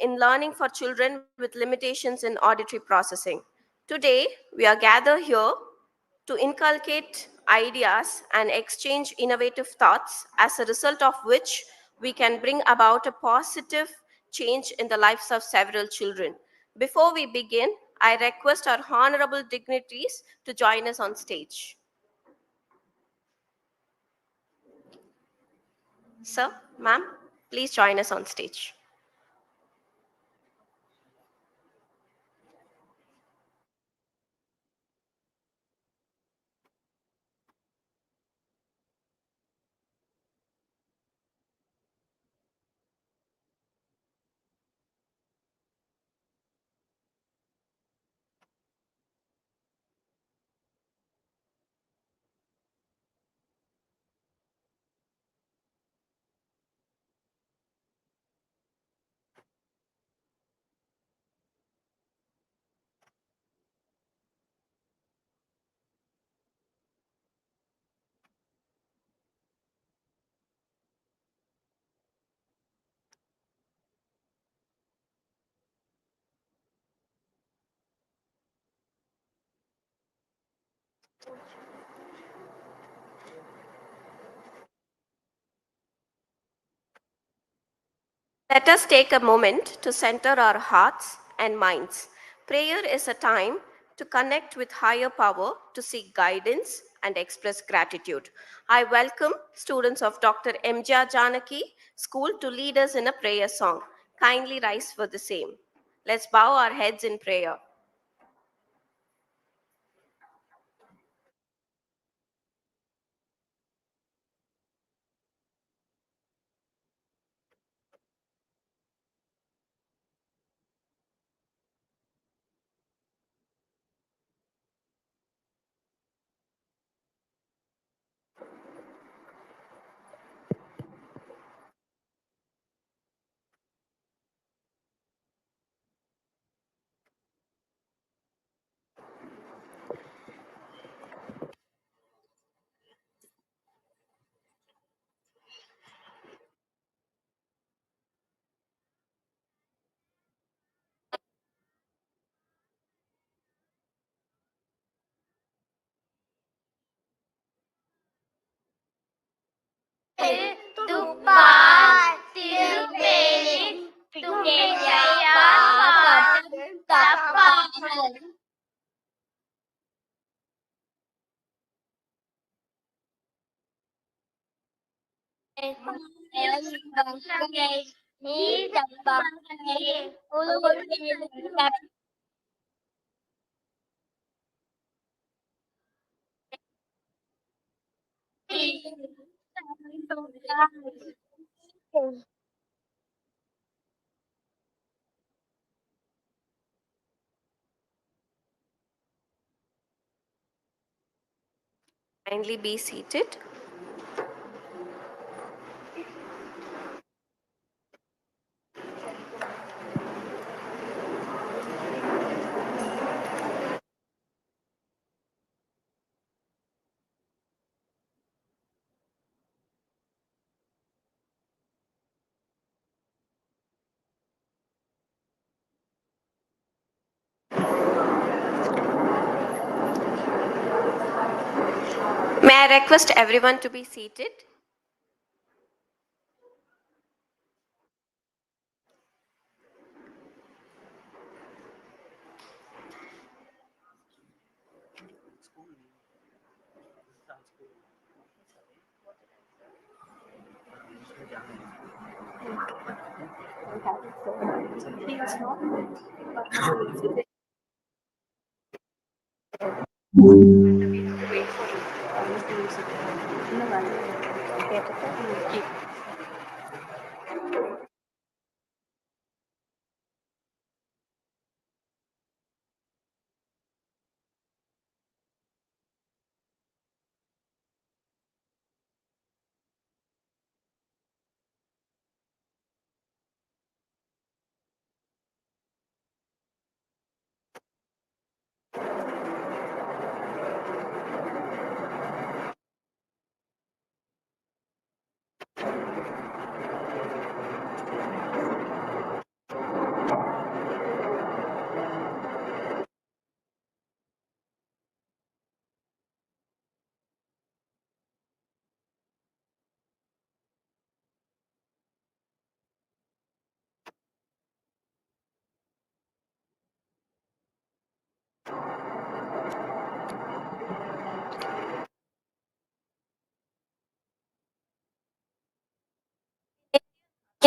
in learning for children with limitations in auditory processing. Today, we are gathered here to inculcate ideas and exchange innovative thoughts, as a result of which we can bring about a positive change in the lives of several children. Before we begin, I request our honorable dignitaries to join us on stage. Sir, ma'am, please join us on stage. Let us take a moment to center our hearts and minds. Prayer is a time to connect with higher power, to seek guidance, and express gratitude. I welcome students of Dr. M.J. Janaki School to lead us in a prayer song. Kindly rise for the same. Let's bow our heads in prayer. துப்பார் திருப்பேரின் துணையார் பாதம் தப்பாமல் நீ தப்பாமையே Kindly be seated. May I request everyone to be seated?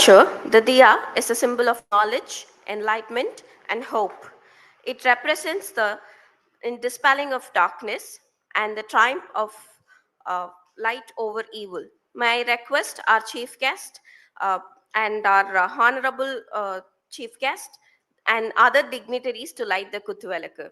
Sure, the diya is a symbol of knowledge, enlightenment, and hope. It represents the dispelling of darkness and the triumph of light over evil. May I request our chief guest uh, and our honorable chief guest and other dignitaries to light the Kuthuvelakku.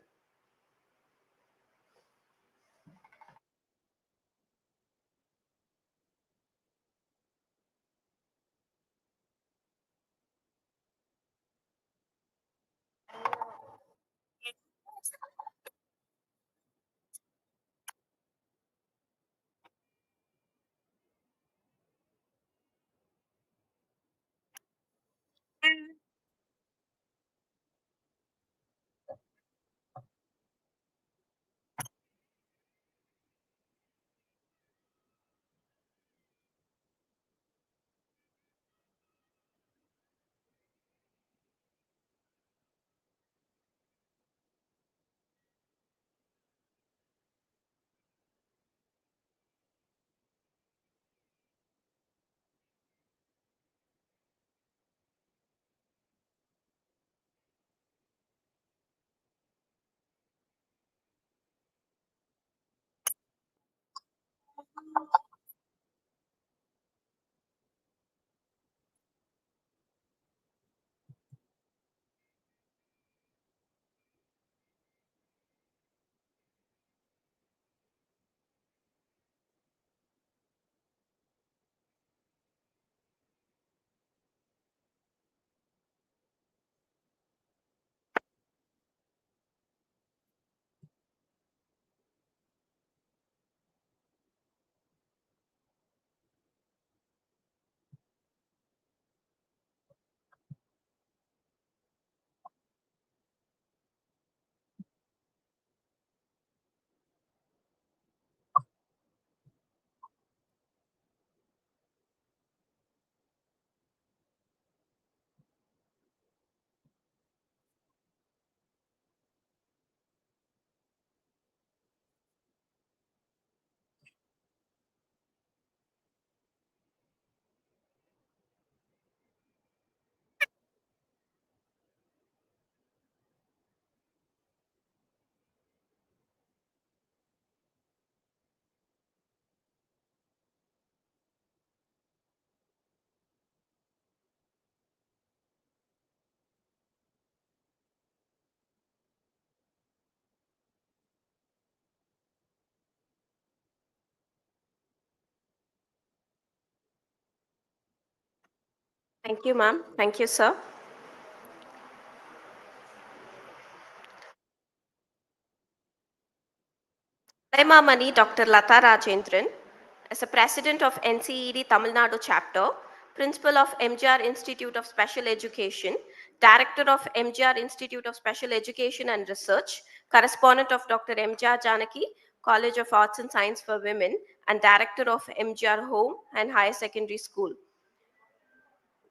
Thank you, ma'am. Thank you, sir. Mani Dr. Lata Rajendran, as a president of NCED Tamil Nadu chapter, principal of MGR Institute of Special Education, director of MGR Institute of Special Education and Research, correspondent of Dr. MGR Janaki, College of Arts and Science for Women, and director of MGR Home and Higher Secondary School,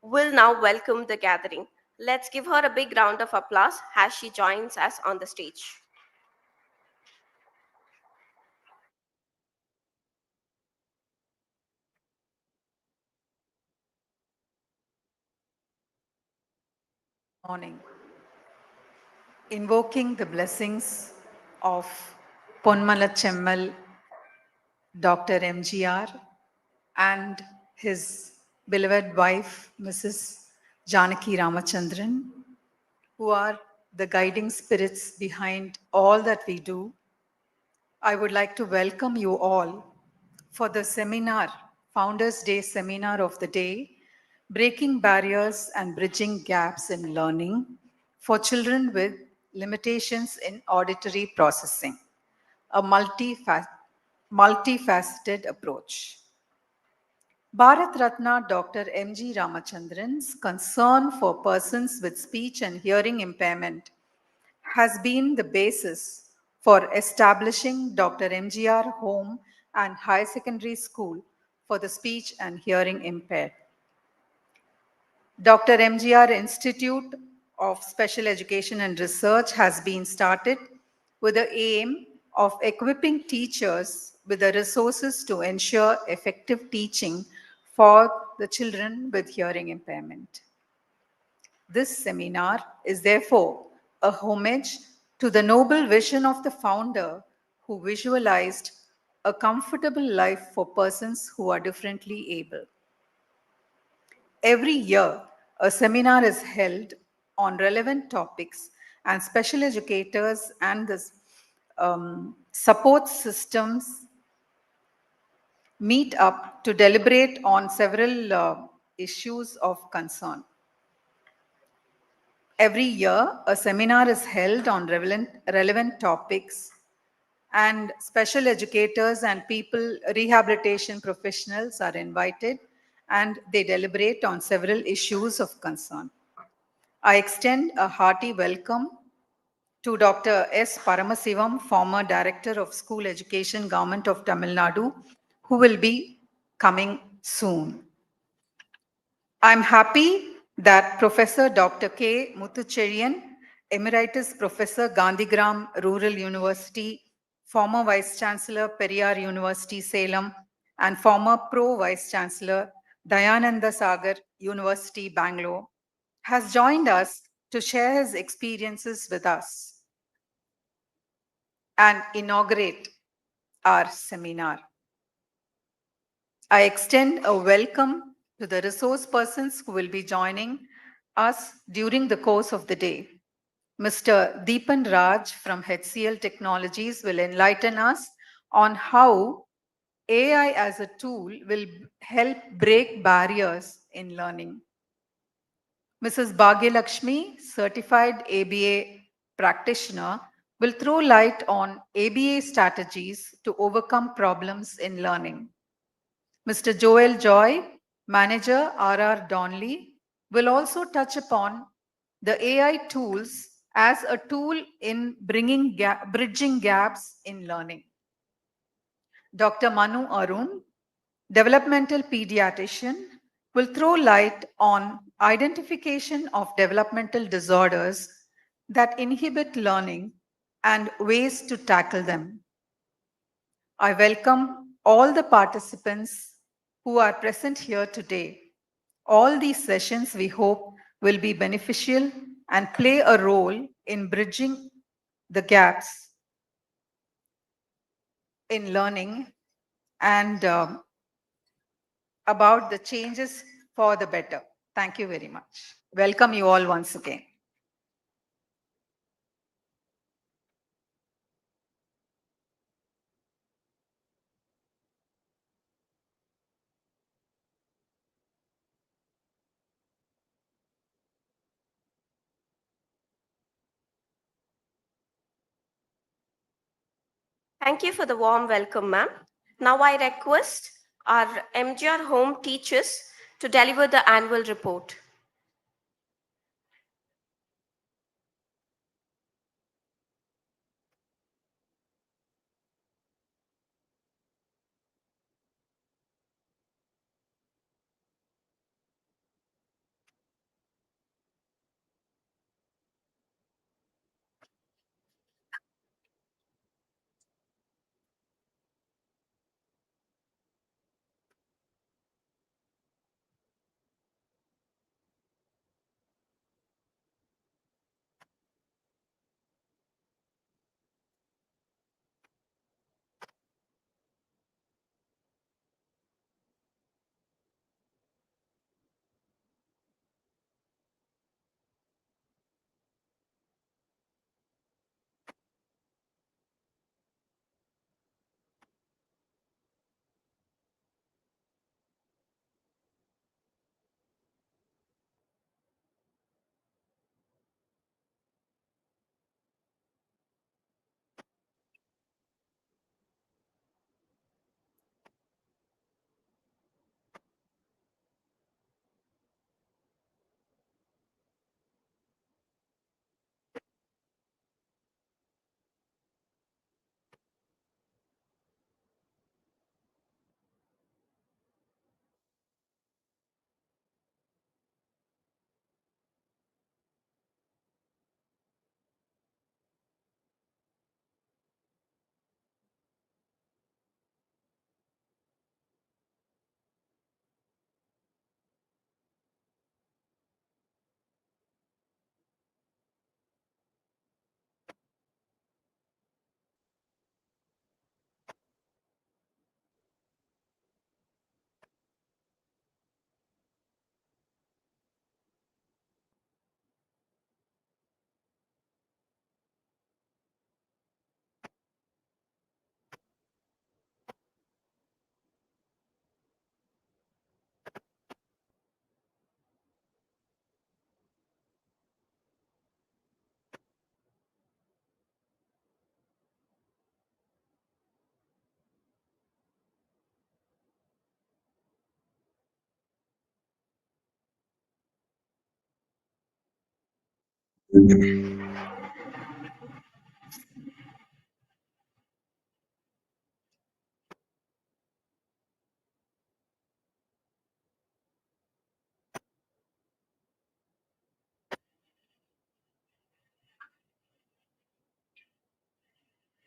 will now welcome the gathering. Let's give her a big round of applause as she joins us on the stage. Morning. Invoking the blessings of Ponmala Chemmal, Dr. MGR, and his beloved wife, Mrs. Janaki Ramachandran, who are the guiding spirits behind all that we do, I would like to welcome you all for the seminar, Founders Day seminar of the day, Breaking Barriers and Bridging Gaps in Learning for Children with Limitations in Auditory Processing, a multifaceted approach. Bharat Ratna Dr. M.G. Ramachandran's concern for persons with speech and hearing impairment has been the basis for establishing Dr. MGR Home and Higher Secondary School for the speech and hearing impaired. Dr. MGR Institute of Special Education and Research has been started with the aim of equipping teachers with the resources to ensure effective teaching for the children with hearing impairment. This seminar is therefore a homage to the noble vision of the founder who visualized a comfortable life for persons who are differently able. Every year, a seminar is held on relevant topics, and special educators and the support systems meet up to deliberate on several issues of concern. Every year, a seminar is held on relevant topics, and special educators and people, rehabilitation professionals are invited, and they deliberate on several issues of concern. I extend a hearty welcome to Dr. S. Paramasivam, former Director of School Education, Government of Tamil Nadu, who will be coming soon. I'm happy that Professor Dr. K. Muthucherian, Emeritus Professor, Gandhigram Rural University, former Vice Chancellor, Periyar University, Salem, and former Pro Vice Chancellor, Dayananda Sagar University, Bangalore, has joined us to share his experiences with us and inaugurate our seminar. I extend a welcome to the resource persons who will be joining us during the course of the day. Mr. Deepan Raj from HCL Technologies will enlighten us on how AI as a tool will help break barriers in learning. Mrs. Bhagyalakshmi, certified ABA practitioner, will throw light on ABA strategies to overcome problems in learning. Mr. Joel Joy, manager RR Donley, will also touch upon the AI tools as a tool in bridging gaps in learning. Dr. Manu Arun, developmental pediatrician, will throw light on identification of developmental disorders that inhibit learning and ways to tackle them. I welcome all the participants who are present here today. All these sessions, we hope, will be beneficial and play a role in bridging the gaps in learning and about the changes for the better. Thank you very much. Welcome you all once again. Thank you for the warm welcome, ma'am. Now I request our MGR Home teachers to deliver the annual report.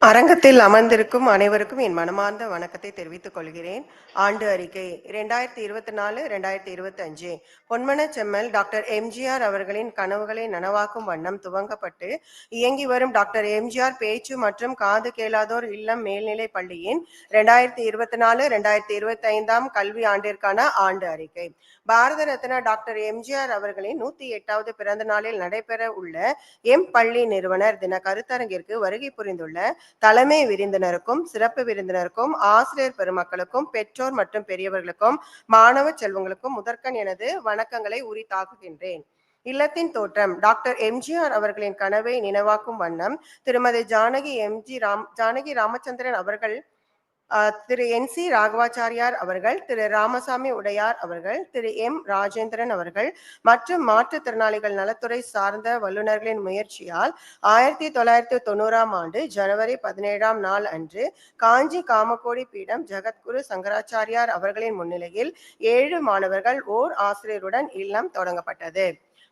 அரங்கத்தில் அமர்ந்திருக்கும் அனைவருக்கும் என் மனமார்ந்த வணக்கத்தை தெரிவித்துக் கொள்கிறேன். ஆண்டு அறிக்கை 2024-2025 பொன்மனச் செம்மல் டாக்டர் எம்ஜிஆர் அவர்களின் கனவுகளை நனவாக்கும் வண்ணம் துவங்கப்பட்டு இயங்கி வரும் டாக்டர் எம்ஜிஆர் பேச்சு மற்றும் காது கேளாதோர் இல்லம் மேல்நிலைப் பள்ளியின் 2024-2025 கல்வி ஆண்டிற்கான ஆண்டு அறிக்கை. பாரத ரத்னா டாக்டர் எம்ஜிஆர் அவர்களின் 108வது பிறந்த நாளில் நடைபெற உள்ள எம் பள்ளி நிறுவனர் தின கருத்தரங்கிற்கு வருகை புரிந்துள்ள தலைமை விருந்தினருக்கும் சிறப்பு விருந்தினருக்கும் ஆசிரியர் பெருமக்களுக்கும் பெற்றோர் மற்றும் பெரியவர்களுக்கும் மாணவ செல்வங்களுக்கும் முதற்கண் எனது வணக்கங்களை உரித்தாக்குகின்றேன். இல்லத்தின் தோற்றம் டாக்டர் எம்ஜிஆர் அவர்களின் கனவை நினைவாக்கும் வண்ணம் திருமதி ஜானகி ராமச்சந்திரன் அவர்கள், திரு NC ராகவாச்சாரியார் அவர்கள், திரு ராமசாமி உடையார் அவர்கள், திரு M ராஜேந்திரன் அவர்கள் மற்றும் மாற்றுத்திறனாளிகள் நலத்துறை சார்ந்த வல்லுநர்களின் முயற்சியால் 1990 ஆண்டு ஜனவரி 17ஆம் நாள் அன்று காஞ்சி காமகோடி பீடம் ஜகத்குரு சங்கராச்சாரியார் அவர்களின் முன்னிலையில் 7 மாணவர்கள் ஓர் ஆசிரியருடன் இல்லம் தொடங்கப்பட்டது.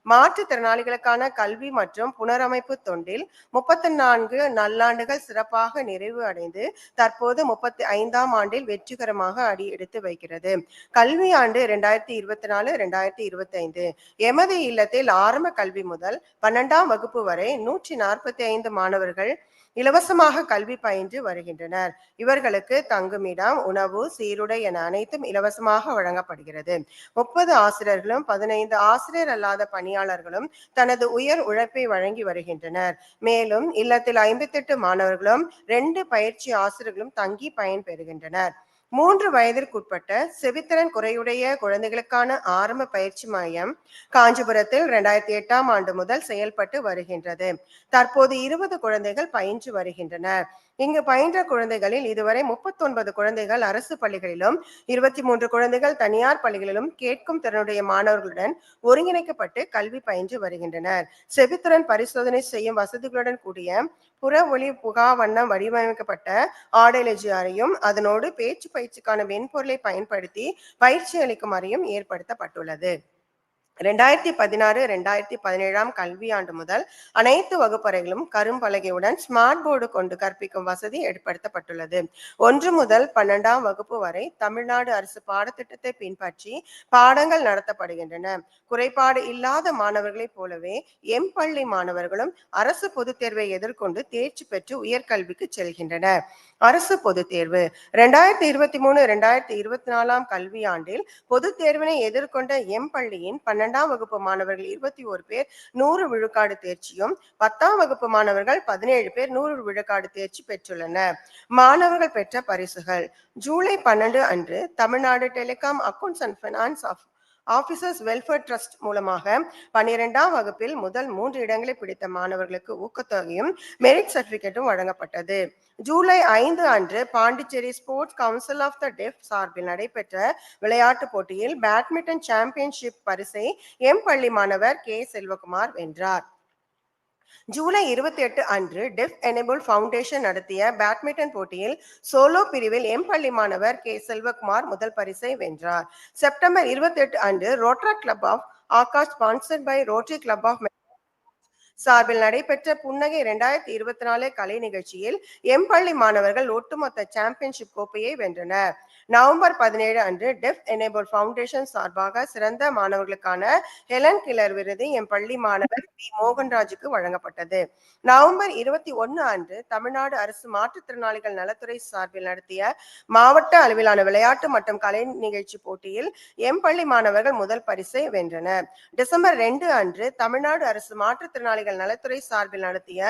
மாற்றுத்திறனாளிகளுக்கான கல்வி மற்றும் புனரமைப்பு தொண்டில் 34 நல்லாண்டுகள் சிறப்பாக நிறைவு அடைந்து தற்போது 35ஆம் ஆண்டில் வெற்றிகரமாக அடி எடுத்து வைக்கிறது. கல்வி ஆண்டு 2024-2025 எமது இல்லத்தில் ஆரம்ப கல்வி முதல் 12ஆம் வகுப்பு வரை 145 மாணவர்கள் இலவசமாக கல்வி பயின்று வருகின்றனர். இவர்களுக்கு தங்குமிடம், உணவு, சீருடை என அனைத்தும் இலவசமாக வழங்கப்படுகிறது. 30 ஆசிரியர்களும் 15 ஆசிரியர் அல்லாத பணியாளர்களும் தனது உயர் உழைப்பை வழங்கி வருகின்றனர். மேலும் இல்லத்தில் 58 மாணவர்களும் 2 பயிற்சி ஆசிரியர்களும் தங்கி பயன் பெறுகின்றனர். 3 வயதிற்குட்பட்ட செவித்திறன் குறையுடைய குழந்தைகளுக்கான ஆரம்ப பயிற்சி மையம் காஞ்சிபுரத்தில் 2008ஆம் ஆண்டு முதல் செயல்பட்டு வருகின்றது. தற்போது 20 குழந்தைகள் பயின்று வருகின்றனர். இங்கு பயின்ற குழந்தைகளில் இதுவரை 39 குழந்தைகள் அரசு பள்ளிகளிலும் 23 குழந்தைகள் தனியார் பள்ளிகளிலும் கேட்கும் திறனுடைய மாணவர்களுடன் ஒருங்கிணைக்கப்பட்டு கல்வி பயின்று வருகின்றனர். செவித்திறன் பரிசோதனை செய்யும் வசதிகளுடன் கூடிய புற ஒளி புகா வண்ணம் வடிவமைக்கப்பட்ட ஆடியாலஜி அறையும் அதனோடு பேச்சு பயிற்சிக்கான மென்பொருளை பயன்படுத்தி பயிற்சி அளிக்கும் அறையும் ஏற்படுத்தப்பட்டுள்ளது. 2016-2017 கல்வியாண்டு முதல் அனைத்து வகுப்பறைகளும் கரும்பலகையுடன் ஸ்மார்ட் போர்டு கொண்டு கற்பிக்கும் வசதி ஏற்படுத்தப்பட்டுள்ளது. 1 முதல் 12ஆம் வகுப்பு வரை தமிழ்நாடு அரசு பாடத்திட்டத்தை பின்பற்றி பாடங்கள் நடத்தப்படுகின்றன. குறைபாடு இல்லாத மாணவர்களைப் போலவே எம் பள்ளி மாணவர்களும் அரசு பொதுத் தேர்வை எதிர்கொண்டு தேர்ச்சி பெற்று உயர்கல்விக்கு செல்கின்றனர். அரசு பொதுத் தேர்வு 2023-2024 கல்வியாண்டில் பொதுத் தேர்வினை எதிர்கொண்ட எம் பள்ளியின் 12ஆம் வகுப்பு மாணவர்கள் 21 பேர் 100 விழுக்காடு தேர்ச்சியும், 10ஆம் வகுப்பு மாணவர்கள் 17 பேர் 100 விழுக்காடு தேர்ச்சி பெற்றுள்ளனர். மாணவர்கள் பெற்ற பரிசுகள் ஜூலை 12 அன்று Tamil Nadu telecom accounts and finance officers welfare trust மூலமாக 12ஆம் வகுப்பில் முதல் 3 இடங்களை பிடித்த மாணவர்களுக்கு ஊக்கத்தொகையும் மெரிட் சர்டிபிகேட்டும் வழங்கப்பட்டது. ஜூலை 5 அன்று Pondicherry sports council of the deaf சார்பில் நடைபெற்ற விளையாட்டுப் போட்டியில் பேட்மிண்டன் சாம்பியன்ஷிப் பரிசை எம் பள்ளி மாணவர் K செல்வகுமார் வென்றார். ஜூலை 28 அன்று டெஃப் எனேபிள் ஃபவுண்டேஷன் நடத்திய பேட்மிண்டன் போட்டியில் சோலோ பிரிவில் எம் பள்ளி மாணவர் K செல்வகுமார் முதல் பரிசை வென்றார். செப்டம்பர் 28 அன்று rotary club of Akash sponsored by rotary club of சார்பில் நடைபெற்ற புன்னகை 2024 கலை நிகழ்ச்சியில் எம் பள்ளி மாணவர்கள் ஒட்டுமொத்த சாம்பியன்ஷிப் கோப்பையை வென்றனர். நவம்பர் 17 அன்று டெஃப் எனேபிள் ஃபவுண்டேஷன் சார்பாக சிறந்த மாணவர்களுக்கான ஹெலன் கில்லர் விருது எம் பள்ளி மாணவர் V மோகன்ராஜுக்கு வழங்கப்பட்டது. நவம்பர் 21 அன்று தமிழ்நாடு அரசு மாற்றுத்திறனாளிகள் நலத்துறை சார்பில் நடத்திய மாவட்ட அளவிலான விளையாட்டு மற்றும் கலை நிகழ்ச்சி போட்டியில் எம் பள்ளி மாணவர்கள் முதல் பரிசை வென்றனர். டிசம்பர் 2 அன்று தமிழ்நாடு அரசு மாற்றுத்திறனாளிகள் நலத்துறை சார்பில் நடத்திய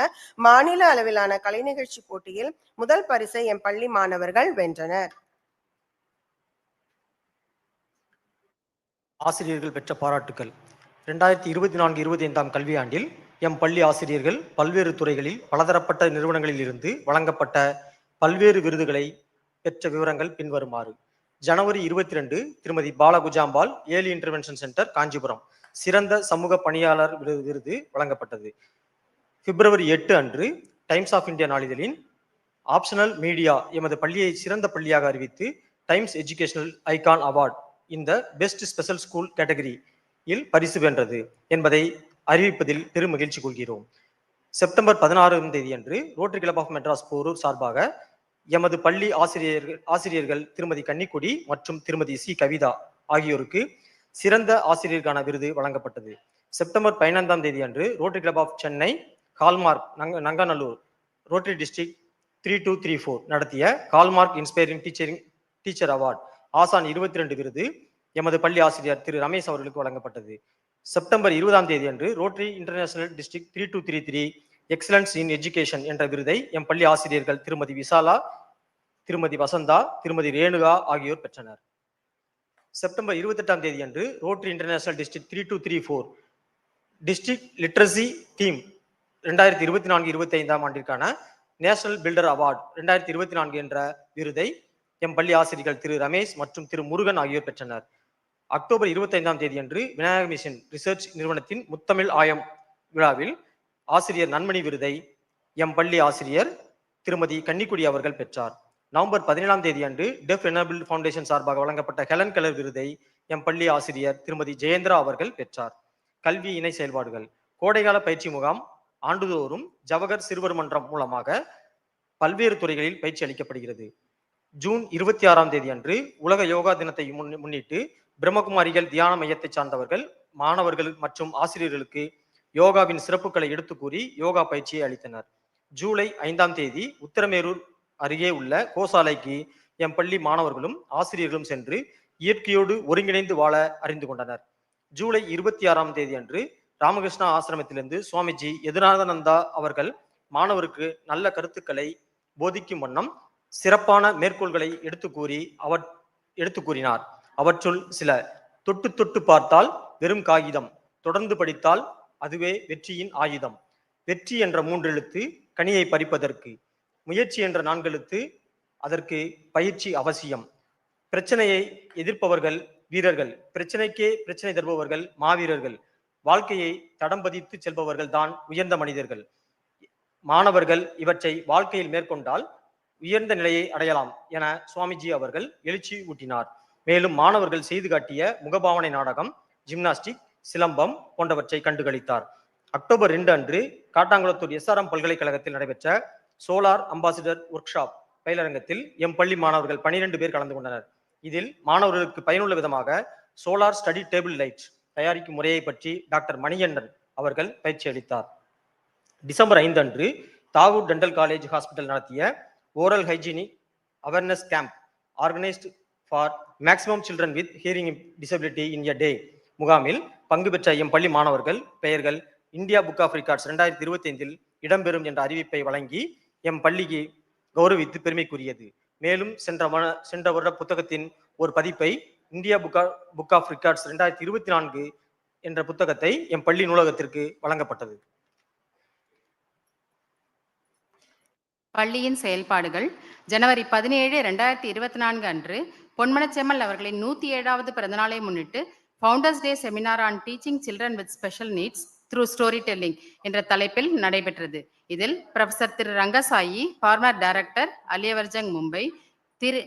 மாநில அளவிலான கலை நிகழ்ச்சி போட்டியில் முதல் பரிசை எம் பள்ளி மாணவர்கள் வென்றனர். ஆசிரியர்கள் பெற்ற பாராட்டுக்கள் 2024-25 கல்வியாண்டில் எம் பள்ளி ஆசிரியர்கள் பல்வேறு துறைகளில் பலதரப்பட்ட நிறுவனங்களில் இருந்து வழங்கப்பட்ட பல்வேறு விருதுகளை பெற்ற விவரங்கள் பின்வருமாறு. ஜனவரி 22 திருமதி Balagujambal early intervention centre Kanchipuram சிறந்த சமூக பணியாளர் விருது வழங்கப்பட்டது. பிப்ரவரி 8 அன்று டைம்ஸ் ஆஃப் இந்தியா நாளிதழின் ஆப்ஷனல் மீடியா எமது பள்ளியை சிறந்த பள்ளியாக அறிவித்து டைம்ஸ் எஜுகேஷனல் ஐகான் அவார்ட் இந்த பெஸ்ட் ஸ்பெஷல் ஸ்கூல் கேட்டகரியில் பரிசு வென்றது என்பதை அறிவிப்பதில் பெரும் மகிழ்ச்சி கொள்கிறோம். செப்டம்பர் 16ஆம் தேதி அன்று rotary club of Madras Porur சார்பாக எமது பள்ளி ஆசிரியர்கள் திருமதி கன்னிக்கொடி மற்றும் திருமதி சி கவிதா ஆகியோருக்கு சிறந்த ஆசிரியருக்கான விருது வழங்கப்பட்டது. செப்டம்பர் 15ஆம் தேதி அன்று ரோட்டரி கிளப் ஆஃப் சென்னை கால்மார்க் நங்கநல்லூர் ரோட்டரி டிஸ்ட்ரிக்ட் 3234 நடத்திய கால்மார்க் இன்ஸ்பைரிங் டீச்சர் அவார்ட் ஆசான் 22 விருது எமது பள்ளி ஆசிரியர் திரு ரமேஷ் அவர்களுக்கு வழங்கப்பட்டது. செப்டம்பர் 20ஆம் தேதி அன்று rotary international district 3233 excellence in education என்ற விருதை எம் பள்ளி ஆசிரியர்கள் திருமதி விசாலா, திருமதி வசந்தா, திருமதி ரேணுகா ஆகியோர் பெற்றனர். செப்டம்பர் 28ஆம் தேதி அன்று rotary international district 3234 district literacy theme 2024-25ஆம் ஆண்டிற்கான நேஷனல் பில்டர் அவார்ட் 2024 என்ற விருதை எம் பள்ளி ஆசிரியர்கள் திரு ரமேஷ் மற்றும் திரு முருகன் ஆகியோர் பெற்றனர். அக்டோபர் 25ஆம் தேதி அன்று விநாயக மிஷன் ரிசர்ச் நிறுவனத்தின் முத்தமிழ் ஆயம் விழாவில் ஆசிரியர் நன்மணி விருதை எம் பள்ளி ஆசிரியர் திருமதி கன்னிக்குடி அவர்கள் பெற்றார். நவம்பர் 17ஆம் தேதி அன்று டெஃப் எனபிள் ஃபவுண்டேஷன் சார்பாக வழங்கப்பட்ட ஹெலன் கெலர் விருதை எம் பள்ளி ஆசிரியர் திருமதி ஜெயேந்திரா அவர்கள் பெற்றார். கல்வி இணை செயல்பாடுகள் கோடைகால பயிற்சி முகாம் ஆண்டுதோறும் ஜவஹர் சிறுவர் மன்றம் மூலமாக பல்வேறு துறைகளில் பயிற்சி அளிக்கப்படுகிறது. ஜூன் 26ஆம் தேதி அன்று உலக யோகா தினத்தை முன்னிட்டு பிரம்மகுமாரிகள் தியான மையத்தை சார்ந்தவர்கள் மாணவர்கள் மற்றும் ஆசிரியர்களுக்கு யோகாவின் சிறப்புகளை எடுத்து கூறி யோகா பயிற்சியை அளித்தனர். ஜூலை 5ஆம் தேதி உத்தரமேரூர் அருகே உள்ள கோசாலைக்கு எம் பள்ளி மாணவர்களும் ஆசிரியர்களும் சென்று இயற்கையோடு ஒருங்கிணைந்து வாழ அறிந்து கொண்டனர். ஜூலை 26ஆம் தேதி அன்று ராமகிருஷ்ணா ஆசிரமத்திலிருந்து சுவாமிஜி யதுநாதனந்தா அவர்கள் மாணவருக்கு நல்ல கருத்துக்களை போதிக்கும் வண்ணம் சிறப்பான மேற்கோள்களை எடுத்து கூறினார். அவற்றுள் சில தொட்டு தொட்டு பார்த்தால் வெறும் காகிதம், தொடர்ந்து படித்தால் அதுவே வெற்றியின் ஆயுதம், வெற்றி என்ற 3 எழுத்து கனியை பறிப்பதற்கு, முயற்சி என்ற 4 எழுத்து அதற்கு பயிற்சி அவசியம், பிரச்சனையை எதிர்ப்பவர்கள் வீரர்கள், பிரச்சனைக்கே பிரச்சனை தருபவர்கள் மாவீரர்கள், வாழ்க்கையை தடம் பதித்து செல்பவர்கள் தான் உயர்ந்த மனிதர்கள். மாணவர்கள் இவற்றை வாழ்க்கையில் மேற்கொண்டால் உயர்ந்த நிலையை அடையலாம் என சுவாமிஜி அவர்கள் எழுச்சி ஊட்டினார். மேலும் மாணவர்கள் செய்து காட்டிய முகபாவனை நாடகம், ஜிம்னாஸ்டிக், சிலம்பம் போன்றவற்றை கண்டுகளித்தார். அக்டோபர் 2 அன்று காட்டாங்குளத்தூர் SRM பல்கலைக்கழகத்தில் நடைபெற்ற சோலார் அம்பாசிடர் ஒர்க் ஷாப் பயிலரங்கத்தில் எம் பள்ளி மாணவர்கள் 12 பேர் கலந்து கொண்டனர். இதில் மாணவர்களுக்கு பயனுள்ள விதமாக சோலார் ஸ்டடி டேபிள் லைட் தயாரிக்கும் முறையை பற்றி டாக்டர் மணிகண்டன் அவர்கள் பயிற்சி அளித்தார். டிசம்பர் 5 அன்று தாகூர் டென்டல் காலேஜ் ஹாஸ்பிட்டல் நடத்திய oral hygienic awareness camp organised for maximum children with hearing disability in a day முகாமில் பங்கு பெற்ற எம் பள்ளி மாணவர்கள் பெயர்கள் இந்தியா புக் ஆஃப் ரெக்கார்ட்ஸ் 2025இல் இடம்பெறும் என்ற அறிவிப்பை வழங்கி எம் பள்ளிக்கு கௌரவித்து பெருமைக்குரியது. மேலும் சென்ற வருட புத்தகத்தின் ஒரு பதிப்பை இந்தியா புக் ஆஃப் ரெக்கார்ட்ஸ் 2024 என்ற புத்தகத்தை எம் பள்ளி நூலகத்திற்கு வழங்கப்பட்டது. பள்ளியின் செயல்பாடுகள் ஜனவரி 17, 2024 அன்று பொன்மனச்செம்மல் அவர்களின் 107வது பிறந்தநாளை முன்னிட்டு founders day seminar on teaching children with special needs through story telling என்ற தலைப்பில் நடைபெற்றது. இதில் professor Thiru Rangasai, former director, Ali Yavar Jung, Mumbai, திரு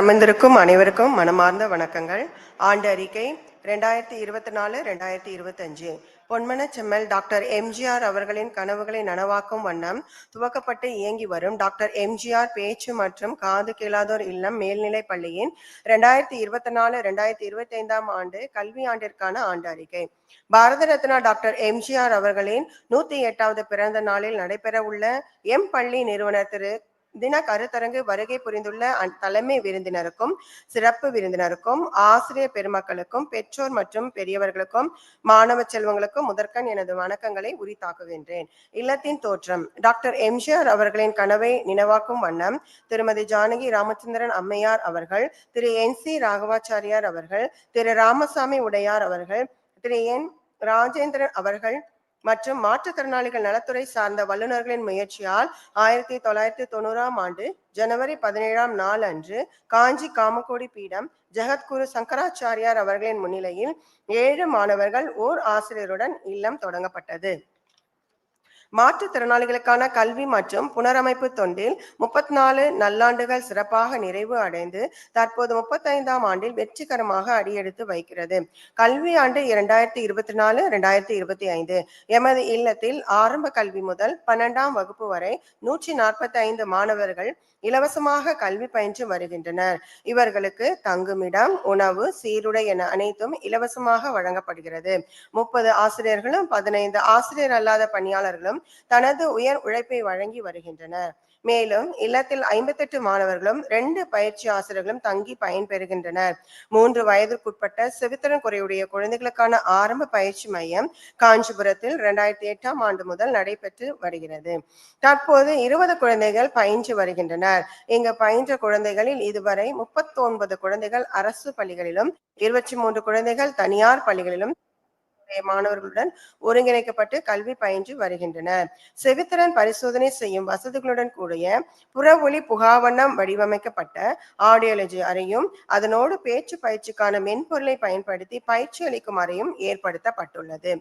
அமர்ந்திருக்கும் அனைவருக்கும் மனமார்ந்த வணக்கங்கள். ஆண்டு அறிக்கை 2024-2025 பொன்மன செம்மல் டாக்டர் எம்ஜிஆர் அவர்களின் கனவுகளை நனவாக்கும் வண்ணம் துவக்கப்பட்டு இயங்கி வரும் டாக்டர் எம்ஜிஆர் பேச்சு மற்றும் காது கேளாதோர் இல்லம் மேல்நிலைப் பள்ளியின் 2024-2025 ஆண்டு கல்வி ஆண்டிற்கான ஆண்டு அறிக்கை. பாரத ரத்னா டாக்டர் எம்ஜிஆர் அவர்களின் 108வது பிறந்த நாளில் நடைபெற உள்ள எம் பள்ளி நிறுவனர் திரு தின கருத்தரங்கு வருகை புரிந்துள்ள தலைமை விருந்தினருக்கும் சிறப்பு விருந்தினருக்கும் ஆசிரியர் பெருமக்களுக்கும் பெற்றோர் மற்றும் பெரியவர்களுக்கும் மாணவ செல்வங்களுக்கும் முதற்கண் எனது வணக்கங்களை உரித்தாக்குகின்றேன். இல்லத்தின் தோற்றம் டாக்டர் எம்ஜிஆர் அவர்களின் கனவை நினைவாக்கும் வண்ணம் திருமதி ஜானகி ராமச்சந்திரன் அம்மையார் அவர்கள், திரு NC ராகவாச்சாரியார் அவர்கள், திரு ராமசாமி உடையார் அவர்கள், திரு N ராஜேந்திரன் அவர்கள் மற்றும் மாற்றுத்திறனாளிகள் நலத்துறை சார்ந்த வல்லுநர்களின் முயற்சியால் 1990 ஆண்டு ஜனவரி 17 நாள் அன்று காஞ்சி காமகோடி பீடம் ஜெகத்குரு சங்கராச்சாரியார் அவர்களின் முன்னிலையில் 7 மாணவர்கள் ஓர் ஆசிரியருடன் இல்லம் தொடங்கப்பட்டது. மாற்றுத்திறனாளிகளுக்கான கல்வி மற்றும் புனரமைப்பு தொண்டில் 34 நல்லாண்டுகள் சிறப்பாக நிறைவு அடைந்து தற்போது 35ஆம் ஆண்டில் வெற்றிகரமாக அடியெடுத்து வைக்கிறது. கல்வி ஆண்டு 2024-2025 எமது இல்லத்தில் ஆரம்ப கல்வி முதல் 12ஆம் வகுப்பு வரை 145 மாணவர்கள் இலவசமாக கல்வி பயின்று வருகின்றனர். இவர்களுக்கு தங்குமிடம், உணவு, சீருடை என அனைத்தும் இலவசமாக வழங்கப்படுகிறது. 30 ஆசிரியர்களும் 15 ஆசிரியர் அல்லாத பணியாளர்களும் தனது உயர் உழைப்பை வழங்கி வருகின்றனர். மேலும் இல்லத்தில் 58 மாணவர்களும் 2 பயிற்சி ஆசிரியர்களும் தங்கி பயன்பெறுகின்றனர். 3 வயதிற்குட்பட்ட செவித்திறன் குறையுடைய குழந்தைகளுக்கான ஆரம்ப பயிற்சி மையம் காஞ்சிபுரத்தில் 2008ஆம் ஆண்டு முதல் நடைபெற்று வருகிறது. தற்போது 20 குழந்தைகள் பயின்று வருகின்றனர். இங்கு பயின்ற குழந்தைகளில் இதுவரை 39 குழந்தைகள் அரசு பள்ளிகளிலும் 23 குழந்தைகள் தனியார் பள்ளிகளிலும் மாணவர்களுடன் ஒருங்கிணைக்கப்பட்டு கல்வி பயின்று வருகின்றனர். செவித்திறன் பரிசோதனை செய்யும் வசதிகளுடன் கூடிய புற ஒளி புகாவண்ணம் வடிவமைக்கப்பட்ட ஆடியாலஜி அறையும் அதனோடு பேச்சு பயிற்சிக்கான மென்பொருளை பயன்படுத்தி பயிற்சி அளிக்கும் அறையும் ஏற்படுத்தப்பட்டுள்ளது.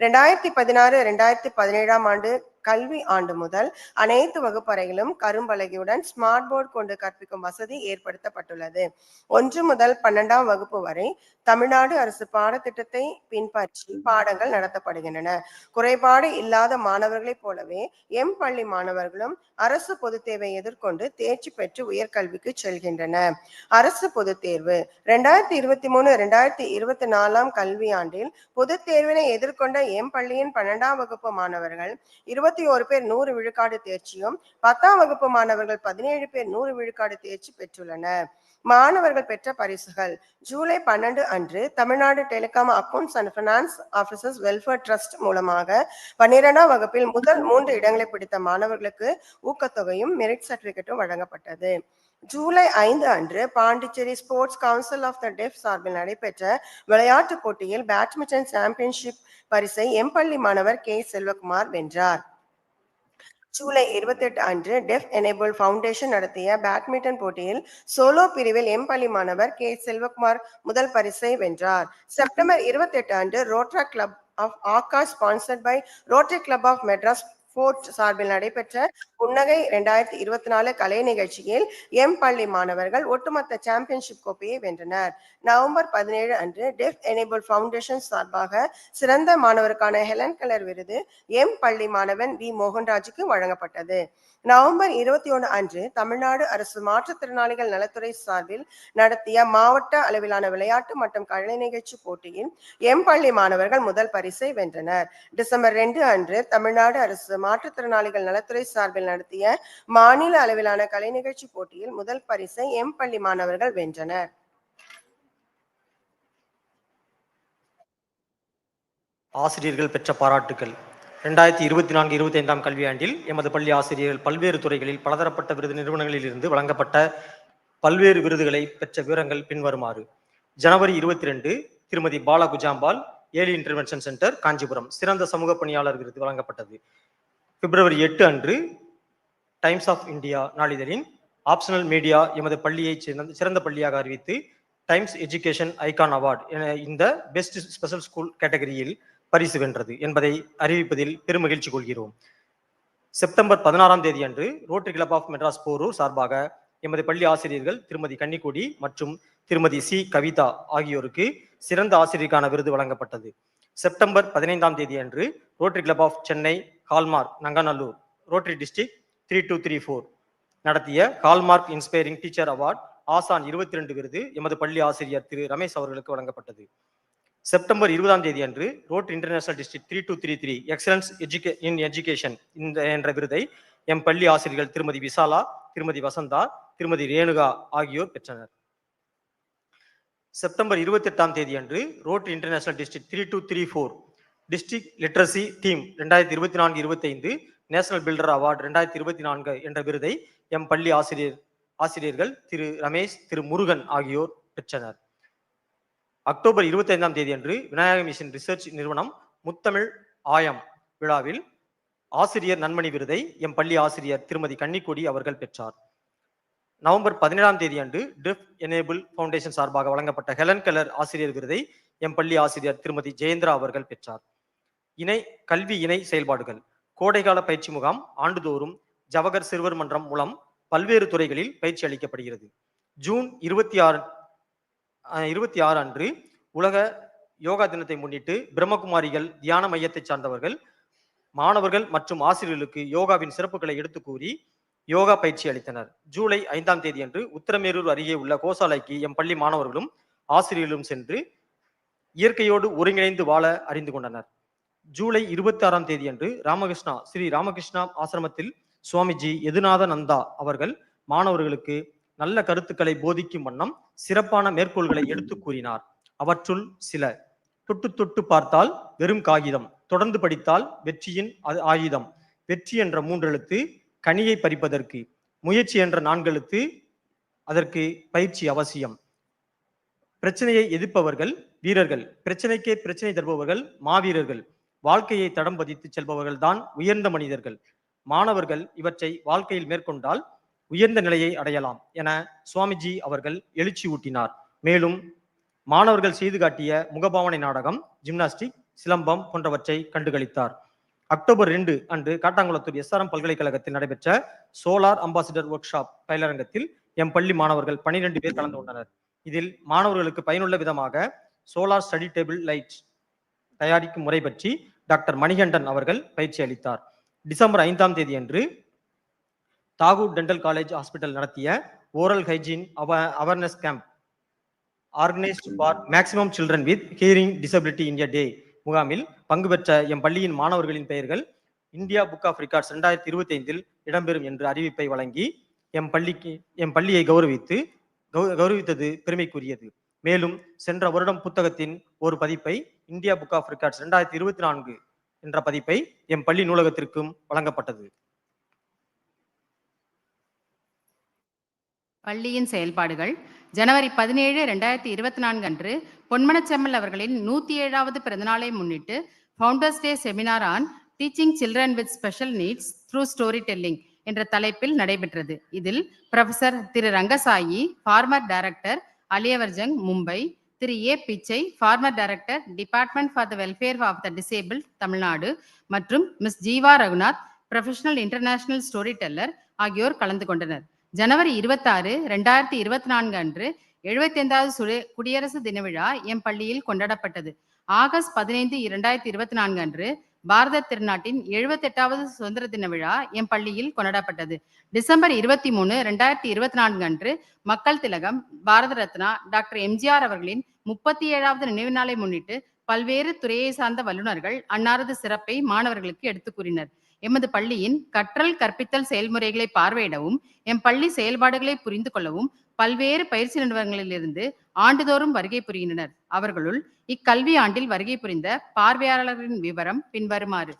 2016-2017 ஆண்டு கல்வி ஆண்டு முதல் அனைத்து வகுப்பறைகளும் கரும்பலகையுடன் ஸ்மார்ட் போர்டு கொண்டு கற்பிக்கும் வசதி ஏற்படுத்தப்பட்டுள்ளது. 1 முதல் 12ஆம் வகுப்பு வரை தமிழ்நாடு அரசு பாடத்திட்டத்தை பின்பற்றி பாடங்கள் நடத்தப்படுகின்றன. குறைபாடு இல்லாத மாணவர்களைப் போலவே எம் பள்ளி மாணவர்களும் அரசு பொதுத் தேர்வை எதிர்கொண்டு தேர்ச்சி பெற்று உயர்கல்விக்கு செல்கின்றனர். அரசு பொதுத் தேர்வு 2023-2024 கல்வியாண்டில் பொதுத் தேர்வினை எதிர்கொண்ட எம் பள்ளியின் 12ஆம் வகுப்பு மாணவர்கள் 21 பேர் 100 விழுக்காடு தேர்ச்சியும் 10ஆம் வகுப்பு மாணவர்கள் 17 பேர் 100 விழுக்காடு தேர்ச்சி பெற்றுள்ளனர். மாணவர்கள் பெற்ற பரிசுகள் ஜூலை 12 அன்று Tamil Nadu telecom accounts and finance officers welfare trust மூலமாக 12ஆம் வகுப்பில் முதல் 3 இடங்களை பிடித்த மாணவர்களுக்கு ஊக்கத்தொகையும் மெரிட் சர்டிபிகேட்டும் வழங்கப்பட்டது. ஜூலை 5 அன்று Pondicherry sports council of the deaf சார்பில் நடைபெற்ற விளையாட்டு போட்டியில் பேட்மிண்டன் சாம்பியன்ஷிப் பரிசை எம் பள்ளி மாணவர் K செல்வகுமார் வென்றார். ஜூலை 28 அன்று டெஃப் எனேபிள் ஃபவுண்டேஷன் நடத்திய பேட்மிண்டன் போட்டியில் சோலோ பிரிவில் எம் பள்ளி மாணவர் K செல்வகுமார் முதல் பரிசை வென்றார். செப்டம்பர் 28 அன்று rotary club of Akash sponsored by rotary club of Madras sport சார்பில் நடைபெற்ற புன்னகை 2024 கலை நிகழ்ச்சியில் எம் பள்ளி மாணவர்கள் ஒட்டுமொத்த சாம்பியன்ஷிப் கோப்பையை வென்றனர். நவம்பர் 17 அன்று டெஃப் எனேபிள் ஃபவுண்டேஷன் சார்பாக சிறந்த மாணவருக்கான ஹெலன் கலர் விருது எம் பள்ளி மாணவன் V மோகன்ராஜுக்கு வழங்கப்பட்டது. நவம்பர் 21 அன்று தமிழ்நாடு அரசு மாற்றுத்திறனாளிகள் நலத்துறை சார்பில் நடத்திய மாவட்ட அளவிலான விளையாட்டு மற்றும் கலை நிகழ்ச்சி போட்டியில் எம் பள்ளி மாணவர்கள் முதல் பரிசை வென்றனர். டிசம்பர் 2 அன்று தமிழ்நாடு அரசு மாற்றுத்திறனாளிகள் நலத்துறை சார்பில் நடத்திய மாநில அளவிலான கலை நிகழ்ச்சி போட்டியில் முதல் பரிசை எம் பள்ளி மாணவர்கள் வென்றனர். ஆசிரியர்கள் பெற்ற பாராட்டுகள் 2024-25 கல்வியாண்டில் எமது பள்ளி ஆசிரியர்கள் பல்வேறு துறைகளில் பலதரப்பட்ட விருது நிறுவனங்களில் இருந்து வழங்கப்பட்ட பல்வேறு விருதுகளை பெற்ற விவரங்கள் பின்வருமாறு. ஜனவரி 22 திருமதி Bala Gujambal early intervention centre Kanchipuram சிறந்த சமூக பணியாளர் விருது வழங்கப்பட்டது. பிப்ரவரி 8 அன்று டைம்ஸ் ஆஃப் இந்தியா நாளிதழின் ஆப்ஷனல் மீடியா எமது பள்ளியை சிறந்த பள்ளியாக அறிவித்து டைம்ஸ் எஜுகேஷன் ஐகான் அவார்டு என இந்த பெஸ்ட் ஸ்பெஷல் ஸ்கூல் கேட்டகரியில் பரிசு வென்றது என்பதை அறிவிப்பதில் பெருமகிழ்ச்சி கொள்கிறோம். செப்டம்பர் 16ஆம் தேதி அன்று rotary club of Madras Porur சார்பாக எமது பள்ளி ஆசிரியர்கள் திருமதி கன்னிக்கொடி மற்றும் திருமதி சி கவிதா ஆகியோருக்கு சிறந்த ஆசிரியருக்கான விருது வழங்கப்பட்டது. செப்டம்பர் 15ஆம் தேதி அன்று rotary club of Chennai hallmark Nanganallur rotary district 3234 நடத்திய ஹால்மார்க் இன்ஸ்பைரிங் டீச்சர் அவார்ட் ஆசான் 22 விருது எமது பள்ளி ஆசிரியர் திரு ரமேஷ் அவர்களுக்கு வழங்கப்பட்டது. செப்டம்பர் 20ஆம் தேதி அன்று rotary international district 3233 excellence in education என்ற விருதை எம் பள்ளி ஆசிரியர்கள் திருமதி விசாலா, திருமதி வசந்தா, திருமதி ரேணுகா ஆகியோர் பெற்றனர். செப்டம்பர் 28ஆம் தேதி அன்று rotary international district 3234 district literacy team 2024-25 national builder award 2024 என்ற விருதை எம் பள்ளி ஆசிரியர்கள் திரு ரமேஷ், திரு முருகன் ஆகியோர் பெற்றனர். அக்டோபர் 25ஆம் தேதி அன்று விநாயக மிஷன் ரிசர்ச் நிறுவனம் முத்தமிழ் ஆயம் விழாவில் ஆசிரியர் நன்மணி விருதை எம் பள்ளி ஆசிரியர் திருமதி கன்னிக்கொடி அவர்கள் பெற்றார். நவம்பர் 17ஆம் தேதி அன்று டெஃப் எனேபிள் ஃபவுண்டேஷன் சார்பாக வழங்கப்பட்ட ஹெலன் கெல்லர் ஆசிரியர் விருதை எம் பள்ளி ஆசிரியர் திருமதி ஜெயேந்திரா அவர்கள் பெற்றார். கல்வி இணை செயல்பாடுகள் கோடைகால பயிற்சி முகாம் ஆண்டுதோறும் ஜவஹர் சிறுவர் மன்றம் மூலம் பல்வேறு துறைகளில் பயிற்சி அளிக்கப்படுகிறது. ஜூன் 26 அன்று உலக யோகா தினத்தை முன்னிட்டு பிரம்மகுமாரிகள் தியான மையத்தை சார்ந்தவர்கள் மாணவர்கள் மற்றும் ஆசிரியர்களுக்கு யோகாவின் சிறப்புகளை எடுத்து கூறி யோகா பயிற்சி அளித்தனர். ஜூலை 5ஆம் தேதி அன்று உத்தரமேரூர் அருகே உள்ள கோசாலைக்கு எம் பள்ளி மாணவர்களும் ஆசிரியர்களும் சென்று இயற்கையோடு ஒருங்கிணைந்து வாழ அறிந்து கொண்டனர். ஜூலை 26ஆம் தேதி அன்று ஸ்ரீ ராமகிருஷ்ணா ஆசிரமத்தில் சுவாமிஜி யதுநாதனந்தா அவர்கள் மாணவர்களுக்கு நல்ல கருத்துக்களை போதிக்கும் வண்ணம் சிறப்பான மேற்கோள்களை எடுத்து கூறினார். அவற்றுள் சில: தொட்டு தொட்டு பார்த்தால் வெறும் காகிதம், தொடர்ந்து படித்தால் வெற்றியின் ஆயுதம், வெற்றி என்ற 3 எழுத்து கனியை பறிப்பதற்கு, முயற்சி என்ற 4 எழுத்து அதற்கு பயிற்சி அவசியம், பிரச்சனையை எதிர்ப்பவர்கள் வீரர்கள், பிரச்சனைக்கே பிரச்சனை தருபவர்கள் மாவீரர்கள், வாழ்க்கையை தடம் பதித்து செல்பவர்கள் தான் உயர்ந்த மனிதர்கள், மாணவர்கள் இவற்றை வாழ்க்கையில் மேற்கொண்டால் உயர்ந்த நிலையை அடையலாம் என சுவாமிஜி அவர்கள் எழுச்சி ஊட்டினார். மேலும் மாணவர்கள் செய்து காட்டிய முகபாவனை நாடகம், ஜிம்னாஸ்டிக், சிலம்பம் போன்றவற்றை கண்டுகளித்தார். அக்டோபர் 2 அன்று காட்டாங்குளத்தூர் SRM பல்கலைக்கழகத்தில் நடைபெற்ற சோலார் அம்பாசிடர் ஒர்க் ஷாப் பயிலரங்கத்தில் எம் பள்ளி மாணவர்கள் 12 பேர் கலந்து கொண்டனர். இதில் மாணவர்களுக்கு பயனுள்ள விதமாக சோலார் ஸ்டடி டேபிள் லைட் தயாரிக்கும் முறை பற்றி டாக்டர் மணிகண்டன் அவர்கள் பயிற்சி அளித்தார். டிசம்பர் 5ஆம் தேதி அன்று தாகூர் டென்டல் காலேஜ் ஹாஸ்பிட்டல் நடத்திய oral hygiene awareness camp organised for maximum children with hearing disability India day முகாமில் பங்கு பெற்ற எம் பள்ளியின் மாணவர்களின் பெயர்கள் இந்தியா புக் ஆஃப் ரெக்கார்ட்ஸ் 2025 இடம்பெறும் என்று அறிவிப்பை வழங்கி எம் பள்ளியை கௌரவித்தது பெருமைக்குரியது. மேலும் சென்ற வருடம் புத்தகத்தின் ஒரு பதிப்பை இந்தியா புக் ஆஃப் ரெக்கார்ட்ஸ் 2024 என்ற பதிப்பை எம் பள்ளி நூலகத்திற்கும் வழங்கப்பட்டது. பள்ளியின் செயல்பாடுகள் ஜனவரி 17, 2024 அன்று பொன்மனச்செம்மல் அவர்களின் 107வது பிறந்தநாளை முன்னிட்டு founders day seminar on teaching children with special needs through story telling என்ற தலைப்பில் நடைபெற்றது. இதில் professor Thiru Rangasai, former director Ali Yavar Jung, Mumbai, Thiru A Pichai, former director department for the welfare of the disabled Tamil Nadu மற்றும் miss Jeeva Raghunath, professional international story teller ஆகியோர் கலந்து கொண்டனர். ஜனவரி 26, 2024 அன்று 75வது குடியரசு தின விழா எம் பள்ளியில் கொண்டாடப்பட்டது. ஆகஸ்ட் 15, 2024 அன்று பாரத திருநாட்டின் 78வது சுதந்திர தின விழா எம் பள்ளியில் கொண்டாடப்பட்டது. டிசம்பர் 23, 2024 அன்று மக்கள் திலகம் பாரத ரத்னா டாக்டர் எம்ஜிஆர் அவர்களின் 37வது நினைவு நாளை முன்னிட்டு பல்வேறு துறையை சார்ந்த வல்லுநர்கள் அன்னாரது சிறப்பை மாணவர்களுக்கு எடுத்துக் கூறினர். எமது பள்ளியின் கற்றல் கற்பித்தல் செயல்முறைகளை பார்வையிடவும் எம் பள்ளி செயல்பாடுகளை புரிந்து கொள்ளவும் பல்வேறு பயிற்சி நிறுவனங்களிலிருந்து ஆண்டுதோறும் வருகை புரிகின்றனர். அவர்களுள் இக்கல்வி ஆண்டில் வருகை புரிந்த பார்வையாளர்களின் விவரம் பின்வருமாறு: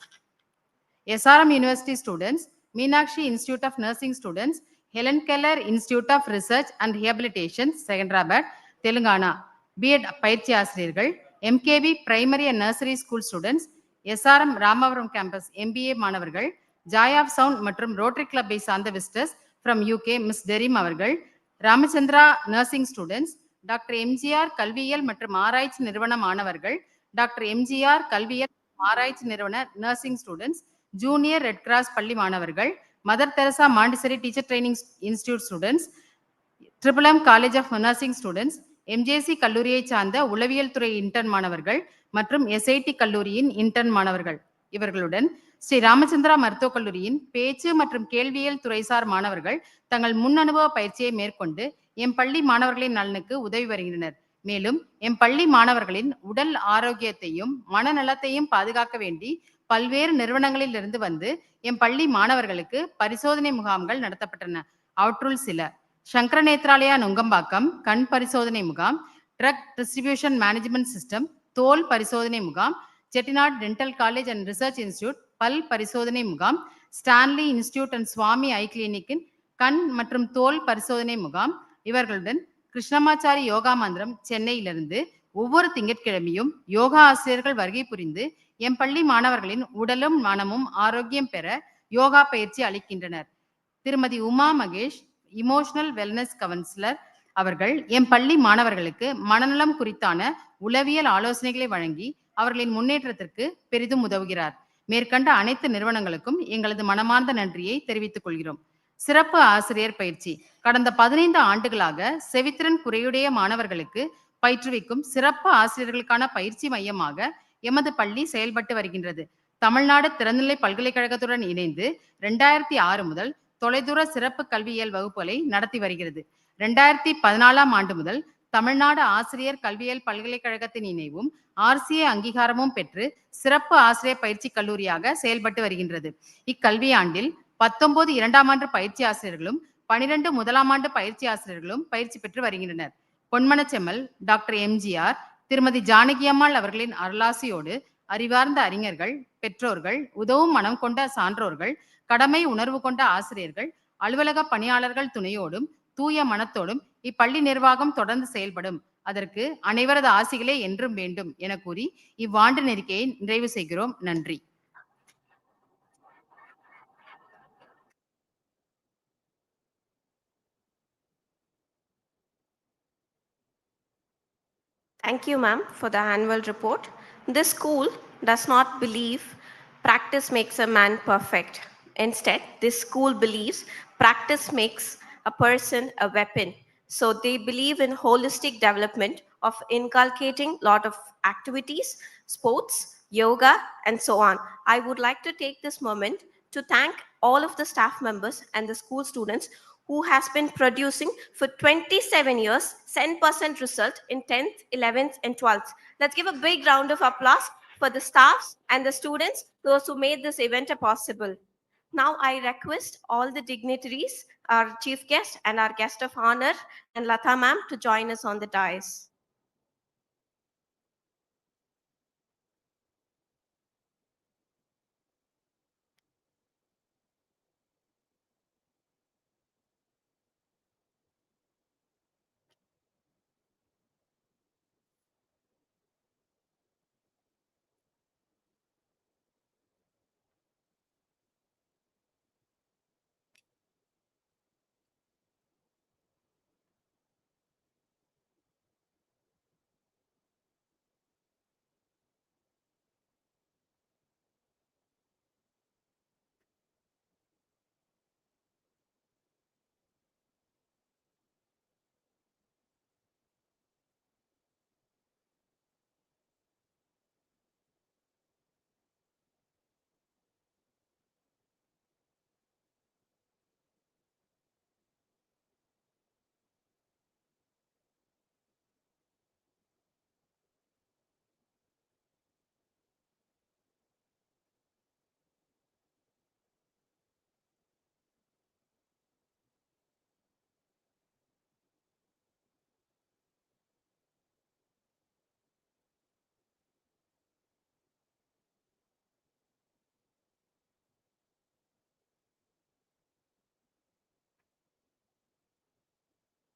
SRM university students, Meenakshi institute of nursing students, Helen Keller institute of research and rehabilitation Secunderabad Telangana B.Ed பயிற்சி ஆசிரியர்கள், MKV primary and nursery school students, SRM Ramapuram campus MBA மாணவர்கள், ஜாய் ஆஃப் சவுண்ட் மற்றும் ரோட்டரி கிளப்பை சார்ந்த visitors from UK miss Terim அவர்கள், Ramachandra nursing students, doctor MGR கல்வியியல் மற்றும் ஆராய்ச்சி நிறுவன மாணவர்கள், டாக்டர் எம்ஜிஆர் கல்வியியல் ஆராய்ச்சி நிறுவன nursing students, junior red cross பள்ளி மாணவர்கள், mother Teresa Montessori teacher training institute students, triple M college of nursing students, MJC கல்லூரியை சார்ந்த உளவியல் துறை இன்டர்ன் மாணவர்கள் மற்றும் எஸ்ஐடி கல்லூரியின் இன்டர்ன் மாணவர்கள் இவர்களுடன் ஸ்ரீ ராமச்சந்திரா மருத்துவக் கல்லூரியின் பேச்சு மற்றும் கேள்வியியல் துறைசார் மாணவர்கள் தங்கள் முன் அனுபவ பயிற்சியை மேற்கொண்டு எம் பள்ளி மாணவர்களின் நலனுக்கு உதவி வருகின்றனர். மேலும் எம் பள்ளி மாணவர்களின் உடல் ஆரோக்கியத்தையும் மனநலத்தையும் பாதுகாக்க வேண்டி பல்வேறு நிறுவனங்களில் இருந்து வந்து எம் பள்ளி மாணவர்களுக்கு பரிசோதனை முகாம்கள் நடத்தப்பட்டன. அவற்றுள் சில: சங்கர நேத்ராலயா நுங்கம்பாக்கம் கண் பரிசோதனை முகாம், ட்ரக் டிஸ்ட்ரிபியூஷன் மேனேஜ்மெண்ட் சிஸ்டம் தோல் பரிசோதனை முகாம், Chettinad dental college and research institute பல் பரிசோதனை முகாம், ஸ்டான்லி இன்ஸ்டிடியூட் அண்ட் சுவாமி ஐ கிளினிக்கின் கண் மற்றும் தோல் பரிசோதனை முகாம். இவர்களுடன் கிருஷ்ணமாச்சாரி யோகா மந்திரம் சென்னையிலிருந்து ஒவ்வொரு திங்கட்கிழமையும் யோகா ஆசிரியர்கள் வருகை புரிந்து எம் பள்ளி மாணவர்களின் உடலும் மனமும் ஆரோக்கியம் பெற யோகா பயிற்சி அளிக்கின்றனர். திருமதி Uma Mahesh, emotional wellness councillor அவர்கள் எம் பள்ளி மாணவர்களுக்கு மனநலம் குறித்தான உளவியல் ஆலோசனைகளை வழங்கி அவர்களின் முன்னேற்றத்திற்கு பெரிதும் உதவுகிறார். மேற்கண்ட அனைத்து நிறுவனங்களுக்கும் எங்களது மனமார்ந்த நன்றியை தெரிவித்துக் கொள்கிறோம். சிறப்பு ஆசிரியர் பயிற்சி: கடந்த 15 ஆண்டுகளாக செவித்திறன் குறையுடைய மாணவர்களுக்கு பயிற்றுவிக்கும் சிறப்பு ஆசிரியர்களுக்கான பயிற்சி மையமாக எமது பள்ளி செயல்பட்டு வருகின்றது. தமிழ்நாடு திறநிலை பல்கலைக்கழகத்துடன் இணைந்து 2006 முதல் தொலைதூர சிறப்பு கல்வியியல் வகுப்புகளை நடத்தி வருகிறது. 2014ஆம் ஆண்டு முதல் தமிழ்நாடு ஆசிரியர் கல்வியியல் பல்கலைக்கழகத்தின் இணைவும் RCA அங்கீகாரமும் பெற்று சிறப்பு ஆசிரியர் பயிற்சி கல்லூரியாக செயல்பட்டு வருகின்றது. இக்கல்வியாண்டில் 19 2ஆம் ஆண்டு பயிற்சி ஆசிரியர்களும் 12 முதலாம் ஆண்டு பயிற்சி ஆசிரியர்களும் பயிற்சி பெற்று வருகின்றனர். பொன்மனச்செம்மல் டாக்டர் எம்ஜிஆர், திருமதி ஜானகி அம்மாள் அவர்களின் அருளாசியோடு அறிவார்ந்த அறிஞர்கள், பெற்றோர்கள், உதவும் மனம் கொண்ட சான்றோர்கள், கடமை உணர்வு கொண்ட ஆசிரியர்கள், அலுவலக பணியாளர்கள் துணையோடும் தூய மனத்தோடும் இப்பள்ளி நிர்வாகம் தொடர்ந்து செயல்படும். அதற்கு அனைவரது ஆசிகளே என்றும் வேண்டும் என கூறி இவ்வாண்டு நெறிக்கையை நிறைவு செய்கிறோம். நன்றி. Thank you, ma'am, for the annual report. This school does not believe practice makes a man perfect. Instead, this school believes practice makes a person a weapon. So they believe in holistic development of inculcating a lot of activities, sports, yoga, and so on. I would like to take this moment to thank all of the staff members and the school students who has been producing for 27 years 10% result in 10th, 11th, and 12th. Let's give a big round of applause for the staffs and the students, those who made this event possible. Now I request all the dignitaries, our chief guest and our guest of honor, and Lata ma'am to join us on the dais.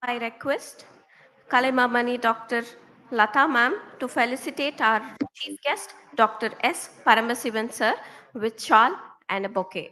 I request Kalimamani Dr. Lata ma'am to felicitate our chief guest, Dr. S. Paramasivan sir, with shawl and a bouquet.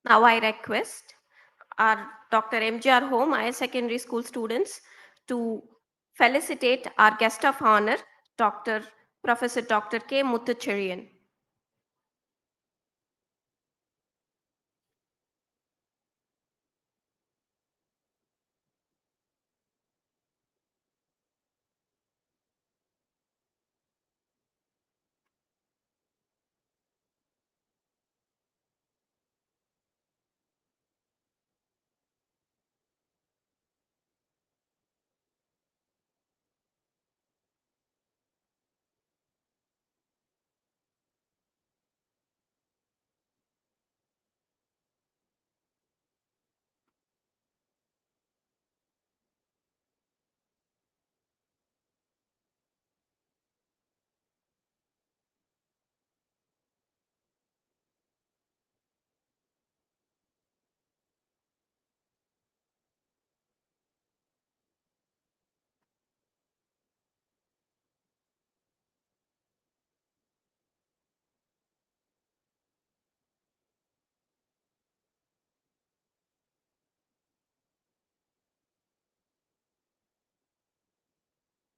Now I request our Dr. MGR Home Higher Secondary School students to felicitate our guest of honor, Professor Dr. K. Muthucherian.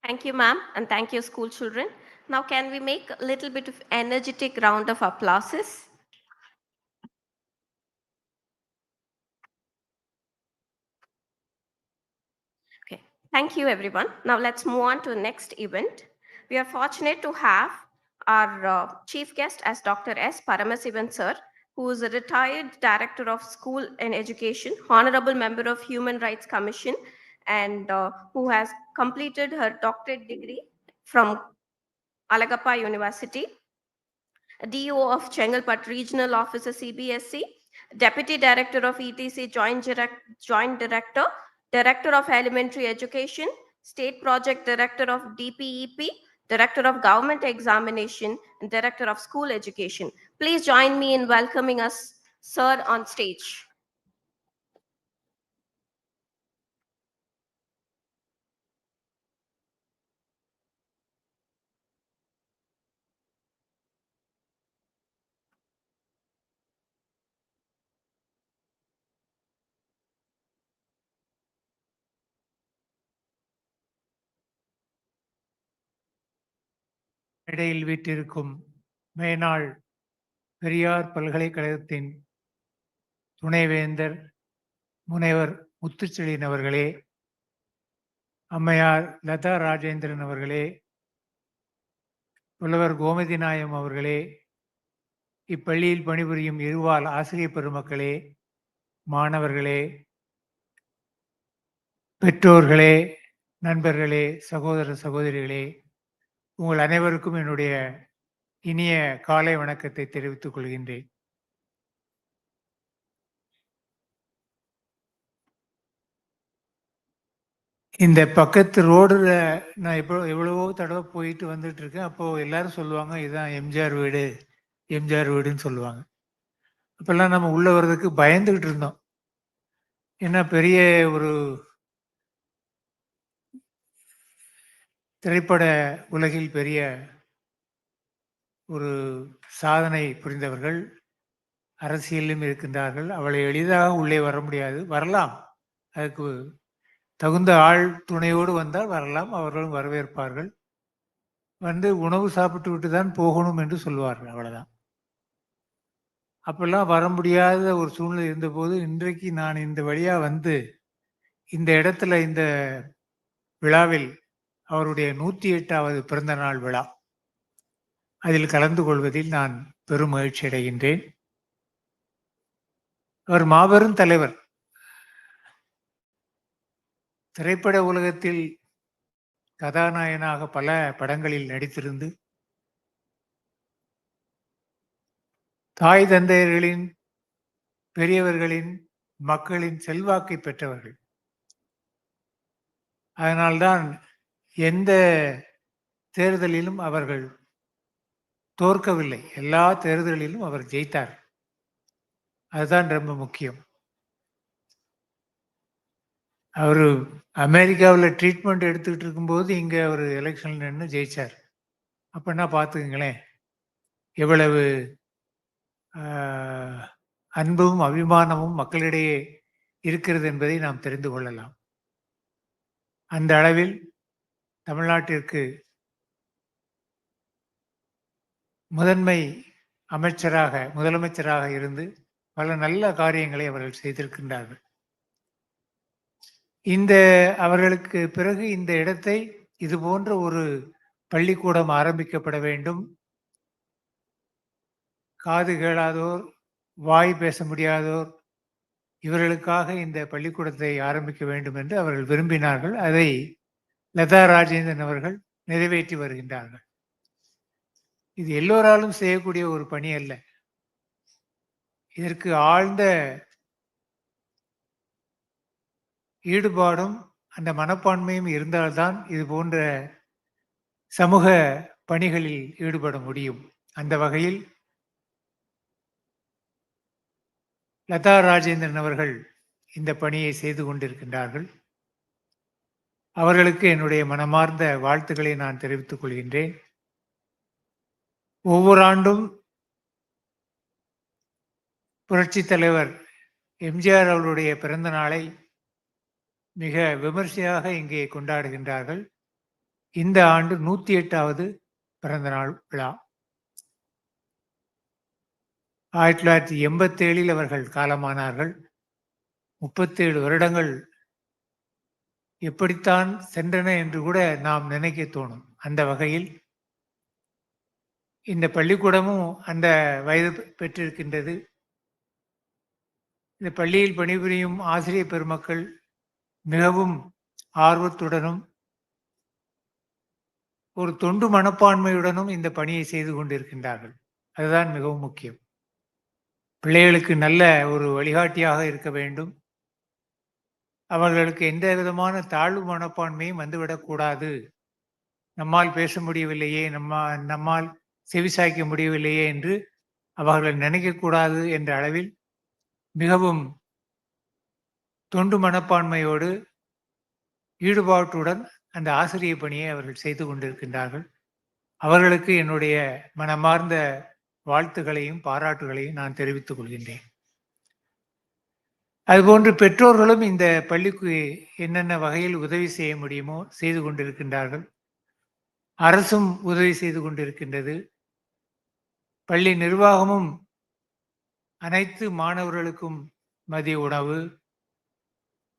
Thank you, ma'am, and thank you, school children. Now, can we make a little bit of energetic round of applauses? Okay, thank you, everyone. Now, let's move on to the next event. We are fortunate to have our chief guest as Dr. S. Paramasivan, sir, who is a retired director of school and education, honorable member of Human Rights Commission, and who has completed her doctorate degree from Alagappa University, DO of Chengalpat Regional Officer CBSC, Deputy Director of ETC Joint Director, Director of Elementary Education, State Project Director of DPEP, Director of Government Examination, and Director of School Education. Please join me in welcoming us, sir, on stage. இடையில் வீட்டிற்கும் மேனாள் பெரியார் பல்கலைக்கழகத்தின் துணைவேந்தர் முனைவர் முத்துச்செழியன் அவர்களே, அம்மையார் லதா ராஜேந்திரன் அவர்களே, புலவர் கோமதி நாயம் அவர்களே, இப்பள்ளியில் பணிபுரியும் இருவால் ஆசிரியர் பெருமக்களே, மாணவர்களே, பெற்றோர்களே, நண்பர்களே, சகோதர சகோதரிகளே, உங்கள் அனைவருக்கும் என்னுடைய இனிய காலை வணக்கத்தை தெரிவித்துக் கொள்கின்றேன். இந்த பக்கத்து ரோடுல நான் எவ்வளவோ தடவை போயிட்டு வந்துட்டு இருக்கேன். அப்போ எல்லாரும் சொல்லுவாங்க, இதுதான் எம்ஜிஆர் வீடு, எம்ஜிஆர் வீடுன்னு சொல்லுவாங்க. அப்பெல்லாம் நம்ம உள்ள வர்றதுக்கு பயந்துகிட்டு இருந்தோம். ஏன்னா பெரிய ஒரு திரைப்பட உலகில் பெரிய ஒரு சாதனை புரிந்தவர்கள் அரசியலிலும் இருக்கின்றார்கள். அவளை எளிதாக உள்ளே வர முடியாது. வரலாம், அதுக்கு தகுந்த ஆள் துணையோடு வந்தால் வரலாம், அவர்களும் வரவேற்பார்கள். வந்து உணவு சாப்பிட்டு விட்டு தான் போகணும் என்று சொல்வார்கள், அவ்வளவுதான். அப்பெல்லாம் வர முடியாத ஒரு சூழ்நிலை இருந்தபோது, இன்றைக்கு நான் இந்த வழியா வந்து இந்த இடத்துல இந்த விழாவில் அவருடைய 108வது பிறந்த நாள் விழா அதில் கலந்து கொள்வதில் நான் பெரும் மகிழ்ச்சி அடைகின்றேன். அவர் மாபெரும் தலைவர். திரைப்பட உலகத்தில் கதாநாயகனாக பல படங்களில் நடித்திருந்து தாய் தந்தையர்களின், பெரியவர்களின், மக்களின் செல்வாக்கை பெற்றவர்கள். அதனால்தான் எந்த தேர்தலிலும் அவர்கள் தோற்கவில்லை, எல்லா தேர்தலிலும் அவர் ஜெயித்தார். அதுதான் ரொம்ப முக்கியம். அவரு அமெரிக்காவில் ட்ரீட்மெண்ட் எடுத்துக்கிட்டு இருக்கும்போது இங்க அவர் எலெக்ஷன்ல நின்று ஜெயிச்சார். அப்படின்னா பார்த்துக்குங்களேன் எவ்வளவு அன்பும் அபிமானமும் மக்களிடையே இருக்கிறது என்பதை நாம் தெரிந்து கொள்ளலாம். அந்த அளவில் தமிழ்நாட்டிற்கு முதன்மை முதலமைச்சராக இருந்து பல நல்ல காரியங்களை அவர்கள் செய்திருக்கின்றார்கள். அவர்களுக்கு பிறகு இந்த இடத்தை இது போன்ற ஒரு பள்ளிக்கூடம் ஆரம்பிக்கப்பட வேண்டும். காது கேளாதோர், வாய் பேச முடியாதோர் இவர்களுக்காக இந்த பள்ளிக்கூடத்தை ஆரம்பிக்க வேண்டும் என்று அவர்கள் விரும்பினார்கள். அதை லதா ராஜேந்திரன் அவர்கள் நிறைவேற்றி வருகின்றார்கள். இது எல்லோராலும் செய்யக்கூடிய ஒரு பணி அல்ல. இதற்கு ஆழ்ந்த ஈடுபாடும் அந்த மனப்பான்மையும் இருந்தால்தான் இது போன்ற சமூக பணிகளில் ஈடுபட முடியும். அந்த வகையில் லதா ராஜேந்திரன் அவர்கள் இந்த பணியை செய்து கொண்டிருக்கின்றார்கள். அவர்களுக்கு என்னுடைய மனமார்ந்த வாழ்த்துக்களை நான் தெரிவித்துக் கொள்கின்றேன். ஒவ்வொரு ஆண்டும் புரட்சி தலைவர் எம்ஜிஆர் அவர்களுடைய பிறந்த நாளை மிக விமர்சையாக இங்கே கொண்டாடுகின்றார்கள். இந்த ஆண்டு 108வது பிறந்த நாள் விழா. 1987 அவர்கள் காலமானார்கள். 37 வருடங்கள் எப்படித்தான் சென்றன என்று கூட நாம் நினைக்க தோணும். அந்த வகையில் இந்த பள்ளிக்கூடமும் அந்த வயது பெற்றிருக்கின்றது. இந்த பள்ளியில் பணிபுரியும் ஆசிரியர் பெருமக்கள் மிகவும் ஆர்வத்துடனும் ஒரு தொண்டு மனப்பான்மையுடனும் இந்த பணியை செய்து கொண்டிருக்கின்றார்கள். அதுதான் மிகவும் முக்கியம். பிள்ளைகளுக்கு நல்ல ஒரு வழிகாட்டியாக இருக்க வேண்டும். அவர்களுக்கு எந்த விதமான தாழ்வு மனப்பான்மையும் வந்துவிடக்கூடாது. நம்மால் பேச முடியவில்லையே, நம்மால் செவிசாய்க்க முடியவில்லையே என்று அவர்கள் நினைக்கக்கூடாது என்ற அளவில் மிகவும் தொண்டு மனப்பான்மையோடு ஈடுபாட்டுடன் அந்த ஆசிரியர் பணியை அவர்கள் செய்து கொண்டிருக்கின்றார்கள். அவர்களுக்கு என்னுடைய மனமார்ந்த வாழ்த்துக்களையும் பாராட்டுகளையும் நான் தெரிவித்துக் கொள்கின்றேன். அதுபோன்று பெற்றோர்களும் இந்த பள்ளிக்கு என்னென்ன வகையில் உதவி செய்ய முடியுமோ செய்து கொண்டிருக்கின்றார்கள். அரசும் உதவி செய்து கொண்டிருக்கின்றது. பள்ளி நிர்வாகமும் அனைத்து மாணவர்களுக்கும் மதிய உணவு,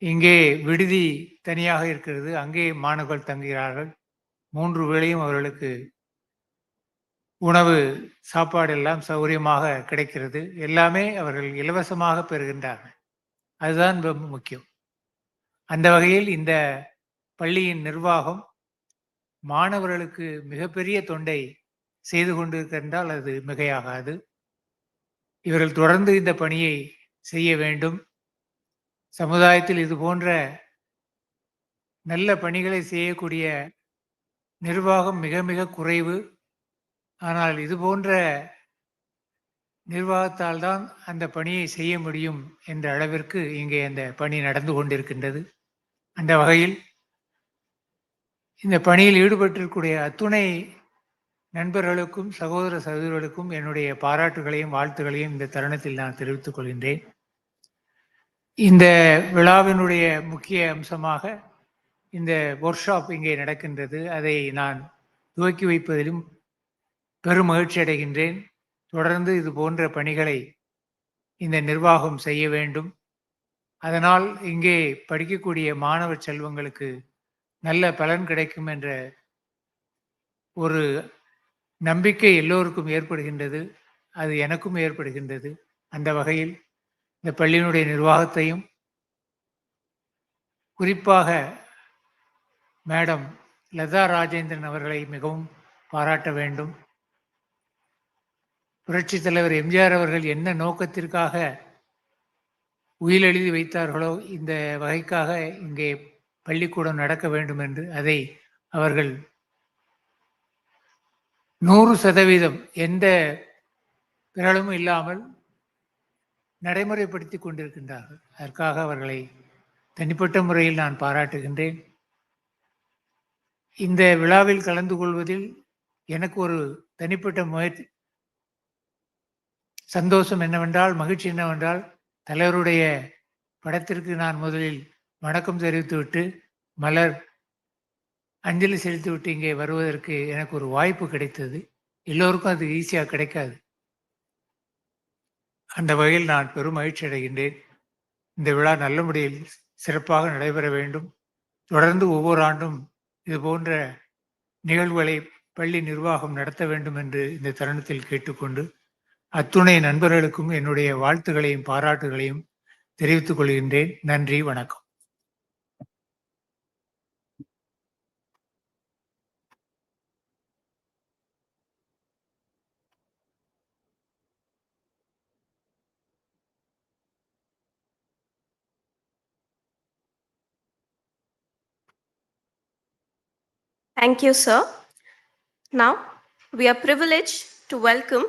இங்கே விடுதி தனியாக இருக்கிறது, அங்கே மாணவர்கள் தங்குகிறார்கள். 3 வேளையும் அவர்களுக்கு உணவு, சாப்பாடு எல்லாம் சௌகரியமாக கிடைக்கிறது. எல்லாமே அவர்கள் இலவசமாக பெறுகின்றார்கள். அதுதான் ரொம்ப முக்கியம். அந்த வகையில் இந்த பள்ளியின் நிர்வாகம் மாணவர்களுக்கு மிகப்பெரிய தொண்டை செய்து கொண்டிருக்கின்றால் அது மிகையாகாது. இவர்கள் தொடர்ந்து இந்த பணியை செய்ய வேண்டும். சமுதாயத்தில் இது போன்ற நல்ல பணிகளை செய்யக்கூடிய நிர்வாகம் மிக மிக குறைவு. ஆனால் இது போன்ற நிர்வாகத்தால் தான் அந்த பணியை செய்ய முடியும் என்ற அளவிற்கு இங்கே அந்த பணி நடந்து கொண்டிருக்கின்றது. அந்த வகையில் இந்த பணியில் ஈடுபட்டிருக்கக்கூடிய அத்துணை நண்பர்களுக்கும் சகோதர சகோதரிகளுக்கும் என்னுடைய பாராட்டுகளையும் வாழ்த்துக்களையும் இந்த தருணத்தில் நான் தெரிவித்துக் கொள்கின்றேன். இந்த விழாவினுடைய முக்கிய அம்சமாக இந்த ஒர்க் ஷாப் இங்கே நடக்கின்றது. அதை நான் துவக்கி வைப்பதிலும் பெரும் மகிழ்ச்சி அடைகின்றேன். தொடர்ந்து இது போன்ற பணிகளை இந்த நிர்வாகம் செய்ய வேண்டும். அதனால் இங்கே படிக்கக்கூடிய மாணவ செல்வங்களுக்கு நல்ல பலன் கிடைக்கும் என்ற ஒரு நம்பிக்கை எல்லோருக்கும் ஏற்படுகின்றது. அது எனக்கும் ஏற்படுகின்றது. அந்த வகையில் இந்த பள்ளியினுடைய நிர்வாகத்தையும் குறிப்பாக மேடம் லதா ராஜேந்திரன் அவர்களை மிகவும் பாராட்ட வேண்டும். புரட்சி தலைவர் எம்ஜிஆர் அவர்கள் என்ன நோக்கத்திற்காக உயில் எழுதி வைத்தார்களோ இந்த வகைக்காக இங்கே பள்ளிக்கூடம் நடக்க வேண்டும் என்று அதை அவர்கள் 100% எந்த பிறழும் இல்லாமல் நடைமுறைப்படுத்தி கொண்டிருக்கின்றார்கள். அதற்காக அவர்களை தனிப்பட்ட முறையில் நான் பாராட்டுகின்றேன். இந்த விழாவில் கலந்து கொள்வதில் எனக்கு ஒரு தனிப்பட்ட சந்தோஷம் என்னவென்றால், மகிழ்ச்சி என்னவென்றால், தலைவருடைய படத்திற்கு நான் முதலில் வணக்கம் தெரிவித்துவிட்டு மலர் அஞ்சலி செலுத்திவிட்டு இங்கே வருவதற்கு எனக்கு ஒரு வாய்ப்பு கிடைத்தது. எல்லோருக்கும் அது ஈஸியா கிடைக்காது. அந்த வகையில் நான் பெரும் மகிழ்ச்சி அடைகின்றேன். இந்த விழா நல்ல முறையில் சிறப்பாக நடைபெற வேண்டும். தொடர்ந்து ஒவ்வொரு ஆண்டும் இது போன்ற நிகழ்வுகளை பள்ளி நிர்வாகம் நடத்த வேண்டும் என்று இந்த தருணத்தில் கேட்டுக்கொண்டு, அத்துணை நண்பர்களுக்கும் என்னுடைய வாழ்த்துகளையும் பாராட்டுகளையும் தெரிவித்துக் கொள்கின்றேன். நன்றி, வணக்கம். Thank you, sir. Now, we are privileged to welcome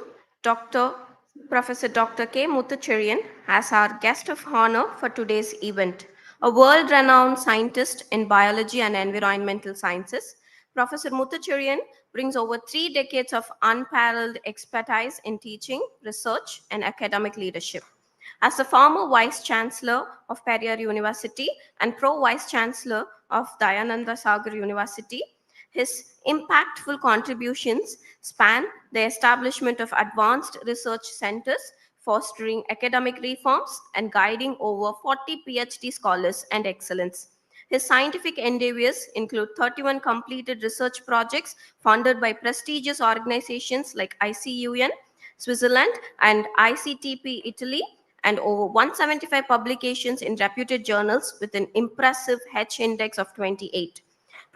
Professor Dr. K. Muthucherian as our guest of honor for today's event. A world-renowned scientist in biology and environmental sciences, Professor Muthucherian brings over 3 decades of unparalleled expertise in teaching, research, and academic leadership. As the former Vice Chancellor of Periyar University and Pro-Vice Chancellor of Dayananda Sagar University, his impactful contributions span the establishment of advanced research centers, fostering academic reforms, and guiding over 40 PhD scholars and excellence. His scientific endeavors include 31 completed research projects funded by prestigious organizations like ICUN, Switzerland, and ICTP Italy, and over 175 publications in reputed journals with an impressive H index of 28.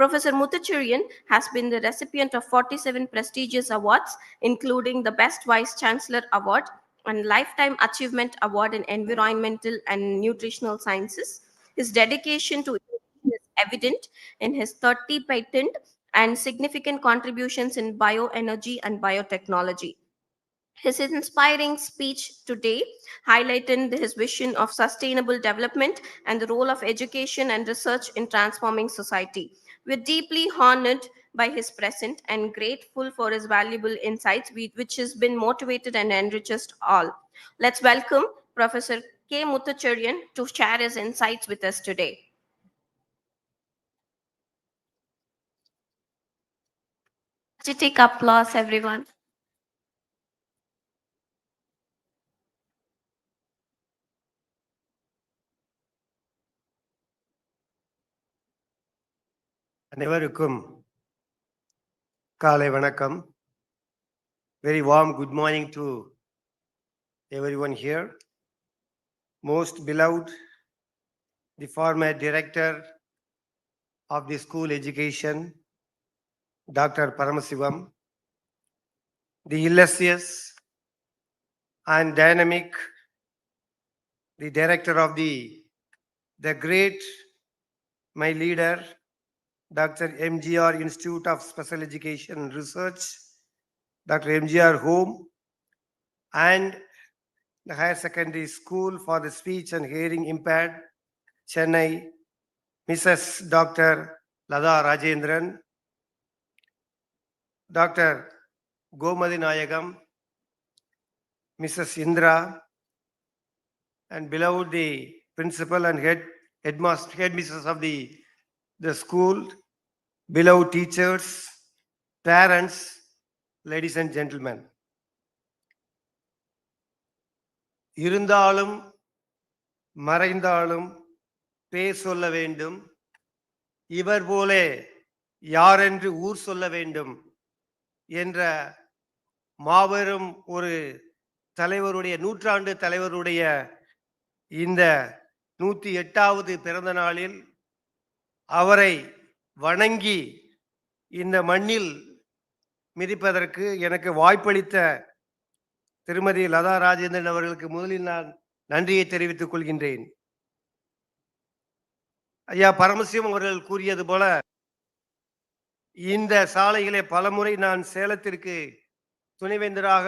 Professor Muthucherian has been the recipient of 47 prestigious awards, including the Best Vice Chancellor Award and Lifetime Achievement Award in Environmental and Nutritional Sciences. His dedication to innovation is evident in his 30 patent and significant contributions in bioenergy and biotechnology. His inspiring speech today highlighted his vision of sustainable development and the role of education and research in transforming society. We're deeply honored by his presence and grateful for his valuable insights, which has been motivated and enriched us all. Let's welcome Professor K. Muthucherian to share his insights with us today. Take applause, everyone. அனைவருக்கும் காலை வணக்கம். Very warm good morning to everyone here. Most beloved, the former director of the school education, Dr. Paramasivam, the illustrious and dynamic, the director of the great, my leader, Dr. MGR Institute of Special Education and Research, Dr. MGR Home, and the Higher Secondary School for the Speech and Hearing Impaired, Chennai, Mrs. Dr. Lada Rajendran, Dr. Gomadi Nayagam, Mrs. Indra, and beloved the principal and headmistress of the school, beloved teachers, parents, ladies and gentlemen. இருந்தாலும் மறைந்தாலும் பேர் சொல்ல வேண்டும், இவர் போலே யாரென்று ஊர் சொல்ல வேண்டும் என்ற மாபெரும் ஒரு தலைவருடைய, நூற்றாண்டு தலைவருடைய இந்த 108வது பிறந்த நாளில் அவரை வணங்கி இந்த மண்ணில் மிதிப்பதற்கு எனக்கு வாய்ப்பளித்த திருமதி லதா ராஜேந்திரன் அவர்களுக்கு முதலில் நான் நன்றியை தெரிவித்துக் கொள்கின்றேன். ஐயா பரமசிவம் அவர்கள் கூறியது போல, இந்த சாலைகளை பலமுறை நான் சேலத்திற்கு துணைவேந்தராக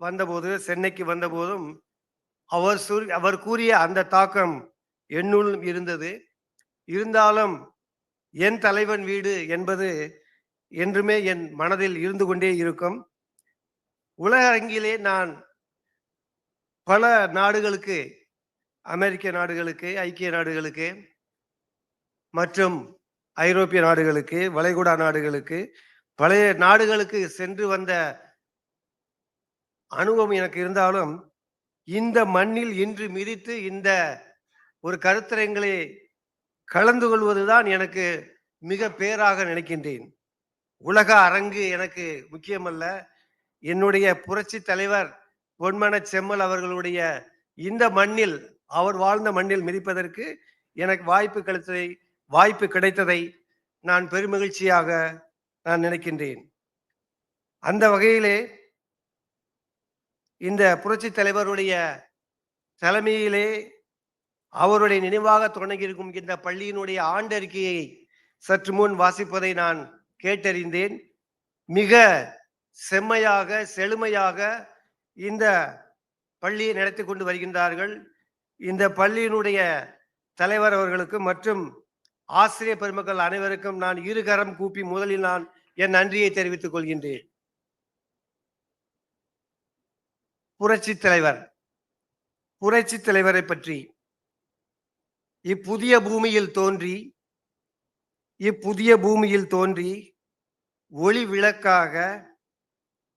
வந்தபோது, சென்னைக்கு வந்தபோதும் அவர் கூறிய அந்த தாக்கம் என்னுள் இருந்தது. இருந்தாலும் என் தலைவன் வீடு என்பது என்றுமே என் மனதில் இருந்து கொண்டே இருக்கும். உலக அரங்கிலே நான் பல நாடுகளுக்கு, அமெரிக்க நாடுகளுக்கு, ஐக்கிய நாடுகளுக்கு மற்றும் ஐரோப்பிய நாடுகளுக்கு, வளைகுடா நாடுகளுக்கு, பழைய நாடுகளுக்கு சென்று வந்த அனுபவம் எனக்கு இருந்தாலும், இந்த மண்ணில் இன்று மிதித்து இந்த ஒரு கருத்தரங்களை கலந்து கொள்வதுதான் எனக்கு மிக பேராக நினைக்கின்றேன். உலக அரங்கு எனக்கு முக்கியமல்ல. என்னுடைய புரட்சி தலைவர் பொன்மன செம்மல் அவர்களுடைய இந்த மண்ணில், அவர் வாழ்ந்த மண்ணில் மிதிப்பதற்கு எனக்கு வாய்ப்பு கிடைத்ததை நான் பெருமகிழ்ச்சியாக நான் நினைக்கின்றேன். அந்த வகையிலே இந்த புரட்சி தலைவருடைய தலைமையிலே அவருடைய நினைவாக தொடங்கியிருக்கும் இந்த பள்ளியினுடைய ஆண்டறிக்கையை சற்று முன் வாசிப்பதை நான் கேட்டறிந்தேன். மிக செம்மையாக, செழுமையாக இந்த பள்ளியை நடத்தி கொண்டு வருகின்றார்கள். இந்த பள்ளியினுடைய தலைவர் அவர்களுக்கும் மற்றும் ஆசிரியர் பெருமக்கள் அனைவருக்கும் நான் இருகரம் கூப்பி முதலில் நான் என் நன்றியை தெரிவித்துக் கொள்கின்றேன். புரட்சி தலைவரை பற்றி, இப்புதிய பூமியில் தோன்றி ஒளி விளக்காக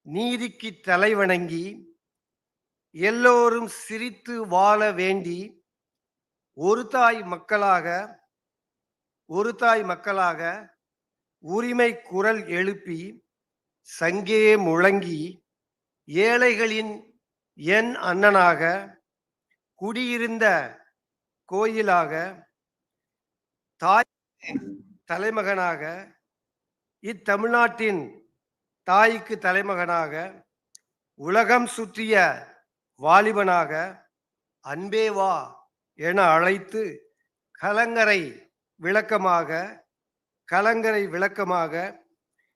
நீதிக்கு தலைவணங்கி எல்லோரும் சிரித்து வாழ வேண்டி ஒரு தாய் மக்களாக உரிமை குரல் எழுப்பி சங்கே முழங்கி ஏழைகளின் என் அண்ணனாக குடியிருந்த கோயிலாக தாய் தலைமகனாக இத்தமிழ்நாட்டின் தாய்க்கு தலைமகனாக உலகம் சுற்றிய வாலிபனாக அன்பே வா என அழைத்து கலங்கரை விளக்கமாக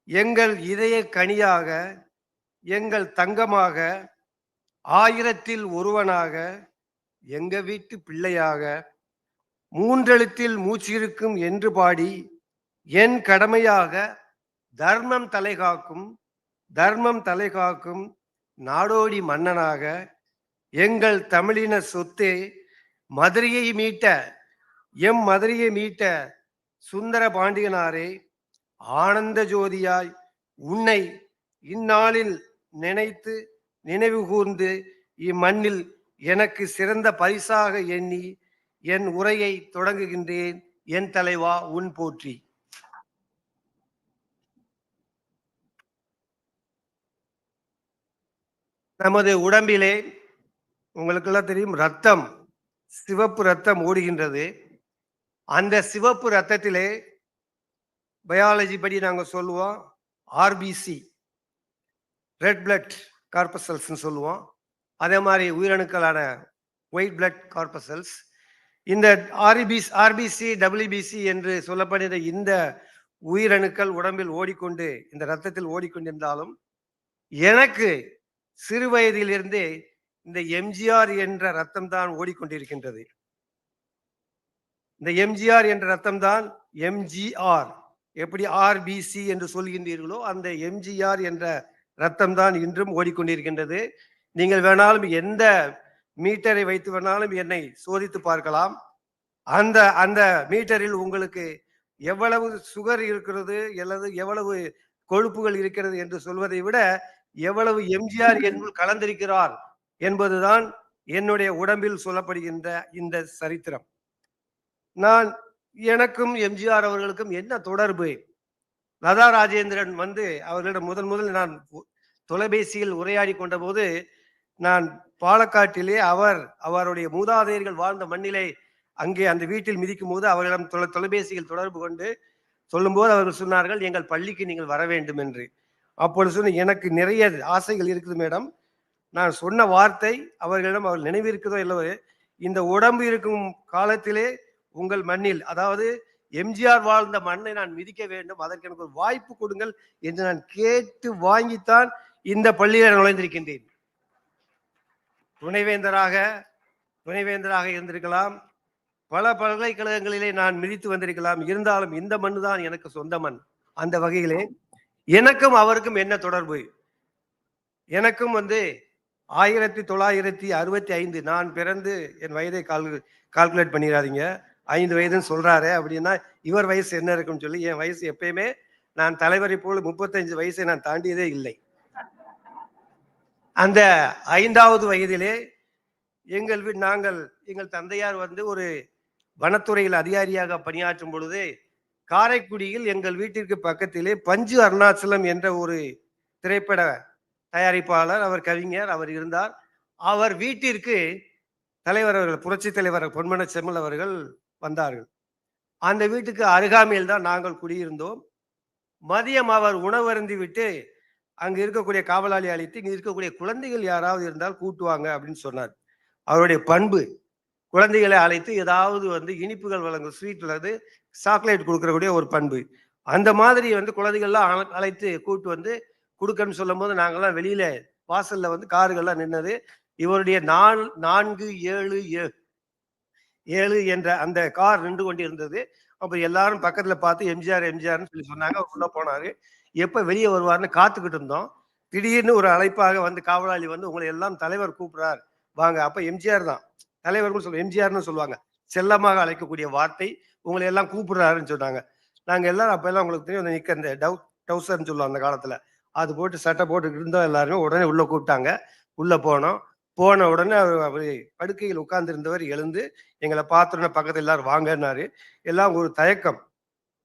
எங்கள் இதய கனியாக எங்கள் தங்கமாக ஆயிரத்தில் ஒருவனாக எங்க வீட்டு பிள்ளையாக மூன்றெழுத்தில் மூச்சிருக்கும் என்று பாடி என் கடமையாக தர்மம் தலைகாக்கும் நாடோடி மன்னனாக எங்கள் தமிழின சொத்தே மதுரையை மீட்ட சுந்தர பாண்டியனாரே, ஆனந்த ஜோதியாய் உன்னை இந்நாளில் நினைவு கூர்ந்து இம்மண்ணில் எனக்கு சிறந்த பரிசாக எண்ணி என் உரையை தொடங்குகின்றேன். என் தலைவா உன் போற்றி. நமது உடம்பிலே உங்களுக்கெல்லாம் தெரியும், ரத்தம், சிவப்பு ரத்தம் ஓடுகின்றது. அந்த சிவப்பு ரத்தத்திலே பயாலஜி படி நாங்க சொல்லுவோம் ஆர்பிசி, ரெட் பிளட் கார்பசல்ஸ் சொல்லுவோம். அதே மாதிரி உயிரணுக்களான ஒயிட் பிளட் கார்பசல்ஸ். இந்த ஆர்பிசி டபிள்யூபிசி என்று சொல்லப்படுகிற இந்த உயிரணுக்கள் உடம்பில் ஓடிக்கொண்டு, இந்த ரத்தத்தில் ஓடிக்கொண்டிருந்தாலும் எனக்கு சிறு வயதிலிருந்தே இந்த எம்ஜிஆர் என்ற ரத்தம் தான் ஓடிக்கொண்டிருக்கின்றது. இந்த எம்ஜிஆர் என்ற ரத்தம் தான் எம்ஜிஆர், எப்படி ஆர்பிசி என்று சொல்கின்றீர்களோ அந்த எம்ஜிஆர் என்ற ரத்தம் தான் இன்றும் ஓடிக்கொண்டிருக்கின்றது. நீங்கள் வேணாலும் எந்த மீட்டரை வைத்து வேணாலும் என்னை சோதித்து பார்க்கலாம். அந்த மீட்டரில் உங்களுக்கு எவ்வளவு சுகர் இருக்கிறது அல்லது எவ்வளவு கொழுப்புகள் இருக்கிறது என்று சொல்வதை விட எவ்வளவு எம்ஜிஆர் என்னுள் கலந்திருக்கிறார் என்பதுதான் என்னுடைய உடம்பில் சொல்லப்படுகின்ற இந்த சரித்திரம். எனக்கும் எம்ஜிஆர் அவர்களுக்கும் என்ன தொடர்பு? லதா ராஜேந்திரன் அவர்களிடம் முதல் நான் தொலைபேசியில் உரையாடி கொண்ட போது, நான் பாலக்காட்டிலே அவருடைய மூதாதையர்கள் வாழ்ந்த மண்ணிலே அங்கே அந்த வீட்டில் மிதிக்கும் போது அவர்களிடம் தொலைபேசியில் தொடர்பு கொண்டு சொல்லும்போது அவர்கள் சொன்னார்கள், எங்கள் பள்ளிக்கு நீங்கள் வர வேண்டும் என்று. அப்பொழுது சொன்ன, எனக்கு நிறைய ஆசைகள் இருக்குது மேடம். நான் சொன்ன வார்த்தை அவர்களிடம் அவர் நினைவிருக்கிறதோ இல்லவோ, இந்த உடம்பு இருக்கும் காலத்திலே உங்கள் மண்ணில், அதாவது எம்ஜிஆர் வாழ்ந்த மண்ணை நான் மிதிக்க வேண்டும், அதற்கு எனக்கு ஒரு வாய்ப்பு கொடுங்கள் என்று நான் கேட்டு வாங்கித்தான் இந்த பள்ளியில் நுழைந்திருக்கின்றேன். துணைவேந்தராக இருந்திருக்கலாம், பல பல்கலைக்கழகங்களிலே நான் மிதித்து வந்திருக்கலாம். இருந்தாலும் இந்த மண்ணு தான் எனக்கு சொந்த மண். அந்த வகையிலே எனக்கும் அவருக்கும் என்ன தொடர்பு? எனக்கும் வந்து 1965 நான் பிறந்து என் வயதை கால்குலேட் பண்ணிடாதீங்க. 5 வயதுன்னு சொல்றாரு அப்படின்னா இவர் வயசு என்ன இருக்குன்னு சொல்லி என் வயசு எப்பயுமே நான் தலைவரை போல 35 வயசை நான் தாண்டியதே இல்லை. அந்த 5வது வயதிலே எங்கள் தந்தையார் வந்து ஒரு வனத்துறையில் அதிகாரியாக பணியாற்றும் பொழுது காரைக்குடியில் எங்கள் வீட்டிற்கு பக்கத்திலே பஞ்சு அருணாச்சலம் என்ற ஒரு திரைப்பட தயாரிப்பாளர், அவர் கவிஞர், அவர் இருந்தார். அவர் வீட்டிற்கு தலைவர் அவர்கள், புரட்சி தலைவர் பொன்மன செம்மல் அவர்கள் வந்தார்கள். அந்த வீட்டுக்கு அருகாமையில் தான் நாங்கள் குடியிருந்தோம். மதியம் அவர் உணவருந்தி விட்டு அங்க இருக்கக்கூடிய காவலாளி அழைத்து இங்க இருக்கக்கூடிய குழந்தைகள் யாராவது இருந்தால் கூட்டுவாங்க அப்படின்னு சொன்னார். அவருடைய பண்பு, குழந்தைகளை அழைத்து ஏதாவது வந்து இனிப்புகள் வழங்கும், ஸ்வீட் அல்லது சாக்லேட் கொடுக்கக்கூடிய ஒரு பண்பு. அந்த மாதிரி வந்து குழந்தைகள்லாம் அழைத்து கூட்டு வந்து கொடுக்கன்னு சொல்லும் போது நாங்கெல்லாம் வெளியில வாசல்ல வந்து காருகள்லாம் நின்னது. இவருடைய 447 என்ற அந்த கார் நின்று கொண்டு இருந்தது. அப்ப எல்லாரும் பக்கத்துல பார்த்து எம்ஜிஆர்னு சொல்லி சொன்னாங்க. அவர் உள்ள போனாரு. எப்ப வெளியே வருவார்னு காத்துக்கிட்டு இருந்தோம். திடீர்னு ஒரு அழைப்பாக வந்து காவலாளி வந்து உங்களை எல்லாம் தலைவர் கூப்பிடுறார் வாங்க. அப்ப எம்ஜிஆர் தான் தலைவர்கள் சொல்ல, எம்ஜிஆர்னு சொல்லுவாங்க, செல்லமாக அழைக்கக்கூடிய வார்த்தை. உங்களை எல்லாம் கூப்பிடுறாருன்னு சொன்னாங்க. நாங்க எல்லாரும் அப்ப எல்லாம் உங்களுக்கு தெரியும் நிக்க இந்த டவுசர்ன்னு சொல்லுவோம் அந்த காலத்துல, அது போட்டு சட்டை போட்டு இருந்தோம். எல்லாருமே உடனே உள்ள கூப்பிட்டாங்க. உள்ள போனோம். போன உடனே அவர் படுக்கையில் உட்கார்ந்து இருந்தவர் எழுந்து எங்களை பார்த்தோன்னே பக்கத்துல எல்லாரும் வாங்கன்னாரு. எல்லாம் ஒரு தயக்கம்.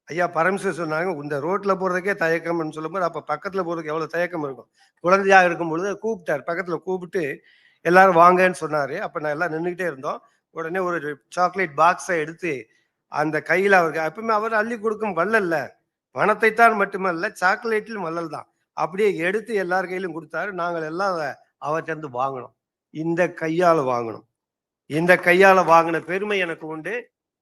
ஐயா பரமேஸ்வர் சொன்னாங்க, இந்த ரோட்ல போறதுக்கே தயக்கம்னு சொல்லும்போது அப்ப பக்கத்துல போறதுக்கு எவ்வளவு தயக்கம் இருக்கும். குழந்தையாக இருக்கும் பொழுது கூப்பிட்டார், பக்கத்துல கூப்பிட்டு எல்லாரும் வாங்கன்னு சொன்னாரு. அப்ப நான் எல்லாம் நின்றுகிட்டே இருந்தோம். உடனே ஒரு சாக்லேட் பாக்ஸை எடுத்து அந்த கையில அவருக்கு எப்பவுமே அவர் அள்ளி கொடுக்கும் வள்ளல்ல, பணத்தை தான் மட்டுமல்ல சாக்லேட்டிலும் வள்ளல் தான். அப்படியே எடுத்து எல்லார் கையிலும் கொடுத்தாரு. நாங்கள் எல்லாம் அவர்கிட்ட இருந்து வாங்கணும். இந்த கையால வாங்கணும். இந்த கையால வாங்கின பெருமை எனக்கு உண்டு.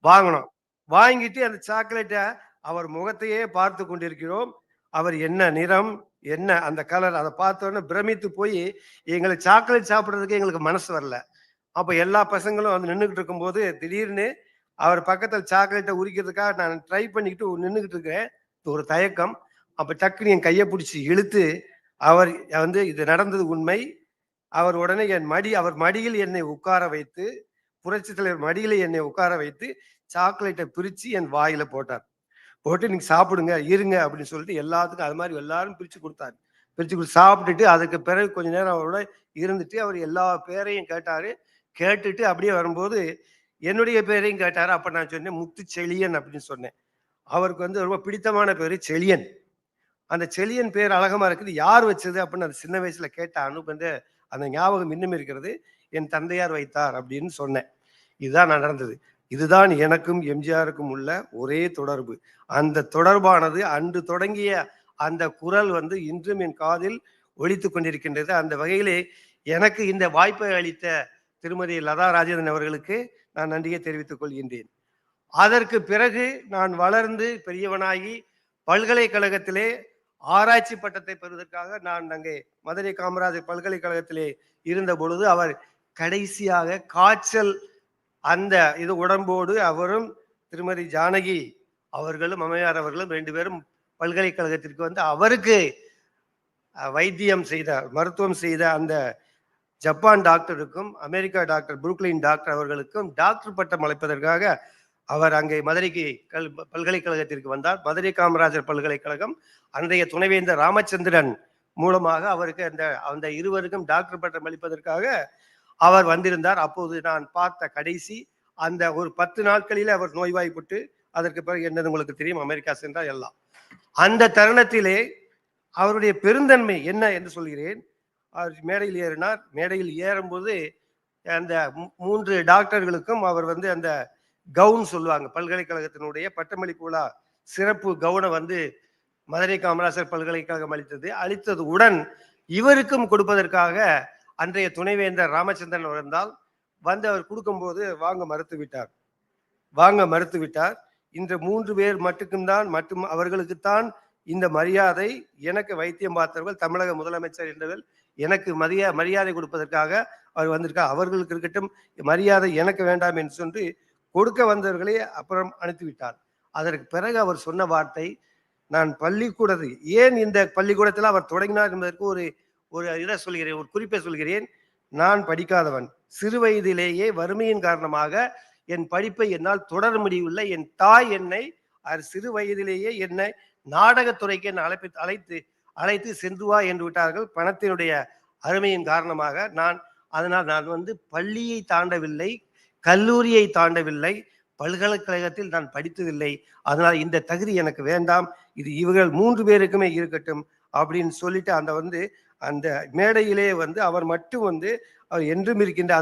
வாங்கணும். வாங்கிட்டு அந்த சாக்லேட்டை அவர் முகத்தையே பார்த்து கொண்டிருக்கிறோம். அவர் என்ன நிறம், என்ன அந்த கலர், அதை பார்த்தோன்னே பிரமித்து போய் எங்களை சாக்லேட் சாப்பிட்றதுக்கு எங்களுக்கு மனசு வரல. அப்ப எல்லா பசங்களும் வந்து நின்றுகிட்டு இருக்கும்போது திடீர்னு அவர் பக்கத்தில் சாக்லேட்டை உரிக்கிறதுக்காக நான் ட்ரை பண்ணிக்கிட்டு நின்றுகிட்டு இருக்கிறேன். ஒரு தயக்கம். அப்ப டக்குன்னு என் கையை பிடிச்சி இழுத்து அவர் வந்து இது நடந்தது உண்மை. அவர் உடனே அவர் மடியில் என்னை உட்கார வைத்து, புரட்சி தலைவர் மடியில என்னை உட்கார வைத்து சாக்லேட்டை பிரிச்சு என் வாயில போட்டார். போட்டு நீங்க சாப்பிடுங்க இருங்க அப்படின்னு சொல்லிட்டு எல்லாத்துக்கும் அது மாதிரி எல்லாரும் பிரிச்சு கொடுத்தாரு. பிரிச்சு கொடுத்து சாப்பிட்டுட்டு அதுக்கு பிறகு கொஞ்ச நேரம் அவரோட இருந்துட்டு அவர் எல்லா பேரையும் கேட்டாரு. கேட்டுட்டு அப்படியே வரும்போது என்னுடைய பேரையும் கேட்டாரு. அப்ப நான் சொன்னேன் முத்து செழியன் அப்படின்னு சொன்னேன். அவருக்கு வந்து ரொம்ப பிடித்தமான பேரு செழியன். அந்த செழியன் பேர் அழகமா இருக்குது, யார் வச்சது அப்படின்னு அந்த சின்ன வயசுல கேட்ட வந்து அந்த ஞாபகம் இன்னும் இருக்கிறது. என் தந்தையார் வைத்தார் அப்படின்னு சொன்னேன். இதுதான் நடந்தது. இதுதான் எனக்கும் எம்ஜிஆருக்கும் உள்ள ஒரே தொடர்பு. அந்த தொடர்பானது அன்று தொடங்கிய அந்த குரல் வந்து இன்றும் என் காதில் ஒலித்துக் கொண்டிருக்கின்றது. அந்த வகையிலே எனக்கு இந்த வாய்ப்பை அளித்த திருமதி லதா ராஜேந்திரன் அவர்களுக்கு நான் நன்றியை தெரிவித்துக் கொள்கின்றேன். அதற்கு பிறகு நான் வளர்ந்து பெரியவனாகி பல்கலைக்கழகத்திலே ஆராய்ச்சி பட்டத்தை பெறுவதற்காக நான் அங்கே மதுரை காமராஜர் பல்கலைக்கழகத்திலே இருந்த பொழுது அவர் கடைசியாக காய்ச்சல் அந்த இது உடம்போடு அவரும் திருமதி ஜானகி அவர்களும் அம்மையார் அவர்களும் 2 பேரும் பல்கலைக்கழகத்திற்கு வந்து அவருக்கு வைத்தியம் செய்த மருத்துவம் செய்த அந்த ஜப்பான் டாக்டருக்கும் அமெரிக்கா டாக்டர் புருக்லின் டாக்டர் அவர்களுக்கும் டாக்டர் பட்டம் அளிப்பதற்காக அவர் அங்கே மதுரைக்கு பல்கலைக்கழகத்திற்கு வந்தார். மதுரை காமராஜர் பல்கலைக்கழகம் அன்றைய துணைவேந்தர் ராமச்சந்திரன் மூலமாக அவருக்கு அந்த இருவருக்கும் டாக்டர் பட்டம் அளிப்பதற்காக அவர் வந்திருந்தார். அப்போது நான் பார்த்த கடைசி அந்த ஒரு 10 நாட்களிலே அவர் நோய்வாய்ப்பட்டு அதற்கு பிறகு என்னது உங்களுக்கு தெரியும், அமெரிக்கா சென்றார் எல்லாம். அந்த தருணத்திலே அவருடைய பெருந்தன்மை என்ன என்று சொல்கிறேன். அவர் மேடையில் ஏறினார். மேடையில் ஏறும்போது அந்த 3 டாக்டர்களுக்கும் அவர் வந்து அந்த கவுன் சொல்லுவாங்க, பல்கலைக்கழகத்தினுடைய பட்டமளிப்பு விழா சிறப்பு கவுனை வந்து மதுரை காமராஜர் பல்கலைக்கழகம் அளித்தது உடன் இவருக்கும் கொடுப்பதற்காக அன்றைய துணைவேந்தர் ராமச்சந்திரன் இருந்தால் வந்து அவர் கொடுக்கும்போது வாங்க மறுத்து விட்டார். இந்த 3 பேர் மட்டும் அவர்களுக்குத்தான் இந்த மரியாதை. எனக்கு வைத்தியம் பார்த்தவர்கள் தமிழக முதலமைச்சர் என்றவர்கள் எனக்கு மரியாதை கொடுப்பதற்காக அவர் வந்திருக்கார். அவர்களுக்கு இருக்கட்டும், மரியாதை எனக்கு வேண்டாம் என்று சொல்லி கொடுக்க வந்தவர்களே அப்புறம் அனுப்பிவிட்டார். அதற்கு பிறகு அவர் சொன்ன வார்த்தை, நான் பள்ளிக்கூடத்தில் ஏன் இந்த பள்ளிக்கூடத்தில் அவர் தொடங்கினார் என்பதற்கு ஒரு இதை சொல்கிறேன், ஒரு குறிப்பை சொல்கிறேன். நான் படிக்காதவன். சிறு வயதிலேயே வறுமையின் காரணமாக என் படிப்பை என்னால் தொடர முடியவில்லை. என் தாய் என்னை சிறு வயதிலேயே என்னை நாடகத்துறைக்கு என்னை அழைத்து அழைத்து சென்று வா என்று விட்டார்கள். பணத்தினுடைய அருமையின் காரணமாக அதனால் நான் வந்து பள்ளியை தாண்டவில்லை, கல்லூரியை தாண்டவில்லை, பல்கலைக்கழகத்தில் நான் படித்ததில்லை. அதனால் இந்த தகுதி எனக்கு வேண்டாம், இது இவர்கள் 3 பேருக்குமே இருக்கட்டும் அப்படின்னு சொல்லிட்டு அந்த மேடையிலே வந்து அவர் மட்டும் வந்து அவர் என்றும் இருக்கின்ற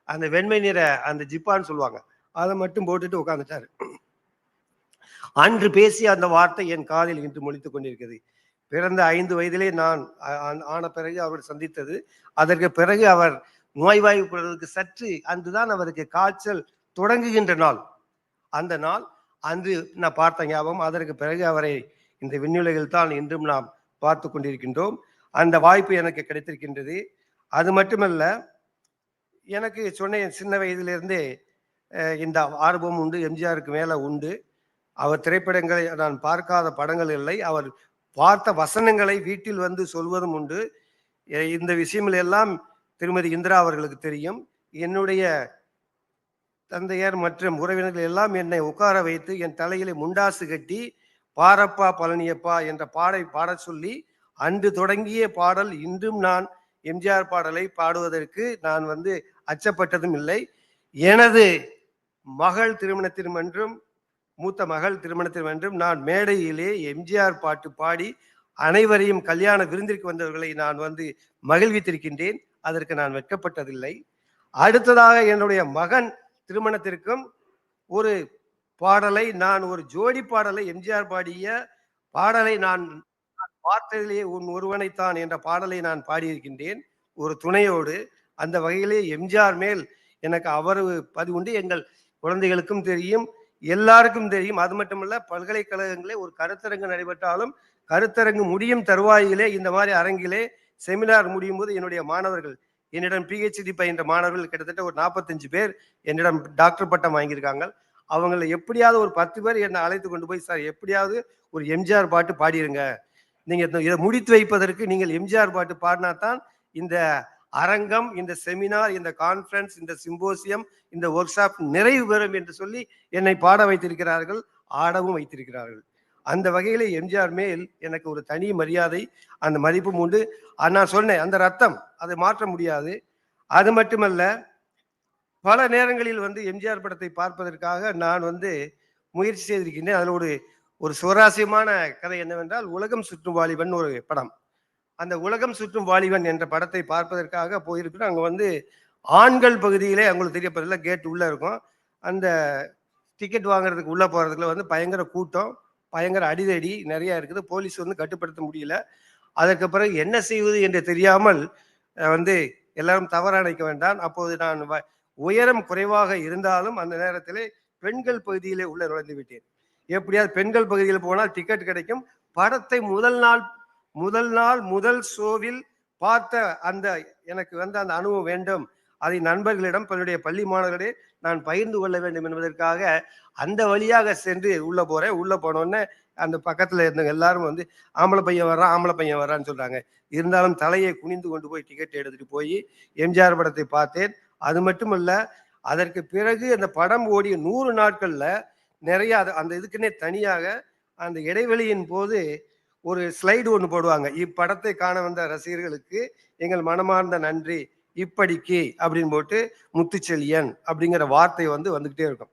அந்த வெண்மை நிற அந்த ஜிப்பான்னு சொல்லுவாங்க, அதை மட்டும் போட்டுட்டு உட்கார்ந்துட்டாரு. அன்று பேசிய அந்த வார்த்தை என் காதில் இன்று மொழித்துக் கொண்டிருக்கிறது. பிறந்த 5 வயதிலே நான் ஆன பிறகு அவரை சந்தித்தது. அதற்கு பிறகு அவர் நோய்வாய்ப்படுவதற்கு சற்று அன்றுதான் அவருக்கு காய்ச்சல் தொடங்குகின்ற நாள். அந்த நாள் அன்று நான் பார்த்த ஞாபகம். அதற்கு பிறகு அவரை இந்த விண்ணுலகில் தான் இன்றும் நாம் பார்த்து கொண்டிருக்கின்றோம். அந்த வாய்ப்பு எனக்கு கிடைத்திருக்கின்றது. அது மட்டுமல்ல, எனக்கு சொன்னேன் சின்ன வயதிலிருந்தே இந்த ஆர்வம் உண்டு, எம்ஜிஆருக்கு மேல உண்டு. அவர் திரைப்படங்களை நான் பார்க்காத படங்கள் இல்லை. அவர் பார்த்த வசனங்களை வீட்டில் வந்து சொல்வதும் உண்டு. இந்த விஷயங்கள் எல்லாம் திருமதி இந்திரா அவர்களுக்கு தெரியும். என்னுடைய தந்தையர் மற்றும் உறவினர்கள் எல்லாம் என்னை உட்கார வைத்து என் தலையிலே முண்டாசு கட்டி பாரப்பா பழனியப்பா என்ற பாடச் சொல்லி அன்று தொடங்கிய பாடல் இன்றும் நான் எம்ஜிஆர் பாடலை பாடுவதற்கு நான் வந்து அச்சப்பட்டதும் இல்லை. எனது மகள் திருமணத்திலும் என்றும் மூத்த மகள் திருமணத்திலும் என்றும் நான் மேடையிலே எம்ஜிஆர் பாட்டு பாடி அனைவரையும் கல்யாண விருந்திற்கு வந்தவர்களை நான் வந்து மகிழ்வித்திருக்கின்றேன். அதற்கு நான் வெட்கப்பட்டதில்லை. அடுத்ததாக என்னுடைய மகன் திருமணத்திற்கும் ஒரு பாடலை, நான் ஒரு ஜோடி பாடலை, எம்ஜிஆர் பாடிய பாடலை நான் பார்த்ததிலே உன் ஒருவனைத்தான் என்ற பாடலை நான் பாடியிருக்கின்றேன் ஒரு துணையோடு. அந்த வகையிலே எம்ஜிஆர் மேல் எனக்கு அவரது பதிவு உண்டு. எங்கள் குழந்தைகளுக்கும் தெரியும், எல்லாருக்கும் தெரியும். அது மட்டுமல்ல, பல்கலைக்கழகங்களே ஒரு கருத்தரங்கு நடைபெற்றாலும் கருத்தரங்கு முடியும் தருவாயிலே இந்த மாதிரி அரங்கிலே செமினார் முடியும் போது என்னுடைய மாணவர்கள், என்னிடம் PhD பயின்ற மாணவர்கள் கிட்டத்தட்ட ஒரு 45 பேர் என்னிடம் டாக்டர் பட்டம் வாங்கியிருக்காங்க. அவங்களை எப்படியாவது ஒரு 10 பேர் என்னை அழைத்து கொண்டு போய், சார் எப்படியாவது ஒரு எம்ஜிஆர் பாட்டு பாடிருங்க, நீங்க இதை முடித்து வைப்பதற்கு நீங்கள் எம்ஜிஆர் பாட்டு பாடினா தான் இந்த அரங்கம், இந்த செமினார், இந்த கான்ஃபரன்ஸ், இந்த சிம்போசியம், இந்த ஒர்க் ஷாப் நிறைவு பெறும் என்று சொல்லி என்னை பாட வைத்திருக்கிறார்கள், ஆடவும் வைத்திருக்கிறார்கள். அந்த வகையில எம்ஜிஆர் மேல் எனக்கு ஒரு தனி மரியாதை, அந்த மதிப்பும் உண்டு. நான் சொன்னேன், அந்த ரத்தம் அதை மாற்ற முடியாது. அது மட்டுமல்ல, பல நேரங்களில் வந்து எம்ஜிஆர் படத்தை பார்ப்பதற்காக நான் வந்து முயற்சி செய்திருக்கின்றேன். அதில் ஒரு சுவாரஸ்யமான கதை என்னவென்றால், உலகம் சுற்றும் வாலிபன் ஒரு படம். அந்த உலகம் சுற்றும் வாலிபன் என்ற படத்தை பார்ப்பதற்காக போயிருக்கிறோம். அங்கே வந்து ஆண்கள் பகுதியிலே, அவங்களுக்கு தெரியப்பதில்லை, கேட் உள்ள இருக்கும். அந்த டிக்கெட் வாங்குறதுக்கு உள்ள போறதுக்குள்ள வந்து பயங்கர கூட்டம், பயங்கர அடிதடி நிறைய இருக்குது. போலீஸ் வந்து கட்டுப்படுத்த முடியல. அதற்கு பிறகு என்ன செய்வது என்று தெரியாமல் வந்து எல்லாரும் தவற நினைக்க வேண்டாம். அப்போது நான் உயரம் குறைவாக இருந்தாலும் அந்த நேரத்திலே பெண்கள் பகுதியிலே உள்ள நுழைந்து விட்டேன். எப்படியாவது பெண்கள் பகுதியில் போனால் டிக்கெட் கிடைக்கும். படத்தை முதல் ஷோவில் பார்த்த அந்த எனக்கு வந்து அந்த அனுபவம் வேண்டும். அதை நண்பர்களிடம், தன்னுடைய பள்ளி மாணவர்களே நான் பகிர்ந்து கொள்ள வேண்டும் என்பதற்காக அந்த வழியாக சென்று உள்ள போறேன். உள்ள போனோடனே அந்த பக்கத்துல இருந்தவங்க எல்லாரும் வந்து ஆம்பளை பையன் வர்றான்னு சொல்றாங்க. இருந்தாலும் தலையை குனிந்து கொண்டு போய் டிக்கெட் எடுத்துட்டு போய் எம்ஜிஆர் படத்தை பார்த்தேன். அது மட்டுமல்ல, அதற்கு பிறகு அந்த படம் ஓடிய 100 நாட்கள்ல நிறைய அந்த இதுக்குன்னே தனியாக அந்த இடைவெளியின் போது ஒரு ஸ்லைடு ஒன்று போடுவாங்க. இப்படத்தை காண வந்த ரசிகர்களுக்கு எங்கள் மனமார்ந்த நன்றி, இப்படிக்கு அப்படின்னு போட்டு முத்துச்செழியன் அப்படிங்கிற வார்த்தை வந்துகிட்டே இருக்கும்.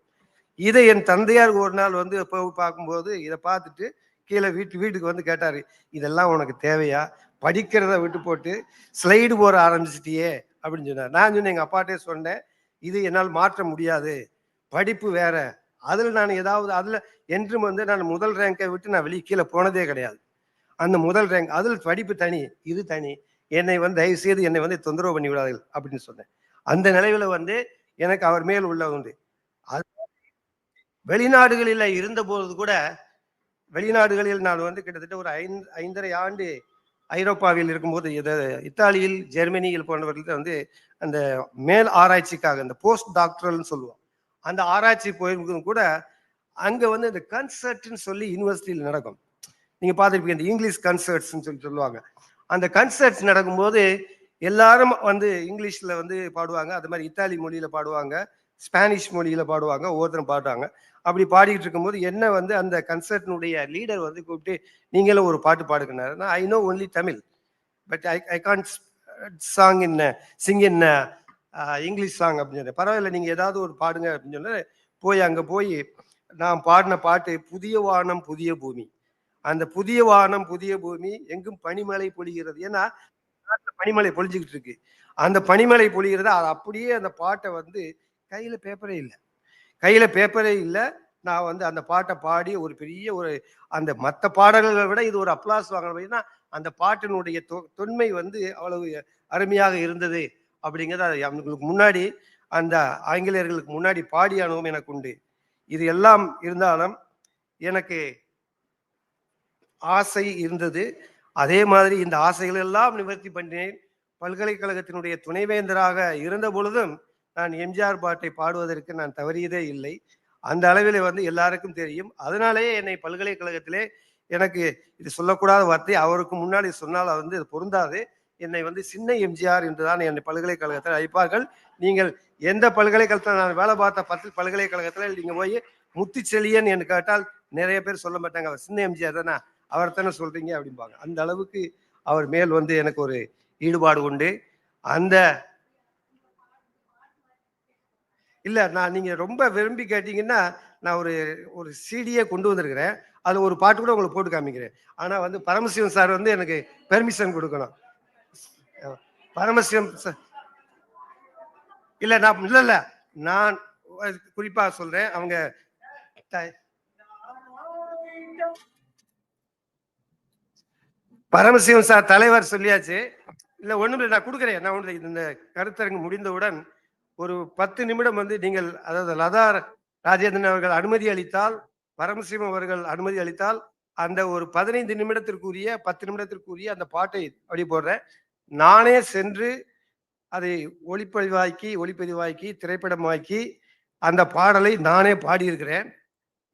இதை என் தந்தையார் ஒரு நாள் வந்து போய் பார்க்கும்போது இதை பார்த்துட்டு கீழே வீட்டுக்கு வந்து கேட்டாரு, இதெல்லாம் உனக்கு தேவையா, படிக்கிறத விட்டு போட்டு ஸ்லைடு போட ஆரம்பிச்சிட்டியே அப்படின்னு சொன்னார். நான் சொன்னேன், எங்க அப்பாட்டே சொன்னேன், இது என்னால் மாற்ற முடியாது, படிப்பு வேற, அதுல நான் ஏதாவது அதுல என்றும் வந்து நான் முதல் ரேங்கை விட்டு நான் வெளியே கீழே போனதே கிடையாது. அந்த முதல் ரேங்க், அதில் படிப்பு தனி, இது தனி, என்னை வந்து தயவு செய்து என்னை வந்து தொந்தரவு பண்ணி விடாதீர்கள் அப்படின்னு சொன்னேன். அந்த நிலையில வந்து எனக்கு அவர் மேல் உள்ள உண்டு. அது வெளிநாடுகளில் இருந்தபோது கூட, வெளிநாடுகளில் நான் வந்து கிட்டத்தட்ட ஒரு 5.5 ஆண்டு ஐரோப்பாவில் இருக்கும்போது, இத்தாலியில், ஜெர்மனியில் போன்றவர்கள் வந்து அந்த மேல் ஆராய்ச்சிக்காக இந்த போஸ்ட் டாக்டரல்னு சொல்லுவோம், அந்த ஆராய்ச்சி போயிருக்கும் கூட அங்க வந்து இந்த கன்சர்ட்னு சொல்லி யூனிவர்சிட்டியில் நடக்கும். நீங்க பார்த்துருப்பீங்க, இந்த இங்கிலீஷ் கன்சர்ட்ஸ்ன்னு சொல்லுவாங்க. அந்த கன்சர்ட்ஸ் நடக்கும்போது எல்லாரும் வந்து இங்கிலீஷ்ல வந்து பாடுவாங்க, அது மாதிரி இத்தாலி மொழியில பாடுவாங்க, ஸ்பானிஷ் மொழியில பாடுவாங்க, ஒவ்வொருத்தரும் பாடுவாங்க. அப்படி பாடிக்கிட்டு இருக்கும்போது என்ன வந்து அந்த கன்சர்ட்னுடைய லீடர் வந்து கூப்பிட்டு நீங்களும் ஒரு பாட்டு பாடுக்கினாரு. நான் I know only Tamil, but I can't Singh in English song அப்படின்னு சொன்னேன். பரவாயில்ல, நீங்க ஏதாவது ஒரு பாடுங்க அப்படின்னு சொன்ன போய் அங்க போய் நான் பாடின பாட்டு புதிய வானம் புதிய பூமி. அந்த புதிய வானம் புதிய பூமி எங்கும் பனிமழை பொழிகிறது. ஏன்னா நாட்டுல பனிமழை பொழிஞ்சுக்கிட்டு இருக்கு. அந்த பனிமழை பொழிகிறது, அது அப்படியே அந்த பாட்டை வந்து கையில பேப்பரே இல்லை, கையில பேப்பரே இல்லை. நான் வந்து அந்த பாட்டை பாடி ஒரு பெரிய ஒரு அந்த மற்ற பாடல்களை விட இது ஒரு அப்ளாஸ் வாங்கணும். அந்த பாட்டினுடைய தொன்மை வந்து அவ்வளவு அருமையாக இருந்தது அப்படிங்கிறது அது அவங்களுக்கு முன்னாடி அந்த ஆங்கிலேயர்களுக்கு முன்னாடி பாடிய அனுபவம் எனக்கு உண்டு. இது எல்லாம் இருந்தாலும் எனக்கு ஆசை இருந்தது. அதே மாதிரி இந்த ஆசைகள் எல்லாம் நிவர்த்தி பண்ணினேன். பல்கலைக்கழகத்தினுடைய துணைவேந்தராக இருந்த பொழுதும் நான் எம்ஜிஆர் பாட்டை பாடுவதற்கு நான் தவறியதே இல்லை. அந்த அளவில் வந்து எல்லாருக்கும் தெரியும். அதனாலேயே என்னை பல்கலைக்கழகத்திலே, எனக்கு இது சொல்லக்கூடாத வார்த்தை, அவருக்கு முன்னாடி சொன்னால் வந்து இது பொருந்தாது, என்னை வந்து சின்ன எம்ஜிஆர் என்றுதான் என்னை பல்கலைக்கழகத்தில் அழைப்பார்கள். நீங்கள் எந்த பல்கலைக்கழகத்தில் நான் வேலை பார்த்த 10 பல்கலைக்கழகத்தில் நீங்க போய் முத்துச்செழியன் என்று கேட்டால் நிறைய பேர் சொல்ல மாட்டாங்க, அவர் சின்ன எம்ஜிஆர் தானே, அவர் தானே சொல்றீங்க அப்படிம்பாங்க. அந்த அளவுக்கு அவர் மேல் வந்து எனக்கு ஒரு ஈடுபாடு உண்டு. அந்த இல்ல, நான் நீங்க ரொம்ப விரும்பி கேட்டீங்கன்னா நான் ஒரு சிடியே கொண்டு வந்திருக்கிறேன். அது ஒரு பாட்டு கூட உங்களுக்கு போட்டு காமிக்கிறேன். ஆனா வந்து பரமசிவம் சார் வந்து எனக்கு பெர்மிஷன் கொடுக்கணும். பரமசிவம் சார் இல்ல, நான் குறிப்பா சொல்றேன். அவங்க பரமசிவம் சார் தலைவர் சொல்லியாச்சு. இல்ல ஒண்ணும் நான் கொடுக்குறேன். நான் ஒன்று இந்த கருத்தரங்கு முடிந்தவுடன் ஒரு 10 நிமிடம் வந்து நீங்கள், அதாவது லதா ராஜேந்திரன் அவர்கள் அனுமதி அளித்தால், பரமசிவம் அவர்கள் அனுமதி அளித்தால், அந்த ஒரு 15 நிமிடத்திற்குரிய 10 நிமிடத்திற்குரிய அந்த பாட்டை அப்படி போடுறேன். நானே சென்று அதை ஒளிப்பதிவாக்கி திரைப்படமாக்கி அந்த பாடலை நானே பாடியிருக்கிறேன்.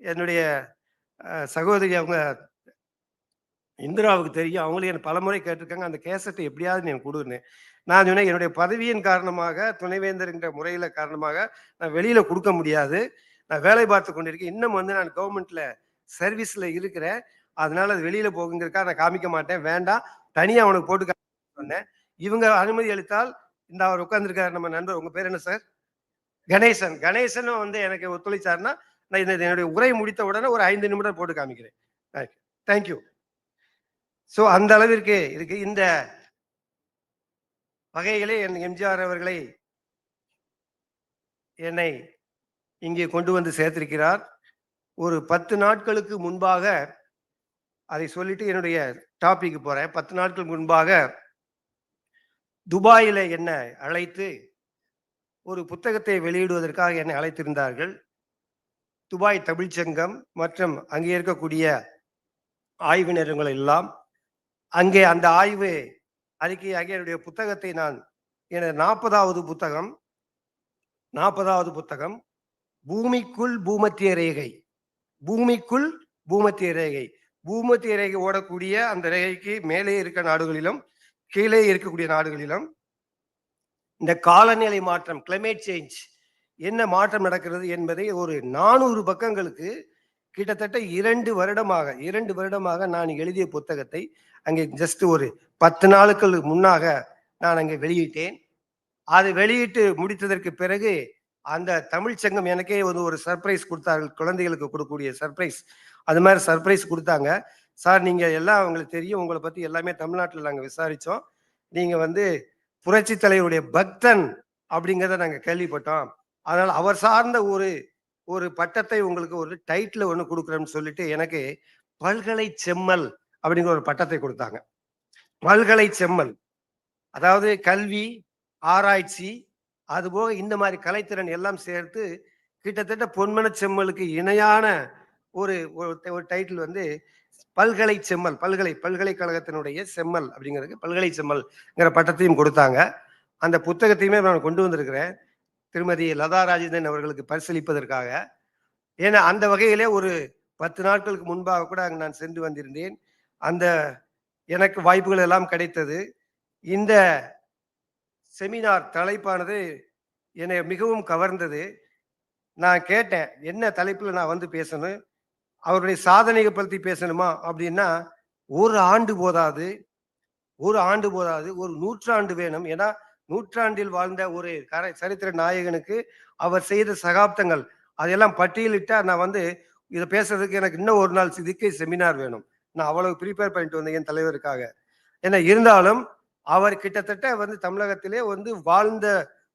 என்னுடைய சகோதரி அவங்க இந்திராவுக்கு தெரியும். அவங்களே எனக்கு பலமுறை கேட்டிருக்காங்க, அந்த கேசட்டை எப்படியாவது நீ கொடுன்னு. நான் சொன்னேன், என்னுடைய பதவியின் காரணமாக, துணைவேந்தர் என்ற முறையில காரணமாக நான் வெளியில கொடுக்க முடியாது. நான் வேலை பார்த்து கொண்டிருக்கேன். இன்னும் வந்து நான் கவர்மெண்ட்ல சர்வீஸ்ல இருக்கிறேன். அதனால அது வெளியில போகுங்கிறதுக்காக நான் காமிக்க மாட்டேன், வேண்டாம், தனியா அவனுக்கு போட்டு சொன்னேன். இவங்க அனுமதி அளித்தால், இந்த அவர் உட்கார்ந்துருக்காரு நம்ம நண்பர், உங்க பேர் என்ன சார்? கணேசனும் வந்து எனக்கு ஒத்துழைச்சாருன்னா நான் என்னுடைய உரை முடித்த உடனே ஒரு 5 நிமிடம் போட்டு காமிக்கிறேன். தேங்க்யூ. ஸோ அந்த அளவிற்கு இருக்கு. இந்த வகையிலே என் எம்ஜிஆர் அவர்களை என்னை இங்கே கொண்டு வந்து சேர்த்திருக்கிறார். ஒரு 10 நாட்களுக்கு முன்பாக, அதை சொல்லிட்டு என்னுடைய டாபிக் போறேன். 10 நாட்கள் முன்பாக துபாயில என்னை அழைத்து ஒரு புத்தகத்தை வெளியிடுவதற்காக என்னை அழைத்திருந்தார்கள். துபாய் தமிழ்ச்சங்கம் மற்றும் அங்கே இருக்கக்கூடிய ஆய்வு நிறுவனங்கள் எல்லாம். அங்கே அந்த ஆய்வு அறிக்கையாக என்னுடைய புத்தகத்தை எனது 40வது புத்தகம் பூமிக்குள் பூமத்திய ரேகை. பூமத்திய ரேகை ஓடக்கூடிய அந்த ரேகைக்கு மேலே இருக்க நாடுகளிலும் கீழே இருக்கக்கூடிய நாடுகளிலும் இந்த காலநிலை மாற்றம், கிளைமேட் சேஞ்ச், என்ன மாற்றம் நடக்கிறது என்பதை ஒரு 400 பக்கங்களுக்கு கிட்டத்தட்ட 2 வருடமாக நான் எழுதிய புத்தகத்தை அங்கே ஜஸ்ட் ஒரு 10 நாளுக்கு முன்னாக நான் அங்கே வெளியிட்டேன். அதை வெளியிட்டு முடித்ததற்கு பிறகு அந்த தமிழ்ச்சங்கம் எனக்கே ஒரு சர்ப்ரைஸ் கொடுத்தார்கள், குழந்தைகளுக்கு கொடுக்கக்கூடிய சர்ப்ரைஸ். அது மாதிரி சர்ப்ரைஸ் கொடுத்தாங்க. சார், நீங்க எல்லாம் உங்களுக்கு தெரியும், உங்களை பத்தி எல்லாமே தமிழ்நாட்டில் நாங்கள் விசாரிச்சோம், நீங்க வந்து புரட்சி தலைவருடைய பக்தன் அப்படிங்கிறத நாங்கள் கேள்விப்பட்டோம், அதனால அவர் சார்ந்த ஒரு பட்டத்தை உங்களுக்கு ஒரு டைட்டில் ஒன்று கொடுக்குறோம்னு சொல்லிட்டு எனக்கு பல்கலை செம்மல் அப்படிங்கிற ஒரு பட்டத்தை கொடுத்தாங்க. பல்கலை செம்மல், அதாவது கல்வி, ஆராய்ச்சி, அதுபோக இந்த மாதிரி கலைத்திறன் எல்லாம் சேர்த்து கிட்டத்தட்ட பொன்மன செம்மலுக்கு இணையான ஒரு டைட்டில் வந்து பல்கலை செம்மல், பல்கலைக்கழகத்தினுடைய செம்மல் அப்படிங்கிறதுக்கு பல்கலை செம்மல்ங்கிற பட்டத்தையும் கொடுத்தாங்க. அந்த புத்தகத்தையுமே நான் கொண்டு வந்திருக்கிறேன் திருமதி லதா ராஜேந்திரன் அவர்களுக்கு பரிசீலிப்பதற்காக. ஏன்னா அந்த வகையிலே ஒரு 10 நாட்களுக்கு முன்பாக கூட அங்கு நான் சென்று வந்திருந்தேன். அந்த எனக்கு வாய்ப்புகள் எல்லாம் கிடைத்தது. இந்த செமினார் தலைப்பானது என்னை மிகவும் கவர்ந்தது. நான் கேட்டேன், என்ன தலைப்புல நான் வந்து பேசணும்? அவருடைய சாதனைகள் பத்தி பேசணுமா? அப்படின்னா, ஒரு ஆண்டு போதாது. ஒரு ஆண்டு போதாது. ஒரு நூற்றாண்டு வேணும். ஏன்னா, நூற்றாண்டில் வாழ்ந்த ஒரு சரித்திர நாயகனுக்கு அவர் செய்த சகாப்தங்கள், அதையெல்லாம் பட்டியலிட்டா நான் வந்து இத பேசுறதுக்கு எனக்கு இன்னும் ஒரு நாள் இதுக்கே செமினார் வேணும். நான் அவ்வளவு ப்ரிப்பேர் பண்ணிட்டு வந்தேன் என் தலைவருக்காக. ஏன்னா இருந்தாலும், அவர் கிட்டத்தட்ட வந்து தமிழகத்திலே வந்து வாழ்ந்த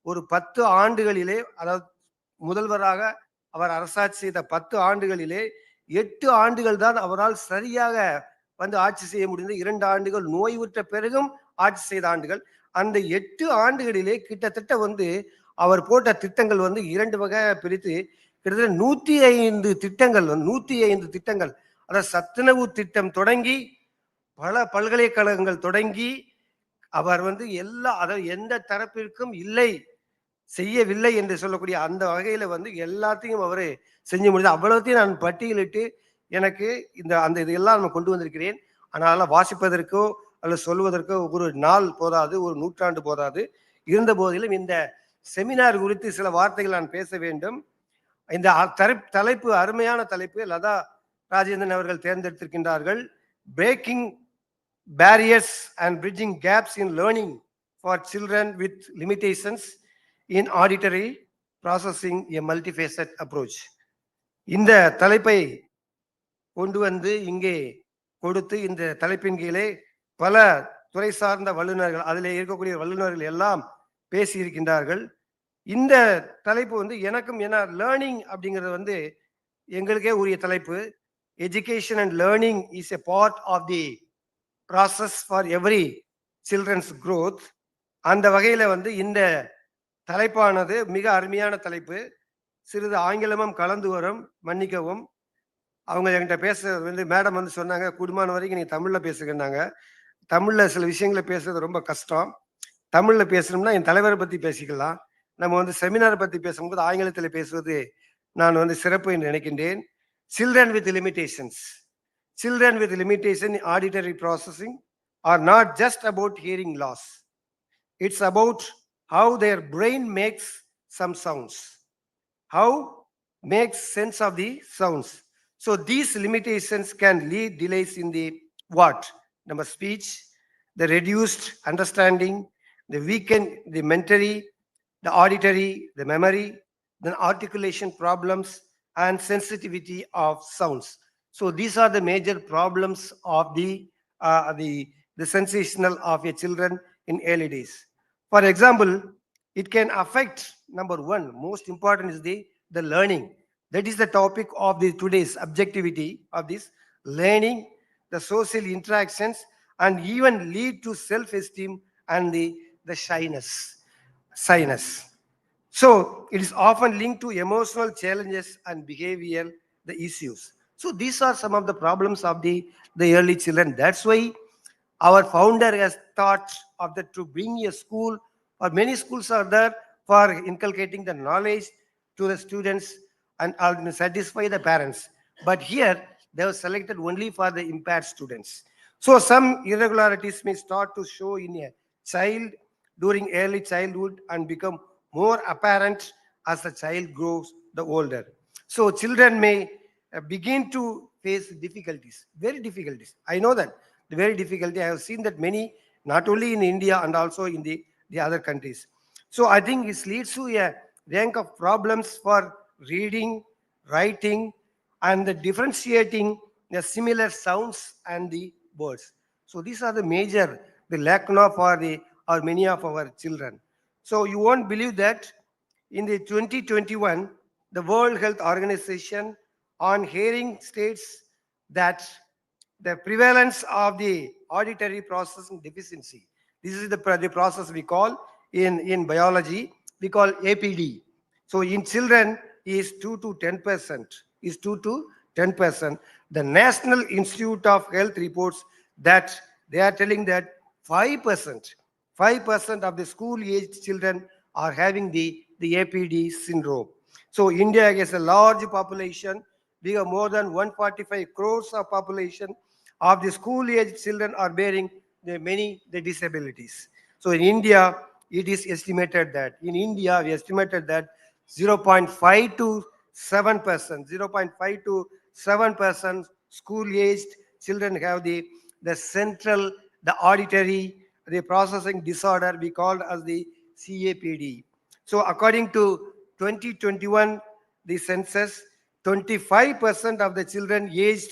ஒரு 10 ஆண்டுகளிலே, அதாவது முதல்வராக அவர் அரசாட்சி செய்த 10 ஆண்டுகளிலே 8 ஆண்டுகள் தான் அவரால் சரியாக வந்து ஆட்சி செய்ய முடிந்தது. 2 ஆண்டுகள் நோய்வுற்ற பிறகும் ஆட்சி செய்த ஆண்டுகள். அந்த 8 ஆண்டுகளிலே கிட்டத்தட்ட வந்து அவர் போட்ட திட்டங்கள் வந்து 2 வகையா பிரித்து கிட்டத்தட்ட 105 திட்டங்கள் 105 திட்டங்கள், அதாவது சத்துணவு திட்டம் தொடங்கி பல பல்கலைக்கழகங்கள் தொடங்கி அவர் வந்து அதாவது எந்த தரப்பிற்கும் செய்யவில்லை என்று சொல்லக்கூடிய அந்த வகையில வந்து எல்லாத்தையும் அவரு செஞ்சு முடியாது. அவ்வளவுத்தையும் நான் பட்டியலிட்டு எனக்கு இதெல்லாம் நான் கொண்டு வந்திருக்கிறேன். ஆனால் வாசிப்பதற்கோ அல்லது சொல்வதற்கோ ஒரு நாள் போதாது, ஒரு நூற்றாண்டு போதாது. இருந்த போதிலும் இந்த செமினார் குறித்து சில வார்த்தைகள் நான் பேச வேண்டும். இந்த தலைப்பு அருமையான தலைப்பு. லதா ராஜேந்திரன் அவர்கள் தேர்ந்தெடுத்திருக்கின்றார்கள். Breaking barriers and bridging gaps in learning for children with limitations in auditory processing a multifaceted approach. இந்த தலைப்பை கொண்டு வந்து இங்கே கொடுத்து இந்த தலைப்பின் கீழே பல துறை சார்ந்த வல்லுநர்கள், அதில் இருக்கக்கூடிய வல்லுநர்கள் எல்லாம் பேசியிருக்கின்றார்கள். இந்த தலைப்பு வந்து எனக்கும், ஏன்னா லேர்னிங் அப்படிங்கிறது வந்து எங்களுக்கே உரிய தலைப்பு. Education and learning is a part of the process for every children's growth. அந்த வகையில வந்து இந்த தலைப்பானது மிக அருமையான தலைப்பு. சிறிது ஆங்கிலமும் கலந்து வரும், மன்னிக்கவும். அவங்க என்கிட்ட பேசுறது வந்து மேடம் வந்து சொன்னாங்க, கூடுமான வரைக்கும் நீங்க தமிழ்ல பேசுகிறாங்க. தமிழ்ல சில விஷயங்களை பேசுறது ரொம்ப கஷ்டம். தமிழ்ல பேசணும்னா என் தலைவரை பத்தி பேசிக்கலாம். நம்ம வந்து செமினாரை பத்தி பேசும்போது ஆங்கிலத்தில் பேசுவது நான் வந்து சிறப்பு என்று நினைக்கின்றேன். Children with limitations. Children with limitation in auditory processing are not just about hearing loss. It's about how their brain makes some sounds, how makes sense of the sounds. So these limitations can lead delays in the what? Number speech, the reduced understanding, the weakened, the mentally, the auditory, the memory, then articulation problems and sensitivity of sounds. So these are the major problems of the sensational of a children in early days. For example, it can affect, number one, most important is the learning. That is the topic of the today's objectivity of this learning, the social interactions, and even lead to self-esteem and the shyness. So it is often linked to emotional challenges and behavioral the issues. So these are some of the problems of the early children. That's why our founder has thought of that to bring a school, or many schools are there for inculcating the knowledge to the students and satisfy the parents. But here they were selected only for the impaired students. So some irregularities may start to show in a child during early childhood and become more apparent as the child grows the older. So children may begin to face difficulties, very difficulties. I know that the very difficulty. I have seen that many, not only in India and also in the other countries. So I think it leads to a rank of problems for reading, writing, and the differentiating the similar sounds and the words. So these are the major, the lacuna for or many of our children. So you won't believe that in the 2021, the World Health Organization on hearing states that the prevalence of the auditory processing deficiency, this is the process we call in biology, we call APD. So in children is 2 to 10%. The National Institute of Health reports that they are telling that 5% of the school-aged children are having the APD syndrome. So India has a large population. We have more than 145 crores of population, of the school age children are bearing the disabilities. So in India, it is estimated that we estimated that 0.5 to 7%, 0.5 to 7% school-aged children have the central, the auditory, the processing disorder we called as the CAPD. So according to 2021, the census, 25% of the children aged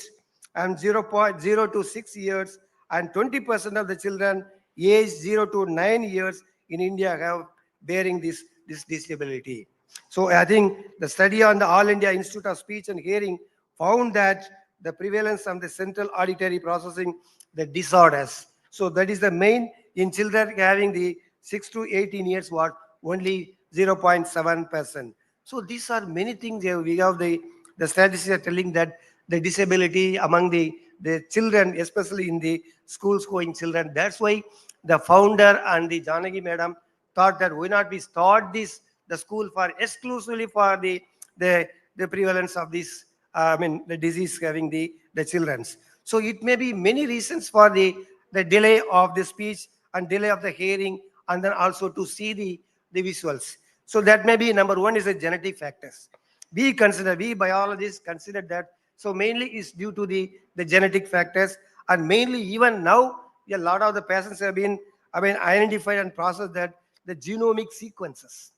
0.0 to 6 years and 20% of the children aged 0 to 9 years in India have bearing this disability. So I think the study on the All India Institute of Speech and Hearing found that the prevalence of the central auditory processing, the disorders. So that is the main in children having the 6 to 18 years, what only 0.7%. So these are many things we have the statistics are telling that the disability among the children, especially in the schools going children. That's why the founder and the Janagi madam thought that why not we start the school for exclusively for the prevalence of this the disease having the children's. So it may be many reasons for the delay of the speech and delay of the hearing, and then also to see the visuals. So that may be number one is the genetic factors. We biologists consider that. So mainly is due to the genetic factors, and mainly even now a lot of the patients have been identified and processed that the genomic sequences,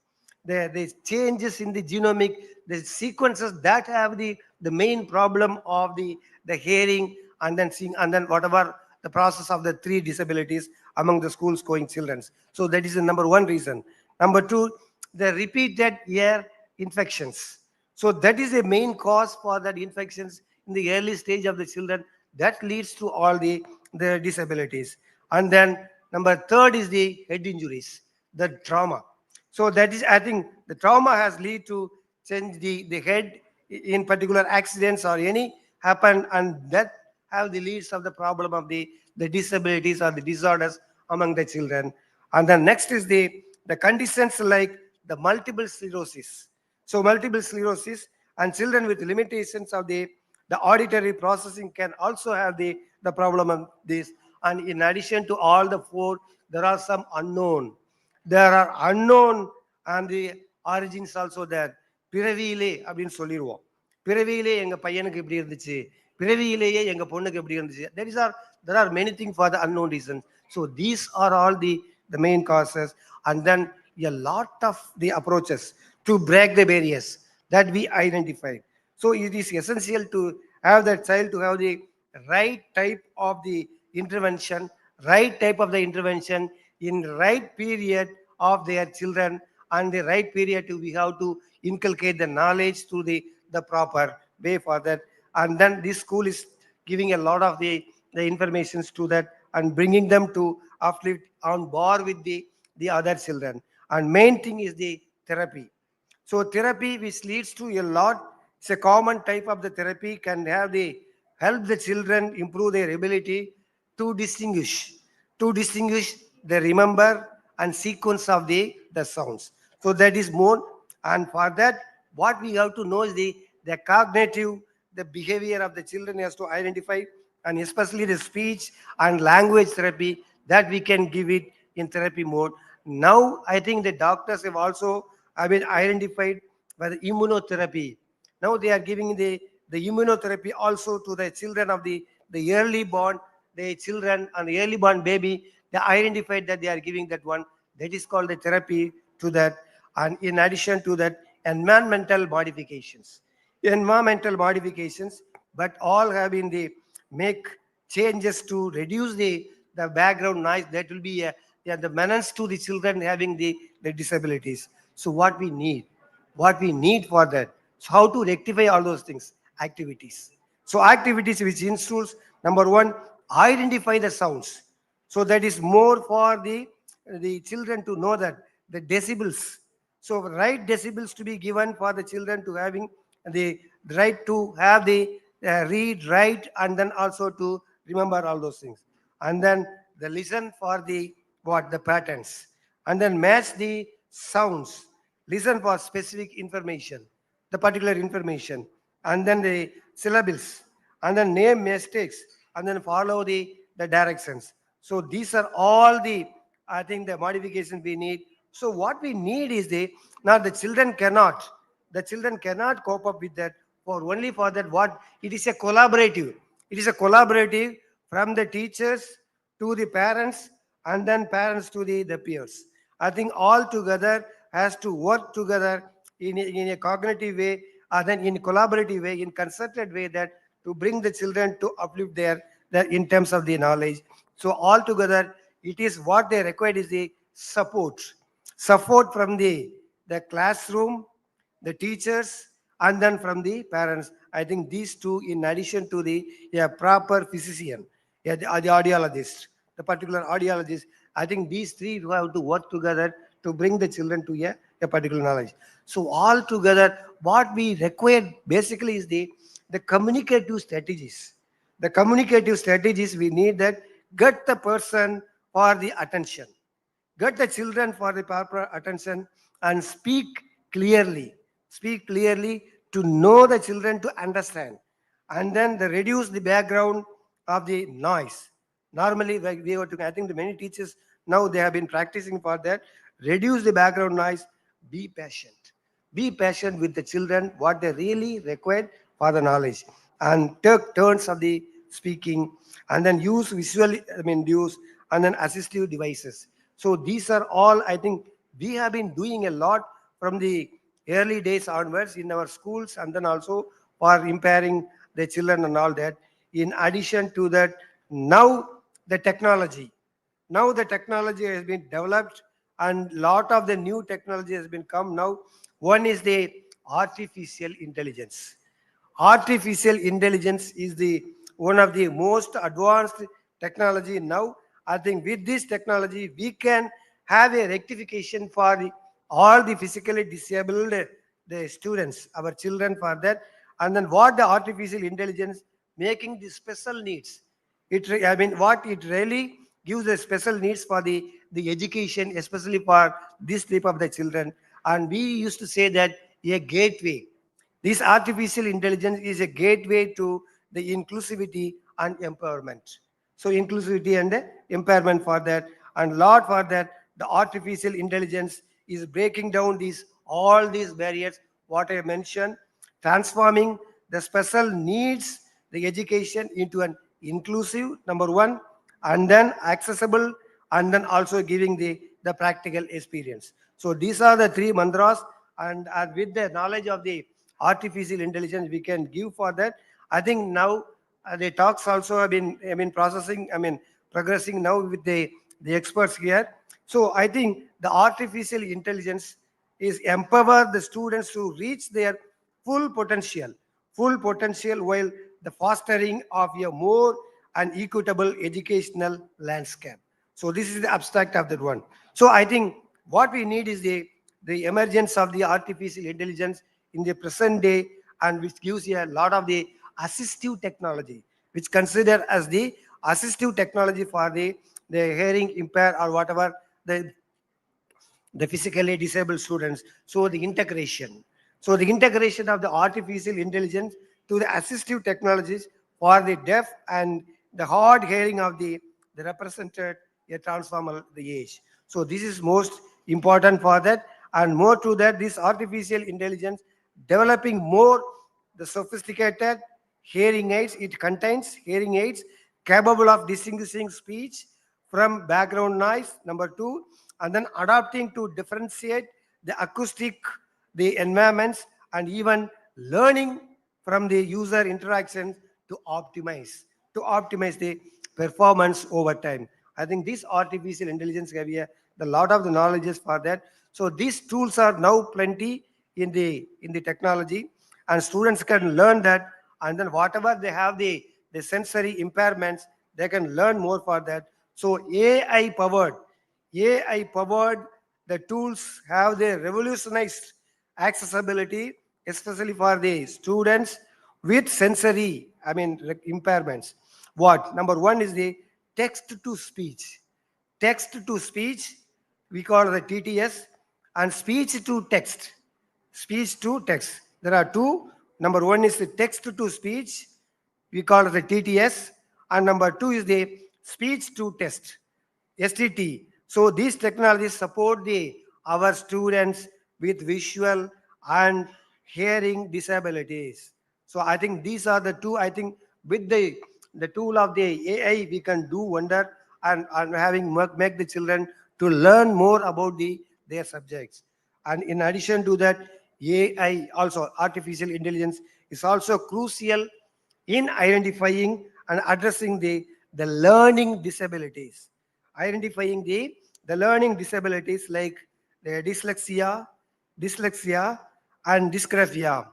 the changes in the genomic, the sequences that have the main problem of the hearing and then seeing and then whatever the process of the three disabilities among the schools going children. So that is the number one reason. Number two, the repeated ear infections. So that is a main cause for that infections in the early stage of the children that leads to all the disabilities. And then number third is the head injuries, the trauma. So that is, I think the trauma has lead to change the head in particular accidents or any happen, and that have the leads of the problem of the disabilities or the disorders among the children. And then next is the conditions like the multiple sclerosis. So multiple sclerosis and children with limitations of the auditory processing can also have the problem of this. And in addition to all the four, there are some unknown. There are unknown and the origins also there. பிறவியிலே அப்படின்னு சொல்லிடுவோம். பிறவியிலே எங்க பையனுக்கு இப்படி இருந்துச்சு, பிறவியிலேயே எங்க பொண்ணுக்கு எப்படி இருந்துச்சு. There are many things for the unknown reasons. So these are all the main causes, and then a lot of the approaches to break the barriers that we identified. So it is essential to have that child to have the right type of the intervention, in right period of their children, and the right period we have to inculcate the knowledge through the proper way for that. And then this school is giving a lot of the informations to that and bringing them to uplift on board with the other children. And main thing is the therapy. So therapy which leads to a lot, it's a common type of the therapy can have help the children improve their ability to distinguish, the remember and sequence of the sounds. So that is more, and for that what we have to know is the cognitive, the behavior of the children has to identify, and especially the speech and language therapy that we can give it in therapy mode. Now I think the doctors have also identified by the immunotherapy. Now they are giving the immunotherapy also to the children of the early born, the children and the early born baby. They identified that they are giving that one. That is called the therapy to that. And in addition to that, environmental modifications, but all have been make changes to reduce the background noise that will be the menace to the children having the disabilities. So what we need for that, so how to rectify all those things? Activities. So activities which instructs, number one, identify the sounds. So that is more for the children to know that the decibels. So right decibels to be given for the children to having the right to have the read, write, and then also to remember all those things. And then the listen for the patterns, and then match the sounds, listen for specific information, the particular information, and then the syllables, and then name mistakes, and then follow the directions. So these are all the, I think, the modifications we need. So what we need is now the children cannot cope up with that. Only for that, what it is a collaborative. It is a collaborative from the teachers to the parents, and then parents to the peers. I think all together has to work together in a cognitive way, and then in collaborative way, in concerted way, that to bring the children to uplift their in terms of the knowledge. So all together, it is what they require is the support from the classroom, the teachers, and then from the parents. I think these two, in addition to the proper physician, the audiologist, the particular audiologist, I think these three have to work together to bring the children to a particular knowledge. So all together, what we require basically is the communicative strategies. The communicative strategies we need that get the person for the attention, get the children for the proper attention, and speak clearly to know the children to understand, and then they reduce the background of the noise. Normally, like we were talking, I think the many teachers now they have been practicing for that. Reduce the background noise. Be patient. Be patient with the children, what they really require for the knowledge, and take turns of the speaking, and then use use and then assistive devices. So these are all, I think, we have been doing a lot from the early days onwards in our schools, and then also for impairing the children and all that. In addition to that, now the technology has been developed, and lot of the new technology has been come now. One is the artificial intelligence. Artificial intelligence is the one of the most advanced technology now. I think with this technology, we can have a rectification for all the physically disabled the students, our children, for that. And then what the artificial intelligence making the special needs. What it really gives the special needs for the education, especially for this type of the children. And we used to say that a gateway. This artificial intelligence is a gateway to the inclusivity and empowerment. So inclusivity and empowerment for that, and lot for that, the artificial intelligence is breaking down all these barriers, what I mentioned, transforming the special needs, the education into an inclusive, number one, and then accessible, and then also giving the practical experience. So these are the three mantras, and with the knowledge of the artificial intelligence we can give for that. I think now the talks also have been progressing now with the experts here. So I think the artificial intelligence is empower the students to reach their full potential while the fostering of a more and equitable educational landscape. So this is the abstract of that one. So I think what we need is the emergence of the artificial intelligence in the present day, and which gives a lot of the assistive technology, which consider as the assistive technology for the hearing impaired or whatever the physically disabled students. So the integration of the artificial intelligence to the assistive technologies for the deaf and the hard hearing of the represented a transformer the age. So this is most important for that. And more to that, this artificial intelligence developing more the sophisticated hearing aids. It contains hearing aids capable of distinguishing speech from background noise, number two, and then adapting to differentiate the acoustic, the environments, and even learning from the user interactions to optimize the performance over time. I think this artificial intelligence have a lot of the knowledges for that. So these tools are now plenty in the technology, and students can learn that, and then whatever they have the sensory impairments, they can learn more for that. So AI powered, the tools have the revolutionized accessibility, especially for the students with sensory, impairments. What? Number one is the text to speech. Text to speech, we call the TTS, and speech to text. Speech to text. There are two. Number one is the text to speech, we call it the TTS, And number 2 is the speech to test, STT. So these technologies support our students with visual and hearing disabilities. So I think these are the two. I think with the tool of the AI, we can do wonder and make the children to learn more about their subjects. And in addition to that, AI also artificial intelligence is also crucial in identifying and addressing the learning disabilities, identifying the learning disabilities like the dyslexia and dyslexia,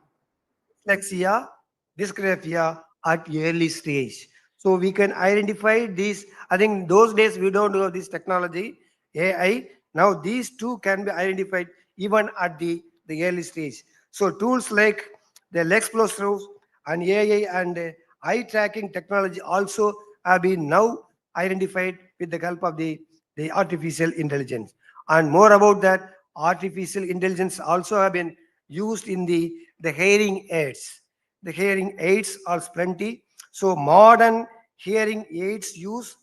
dysgraphia at early stage. So we can identify these. I think those days we don't know this technology, AI. Now these two can be identified even at the early stage. So tools like the Lexplosive and AI and eye tracking technology also have been now identified with the help of the artificial intelligence. And more about that, artificial intelligence also have been used in the hearing aids. The hearing aids are plenty. So modern hearing aids use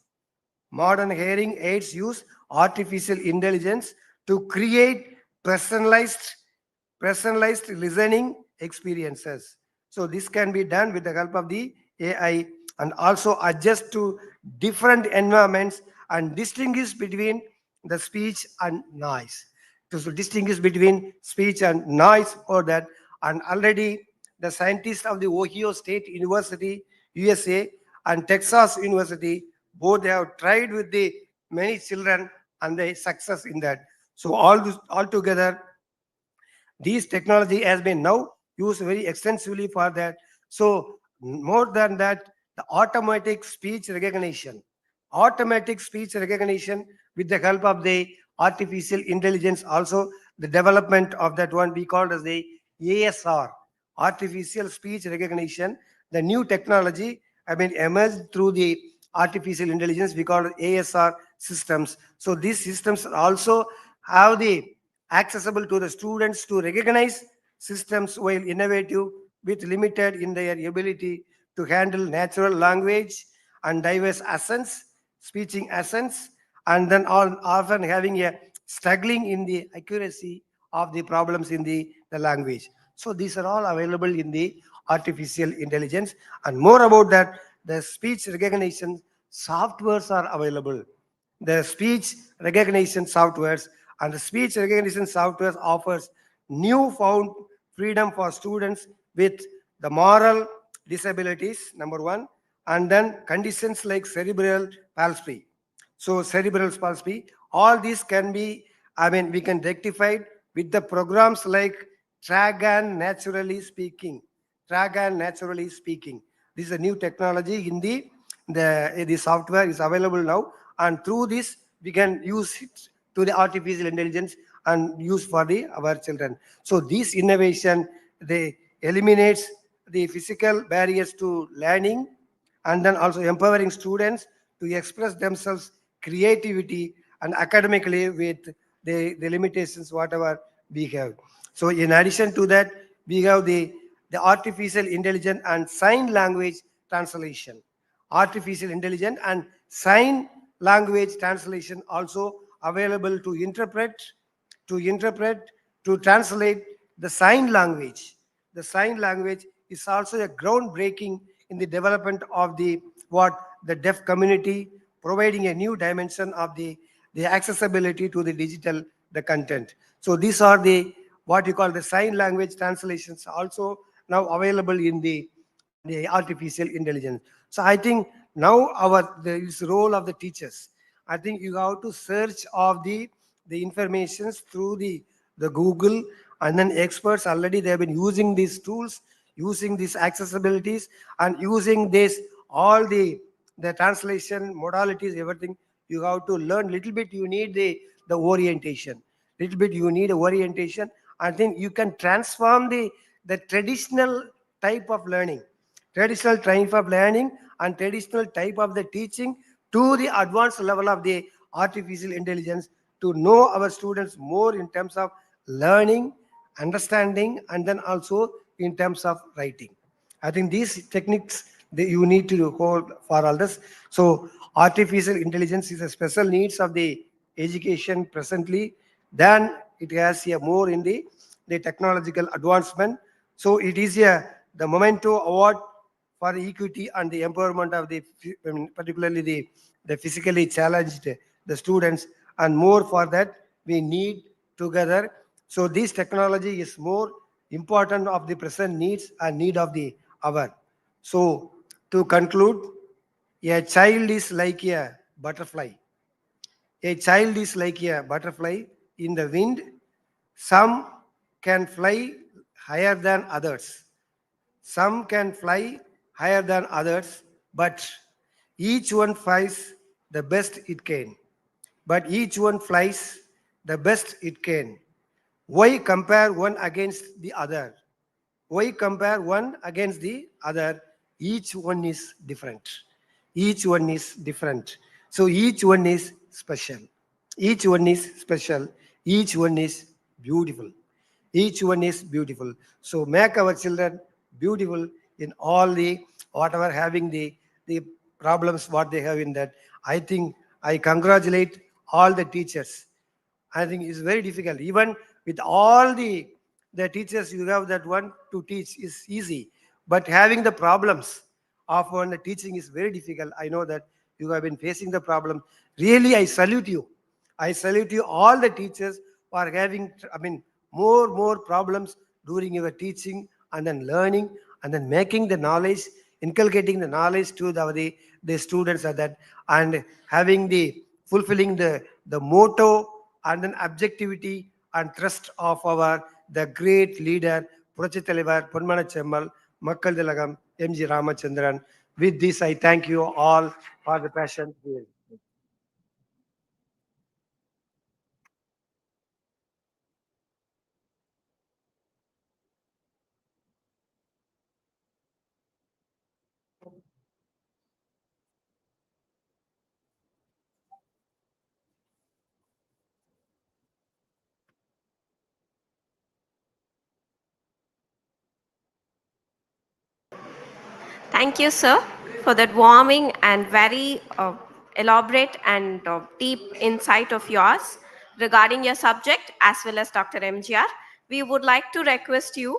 artificial intelligence to create personalized listening experiences. So this can be done with the help of the AI and also adjust to different environments and distinguish between the speech and noise. To distinguish between speech and noise or that. And already the scientists of the Ohio State University, USA, and Texas University, both have tried with the many children and they success in that. So all together, these technology has been now used very extensively for that. So more than that, the automatic speech recognition with the help of the artificial intelligence, also the development of that one we called as the ASR, artificial speech recognition. The new technology have been emerged through the artificial intelligence we call ASR systems. So these systems also have the accessible to the students to recognize systems while innovative with limited in their ability to handle natural language and diverse accents, speaking accents, and then often having a struggling in the accuracy of the problems in the language. So these are all available in the artificial intelligence. And more about that, the speech recognition softwares are available. The speech recognition softwares and the speech recognition software offers newfound freedom for students with the moral disabilities, number one, and then conditions like cerebral palsy. So cerebral palsy, all these can be, we can rectify with the programs like Dragon Naturally Speaking. This is a new technology in the software is available now, and through this we can use it to the artificial intelligence and use for our children. So this innovation, they eliminates the physical barriers to learning and then also empowering students to express themselves creativity and academically with the limitations whatever we have. So in addition to that, we have the artificial intelligence and sign language translation. Artificial intelligence and sign language translation also available to interpret, to translate the sign language. The sign language is also a groundbreaking in the development of the deaf community, providing a new dimension of the accessibility to the digital content. So these are the what you call the sign language translations also now available in the artificial intelligence. So I think now this role of the teachers. I think you have to search of the informations through the Google, and then experts already they have been using these tools, using these accessibilities, and using this all the translation modalities, everything. You have to learn little bit. You need the orientation. Little bit you need orientation. I think you can transform the traditional type of learning, and traditional type of the teaching to the advanced level of the artificial intelligence to know our students more in terms of learning, understanding, and then also in terms of writing. I think these techniques you need to hold for all this. So artificial intelligence is a special needs of the education presently. Then it has a more in the technological advancement. So it is the Memento Award for equity and the empowerment of particularly the physically challenged, the students, and more for that we need together. So this technology is more important of the present needs and need of the hour. So to conclude, a child is like a butterfly. A child is like a butterfly in the wind. Some can fly higher than others. Some can fly higher than others, but each one flies the best it can. But each one flies the best it can. Why compare one against the other? Why compare one against the other? Each one is different. Each one is different. So each one is special. Each one is special. Each one is beautiful. Each one is beautiful. So make our children beautiful in all the whatever having the problems what they have in that. I think I congratulate all the teachers. I think it's very difficult. Even with all the teachers you have, that one to teach is easy. But having the problems of one teaching is very difficult. I know that you have been facing the problem. Really, I salute you. I salute you, all the teachers who are having, more problems during your teaching and then learning and then making the knowledge, inculcating the knowledge to the students are that, and having the fulfilling the motto and then objectivity and thrust of our the great leader புரட்சித் தலைவர் பொன்மனச் செம்மல் மக்கள் திலகம் M.G. Ramachandran. With this, I thank you all for the passion. Thank you, sir, for that warming and very elaborate and deep insight of yours regarding your subject as well as Dr. MGR. We would like to request you,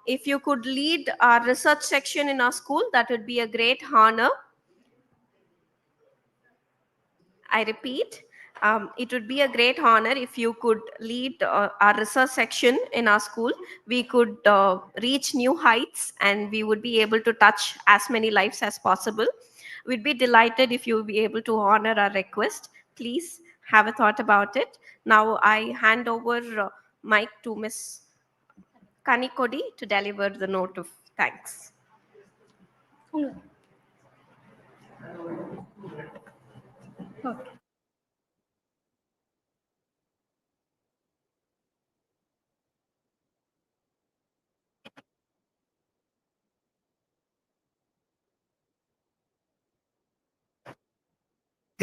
if you could lead our research section in our school, that would be a great honor. I repeat, it would be a great honor if you could lead our research section in our school. We could reach new heights and we would be able to touch as many lives as possible. We'd be delighted if you would be able to honor our request. Please have a thought about it. Now I hand over mic to Ms. Kanikodi to deliver the note of thanks.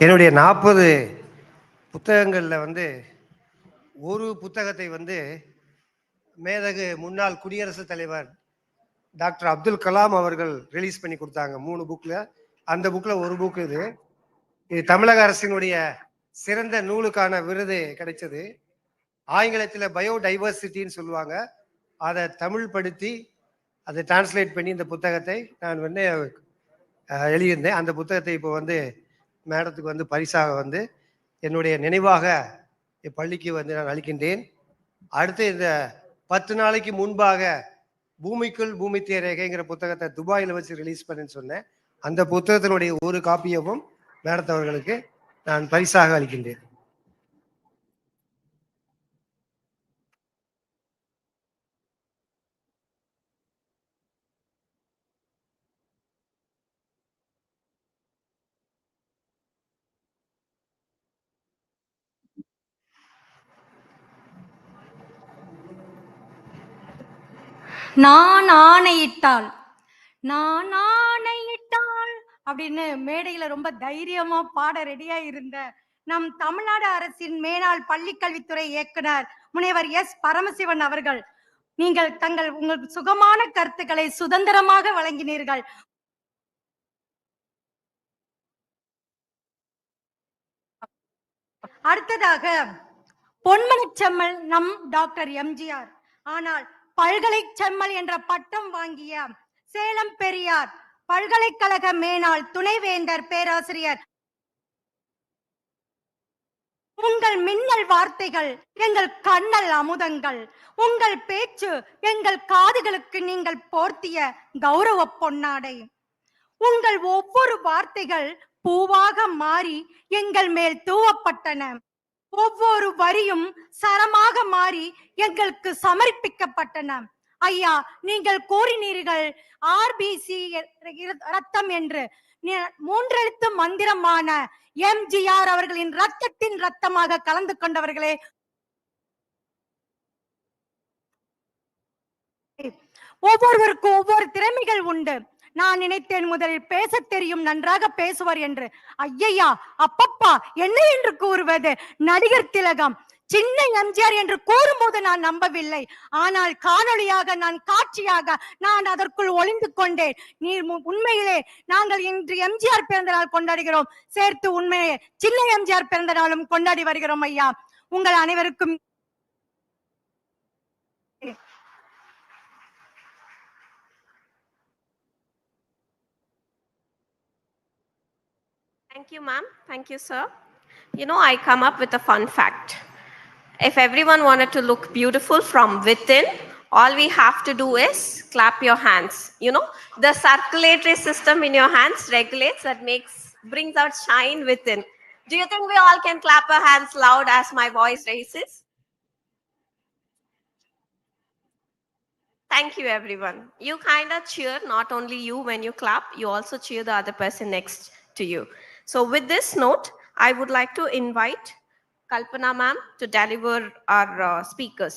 என்னுடைய 40 புத்தகங்கள்ல ஒரு புத்தகத்தை மேதகு முன்னாள் குடியரசுத் தலைவர் doctor Abdul Kalam அவர்கள் release பண்ணி கொடுத்தாங்க 3 புக்ல. அந்த புக்ல ஒரு புக் இது தமிழக அரசினுடைய சிறந்த நூலுக்கான விருது கிடைச்சது. ஆங்கிலத்தில் பயோடைவர்சிட்டின்னு சொல்லுவாங்க. அதை தமிழ் படுத்தி அதை டிரான்ஸ்லேட் பண்ணி இந்த புத்தகத்தை நான் எழுதியிருந்தேன். அந்த புத்தகத்தை இப்போ மேடத்துக்கு பரிசாக என்னுடைய நினைவாக பள்ளிக்கு நான் அளிக்கின்றேன். அடுத்து இந்த 10 நாளைக்கு முன்பாக பூமிக்குள் பூமித்திய ரேகைங்கிற புத்தகத்தை துபாயில் வச்சு ரிலீஸ் பண்ணேன்னு சொன்னேன். அந்த புத்தகத்தினுடைய ஒரு காப்பியவும் மேடத்தவர்களுக்கு நான் பரிசாக அளிக்கின்றேன். நான் ஆணையிட்டால் அப்படின்னு மேடையில ரொம்ப தைரியமா பாட ரெடியா இருந்த நம் தமிழ்நாடு அரசின் மேலாள் பள்ளிக்கல்வித்துறை இயக்குனர் முனைவர் எஸ் பரமசிவன் அவர்கள், நீங்கள் உங்கள் சுகமான கருத்துக்களை சுதந்திரமாக வழங்கினீர்கள். அடுத்ததாக பொன்மனச் செம்மல் நம் டாக்டர் எம்ஜிஆர். ஆனால் பல்கலை செம்மல் என்ற பட்டம் வாங்கிய சேலம் பெரியார் பல்கலைக்கழக மேனாள் துணைவேந்தர் பேராசிரியர், உங்கள் மின்னல் வார்த்தைகள் எங்கள் கண்ணல் அமுதங்கள், உங்கள் பேச்சு எங்கள் காதுகளுக்கு நீங்கள் போர்த்திய கௌரவ பொன்னாடை. உங்கள் ஒவ்வொரு வார்த்தைகள் பூவாக மாறி எங்கள் மேல் தூவப்பட்டன. ஒவ்வொரு வரியும் சரமாக மாறி எங்களுக்கு சமர்ப்பிக்கப்பட்டன. ஐயா, நீங்கள் கூறினீர்கள் ஆர்பிசி ரத்தம் என்று. மூன்றெழுத்து மந்திரமான எம்ஜிஆர் அவர்களின் ரத்தத்தின் ரத்தமாக கலந்து கொண்டவர்களே, ஒவ்வொருவருக்கும் ஒவ்வொரு திறமைகள் உண்டு. நான் நினைத்தேன் முதலில் பேச தெரியும், நன்றாக பேசுவார் என்று. ஐயா, அப்பப்பா, என்ன என்று கூறுவது? நடிகர் திலகம் சின்ன எம்ஜிஆர் என்று கூறும்போது நான் நம்பவில்லை. ஆனால் காணொளியாக, நான் காட்சியாக நான் அதற்குள் ஒளிந்து கொண்டேன். நீர் உண்மையிலே நாங்கள் இன்று எம்ஜிஆர் பிறந்த நாள் கொண்டாடுகிறோம், சேர்த்து உண்மையே சின்ன எம்ஜிஆர் பிறந்த நாளும் கொண்டாடி வருகிறோம். ஐயா, உங்கள் அனைவருக்கும் Thank you, ma'am. Thank you, sir. You know, I come up with a fun fact. If everyone wanted to look beautiful from within, all we have to do is clap your hands. You know, the circulatory system in your hands regulates, that brings out shine within. Do you think we all can clap our hands loud as my voice raises? Thank you, everyone. You kind of cheer, not only you when you clap, you also cheer the other person next to you. So with this note, I would like to invite Kalpana ma'am to deliver our speakers.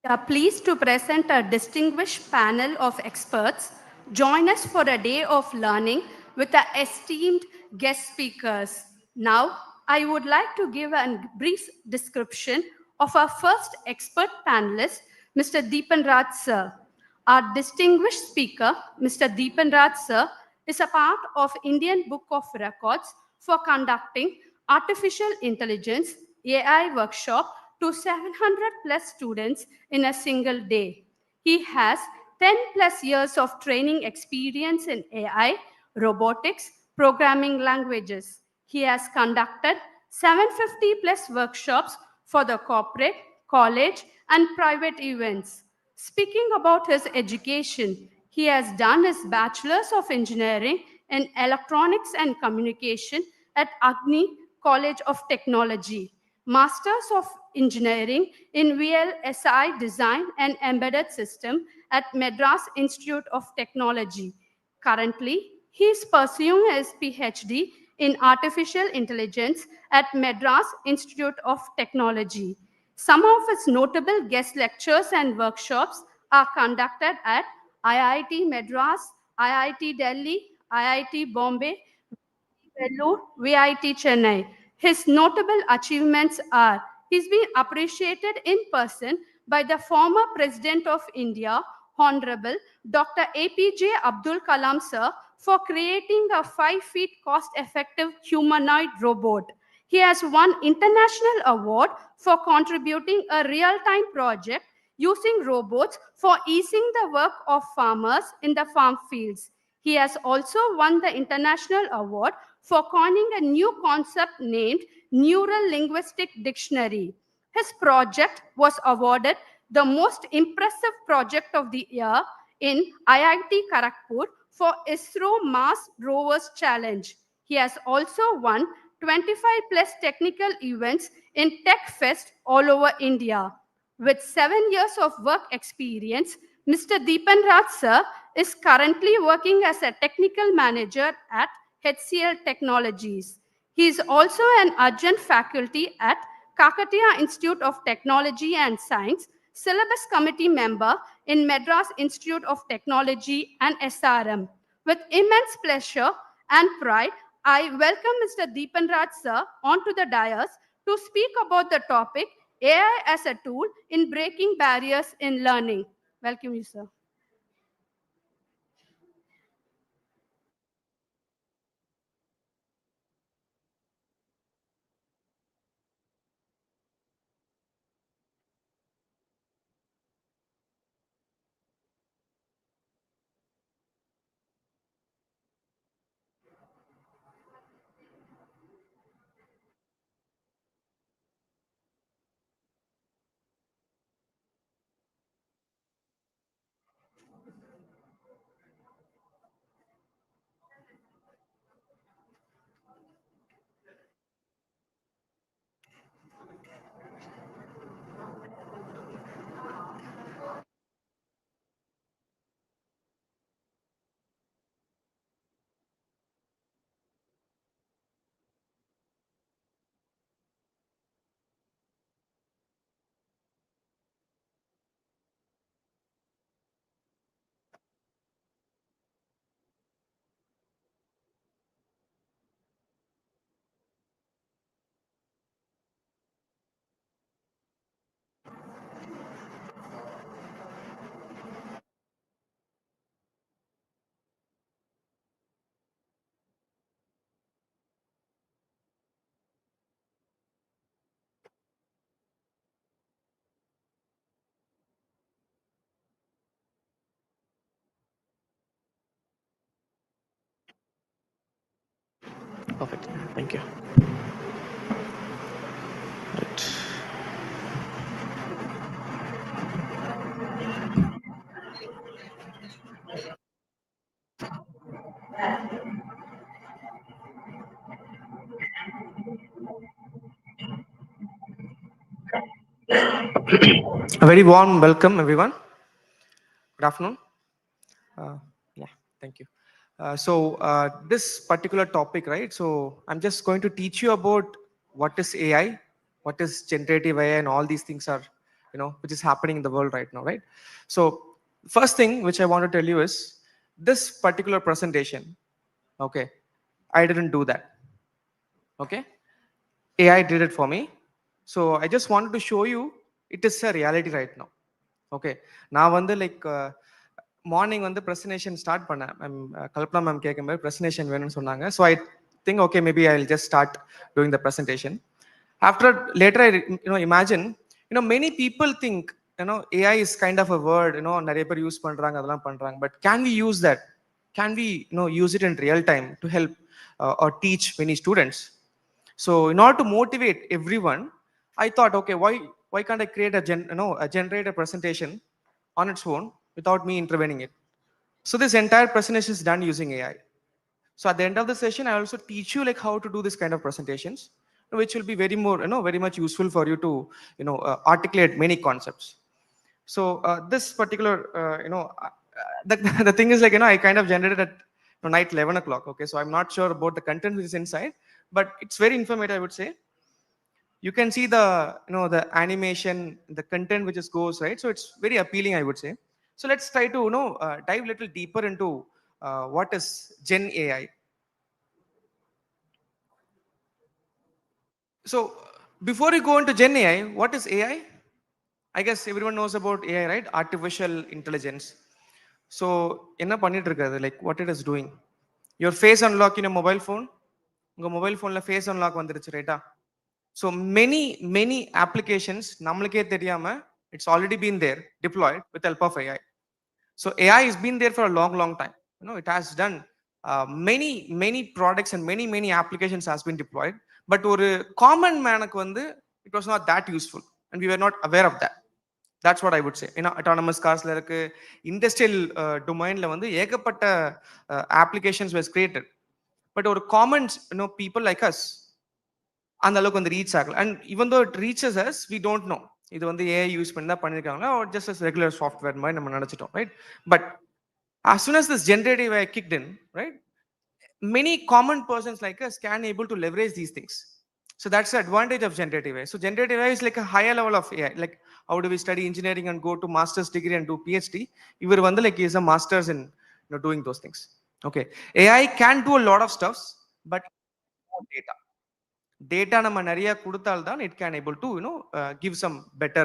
We are pleased to present a distinguished panel of experts. Join us for a day of learning with our esteemed guest speakers. Now, I would like to give a brief description of our first expert panelist, Mr. Deepan Raj sir. Our distinguished speaker, Mr. Deepan Raj sir, is a part of Indian Book of Records for conducting artificial intelligence AI workshop to 700 plus students in a single day. He has 10 plus years of training experience in AI, robotics, programming languages. He has conducted 750 plus workshops for the corporate, college, and private events. Speaking about his education, he has done his Bachelor's of Engineering in Electronics and Communication at Agni College of Technology, Masters of Engineering in VLSI Design and Embedded System at Madras Institute of Technology. Currently, he is pursuing his PhD in Artificial Intelligence at Madras Institute of Technology. Some of his notable guest lectures and workshops are conducted at IIT Madras, IIT Delhi, IIT Bombay, Vellore, VIT Chennai. His notable achievements are: he's been appreciated in person by the former President of India, Honorable Dr. APJ Abdul Kalam sir, for creating a 5 feet cost-effective humanoid robot. He has won international award for contributing a real-time project using robots for easing the work of farmers in the farm fields. He has also won the international award for coining a new concept named Neural Linguistic Dictionary. His project was awarded the most impressive project of the year in IIT Kharagpur for ISRO Mars Rovers Challenge. He has also won 25 plus technical events in Tech Fest all over India. With 7 years of work experience, Mr. Deepan Raj sir is currently working as a technical manager at HCL Technologies. He is also an adjunct faculty at Kakatiya Institute of Technology and Science, syllabus committee member in Madras Institute of Technology and SRM. With immense pleasure and pride, I welcome Mr. Deepan Raj sir onto the dais to speak about the topic AI as a tool in breaking barriers in learning. Welcome you, sir. Perfect. Thank you. Right. A very warm welcome, everyone. Good afternoon. Yeah, thank you. This particular topic, right? So I'm just going to teach you about what is AI, what is generative AI, and all these things are, which is happening in the world right now, right? So first thing which I want to tell you is this particular presentation. Okay, I didn't do that. Okay, AI did it for me. So I just wanted to show you it is a reality right now. Okay, நான் வந்து like morning வந்து presentation start பண்ணேன் ma'am Kalpana ma'am கேட்கும்போது presentation வேணும்னு சொன்னாங்க. So I think okay maybe I will just start doing the presentation. After later I imagine many people think AI is kind of a word, நிறைய பேர் use பண்றாங்க, அதெல்லாம் பண்றாங்க. But can we use that? Can we use it in real time to help or teach many students? So in order to motivate everyone, I thought, okay, why can't I create a generated presentation on its own without me intervening it? So this entire presentation is done using AI. So at the end of the session, I also teach you like how to do this kind of presentations, which will be very much useful for you to articulate many concepts. So this particular the thing is like I kind of generated at night 11 o'clock. Okay, so I'm not sure about the content which is inside, but it's very informative, I would say. You can see the the animation, the content which is goes, right? So it's very appealing, I would say. So let's try to dive a little deeper into what is Gen AI. So before you go into Gen AI, what is AI? I guess everyone knows about AI, right? Artificial intelligence. So enna pannittu irukadhu, like what it is doing. Your face unlock in a mobile phone, unga mobile phone la face unlock vandiruchu, right? So many applications nammuluke theriyama it's already been there deployed with help of AI. So AI has been there for a long time. It has done many products and many applications has been deployed. But ஒரு common manக்கு வந்து it was not that useful and we were not aware of that. That's what I would say. Autonomous cars la irukku, industrial domain la வந்து ஏகப்பட்ட applications was created. But ஒரு common people like us அந்த அளவுக்கு வந்து reach ஆகல. And even though it reaches us, we don't know இது வந்து AI use பண்ணி தான் பண்ணிருக்காங்களா or just as regular software மாதிரி நம்ம நினைச்சிட்டோம், right? But as soon as this generative AI kicked in, right, many common persons like us can able to leverage these things. So that's the advantage of generative AI. So generative AI is like a higher level of AI. Like how do we study engineering and go to master's degree and do PhD? Ivar vandu like he is a master's in doing those things. Okay, AI can do a lot of stuffs, but data nama nariya kuduthal dhan it can able to give some better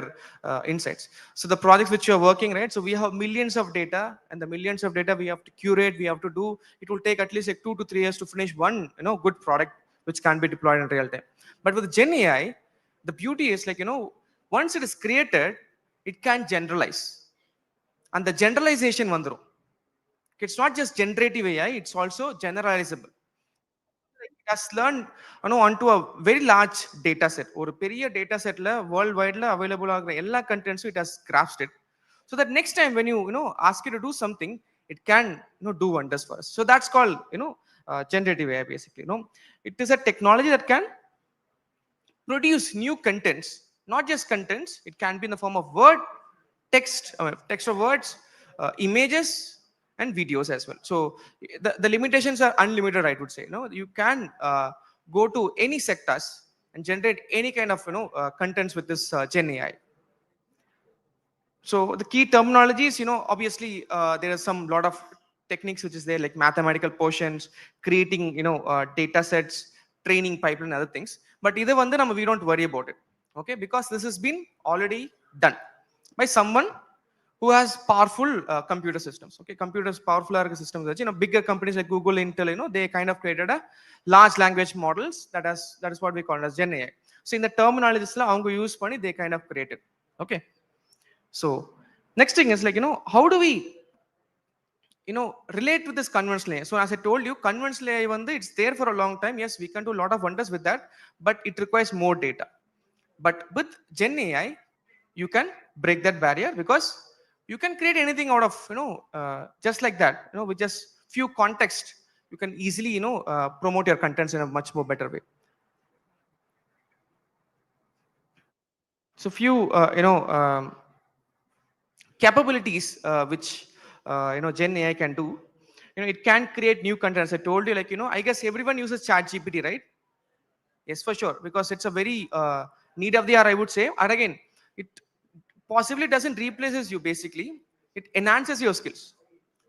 insights. So the projects which you are working, right, so we have millions of data, and the millions of data we have to curate, we have to do, it will take at least like 2 to 3 years to finish one good product which can be deployed in real time. But with Gen AI, the beauty is like once it is created, it can generalize, and the generalization vandrum. It's not just generative AI, it's also generalizable. It has learned onto a very large data set. ஒரு பெரிய data set la world wide la available ஆகிற எல்லா contents it has grasped it, so that next time when you ask it to do something, it can do wonders for us. So that's called generative AI basically. It is a technology that can produce new contents, not just contents. It can be in the form of word, text of words, images, and videos as well. So the limitations are unlimited, I would say. You can go to any sectors and generate any kind of contents with this Gen AI. So the key terminologies, obviously there are some lot of techniques which is there, like mathematical portions, creating data sets, training pipeline, other things. But either one we don't worry about it, okay, because this has been already done by someone who has powerful computer systems. Okay, computers powerful systems. Bigger companies like Google, Intel, they kind of created a large language models that is what we call as Gen AI. So in the terminologies la avanga use panni they kind of created. Okay, so next thing is like how do we relate with this conventional AI. So as I told you, conventional AI it's there for a long time. Yes, we can do a lot of wonders with that, but it requires more data. But with Gen AI, you can break that barrier because you can create anything out of just like that. With just few context, you can easily promote your contents in a much more better way. So few capabilities which Gen AI can do. It can create new contents. I told you, I guess everyone uses ChatGPT, right? Yes, for sure, because it's a very need of the hour, I would say. And again, it possibly doesn't replaces you. Basically, it enhances your skills.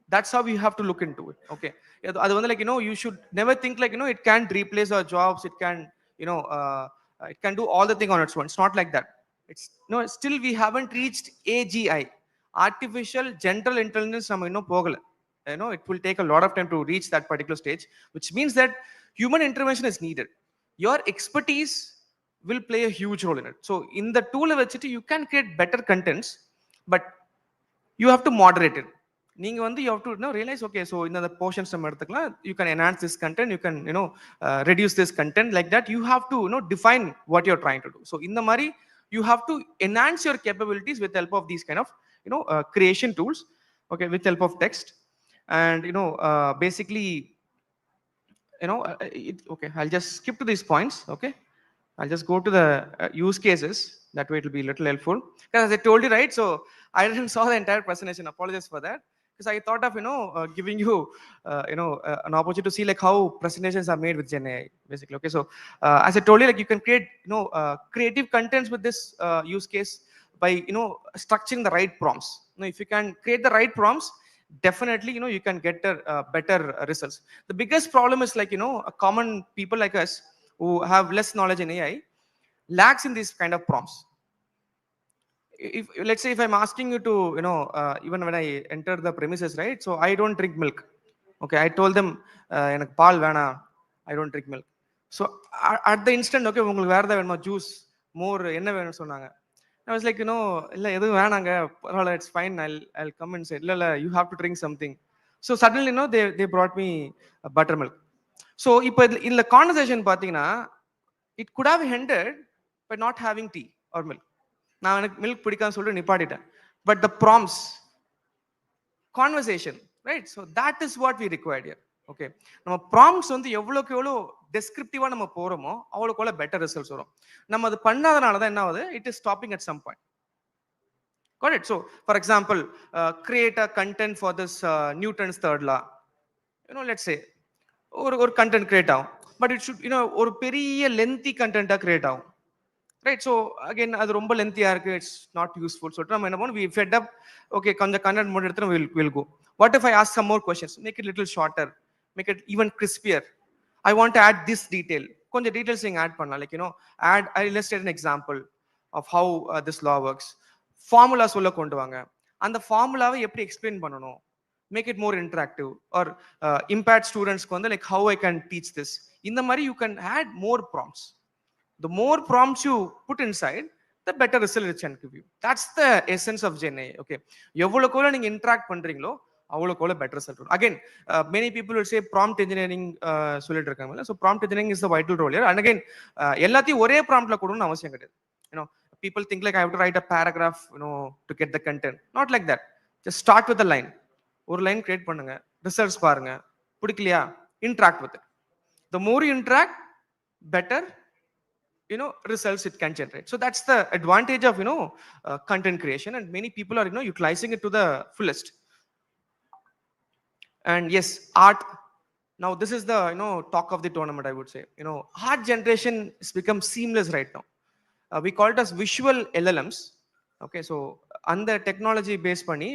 That's how you have to look into it. Okay, you should never think it can't replace our jobs. It can it can do all the thing on its own. It's not like that. It's still we haven't reached AGI, artificial general intelligence. It will take a lot of time to reach that particular stage, which means that human intervention is needed. Your expertise will play a huge role in it. So in the tool you can create better contents, but you have to moderate it. You have to realize, okay, so in the portions you can enhance this content, you can reduce this content, like that. You have to define what you're trying to do. So in the Mari, you have to enhance your capabilities with the help of these kind of creation tools, okay, with help of text. And basically okay, I'll just skip to these points. Okay, I'll just go to the use cases. That way it will be a little helpful. Because as I told you, right, so I didn't saw the entire presentation. Apologize for that. Because I thought of giving you an opportunity to see how presentations are made with Gen AI, basically. Okay, so as I told you, you can create creative contents with this use case by structuring the right prompts. If you can create the right prompts, definitely you can get better results. The biggest problem is a common people like us who have less knowledge in AI lacks in these kind of prompts. If let's say if I'm asking you to even when I enter the premises, right, so I don't drink milk. Okay, I told them paal vena, I don't drink milk. So at the instant, okay, ungalku vera venuma juice more enna venum sonnaanga. I was like, it's fine. I'll come and say, you have to drink something. So suddenly, they brought me a buttermilk. So in the conversation, it could have ended by not having tea or milk. Now, milk but the prompts, conversation, right? So that is what we required here. Okay, நம்ம prompts எவ்வளவுக்கு எவ்வளவு descriptive நம்ம போறோமோ அவ்வளவுக்கு better results வரும். நம்ம அது பண்ணாதனால தான் என்ன ஆகுது, it is stopping at some point. Got it? So for example, create a content for this Newton's third law. Let's say or content create ஆகும், but it should ஒரு பெரிய lengthy content create ஆகும், right? So again அது ரொம்ப lengthy இருக்கு, it's not useful. So நம்ம என்ன பண்ணுவோம், we fed up, okay, கொஞ்சம் content மட்டும் எடுத்துட்டு we'll go. What if I ask some more questions, make it little shorter, make it even crispier. I want to add this detail. Konja details நீங்க add பண்ணலாம், add, I illustrate an example of how this law works. Formula சொல்ல கொண்டு வாங்க, அந்த ஃபார்முலாவை எப்படி explain பண்ணணும், make it more interactive. Or impaired students like how I can teach this. In the மாதிரி you can add more prompts. The more prompts you put inside, the better result it can give you. That's the essence of Gen AI. Okay, எவ்வளவுக்கு நீங்க interact பண்றீங்களோ அவ்வளவுக்கு better result. Again, many people will say prompt engineering சொல்லிட்டு இருக்காங்க. So prompt engineering is the vital role here. And again, எல்லாத்தையும் ஒரே promptல கொடுக்கணும்னு அவசியம் கிடையாது. People think I have to write a paragraph to get the content. Not like that. Just start with a line. ஒரு line create பண்ணுங்க, results பாருங்க, பிடிக்கலையா interact with it. The more you interact, better results it can generate. So that's the advantage of content creation, and many people are utilizing it to the fullest. And yes, art, now this is the talk of the tournament, I would say. Art generation has become seamless right now. We call it as visual LLMs. Okay, so on the technology based pani,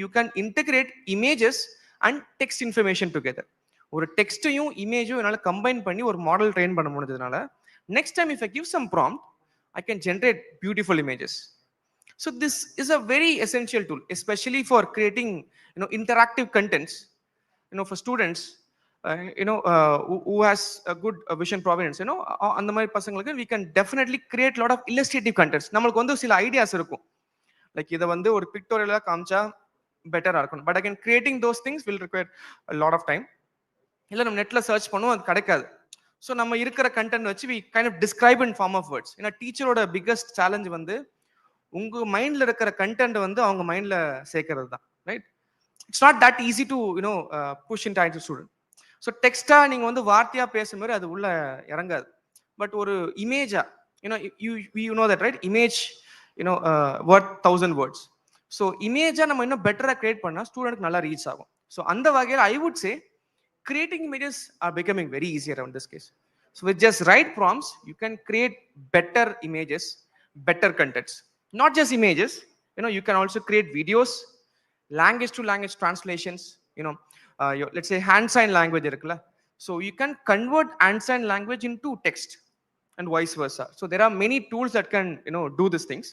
you can integrate images and text information together. ஒரு டெக்ஸ்டையும் இமேஜும் என்னால combine பண்ணி ஒரு model train பண்ண முடிஞ்சதுனால, next time if I give some prompt, I can generate beautiful images. So this is a very essential tool, especially for creating interactive contents for students who has a good vision provenance. அந்த மாதிரி பசங்களுக்கு we can definitely create a lot of illustrative contents. நமக்கு சில ideas இருக்கும், like இதை ஒரு பிக்டோரியலா காமிச்சா பெட்டரா இருக்கணும். But again creating those things will require lot of time. இல்லை நம்ம நெட்ல சர்ச் பண்ணுவோம், அது கிடைக்காது. ஸோ நம்ம இருக்கிற கண்டென்ட் வச்சு we kind of describe in form of words. ஏன்னா டீச்சரோட பிக்கஸ்ட் சேலஞ்ச் வந்து உங்க மைண்ட்ல இருக்கிற கண்டென்ட் வந்து அவங்க மைண்ட்ல சேர்க்கறது தான், right? It's not that easy to push in time to student. So டெக்ஸ்டா நீங்க வந்து வார்த்தையா பேசுற மாதிரி அது உள்ள இறங்காது. பட் ஒரு இமேஜா, you know that, right? Image, worth 1,000 words. So இமேஜா நம்ம இன்னும் பெட்டரா கிரியேட் பண்ணா ஸ்டூடெண்ட்க்கு நல்லா ரீச் ஆகும். ஸோ அந்த வகையில் ஐ would say creating images are becoming very easier in this case. So with just right prompts, you can create better images, better contents. Not just images, you can also create videos, language to language translations, let's say hand sign language irukla. So you can convert hand sign language into text and vice versa. So there are many tools that can do these things.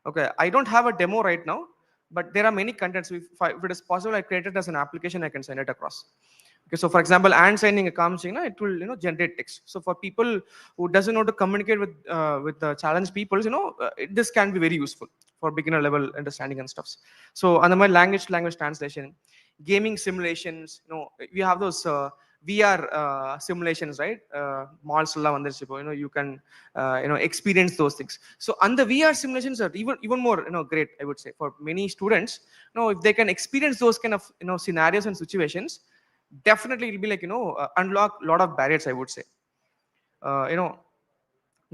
Okay, I don't have a demo right now, but there are many contents. If it is possible, I create it as an application, I can send it across. Okay, so for example, hand signing comes, it will generate text. So for people who doesn't know to communicate with the challenged people, this can be very useful for beginner level understanding and stuff. So on the language to language translation, gaming simulations, we have those VR simulations, right? Malls la vandiruchu, you can experience those things. So on the VR simulations are even more great, I would say, for many students. If they can experience those kind of scenarios and situations, definitely it will be like unlock a lot of barriers, I would say.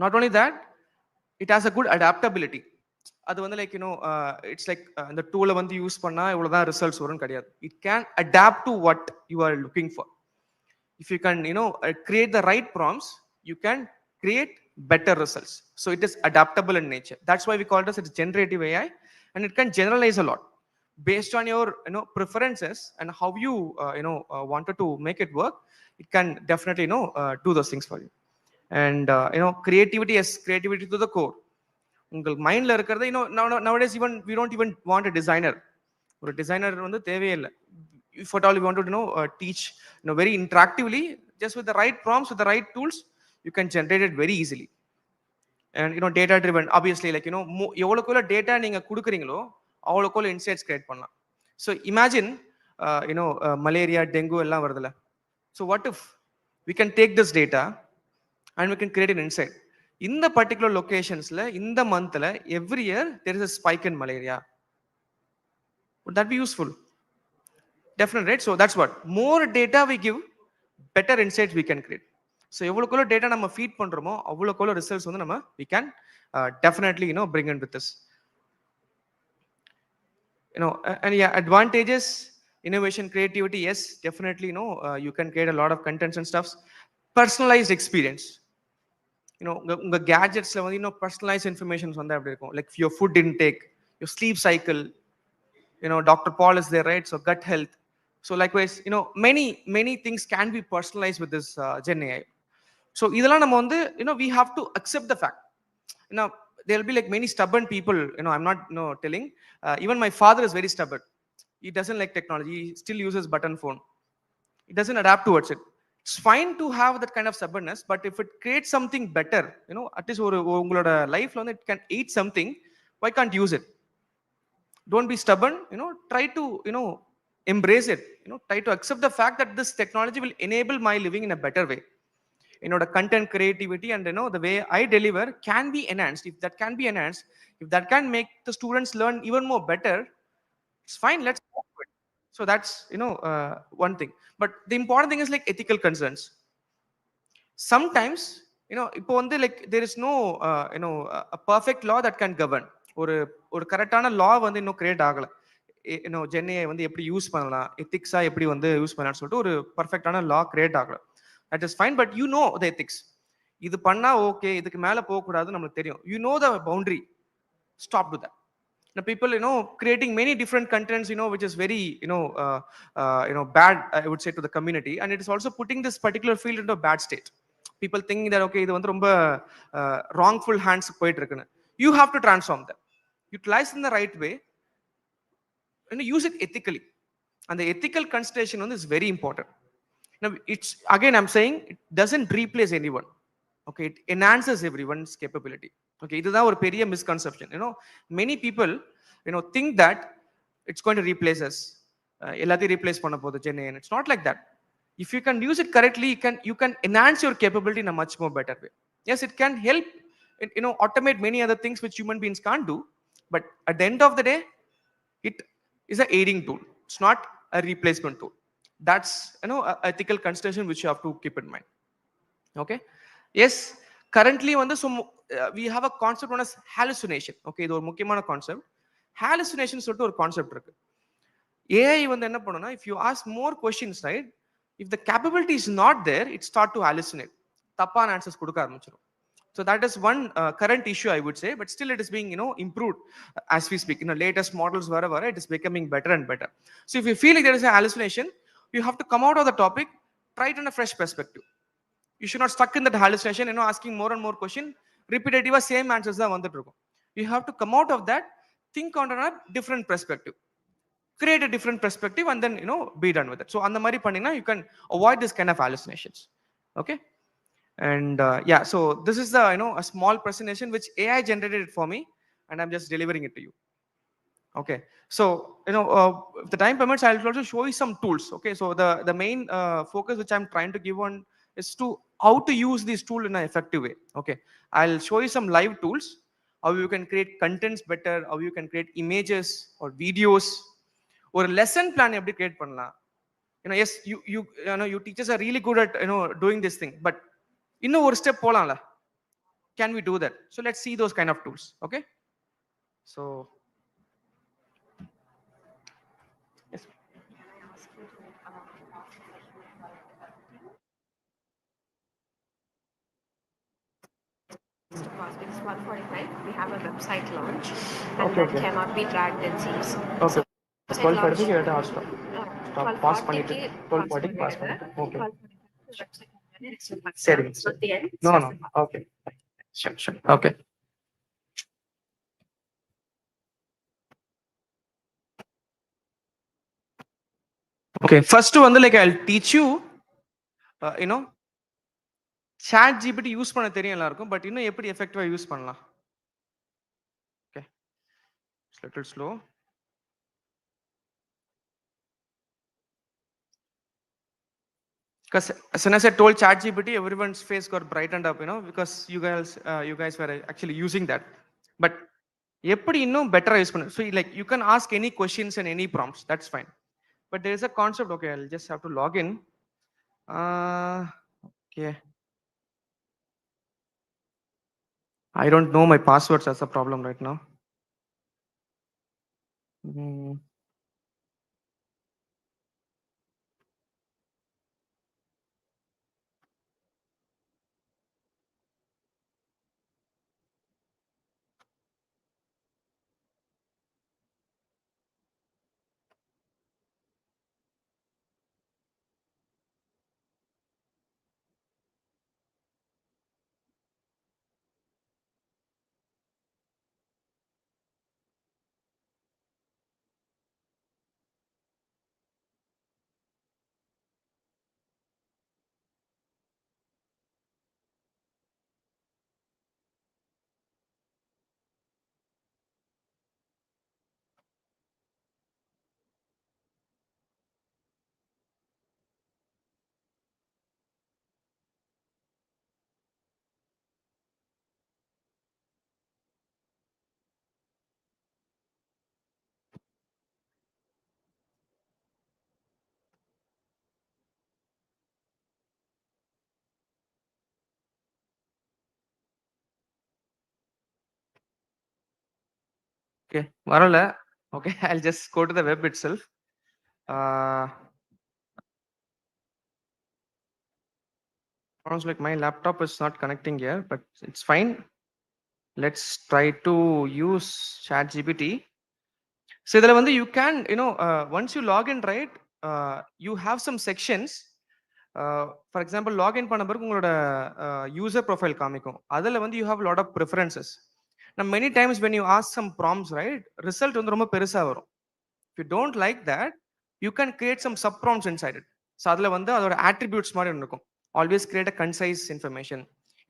Not only that, it has a good adaptability. அது வந்து like it's like அந்த டூலை வந்து use பண்ணா இவ்வளவுதான் results வரும்னு கிடையாது. It can adapt to what you are looking for. If you can create the right prompts, you can create better results. So it is adaptable in nature. That's why we call it as it's generative AI, and it can generalize a lot based on your preferences and how you wanted to make it work. It can definitely do those things for you. And creativity is creativity to the core. உங்கள் மைண்ட்ல இருக்கிறது nowadays even we don't even want a designer. ஒரு designer வந்து தேவையே இல்லை. If at all you want to teach very interactively, just with the right prompts, with the right tools, you can generate it very easily. And data driven, obviously, like எவ்வளவுக்குள்ள data நீங்க கொடுக்குறீங்களோ அவ்வளவுக்குள்ள insights create பண்ணலாம். So imagine malaria dengue எல்லாம் வருதுல்ல. So what if we can take this data and we can create an insight. இந்த particular லொகேஷன்ஸ்ல இந்த மந்த்ல every year there is a spike in malaria. Would that be useful? Definitely, right? So that's what, more data we give, better insights we can create. So எவ்வளவுக்குள்ள data நம்ம feed பண்றோமோ அவ்வளவுக்குள்ள results வந்து நம்ம we can definitely bring in with this. And yeah, advantages, innovation, creativity, yes, definitely you can create a lot of contents and stuffs. Personalized experience, உங்க கேட்ஜெட்ஸ்ல வந்து personalized informations வந்து அப்படி இருக்கும். Like your food intake, your sleep cycle, Dr. Paul is there, right? So gut health. So likewise, many things can be personalized with this Gen AI. So இதெல்லாம் நம்ம வந்து we have to accept the fact. There will be like many stubborn people, I'm not telling, even my father is very stubborn. He doesn't like technology, he still uses button phone, he doesn't adapt towards it. It's fine to have that kind of stubbornness, but if it creates something better, at least உங்களோட லைஃப்ல வந்து it can aid something, why can't use it? Don't be stubborn, try to embrace it, try to accept the fact that this technology will enable my living in a better way. Content creativity and the way I deliver can be enhanced. If that can be enhanced, if that can make the students learn even more better, it's fine, let's go for it. So that's one thing. But the important thing is like ethical concerns. Sometimes இப்போ வந்து like there is no a perfect law that can govern. ஒரு கரெக்டான லா வந்து இன்னும் create ஆகல. Gen AI வந்து எப்படி use பண்ணலாம், எத்திக்ஸா எப்படி வந்து யூஸ் பண்ணலாம்னு சொல்லிட்டு ஒரு பர்ஃபெக்டான லா கிரியேட் ஆகல. That is fine, but the ethics. இது பண்ணா ஓகே, இதுக்கு மேல போக கூடாது நமக்கு தெரியும். The boundary. Stop with that. People creating many different contents which is very bad, I would say, to the community, and it is also putting this particular field into a bad state. People thinking that okay, இது வந்து ரொம்ப wrongful hands போயிட்டு இருக்குன்னு. You have to transform them, utilize in the right way, and use it ethically. And the ethical consideration is very important. It's again, I'm saying, it doesn't replace anyone. Okay, it enhances everyone's capability. Okay, this is a very misconception. Many people think that it's going to replace us. எல்லாத்தையும் replace பண்ண போகுது GenAI. It's not like that. If you can use it correctly, you can enhance your capability in a much more better way. Yes, it can help, automate many other things which human beings can't do. But at the end of the day, it is an aiding tool. It's not a replacement tool. That's a ethical consideration which you have to keep in mind. Okay. Yes, currently we have a concept known as hallucination. Okay, இது ஒரு முக்கியமான concept. Hallucination சொல்லிட்டு ஒரு concept இருக்கு. AI என்ன பண்ணுனா, if you ask more questions, right, if the capability is not there, it start to hallucinate. தப்பான answers கொடுக்க ஆரம்பிச்சிடும். So that is one current issue, I would say, but still it is being improved as we speak. Latest models wherever it is becoming better and better. So if you feel like there is a hallucination, you have to come out of the topic, try it in a fresh perspective. You should not stuck in that hallucination, asking more and more questions, repetitive same answers தான் வந்துட்டு இருக்கும். You have to come out of that, think on a different perspective, create a different perspective, and then be done with it. So அந்த மாதிரி பண்ணினா you can avoid this kind of hallucinations. Okay. And yeah, so this is the a small presentation which AI generated it for me, and I'm just delivering it to you. Okay, so if the time permits, I'll also show you some tools. Okay, so the main focus which I'm trying to give on is to how to use this tool in an effective way. Okay, I'll show you some live tools, how you can create contents better, how you can create images or videos, or lesson plan எப்படி create பண்ணலாம். Yes, you teachers are really good at doing this thing, but இன்னும் ஒரு step போலாம்ல. Can we do that? So let's see those kind of tools. Okay, so yes. It's 1:45. We have a website launch, and Okay, that okay. cannot be dragged, it seems. Okay. So, website 12:30 launch, க்கு எடுத்து hard stop. Stop. Pass 12:40 பண்ணிட்டு க்கு 12:40 க்கு pass பண்ணிடுறேன். பண்ணிட்டு. Okay. 12:45 website launch. சரி. So at the end, No. Okay. Sure. Okay. Okay. First like I'll teach you, chat GPT use பண்ண தெரியும் எல்லாருக்கும், பட் இன்னும் எப்படி எஃபெக்டிவா யூஸ் பண்ணலாம். Okay. It's a little slow. Because as soon as I told ChatGPT, everyone's face got brightened up, because you guys were actually using that. But எப்படி இன்னும் better use பண்ண? So like you can ask any questions and any prompts. That's fine. But there is a concept. Okay, I'll just have to log in. Okay. I don't know my passwords. That's a problem right now. Okay, வரல. Okay, I'll just go to the web itself. Sounds like my laptop is not connecting here, but it's fine. Let's try to use ChatGPT. So இதுல you can, once you log in, right, you have some sections. For example, login பண்ண பிறகு உங்களோட user profile காமிக்கும். அதுல you have a lot of preferences. Now many times when you ask some prompts, right, result ரொம்ப பெருசா வரும். If you don't like that, you can create some sub prompts inside it. So அதுல அதோட attributes மாதிரி இருக்கும். Always create a concise information.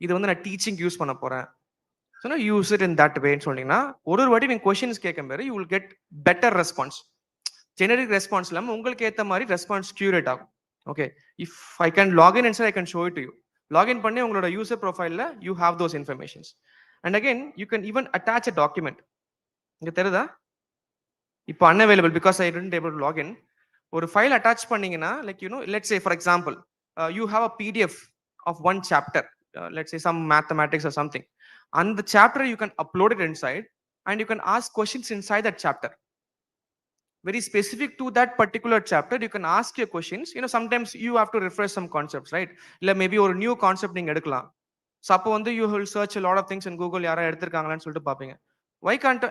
இது நான் teaching use பண்ண போறேன். So use it in that way. சொன்னீங்கன்னா ஒரு வாட்டி நீங்க questions கேட்கும் போது you will get better response. Generic response இல்லாமல் உங்களுக்கு ஏற்ற மாதிரி ரெஸ்பான்ஸ் கியூரேட் ஆகும். Okay, if I can login and sir I can show it to you. Login பண்ணி உங்களோட யூசர் ப்ரொஃபைலில் you have those informations. And again you can even attach a document. இங்கே தெரியுதா? இப்போ unavailable because I didn't able to login. ஒரு file attach பண்ணீங்கன்னா like let's say for example you have a PDF of one chapter, let's say some mathematics or something. அந்த chapter you can upload it inside and you can ask questions inside that chapter. Very specific to that particular chapter, you can ask your questions. Sometimes you have to refresh some concepts, right? Illa maybe or new concept நீங்க எடுக்கலாம். So அப்போ you will search a lot of things in Google, யாரா எடுத்திருக்காங்களான்னு சொல்லிட்டு பாப்பீங்க. Why can't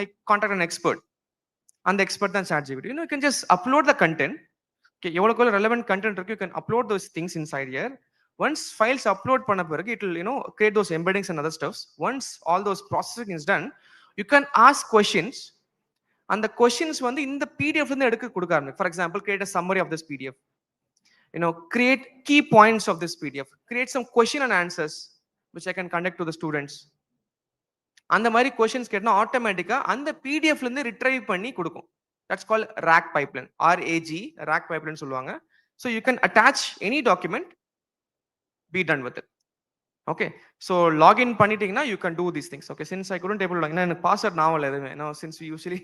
I contact an expert? And the expert தான் ChatGPT. You can just upload the content. Okay, எவ்வளவுக்கு relevant content இருக்கு, you can upload those things inside here. Once files upload பண்ண பிறகு it will create those embeddings and other stuffs. Once all those processing is done, you can ask questions. And the questions வந்து இந்த PDF இருந்து எடுக்க கொடுக்காரு. For example, create a summary of this PDF. Create key points of this PDF. Create some question and answers which I can conduct to the students. அந்த மாதிரி questions கேட்டா ஆட்டோமேட்டிக்கா அந்த PDF இருந்து retrieve பண்ணி கொடுக்கும். That's called RAG pipeline. RAG, RAG pipeline சொல்லுவாங்க. So you can attach any document, be done with it. Okay, so login பண்ணிட்டீங்கன்னா you can do these things. Okay, since I couldn't able to login, எனக்கு password நாவல் எதுவுமே, since we usually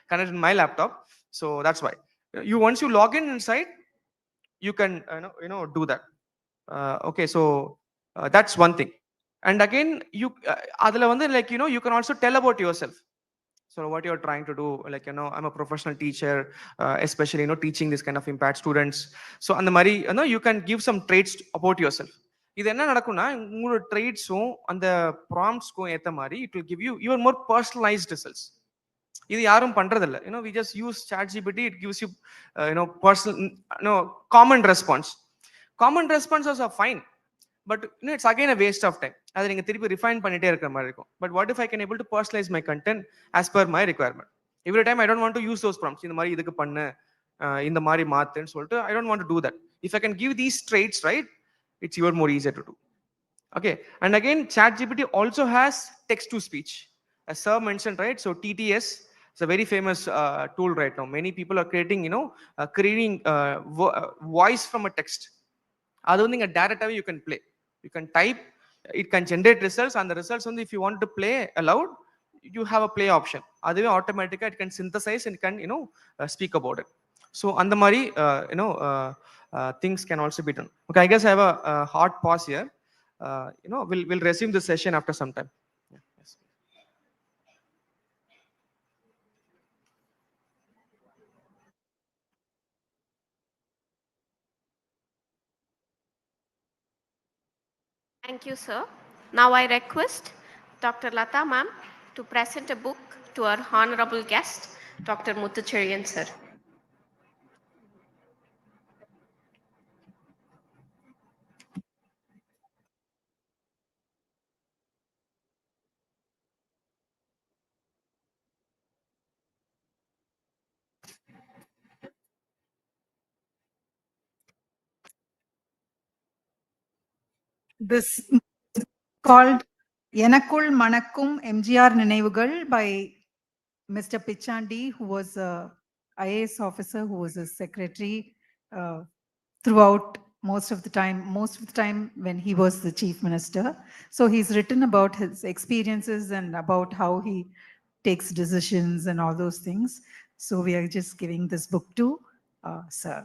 connect in my laptop, so that's why once you log in inside, you can do that. Okay, so that's one thing. And again you அதுல வந்து like you can also tell about yourself. So what you're trying to do, like I'm a professional teacher, especially teaching this kind of impact students. So அந்த மாதிரி you can give some traits about yourself. இது என்ன நடக்கும்னா உங்களோட ட்ரேட்ஸும் அந்த ப்ராம்ப்ட்ஸ்க்கும் ஏற்ற மாதிரி it will give you your more personalised results. இது யாரும் பண்றதில்ல. We just use ChatGPT, it gives you personal common response. Common responses are fine, but it's again a waste of time. அதை நீங்க திருப்பி ரிஃபைன் பண்ணிட்டே இருக்கிற மாதிரி இருக்கும். But what if I can able to personalise my content as per my requirement. Every time I don't want to use those prompts. இந்த மாதிரி இதுக்கு பண்ணு, இந்த மாதிரி மாத்துன்னு சொல்லிட்டு I don't want to do that. If I can give these traits, right, it's even more easier to do. Okay, and again ChatGPT also has text to speech, as sir mentioned, right? So TTS is a very famous tool right now. Many people are creating voice from a text. Adu neenga directly you can play, you can type, it can generate results, and the results only if you want to play aloud, you have a play option. Aduve automatically it can synthesize and can speak about it. So and the mari things can also be done. Okay, I guess I have a hard pause here. We'll resume the session after some time. Yeah, yes. Thank you, sir. Now I request Dr. Lata ma'am to present a book to our honorable guest, Dr. Muthucheriyan sir. This is called எனக்குள் மணக்கும் எம்ஜிஆர் நினைவுகள் by Mr. Pichandi, who was a IAS officer, who was a secretary throughout most of the time when he was the chief minister. So he's written about his experiences and about how he takes decisions and all those things. So we are just giving this book to sir.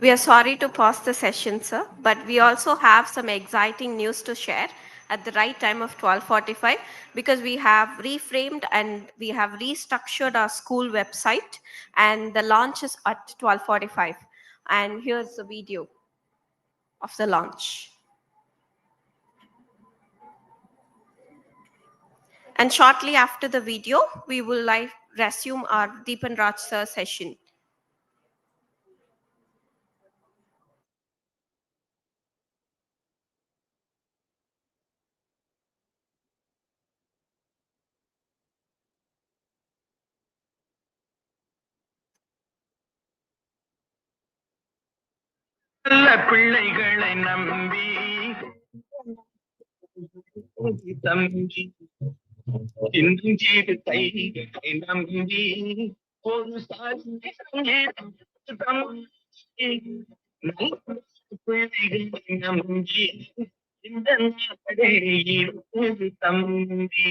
We are sorry to pause the session, sir, but we also have some exciting news to share at the right time of 12:45 because we have reframed and we have restructured our school website and the launch is at 12:45. And here's the video of the launch. And shortly after the video, we will resume our Deepan Raj sir session. நல்ல பிள்ளைகளை நம்பி தம்பி இன்னும் ஜீவித்தை நம்பி ஒரு சாதி தம்பி நல்ல பிள்ளைகளை நம்பி இந்த நாடே இருக்குது தம்பி.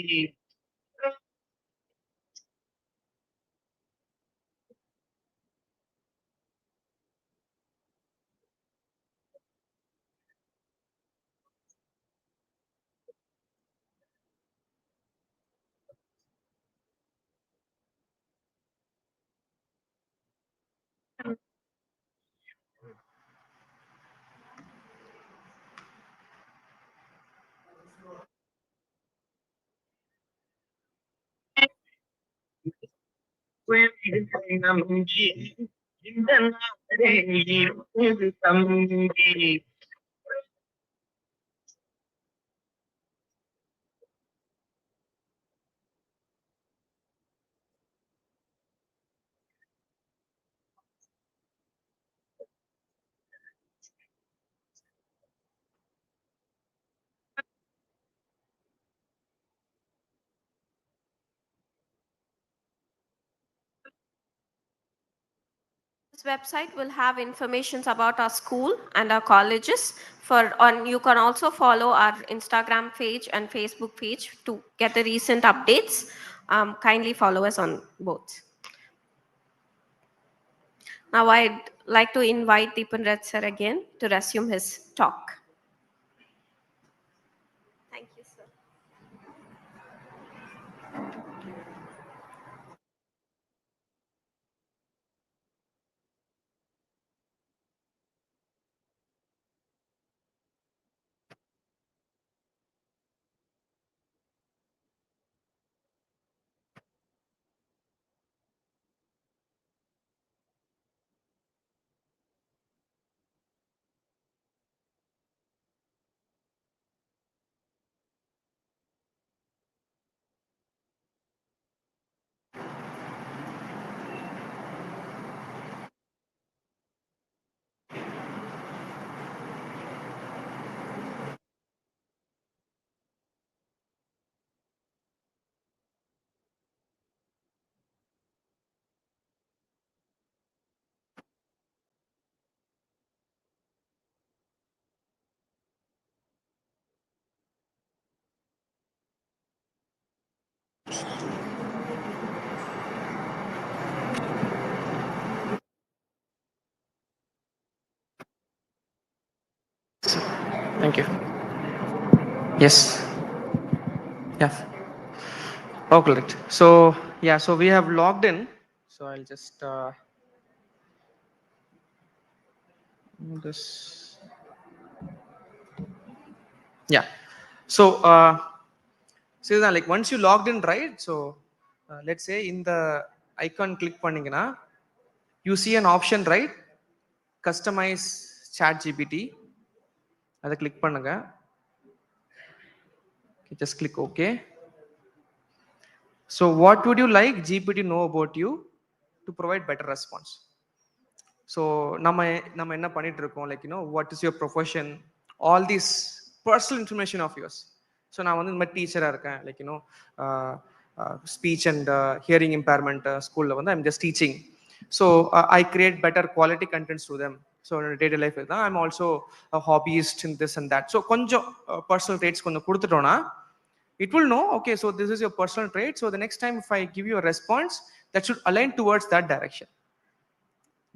பிள்ளைகளை நம்பி இந்த நாடே இருக்குது தம்பி. This website will have information about our school and our colleges. You can also follow our Instagram page and Facebook page to get the recent updates. Kindly follow us on both. Now I'd like to invite Deepan Raj sir again to resume his talk. Thank you, sir. Thank you. Yes. Yeah. Oh, correct. So yeah, so we have logged in. So I'll just this. Yeah. So see that like once you logged in, right? So let's say in the icon click panningana, you see an option, right? Customize ChatGPT. அதை click பண்ணுங்க. Just click OK. So what would you like GPT know about you to provide better response? So நம்ம என்ன பண்ணிட்டு இருக்கோம், like what is your profession, all these personal information of yours. So நான் வந்து இந்த மாதிரி டீச்சரா இருக்கேன், like speech and hearing impairment ஸ்கூல்ல வந்து I'm just teaching. So I create better quality contents to them. So in day to life I'm also a hobbyist in this and that. So கொஞ்சம் personal traits கொஞ்சம் கொடுத்துட்டோம்னா it will know, okay, so this is your personal trait. So the next time if I give you a response, that should align towards that direction.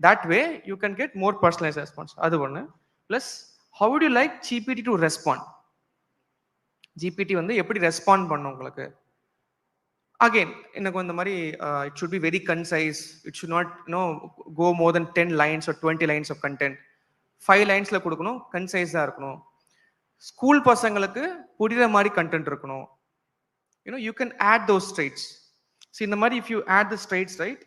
That way you can get more personalized response. Adu one. Plus, how would you like GPT to respond? GPT வந்து எப்படி respond பண்ணும் உங்களுக்கு? Again, எனக்கு இந்த மாதிரி it should be very concise. It should not go more than 10 lines or 20 lines of content. 5 linesல கொடுக்கணும், கன்சைஸா இருக்கணும். School பசங்களுக்கு புரியுற மாதிரி கண்டென்ட் இருக்கணும். You can add those traits. See, இந்த மாதிரி if you add the traits, right?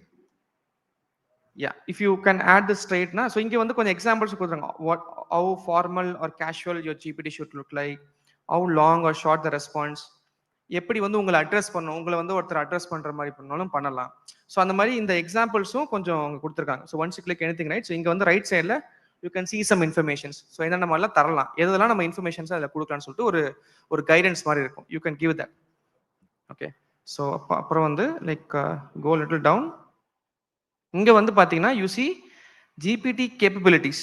Yeah, if you can add the trait na, so இங்க வந்து கொஞ்சம் எக்ஸாம்பிள்ஸ் கொடுத்துறாங்க. What, how formal or casual your GPT should look like, how long or short the response, எப்படி வந்து உங்களை address பண்ணணும், உங்களை வந்து ஒருத்தர் அட்ரஸ் பண்ற மாதிரி பண்ணாலும் பண்ணலாம். ஸோ அந்த மாதிரி இந்த எக்ஸாம்பிள்ஸும் கொஞ்சம் அவங்க கொடுத்துருக்காங்க. So once you click anything, right? So இங்க வந்து ரைட் சைடில் you can see some informations. So என்னென்ன மாதிரிலாம் தரலாம், எதெல்லாம் நம்ம இன்ஃபர்மேஷன்ஸ் அதில் கொடுக்கலாம்னு சொல்லிட்டு ஒரு கைடன்ஸ் மாதிரி இருக்கும். You can give that. Okay, so அப்புறம் வந்து லைக் கோ லிட்டில் டவுன். இங்க வந்து பாத்தீங்கன்னா you see GPT capabilities,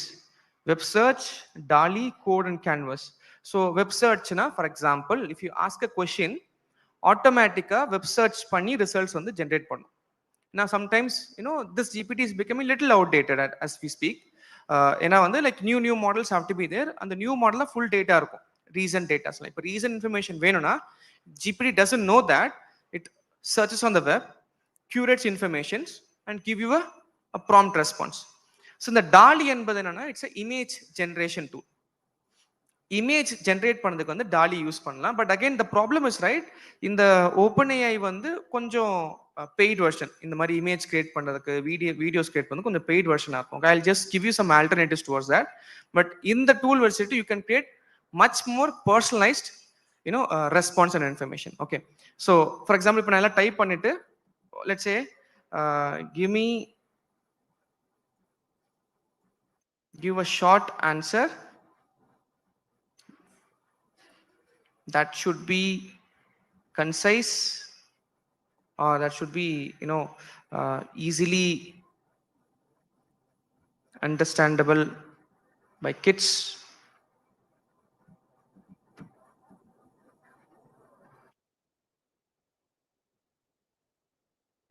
web search, DALL-E, code and canvas. So web search na, for example, if you ask a question, automatically web search பண்ணி results வந்து generate பண்ணும். Now sometimes this GPT is becoming little outdated as we speak. ஏன்னா வந்து like new models have to be there. அந்த new modelல full data இருக்கும், recent data. So இப்போ recent information வேணும்னா GPT doesn't know that. It searches on the web, curates informations and give you a prompt response. So the DALL-E என்பது என்னன்னா, it's a image generation tool. Image generate பண்ணதுக்கு வந்து DALL-E use பண்ணலாம். But again the problem is, right, இந்த OpenAI வந்து கொஞ்சம் paid version. இந்த மாதிரி image create பண்றதுக்கு, videos create பண்ணதுக்கு கொஞ்சம் paid version இருக்கும். I'll just give you some alternatives towards that. But in the tool version you can create much more personalized response and information. Okay, so for example இப்போ நான் எல்லாம் type பண்ணிட்டு, let's say give a short answer that should be concise, or that should be easily understandable by kids.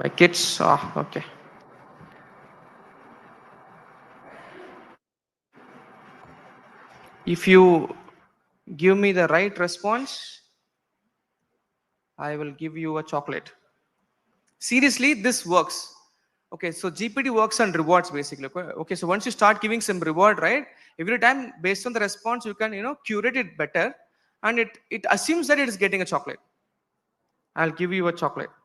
Okay. If you give me the right response, I will give you a chocolate. Seriously, this works. Okay, so GPT works on rewards basically. Okay, so once you start giving some reward, right, every time based on the response you can curate it better, and it assumes that it is getting a chocolate. I'll give you a chocolate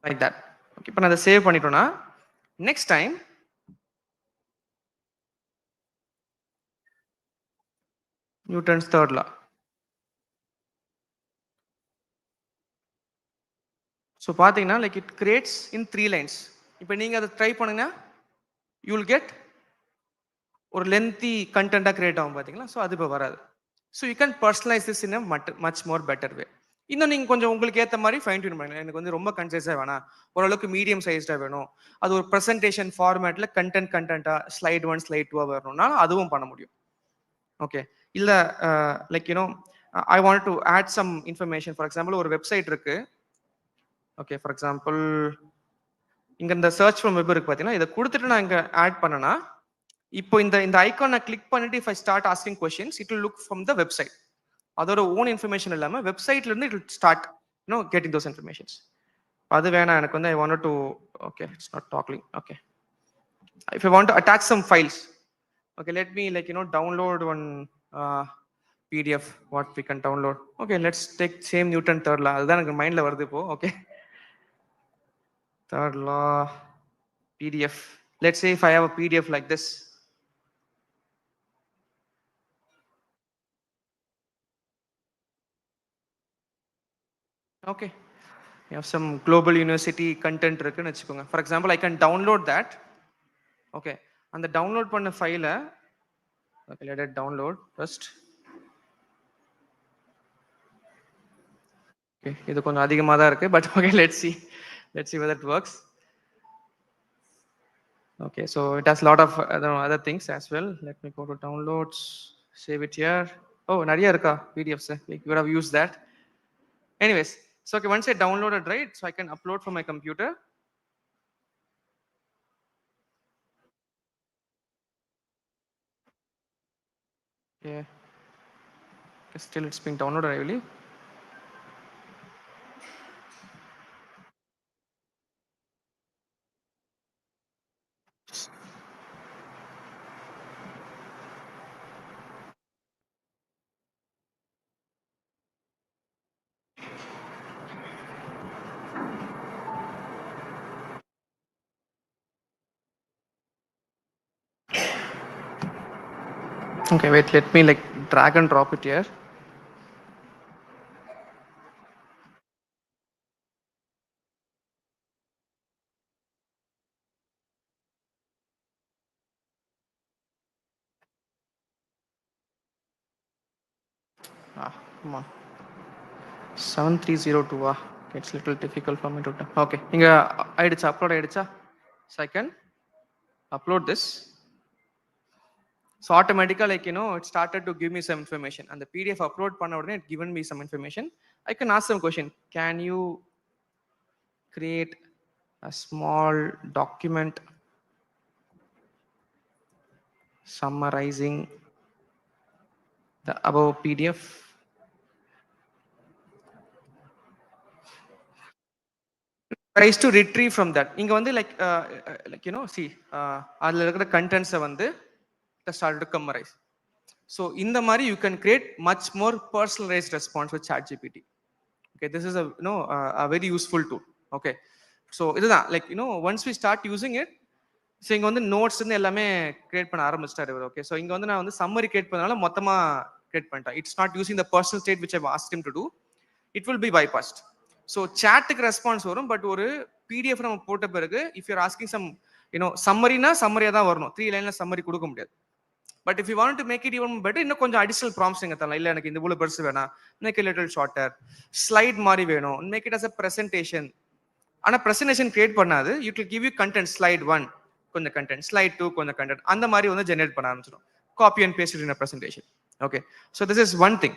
like that. Okay, இப்போ நான் அதை save பண்ணிட்டோம்னா next time Newton's third law. So பாத்தீங்கன்னா like it creates in 3 lines. இப்போ நீங்க அதை try பண்ணீங்கன்னா you will get ஒரு lengthy content create ஆகும் பாத்தீங்களா. ஸோ அது இப்போ வராது. So you can personalize this in a much more better way. இன்னும் நீங்க கொஞ்சம் உங்களுக்கு ஏற்ற மாதிரி ஃபைன் டியூன் பண்ணலாம். எனக்கு வந்து ரொம்ப கன்சைஸா வேணாம், ஓரளவுக்கு மீடியம் சைஸ்டா வேணும், அது ஒரு ப்ரெசன்டேஷன் ஃபார்மேட்ல கண்டென்ட்டா ஸ்லைட் 1 ஸ்லைட் 2 வரணும்னா அதுவும் பண்ண முடியும். ஓகே, இல்ல like I want to add some information. For example ஒரு வெப்சைட் இருக்கு. ஓகே, ஃபார் எக்ஸாம்பிள் இங்க இந்த சர்ச் ஃப்ரம் வெப் இருக்கு பாத்தீங்கன்னா, இதை கொடுத்துட்டு நான் இங்க ஆட் பண்ணனா, இப்போ இந்த ஐகான் நான் கிளிக் பண்ணிட்டு if I start asking questions, it will look from the website. அதோட ஓன் இன்ஃபர்மேஷன் இல்லாம வெப்சைட்ல இருந்து it will start getting those informations. அது வேணா எனக்கு வந்து I wanted to, okay, it's not talking. Okay, if I want to attach some files, okay, let me download one PDF. What we can download? Okay, let's take same Newton third law. அதுதான் எனக்கு மைண்ட்ல வருது இப்போ. Okay, third law PDF. Let's say if I have a PDF like this. Okay, you have some global university content இருக்குன்னு வச்சுக்கோங்க. For example, I can download that. Okay, அந்த download பண்ண ஃபைலை, okay, let it download first. Okay, இது கொஞ்சம் அதிகமா தான் இருக்கு, but okay, let's see whether it works. Okay, so it has a lot of other things as well. Let me go to downloads, save it here. Oh, நிறைய இருக்கா PDFs, like you would have used that. Anyways, so okay, once I downloaded, right, so I can upload from my computer. Yeah. Still it's being downloaded, I believe. Okay, wait, let me like drag and drop it here. Come on. 7302. It's little difficult for me to. Okay, inga aidicha upload aidicha. So I can upload this. So automatically, like, it started to give me some information, and the PDF upload panna odane it given me some information. I can ask some question. Can you create a small document summarizing the above PDF? Tries to retrieve from that. இங்க வந்து like see அதுல இருக்கிற contents வந்து started to summarize. So in the மாதிரி you can create much more personalized response with ChatGPT. Okay, this is a very useful tool. Okay, so இதுதான் like once we start using it, so இங்க வந்து notes எல்லாமே create பண்ண ஆரம்பிச்சிட்டாரு. Okay, so இங்க வந்து நான் வந்து சம்மரி கிரியேட் பண்ணனால மொத்தமா கிரியேட் பண்ணிட்டேன். It's not using the personal state which I asked him to do. It will be bypassed. So சாட்டுக்கு ரெஸ்பான்ஸ் வரும், பட் ஒரு பிடிஎஃப் நம்ம போட்ட பிறகு இஃப் யூர் ஆஸ்கிங் சம் சம்மரினா சம்மரியா தான் வரணும், 3 லைன்ல சம்மரி கொடுக்க முடியாது. But if you want to make it even better, இன்னும் கொஞ்சம் அடிஷனல் ப்ராம்ப்ட்ஸ் நீங்க தரலாம். இல்லை எனக்கு இந்த இவ்வளோ பெருசு வேணாம், make it little shorter, slide மாதிரி வேணும், make it as a presentation. ஆனால் பிரசன்டேஷன் கிரியேட் பண்ணாது, you will give you content, slide 1 கொஞ்சம் கண்டென்ட், ஸ்லைட் 2 கொஞ்சம் கண்டென்ட், அந்த மாதிரி வந்து ஜெனரேட் பண்ண ஆரம்பிச்சிடும். Copy and paste in a presentation. Okay, so this is one thing.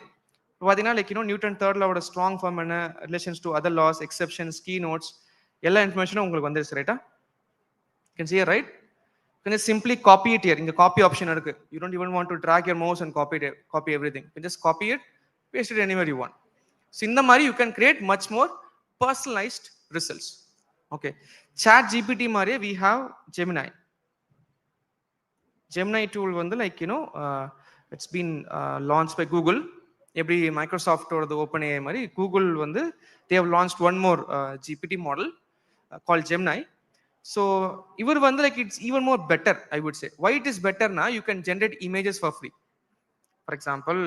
பார்த்தீங்கன்னா லைக் நியூட்டன் தேர்ட் லாவோட ஸ்ட்ராங் ஃபார்ம் என்ன, relations to other laws, exceptions, key notes, எல்லா இன்ஃபர்மேஷனும் உங்களுக்கு வந்துருச்சு. ரைட்டா? Can see right? Can just simply copy it here. இங்க copy option இருக்கு. You don't even want to drag your mouse and copy everything. You can just copy it, paste it anywhere you want. So இந்த மாதிரி you can create much more personalized results. Okay, chat gpt மாதிரியே we have Gemini. Gemini tool வந்து like it's been launched by Google. எப்படி மைக்ரோசாஃப்டோட OpenAI மாதிரி Google வந்து they have launched one more GPT model called Gemini. So இவர் வந்து like it's even more better, I would say. Why it is better na, you can generate images for free. For example,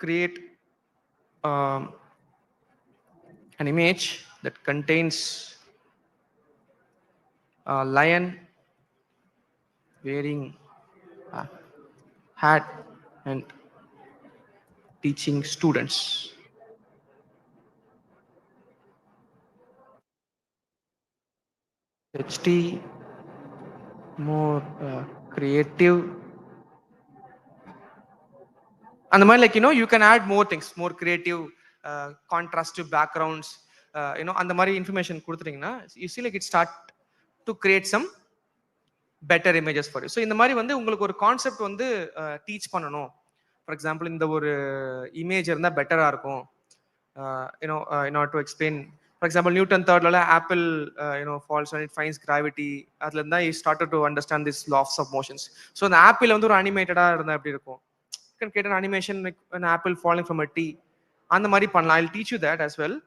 create an image that contains a lion wearing a hat and teaching students. HT more creative. And the mind like you can add more things, more creative, contrastive backgrounds, and the மாதிரி information கொடுத்துட்டீங்கன்னா you see like it start to create some better images for you. So இந்த மாதிரி வந்து உங்களுக்கு ஒரு concept வந்து teach பண்ணணும். For example இந்த ஒரு இமேஜ் இருந்தால் பெட்டராக இருக்கும், in order to explain. For example, Newton third law, Apple falls when it finds gravity. அதுல இருந்தா he started to understand this laws of motions. So the Apple வந்து ஒரு அனிமேட்டடா இருந்தா எப்படி இருக்கும், you can create an animation like an apple falling from a tree. அந்த மாதிரி பண்ணலாம். I'll teach you that as well.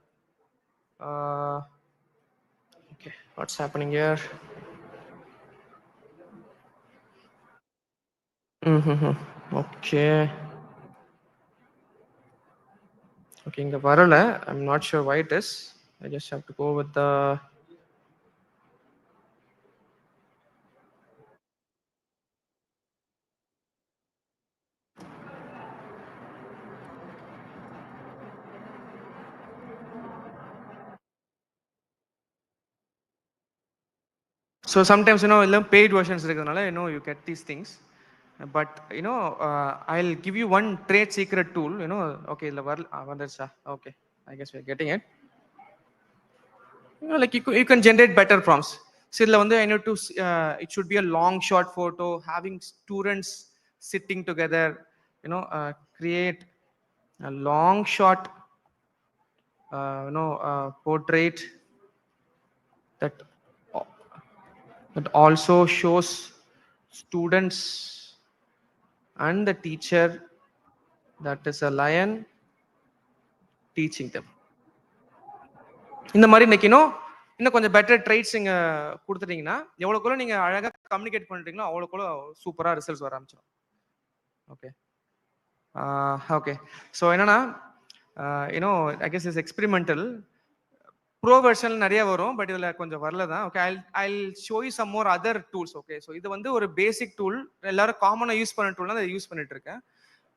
Okay, what's happening here? Okay. Okay, இங்க வரல. I'm not sure why it is. I just have to go with the so sometimes paid versions இருக்கறனால you get these things. But I'll give you one trade secret tool. Okay, vandarcha. Okay, I guess we're getting it. Like you can generate better prompts. So I need to it should be a long shot photo having students sitting together, create a long shot portrait that also shows students and the teacher, that is a lion teaching them. இந்த மாதிரி இன்னும் கொஞ்சம் better traits நீங்க கொடுத்துட்டீங்கன்னா எவ்வளோக்குள்ள நீங்க அழகா communicate பண்ணிட்டீங்களோ அவ்வளோக்குள்ள சூப்பரா results வர ஆரம்பிச்சிடும். ஓகே ஓகே ஸோ என்னன்னா I guess is experimental. Pro version நிறைய வரும், பட் இதுல கொஞ்சம் வரல தான். Okay I show you some more other tools. Okay so இது வந்து ஒரு பேசிக் டூல், எல்லாரும் காமனாக யூஸ் பண்ண டூல், அதை யூஸ் பண்ணிட்டு இருக்கேன்.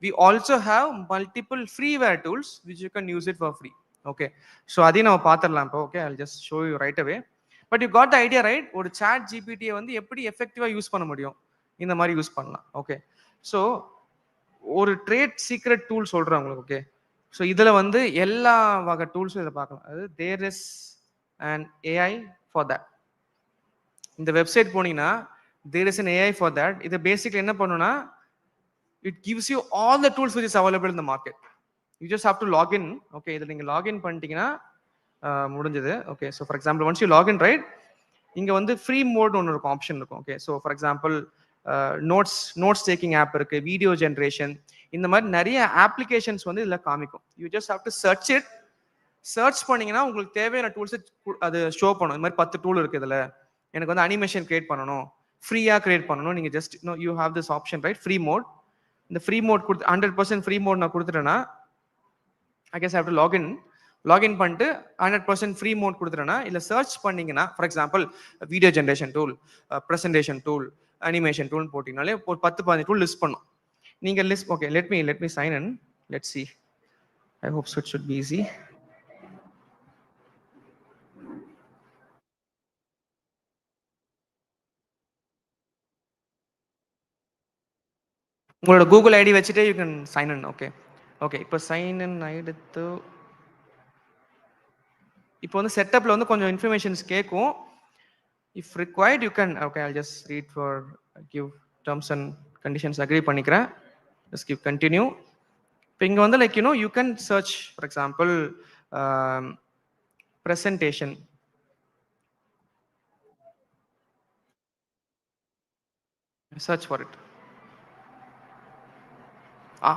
We also have multiple freeware tools which you can use it for free. Okay, so அதையும் நம்ம பார்த்துடலாம் இப்போ. Okay I'll just show you right away. But you got the idea, right? ஒரு chat GPT வந்து எப்படி எஃபெக்டிவா use பண்ண முடியும், இந்த மாதிரி யூஸ் பண்ணலாம். ஓகே ஸோ ஒரு ட்ரேட் சீக்ரெட் டூல் சொல்றேன் உங்களுக்கு. ஓகே ஸோ இதுல வந்து எல்லா வகை டூல்ஸும் இதை பார்க்கலாம். அது there is an AI for that. இந்த வெப்சைட் போனீங்கன்னா there is an AI for that. இது பேசிக்லி என்ன பண்ணுன்னா, it gives you all the tools which is available in the market. You just have to log in. Okay, இதில் நீங்கள் login பண்ணிட்டீங்கன்னா முடிஞ்சது. Okay so for example once you login right, இங்கே வந்து free mode ஒன்று இருக்கும், ஆப்ஷன் இருக்கும். Okay so for example notes taking app இருக்கு, வீடியோ ஜென்ரேஷன், இந்த மாதிரி நிறைய அப்ளிகேஷன்ஸ் வந்து இதில் காமிக்கும். You just have to search it. Search பண்ணீங்கன்னா உங்களுக்கு தேவையான டூல்ஸ் அது ஷோ பண்ணும். இந்த மாதிரி 10 டூல் இருக்கு இதில். எனக்கு வந்து அனிமேஷன் கிரியேட் பண்ணணும், ஃப்ரீயாக கிரியேட் பண்ணணும், நீங்கள் just you have this option right, free mode. இந்த ஃப்ரீ மோட் கொடுத்து 100% ஃப்ரீ மோட் நான் கொடுத்துட்டேன்னா, I guess have to login பண்ணிட்டு 100% ஃப்ரீ மோட் கொடுத்துட்டேன்னா, இல்லை சர்ச் பண்ணீங்கன்னா for example video generation tool, presentation tool, animation tool போட்டிங்கனாலே ஒரு 10-15 டூல் லிஸ்ட் பண்ணும். நீங்கள் list okay let me sign in. Let's see. I hope so it should be easy. உங்களோட Google ID வச்சுட்டு you can sign in. Okay okay இப்போ sign in ஆயிடுத்து. இப்போ வந்து செட்டப்ல வந்து கொஞ்சம் இன்ஃபர்மேஷன்ஸ் கேட்கும். If required you can. Okay I just read for give terms and conditions agree பண்ணிக்கிறேன். Just give continue. இப்போ இங்கே வந்து like you can search for example presentation. Search for it.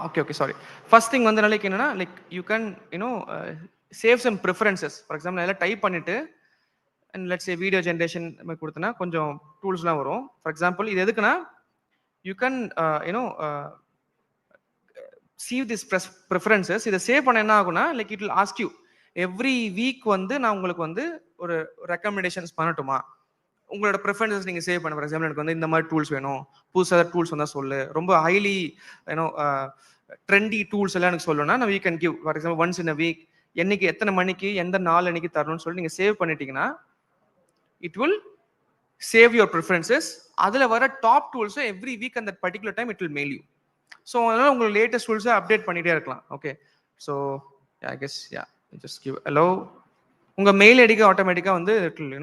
Okay, sorry. First thing வந்து like என்னன்னா, like you can save some preferences. For example, நான் எல்லாம் type பண்ணிட்டு and let's say video generation கொடுத்தனா கொஞ்சம் டூல்ஸ்லாம் வரும். For example, இது எதுக்குன்னா you can save this preferences. இதை சேவ் பண்ண என்ன ஆகும்னா, like it will ask you every week வந்து நான் உங்களுக்கு வந்து ஒரு ரெக்கமெண்டேஷன்ஸ் பண்ணட்டுமா, உங்களோட ப்ரிஃபரன்சஸ் நீங்கள் சேவ் பண்ண. ஃபார் எக்ஸாம்பிள் எனக்கு வந்து இந்த மாதிரி டூல்ஸ் வேணும், புதுசாக டூல்ஸ் வந்தால் சொல்லு, ரொம்ப ஹைலி ட்ரெண்டி டூல்ஸ் எல்லாம் எனக்கு சொல்லணும்னா நான் we can give. For example once in a week, என்னைக்கு எத்தனை மணிக்கு எந்த நாள் அன்னைக்கு தரணும்னு சொல்லி நீங்கள் சேவ் பண்ணிட்டீங்கன்னா it will save your preferences. அதில் வர டாப் டூல்ஸை எவ்ரி வீக் அந்த particular time it will mail you. So அதனால் உங்களுக்கு லேட்டஸ்ட் டூல்ஸை அப்டேட் பண்ணிகிட்டே இருக்கலாம். Okay so I guess just give allow. உங்கள் மெயில் ஐடிக்கு ஆட்டோமேட்டிக்காக வந்து it will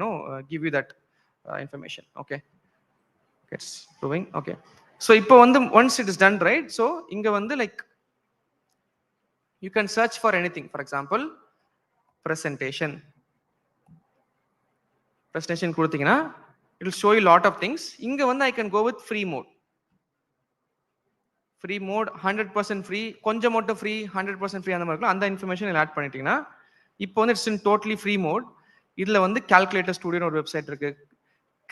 give you that information. Okay, it's proving. Okay, so இப்போ வந்து once it is done right, so இங்க வந்து like you can search for anything. For example, presentation கொடுத்தீங்கன்னா it will show you lot of things. இங்க வந்து I can go with free mode. 100% free, கொஞ்சம் மட்டும் free, 100% free அந்த மாதிரி இருக்கும். அந்த இன்ஃபர்மேஷன் ஆட் பண்ணிட்டீங்கன்னா இப்போ வந்து it's in totally free mode. இதுல வந்து கால்குலேட்டர் ஸ்டுடியோன்னு ஒரு வெப்சைட் இருக்கு,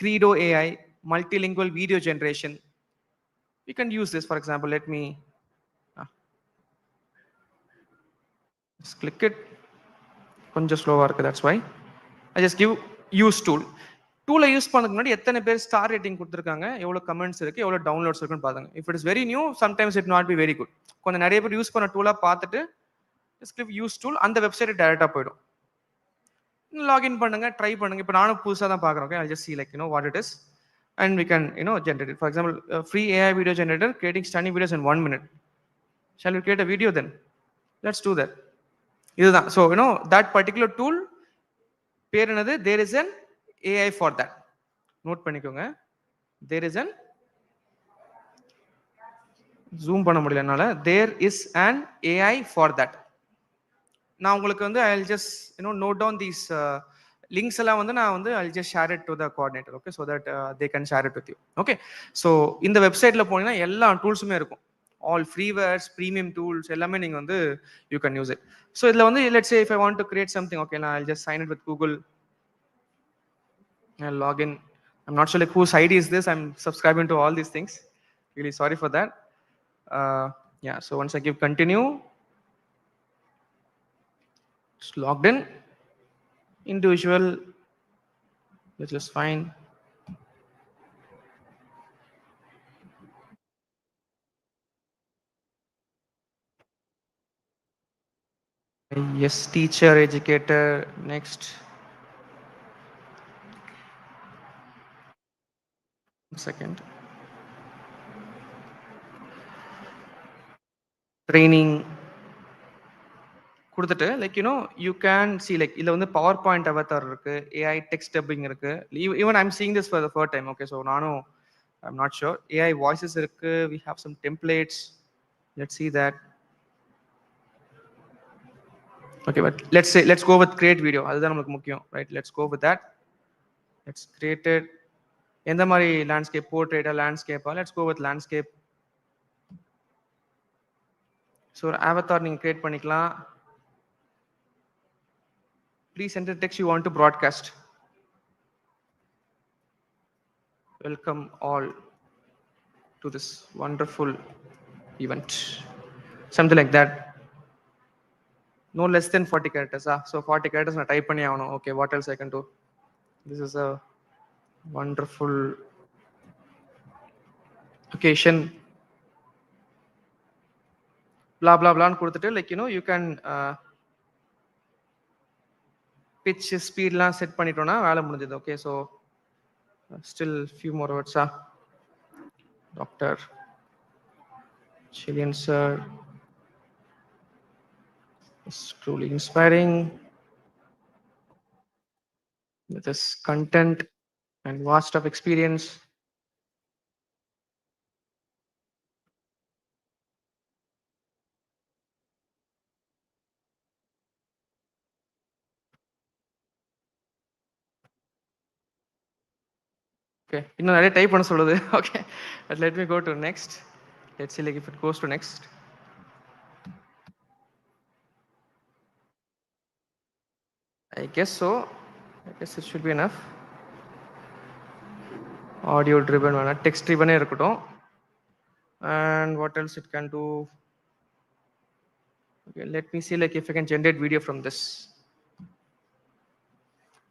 Credo AI, multilingual video generation. You can use this. For example, let me just click it. கொஞ்சம் ஸ்லோவா இருக்கு, that's why I just give use tool. டூலை யூஸ் பண்ணதுக்கு முன்னாடி எத்தனை பேர் ஸ்டார் ரேட்டிங் கொடுத்துருக்காங்க, எவ்வளோ கமெண்ட்ஸ் இருக்கு, எவ்வளோ டவுன்லோட்ஸ் இருக்குன்னு பாருங்க. If it is very new, sometimes it not be very good. கொஞ்சம் நிறைய பேர் யூஸ் பண்ண டூலா பார்த்துட்டு just click use tool, அந்த வெப்சைட் டைரக்டா போயிடும். லாகின் பண்ணுங்க, ட்ரை பண்ணுங்க. இப்போ நானும் புதுசாக தான் பார்க்குறேன். Okay I'll just see like what it is and we can generate it. For example, free AI video generator creating stunning videos in 1 minute. Shall we create a video then? Let's do that. இதுதான். So that particular tool பேர் என்னது? There is an AI for that. Note பண்ணிக்கோங்க. There is an zoom பண்ண முடியலனால there is an AI for that. நான் உங்களுக்கு வந்து I'll just note down these links எல்லாம் வந்து நான் வந்து I'll just share it to the coordinator, okay, so that they can share it with you. Okay, so இந்த வெப்சைட்ல போனீங்கன்னா எல்லா டூல்ஸுமே இருக்கும், all freewares, premium tools எல்லாமே நீங்க வந்து you can use it. So இதுல வந்து let's say if I want to create something, okay, now I'll just sign it with Google. I'll log in. I'm not sure like whose ID is this. I'm subscribing to all these things. Really sorry for that. Yeah, so once I give continue, it's logged in. Individual, which is fine. Yes, teacher, educator, next. One second. Training. கொடுத்துட்டு like you can see like இதுல வந்து PowerPoint avatar இருக்கு, AI text dubbing இருக்கு. Even I'm seeing this for the first time. Okay, so நானும் I'm not sure. AI voices இருக்கு. We have some templates. Let's see that. Okay, but let's go with create video. அதுதான் நமக்கு முக்கியம், right? Let's go with that. Let's create it. எந்த மாதிரி landscape, portrait, landscape? Let's go with landscape. So avatar நீங்க create பண்ணிக்கலாம். Please enter text you want to broadcast. Welcome all to this wonderful event. Something like that. No less than 40 characters. So 40 characters na type panni avano. Okay, what else I can do? This is a wonderful occasion. Blah blah blah கொடுத்துட்டு like you can pitch speed la set பண்ணிட்டோம்னா வேலை முடிஞ்சது. Okay, so still few more words. Dr. Chilian sir is truly inspiring with his content and vast of experience. Okay, இன்னும் நிறைய type பண்ண சொல்லுது. Okay, but let me go to next. Let's see like if it goes to next. I guess so. I guess it should be enough. Audio driven one, text driven இருக்கட்டும். And what else it can do? Okay, let me see like if I can generate video from this.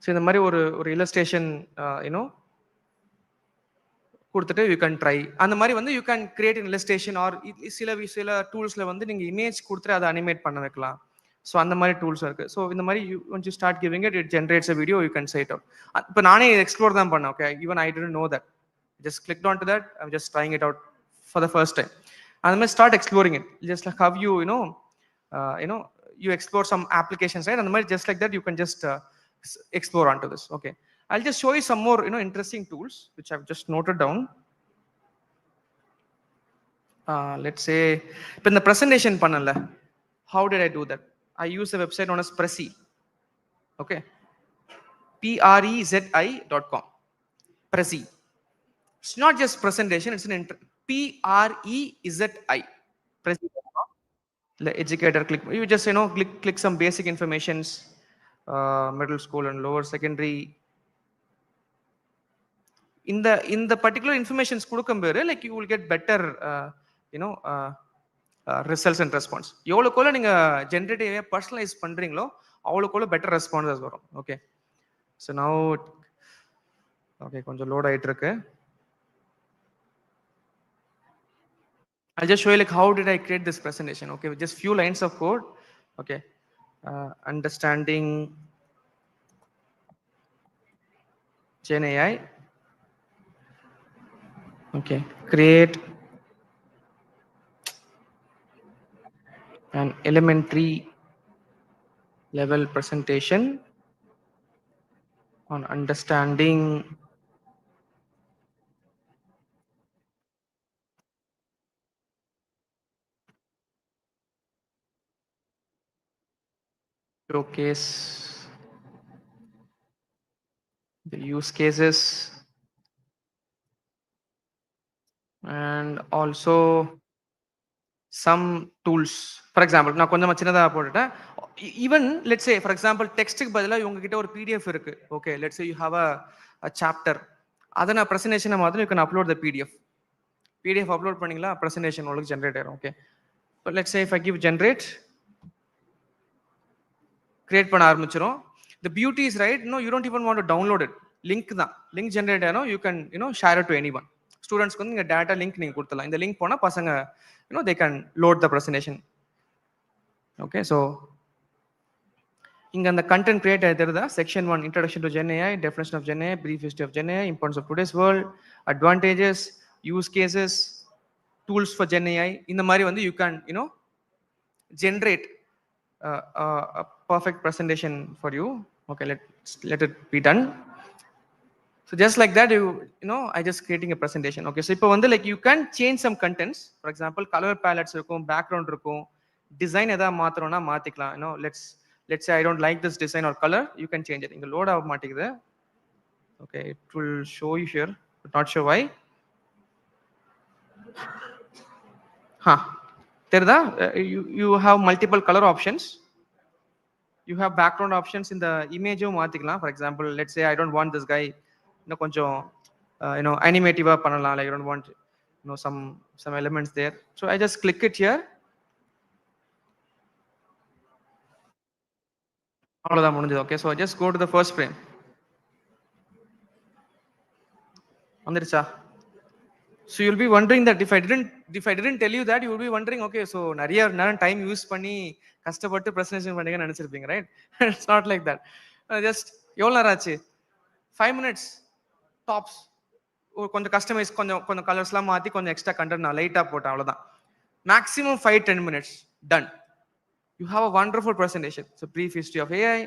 So இந்த மாதிரி ஒரு illustration கொடுத்துட்டு you can try. அந்த மாதிரி வந்து you can create an illustration or சில டூல்ஸ்ல வந்து நீங்க இமேஜ் கொடுத்துட்டு அதை அனிமேட் பண்ண வைக்கலாம். ஸோ அந்த மாதிரி டூல்ஸ் இருக்கு. ஸோ இந்த மாதிரி once you start giving it, it generates a video, you can say it out. இப்போ நானே எக்ஸ்ப்ளோர் தான் பண்ணேன். Okay, even I didn't know that. Just clicked onto that. I'm just trying it out for the first time. And then start exploring it. Just like how you you explore some applications, right? And the just like that, you can just explore onto this. Okay, I'll just show you some more interesting tools which I've just noted down. Let's say in the presentation panel, how did I do that? I use a website known as Prezi. Okay, prezi.com. Prezi. It's not just presentation, it's an Prezi. Prezi. The educator click. You just click some basic informations, middle school and lower secondary. In the particular informations kudukumbere, like you will get better results and response. எவ்வளவுக்குள்ள நீங்க ஜெனரேட்டிவா personalise பண்றீங்களோ அவ்வளவுக்குள்ள better responses வரும். Okay, so now okay கொஞ்சம் load ஆயிட்டு இருக்கு. I'll just show you like how did I create this presentation. Okay, with just few lines of code. Okay, understanding Gen AI. Okay, create an elementary level presentation on understanding showcase the use cases and also some tools. For example, நான் கொஞ்சம் சின்னதாக போட்டுட்டேன். Even let's say for example டெக்ஸ்ட்டுக்கு பதிலாக உங்ககிட்ட ஒரு PDF இருக்கு. Okay, let's say you have a chapter. அதை நான் ப்ரெசன்டேஷனை மாதிரி you can upload the PDF upload பண்ணீங்களா ப்ரெசன்டேஷன் உங்களுக்கு ஜென்ரேட் ஆயிரும். Okay, but let's say if I give generate, create பண்ண ஆரம்பிச்சிரும். The beauty is right, no, you don't even want to download it. Link தான், link generate ஆயிரும். You can share it to anyone. ஸ்டூடெண்ட்ஸ்க்கு வந்து நீங்கள் data link நீங்கள் கொடுத்துடலாம். இந்த லிங்க் போனால் பசங்க they can load the presentation. Okay, so இங்கே அந்த content create ஆகிடுறதா section 1 introduction to Gen AI, definition of Gen AI, brief history of Gen AI, importance of today's world, advantages, use cases, tools for Gen AI. இந்த மாதிரி வந்து you can generate a perfect presentation for you. Okay, let it be done. So just like that, I just creating a presentation. Okay, so இப்போ வந்து like you can change some contents. For example, color palettes இருக்கும், background இருக்கும், design எதா மாத்தறோம்னா மாத்திக்கலாம். Let's say I don't like this design or color, you can change it. இங்க load ஆக மாட்டேங்குது. Okay, it will show you here, but not sure why. தெரியுதா? You have multiple color options. You have background options in the image மாத்திக்கலாம். For example, let's say I don't want this guy கொஞ்சம் animative பண்ணலாம். Like I don't want some elements there. So I just click it here. அவ்வளவுதான் முடிஞ்சது. Okay, so I just go to the first frame. வந்துருச்சா? So you'll be wondering that if I didn't tell you that, you will be wondering, okay, so நிறைய நேரம் time use பண்ணி கஷ்டப்பட்டு presentation பண்ணீங்கன்னு நினைச்சிருப்பீங்க, right? It's not like that. Just எவ்வளோ நேரம் ஆச்சு? 5 minutes டாப்ஸ். கொஞ்சம் கஸ்டமைஸ், கொஞ்சம் கலர்ஸ்லாம் மாற்றி கொஞ்சம் எக்ஸ்ட்ரா கண்டென்ட் நான் லைட்டாக போட்டேன், அவ்வளோதான். Maximum 5-10 minutes done. You have a wonderful presentation. So brief history of AI,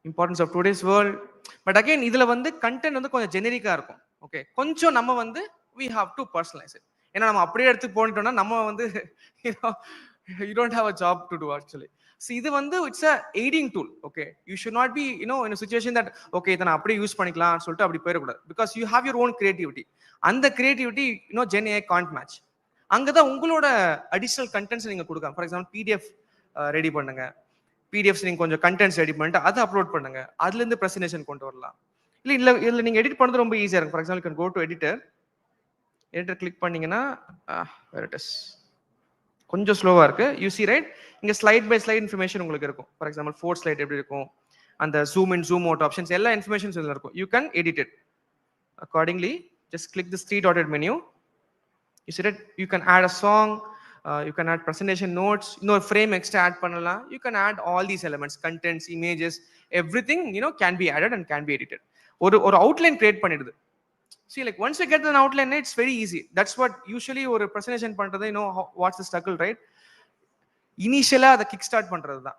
importance of today's world. But again இதில் வந்து கண்டென்ட் வந்து கொஞ்சம் ஜெனரிக்காக இருக்கும். ஓகே, கொஞ்சம் நம்ம வந்து we have to personalize it. ஏன்னா நம்ம அப்படியே எடுத்து போனிட்டோம்னா நம்ம வந்து you don't have a job to do actually. So இது வந்து it's a aiding tool. Okay, you should not be in a situation that okay இத நான் அப்படியே யூஸ் பண்ணிக்கலாம் சொல்லிட்டு அப்படி போயிட கூடாது. Because you have your own creativity. அந்த creativity Gen AI can't match. அங்கதான் உங்களோட additional contents நீங்க கொடுக்கலாம். For example, PDF ரெடி பண்ணுங்க. PDFs நீங்க கொஞ்சம் contents ரெடி பண்ணிட்டு அதை அப்லோட் பண்ணுங்க. அதுல இருந்து பிரசன்டேஷன் கொண்டு வரலாம். இல்ல நீங்க எடிட் பண்றது ரொம்ப ஈஸியா இருக்கும். For example, you can go to editor click பண்ணீங்கன்னா where it is கொஞ்சம் ஸ்லோவா இருக்கு. யூ சி ரைட், இங்க ஸ்லைட் பை ஸ்லைட் இன்ஃபர்மேஷன் உங்களுக்கு இருக்கும். ஃபார் எக்ஸாம்பிள் 4th ஸ்லைட் எப்படி இருக்கும், அந்த zoom in zoom out options எல்லா இன்ஃபர்மேஷன்ஸ் இதுல இருக்கும். You can edit it accordingly. Just click this 3 dotted menu. You see right, you can add a song, you can add presentation notes, இன்னொரு frame extra add பண்ணலாம். You can add all these elements, contents, images, everything can be added and can be edited. ஒரு outline create பண்ணிடுது. See, like once you get an outline, it's very easy. That's what usually ஒரு presentation பண்றது, what's the struggle, right? Initially அதை kick start பண்றது தான்.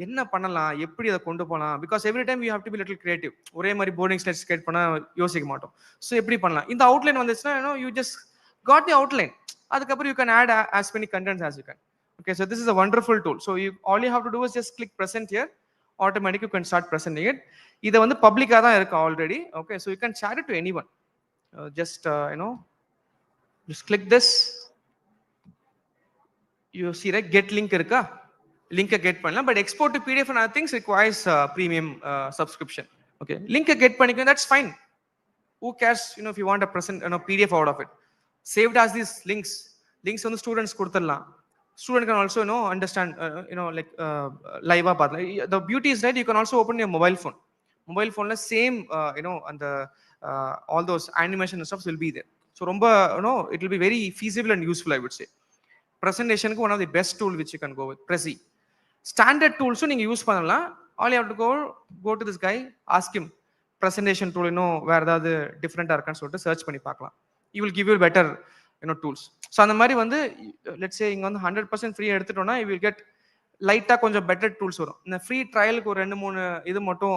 என்ன பண்ணலாம், எப்படி அதை கொண்டு போகலாம். Because every time you have to be little creative. ஒரே மாதிரி போர்டிங் ஸ்லைட்ஸ் கிரியேட் பண்ண யோசிக்க மாட்டோம். ஸோ எப்படி பண்ணலாம், இந்த அவுட்லைன் வந்துச்சுன்னா you just got the outline. அதுக்கப்புறம் you can add as many contents as you can. Okay, so this is a wonderful tool. So all you have to do is just click present here. Automatically you can start presenting it. இது வந்து பப்ளிக்கா தான் இருக்கு already. Okay, so you can share it to anyone. Just click this. You see right, get link irukka, link get pannalam, but export to PDF and other things requires premium subscription. Okay, link get panikka, that's fine. Who cares, if you want a present PDF out of it, saved as these links on the students kuduthalla. Student can also understand like live ah paathala. The beauty is right, you can also open your mobile phone la same and the all those animation and stuff will be there. So romba it will be very feasible and useful, I would say. Presentation ku one of the best tool which you can go with. Prezi standard tools நீங்க use பண்ணலாம். All you have to go to this guy, ask him presentation tool வேற ஏதாவது டிஃபரெண்டா இருக்கான்னு சொல்லிட்டு search பண்ணி பார்க்கலாம். He will give you better tools. So அந்த மாதிரி வந்து let's say இங்க வந்து 100% ஃப்ரீ எடுத்துட்டோம்னா you will get லைட்டா கொஞ்சம் பெட்டர் டூல்ஸ் வரும். இந்த ஃப்ரீ ட்ரையலுக்கு ஒரு 2-3 இது மட்டும்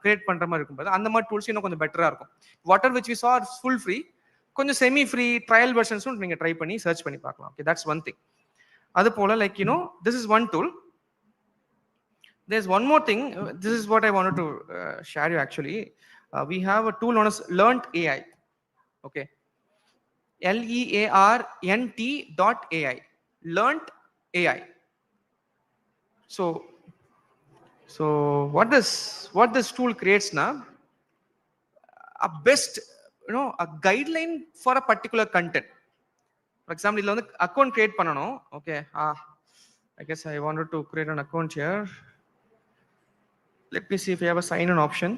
கிரியேட் பண்ற மாதிரி இருக்கும். அந்த மாதிரி டூல்ஸ் இன்னும் கொஞ்சம் பெட்டரா இருக்கும். Water which we saw full free, கொஞ்சம் செமி ஃப்ரீ ட்ரையல் வெர்ஷன்ஸும் நீங்க ட்ரை பண்ணி சர்ச் பண்ணி பார்க்கலாம். Okay, that's one thing. அது போல like this is one tool. There's one more thing. This is what I wanted to share you actually. We have a tool known as Learnt AI. Okay. LEARNT.ai. Learnt AI. So what this tool creates now, a best, a guideline for a particular content. For example, இதுல வந்து account create பண்ணனும். Okay. I guess I wanted to create an account here. Let me see if we have a sign in option.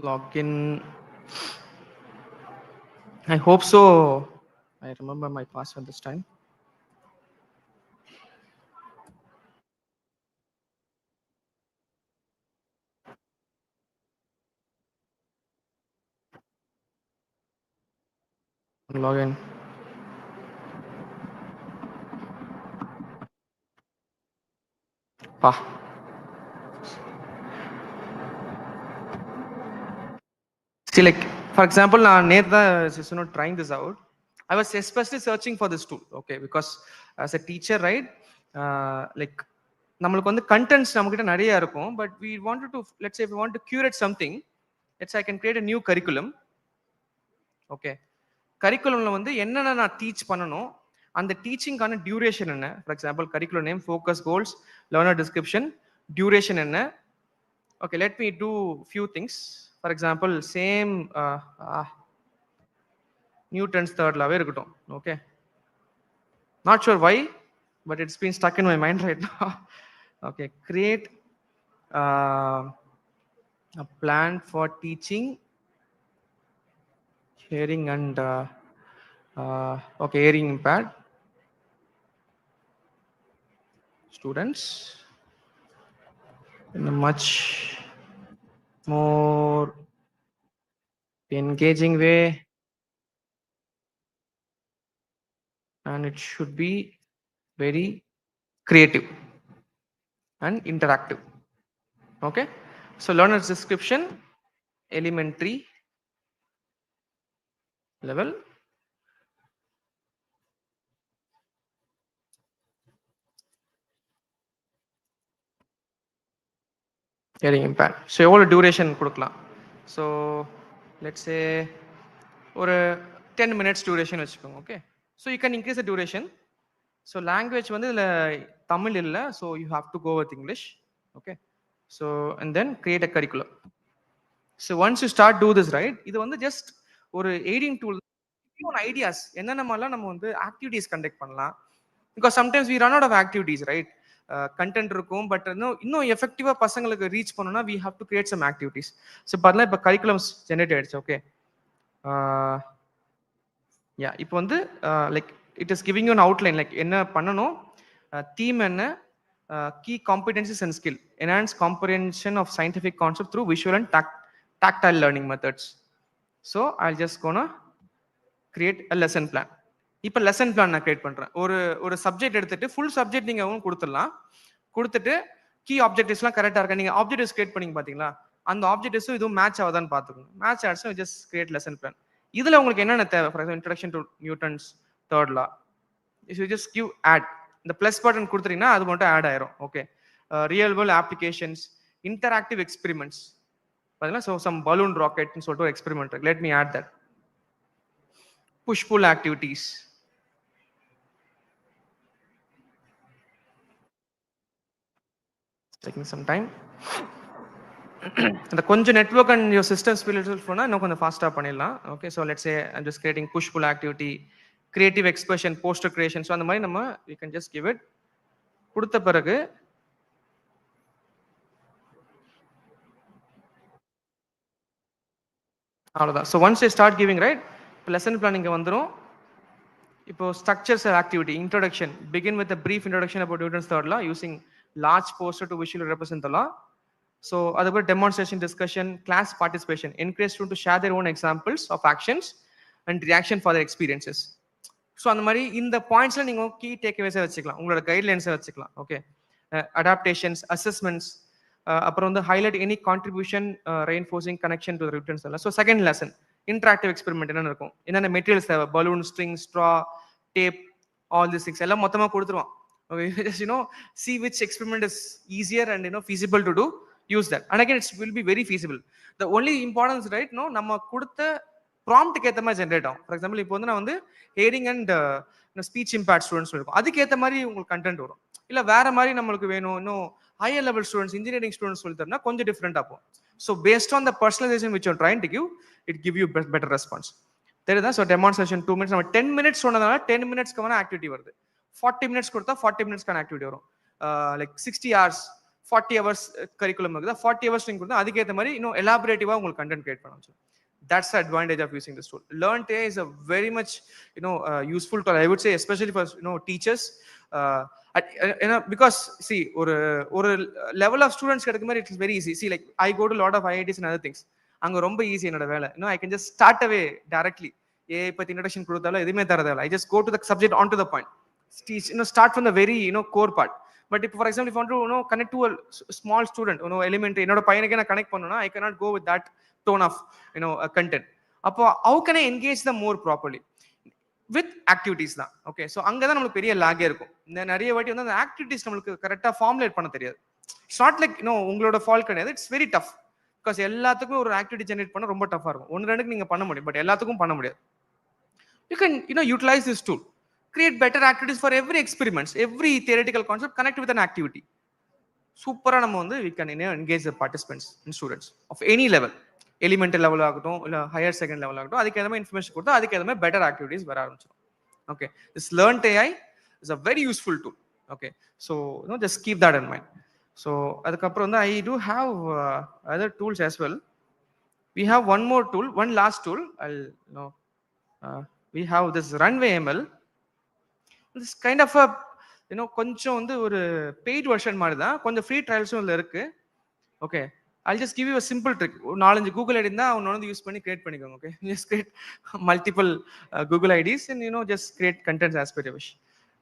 Login. I hope so. I remember my password this time. Login. See, like, for example, trying this out. I was especially searching for this tool, okay, because as a teacher, right, like, நம்மளுக்கு வந்து contents நம்மகிட்ட நிறைய இருக்கும், but we wanted to, let's say, if we want to curate something, let's say I can create a new curriculum. Okay. Curriculumல வந்து என்னென்ன நான் teach பண்ணணும், அந்த டீச்சிங்கான டியூரேஷன் என்ன, for example curriculum name, focus, goals, learner description, duration என்ன. Okay, let me do few things. For example, same Newton's third law இருக்கட்டும். Okay, not sure why, but it's been stuck in my mind right now. Okay, create a plan for teaching, hearing and okay, hearing impaired students in a much more engaging way, and it should be very creative and interactive. Okay, so learner's description, elementary level, hearing impaired. So எவ்வளோ duration கொடுக்கலாம். So let's say ஒரு 10 minutes duration வச்சுக்கோங்க. Okay, so you can increase the duration. So language வந்து இதுல தமிழ் இல்லை, so you have to go with English. Okay, so and then create a curriculum. So once you start do this, right, இது வந்து just ஒரு aiding tool, ideas என்னென்ன மாதிரிலாம் நம்ம வந்து activities conduct பண்ணலாம், because sometimes we run out of activities, right. Content இருக்கும், but இன்னும் எஃபெக்டிவா பசங்களுக்கு ரீச் பண்ணணும்னா we have to create some activities. So பாத்தீங்கன்னா இப்போ curriculums generate ஆயிடுச்சு. Okay, yeah, இப்போ வந்து like it is giving you an outline, like என்ன பண்ணணும், theme என்ன, key competencies and skill, enhance comprehension of scientific concept through visual and tactile learning methods. So I'll just gonna create a lesson plan. இப்போ lesson plan நான் create பண்றேன். ஒரு subject எடுத்துட்டு full subject நீங்க கொடுத்துடலாம். கொடுத்துட்டு கீ ஆப்ஜெக்டிவ்ஸ்லாம் கரெக்டா இருக்கா, நீங்க ஆப்ஜெக்டிவ்ஸ் கிரியேட் பண்ணீங்க பாத்தீங்களா, அந்த ஆப்ஜெக்டிவ்ஸும் இதுவும் மேட்ச் ஆகுதான்னு பாத்துக்கோங்க. மேட்ச் ஆயிடுச்சு, ஜஸ்ட் கிரியேட் லெசன் பிளான். இதுல உங்களுக்கு என்னென்ன தேவை, for example introduction to Newton's third law, you just give add, இந்த பிளஸ் பட்டன் கொடுத்துட்டீங்கன்னா அது மட்டும் ஆட் ஆயிரும். Okay, real world applications, interactive experiments பாத்தீங்கன்னா, ஸோ சம் பலூன் ராக்கெட்னு சொல்லிட்டு ஒரு எக்ஸ்பெரிமெண்ட் இருக்கு, let me add that. Push pull activities, taking some time. அந்த கொஞ்சம் network and your system speed போனா இன்னும் கொஞ்சம் ஃபாஸ்டா பண்ணிடலாம். Okay, so let's say I'm just creating push pull activity, creative expression, poster creation. So அந்த மாதிரி நம்ம we can just give it. கொடுத்த பிறகு அவ்வளோதான். So once you start giving, right, இப்போ லெசன் பிளான் இங்கே வந்துடும். இப்போ structures activity, introduction, begin with brief introduction about Newton's third law using large poster to visually represent the law. So other demonstration, discussion, class participation, encourage students to share their own examples of actions and reaction for their experiences. So அந்த மாதிரி இந்த பாயிண்ட்ஸ்ல நீங்க key டேக்அவேஸை வச்சுக்கலாம், உங்களோட கைட்லைன்ஸை வச்சுக்கலாம். Okay, adaptations, assessments, அப்புறம் வந்து highlight any contribution reinforcing connection to returns எல்லாம். So second lesson interactive experiment என்னென்ன இருக்கும், என்னென்ன மெட்டீரியல்ஸ் தேவை, balloon, string, straw, tape, all this things எல்லாம் மொத்தமாக கொடுத்துருவான். Okay, just see which experiment is easier and feasible to do, use that, and again it will be very feasible. The only importance, right, நம்ம கொடுத்த ப்ராம்ப்ட்க்கு ஏத்த மாதிரி generate ஆகும். For example இப்போ வந்து நான் வந்து hearing and speech impaired students இருக்கும், அதுக்கு ஏத்த மாதிரி உங்களுக்கு கண்டென்ட் வரும். இல்ல வேற மாதிரி நம்மளுக்கு வேணும், இன்னும் higher level students, engineering students சொல்லி தரனா கொஞ்சம் டிஃப்ரெண்டா போகும். So based on the personalisation which your trying to give, it give you better response. தெரியுதா? ஸோ டெமான்ஸ்ட்ரேஷன் 2 minutes, நம்ம 10 minutes சொன்னதுனால 10 minutesக்கான ஆக்டிவிட்டி வருது. 40 minutes கொடுத்தா 40 minutesக்கான ஆக்டிவிட்டி வரும். லைக் 60 hours 40 hours கரிக்குலம் இருக்குது, 40 hours நீங்க கொடுத்தா அதுக்கேற்ற மாதிரி இன்னும் எலாபரேட்டிவா உங்களுக்கு கண்டென்ட் கிரியேட் பண்ண முடியும். That's the advantage of using this tool. Learnt AI is a very much useful tool, I would say, especially for teachers. Because see, ஒரு level of students கிடைக்கும் மாதிரி it is very easy. See, like I go to a lot of IITs and other things. அங்க ரொம்ப easy என்னோட வேலை. I can just start away directly. AI பத்தி introduction கொடுத்தாலும் எதுவுமே தரதில்லை. I just go to the subject, on to the point. Start from the very core part. But if, for example, if I want to connect to a small student, elementary, என்னோட பையனுக்கு நான் connect பண்ணனும்னா I cannot go with that tone of content. அப்போ how can I engage them more properly with activities தான். Okay, so அங்கே தான் நம்மளுக்கு பெரிய லாகே இருக்கும். இந்த நிறைய வாட்டி வந்து அந்த ஆக்டிவிட்டிஸ் நம்மளுக்கு கரெக்டாக ஃபார்முலேட் பண்ண தெரியாது. இட்ஸ் நாட் லைக் உங்களோட ஃபால்ட் கிடையாது, இட்ஸ் வெரி டஃப். பிகாஸ் எல்லாத்துக்கும் ஒரு ஆக்டிவிட்டி ஜென்ரேட் பண்ண ரொம்ப டஃபாக இருக்கும். 1-2 நீங்கள் பண்ண முடியும், பட் எல்லாத்துக்கும் பண்ண முடியாது. You can utilize this tool, create better activities for every experiments, every theoretical concept, connect with an activity. சூப்பராக நம்ம வந்து we can engage the participants and students of any level, elementary level ஆகட்டும் இல்லை higher second level ஆகட்டும், அதுக்கு எதுவுமே information கொடுத்தா அதுக்கு எதுவுமே பெட்டர் ஆக்டிவிட்டிஸ் வர ஆரம்பிச்சிடும். Okay, this learned AI is a very useful tool. Okay, so just keep that in mind. So அதுக்கப்புறம் வந்து I do have other tools as well. We have one more tool, one last tool. We have this runway ML. This kind of கொஞ்சம் வந்து ஒரு paid version மாதிரி தான், கொஞ்சம் free ட்ரையல்ஸும் இதில் இருக்கு. Okay, I'll just give you a simple trick. 4-5 Google ID இருந்தா அவனோட வந்து யூஸ் பண்ணி கிரியேட் பண்ணிக்கோங்க. Okay, just create multiple Google IDs and just create contents as per your wish.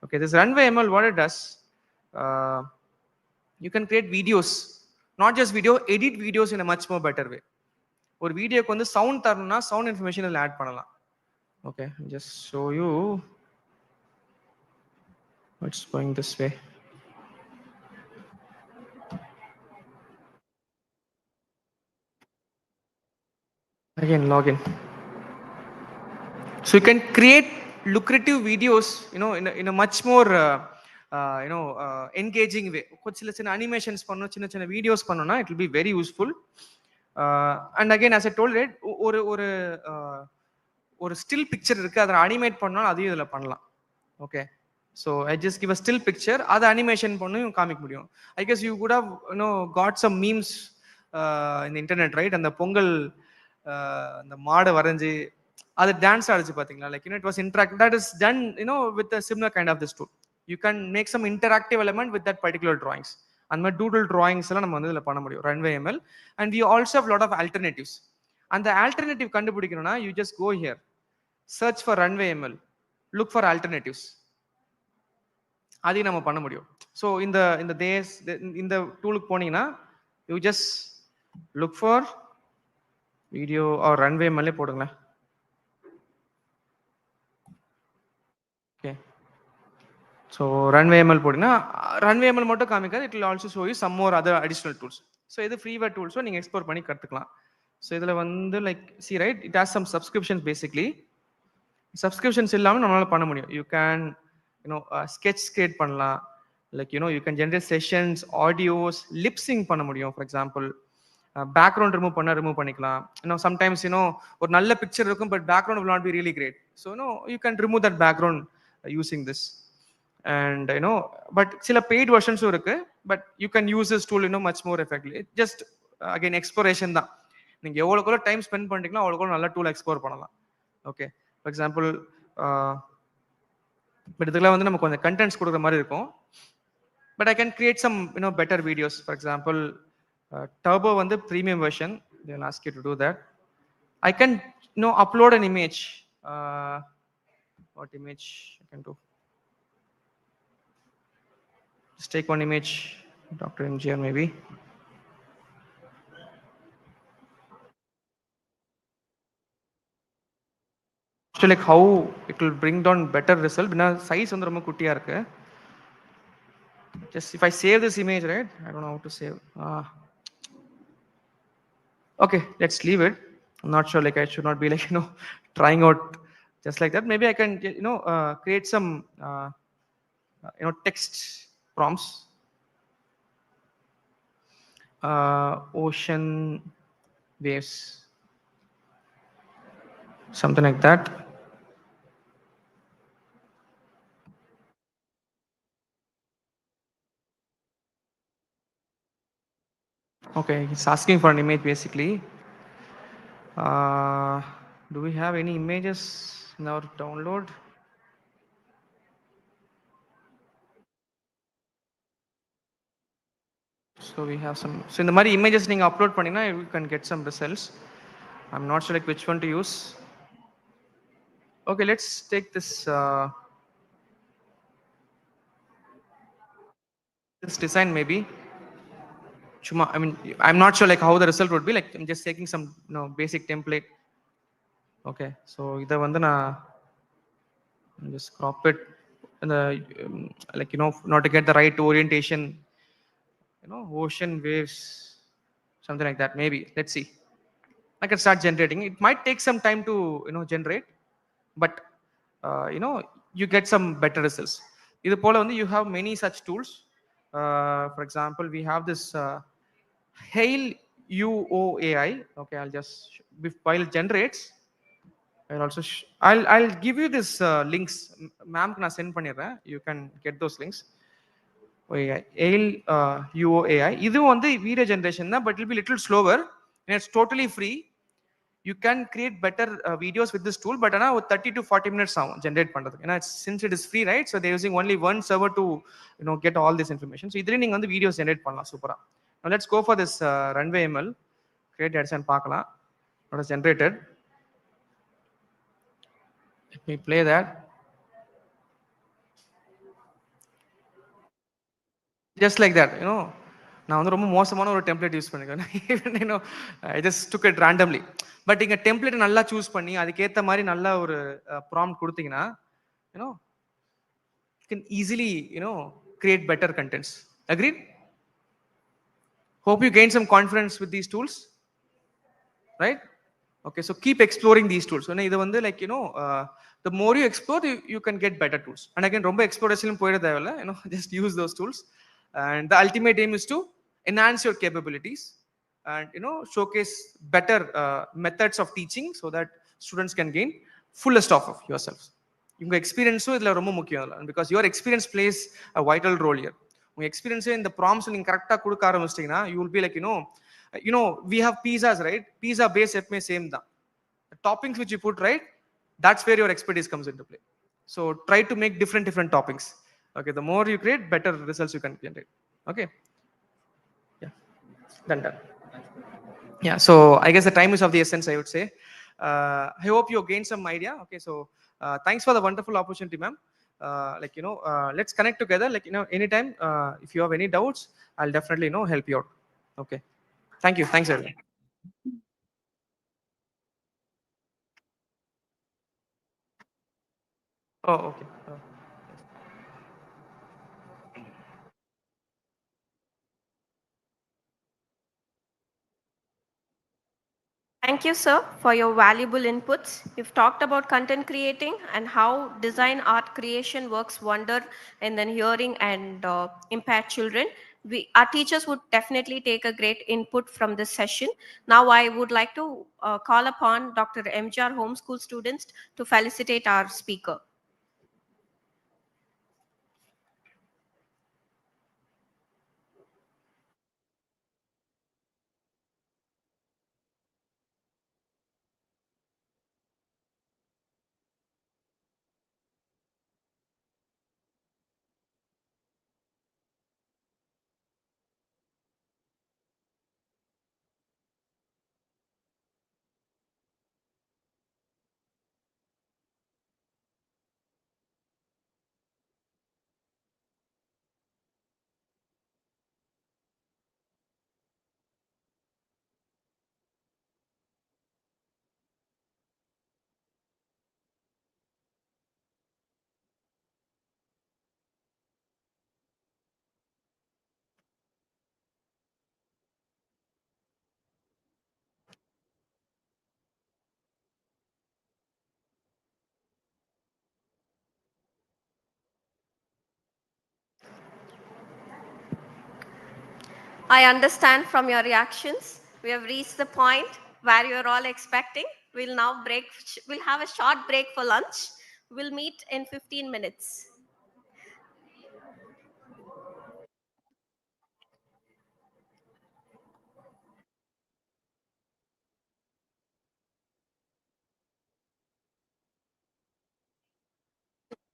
Okay, this Runway ML, what it does, you can create videos, not just video, edit videos in a much more better way. ஒரு வீடியோக்கு வந்து sound தரணும்னா sound information இதில் add பண்ணலாம். Okay, just show you what's going this way. Again, login. So you can create lucrative videos, in a much more, engaging way. சின்ன சின்ன animations பண்ணணும், சின்ன சின்ன videos பண்ணணும்னா it will be very useful. And again, as I told you, ஒரு still picture இருக்கு, அதை animate பண்ணாலும் அதையும் இதில் பண்ணலாம். Okay, so I just give a still picture, அதை அனிமேஷன் பண்ணி காமிக்க முடியும். I guess you could have got some memes in the internet, right? அந்த பொங்கல் அந்த மாடை வரைஞ்சி அது டான்ஸ் ஆடிச்சு பார்த்தீங்களா? Like it was interactive. That is done with a similar kind of this tool. You can make some interactive element with that particular drawings. அந்த மாதிரி doodle drawings எல்லாம் நம்ம வந்து இதில் பண்ண முடியும் Runway ML. And we also have a lot of alternatives. அந்த alternative கண்டுபிடிக்கணும்னா you just go here, search for Runway ML, look for alternatives. அதையும் நம்ம பண்ண முடியும். ஸோ இந்த டூலுக்கு போனீங்கன்னா you just look for video or Runway ML போடுங்களேன். Okay, so Runway ML போட்டிங்கன்னா Runway ML மட்டும் காமிக்காது, it will also show you some more other additional tools. So இது ஃப்ரீவேர் டூல்ஸோ நீங்கள் எக்ஸ்ப்ளோர் பண்ணி கற்றுக்கலாம். ஸோ இதில் வந்து like see right, it has some subscriptions. Basically subscriptions இல்லாமல் நம்மளால பண்ண முடியும். யூ கேன் ஸ்கெட்ச் கிரியேட் பண்ணலாம். Like you can generate sessions, audios, lip sync பண்ண முடியும். ஃபார் எக்ஸாம்பிள் பேக்ரவுண்ட் ரிமூவ் பண்ணிக்கலாம். சம்டைம்ஸ் ஒரு நல்ல பிக்சர் இருக்கும், but background will not be really great. So you can remove that background using this. And but சில paid versions இருக்கு, but you can use this tool much more effectively. Just again exploration தான். நீங்க எவ்வளவுக்குள்ள time spend பண்றீங்களோ அவ்வளவுக்குள்ள நல்ல tool explore பண்ணலாம். Okay, for example but இதுல வந்து நமக்கு கொஞ்சம் கண்டென்ட்ஸ் கொடுக்குற மாதிரி இருக்கும். But I can create some better videos. For example, Turbo on the premium version, they'll ask you to do that. I can upload an image. What image I can do? Just take one image, Dr. MGR maybe. So like how it will bring down better result. Because size வந்து ரொம்ப குட்டியா இருக்கு. just if I save this image, right? I don't know how to save. Okay, let's leave it. I'm not sure, like I should not be like, trying out just like that. Maybe I can, create some, text prompts. Ocean waves, something like that. Okay, it's asking for an image basically. Do we have any images in our download? So we have some. So in the Mari images you upload panina, you can get some results. I'm not sure like which one to use. Okay, let's take this this design maybe. Chuma, I mean, I'm not sure like how the result would be. Like I'm just taking some basic template. Okay, so either one then just crop it and the like not to get the right orientation. Ocean waves, something like that. Maybe let's see. I can start generating. It might take some time to generate, but you get some better results. இது போல வந்து you have many such tools. For example, we have this Hail UOAI. Okay, I'll just while it generates, I'll also I'll give you this links. Ma'am, நான் send பண்ணிடுறேன். You can get those links. Hail UOAI. இது வந்து video generation தான், but it will be little slower and it's totally free. You can create better videos with this tool, but 30 to 40 minutes generate பண்றதுக்கு. Since it is free, right? So they're using only one server to get all this information. So இதுல நீங்க வந்து videos generate பண்ணலாம் சூப்பரா. Now let's go for this runway ML. Create ads and பார்க்கலாம். What is generated? Let me play that. Just like that, நான் வந்து ரொம்ப மோசமான ஒரு டெம்ப்ளேட் யூஸ் பண்ணிருக்கேன். I just took it randomly. But இங்க டெம்ப்ளேட் நல்லா சூஸ் பண்ணி அதுக்கேத்த மாதிரி நல்ல ஒரு ப்ராம்ப்ட் கொடுத்தீங்கன்னா you can easily create better contents. Agreed? Hope you gain some confidence with these tools, right? Okay, so keep exploring these tools. இது வந்து like the more you explore, you can get better tools. And again, ரொம்ப exploration போயிட தேவையில்ல, just use those tools. And the ultimate aim is to enhance your capabilities and showcase better methods of teaching so that students can gain fullest of yourself. உங்க எக்ஸ்பீரியன்ஸும் இதுல ரொம்ப முக்கியம். Because your experience plays a vital role here. உங்க எக்ஸ்பீரியன்ஸே இந்த ப்ராம்ப்ஸ் நீங்க கரெக்டா கொடுக்க ஆரம்பிச்சிட்டீங்கன்னா you will be like we have pizzas, right? Pizza base எப்பவுமே same தான். The toppings which you put, right? That's where your expertise comes into play. So try to make different toppings. Okay, the more you create, better results you can generate. Okay. Yeah, done. Yeah, so I guess the time is of the essence, I would say. I hope you gained some idea. Okay, so thanks for the wonderful opportunity, ma'am. Let's connect together. Anytime, if you have any doubts, I'll definitely help you out. Okay, thank you. Thanks, everyone. Oh, okay. Thank you, sir, for your valuable inputs. You've talked about content creating and how design art creation works wonder in the hearing and impaired children. Our teachers would definitely take a great input from this session. Now, I would like to call upon Dr. MGR homeschool students to felicitate our speaker. I understand from your reactions. We have reached the point where you're all expecting. We'll now break, we'll have a short break for lunch. We'll meet in 15 minutes.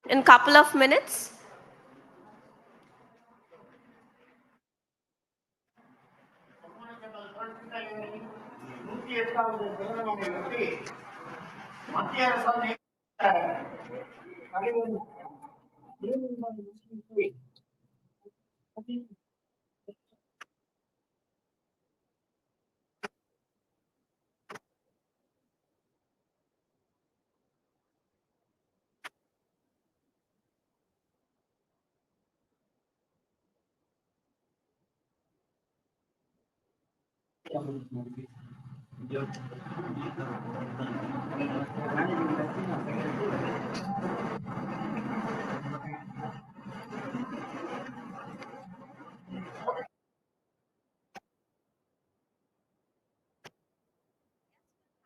In a couple of minutes.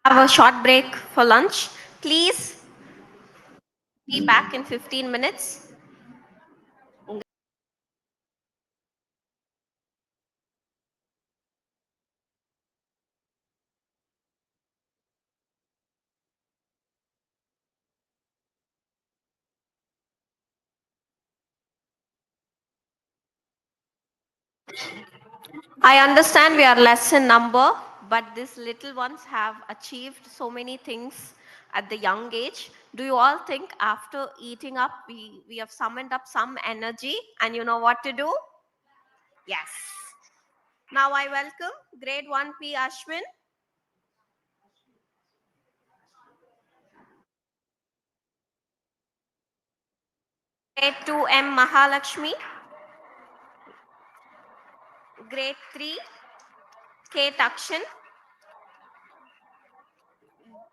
Have a short break for lunch. Please be back in 15 minutes. I understand we are less in number, but these little ones have achieved so many things at the young age. Do you all think after eating up, we have summoned up some energy and you know what to do? Yes. Now I welcome grade 1P Ashwin, grade 2M Mahalakshmi, grade 3 K Takshan,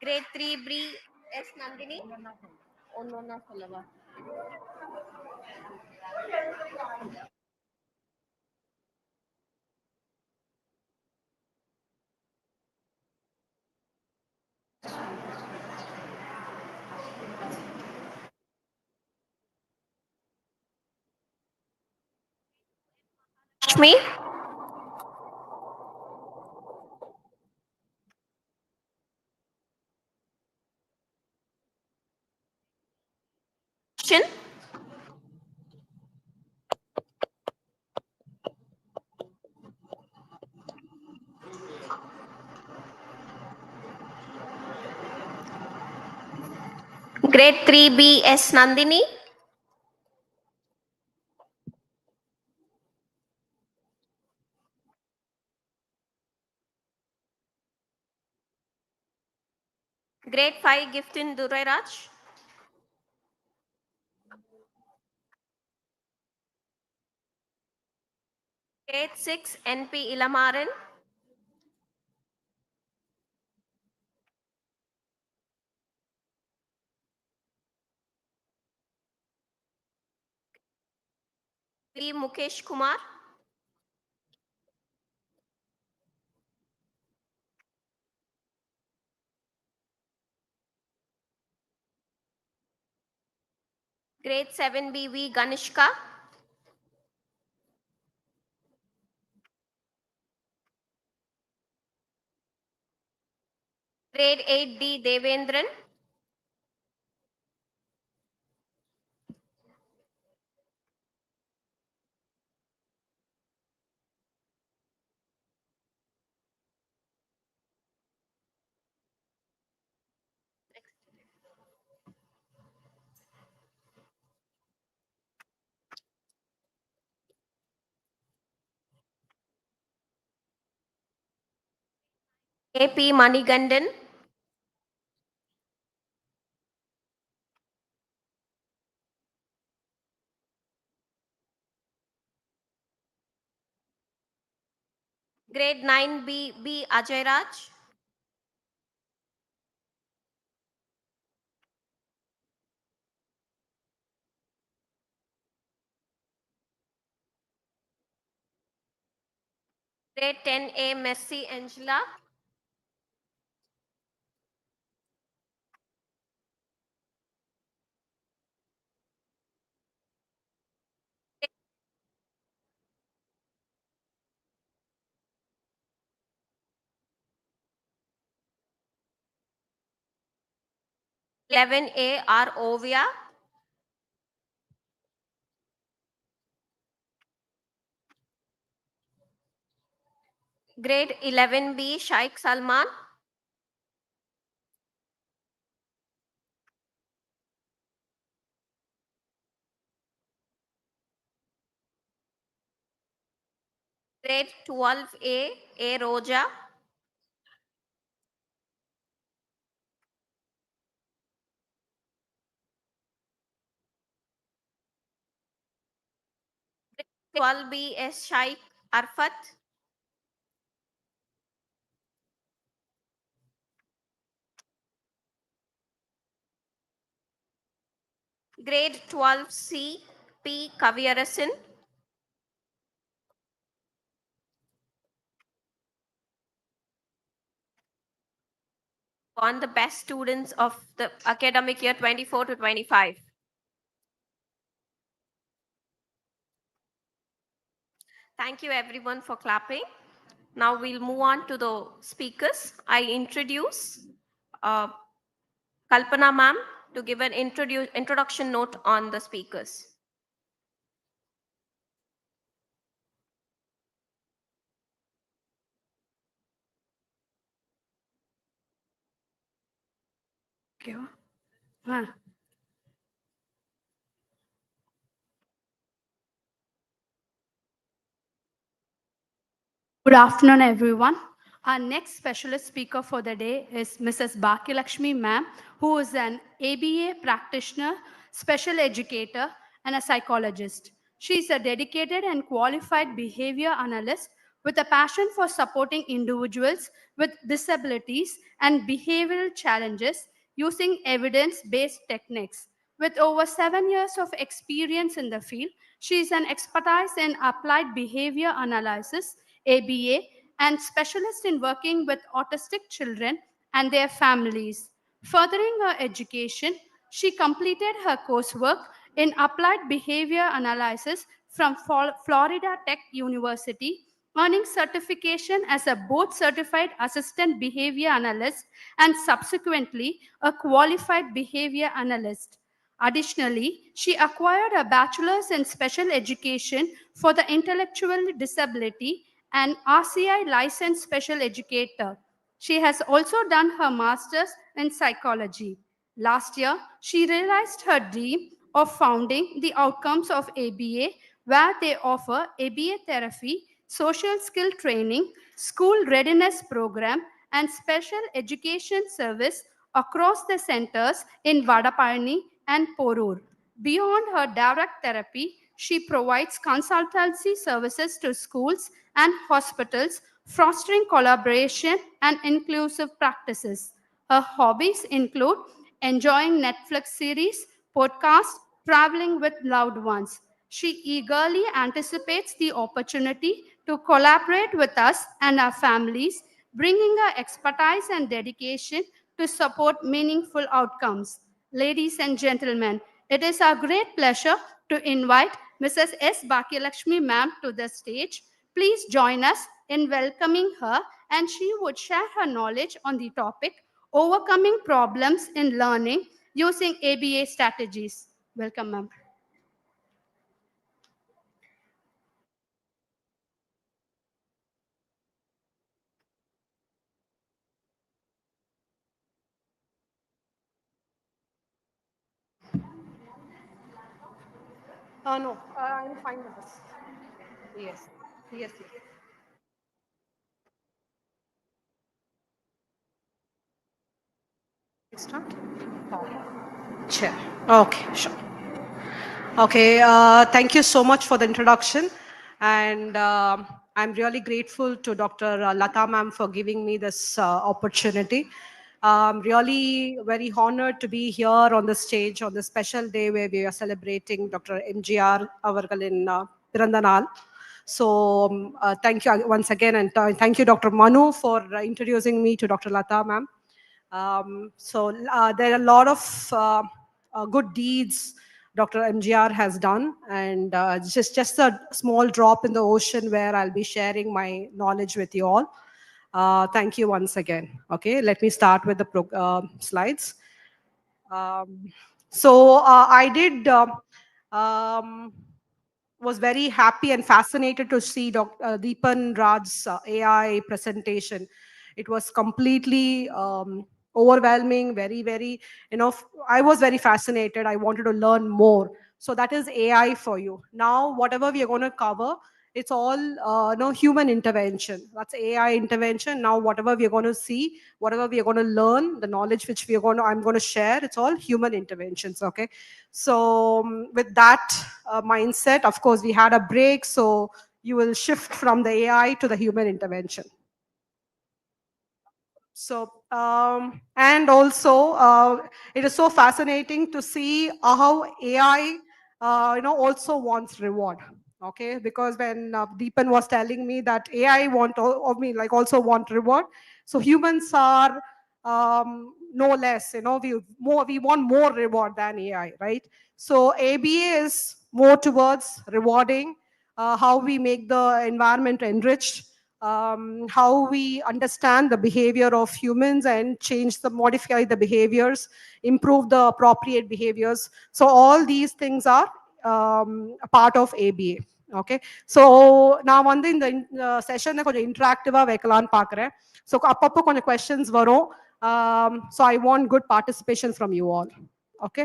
grade 3B S Nandini. ஒன்னொன்னா சொல்லவா? Lakshmi, Shin, grade 3B S Nandini, grade 5 Giftin Durairaj, grade 6 NP Ilamaran, V Mukesh Kumar, grade 7B V Ganishka, grade 8D Devendran, AP Manigandan, grade 9B B Ajayraj, Grade 10A, Mercy Angela. Grade 11A, R. Ovia. Grade 11B, Shaikh Salman. Grade 12A, A. Roja. Grade 12B, S. Shaikh Arfat. Grade 12C, P. Kaviyarasan. On the best students of the academic year 24 to 25. Thank you everyone for clapping. Now we'll move on to the speakers. I introduce Kalpana ma'am to give an introduction note on the speakers. Okay. Huh. Good afternoon, everyone. Our next specialist speaker for the day is Mrs. Bhakyalakshmi ma'am, who is an ABA practitioner, special educator, and a psychologist. She is a dedicated and qualified behavior analyst with a passion for supporting individuals with disabilities and behavioral challenges using evidence-based techniques. With over 7 years of experience in the field, she is an expert in applied behavior analysis, ABA, and specialist in working with autistic children and their families. Furthering her education, she completed her coursework in applied behavior analysis from Florida Tech University, earning certification as a board certified assistant behavior analyst and subsequently a qualified behavior analyst. Additionally, she acquired a bachelor's in special education for the intellectual disability and RCI licensed special educator. She has also done her master's in psychology. Last year, she realized her dream of founding the Outcomes of ABA, where they offer ABA therapy, social skill training, school readiness program, and special education service across the centers in Vadapalani and Porur. Beyond her direct therapy, she provides consultancy services to schools and hospitals, fostering collaboration and inclusive practices. Her hobbies include enjoying Netflix series, podcasts, traveling with loved ones. She eagerly anticipates the opportunity to collaborate with us and our families, bringing her expertise and dedication to support meaningful outcomes. Ladies and gentlemen, it is our great pleasure to invite Mrs. S. Bhakyalakshmi ma'am to the stage. Please join us in welcoming her, and she would share her knowledge on the topic overcoming problems in learning using ABA strategies. Welcome, ma'am. No, I'm fine with this. Yes, yes, yes. Start? Chair. Okay, sure. Okay, thank you so much for the introduction. And I'm really grateful to Dr. Lata ma'am for giving me this opportunity. I'm really very honored to be here on the stage on the special day where we are celebrating Dr. MGR Avargal in Pirandanal. So thank you once again, and thank you, Dr. Manu, for introducing me to Dr. Lata, ma'am. There are a lot of good deeds Dr. MGR has done, and just a small drop in the ocean where I'll be sharing my knowledge with you all. Thank you once again. Okay, let me start with the slides. I did was very happy and fascinated to see Dr. Deepan Raj's AI presentation. It was completely overwhelming, very, I was very fascinated. I wanted to learn more. So that is AI for you. Now, whatever we are going to cover, it's all human intervention. That's AI intervention. Now, whatever we are going to see, whatever we are going to learn, the knowledge which I'm going to share, it's all human interventions. Okay. So with that mindset, of course, we had a break. So you will shift from the AI to the human intervention. So, and also, it is so fascinating to see how AI, also wants reward. Okay, because when Deepan was telling me that AI also want reward, so humans are no less. We want more reward than AI, right? So ABA is more towards rewarding, how we make the environment enriched, how we understand the behavior of humans and modify the behaviors, improve the appropriate behaviors. So all these things are a part of ABA. Okay, so நான் வந்து இந்த செஷனை கொஞ்சம் இன்டராக்டிவா வைக்கலான்னு பார்க்குறேன். So அப்பப்போ கொஞ்சம் questions வரும். So I want good participation from you all. Okay,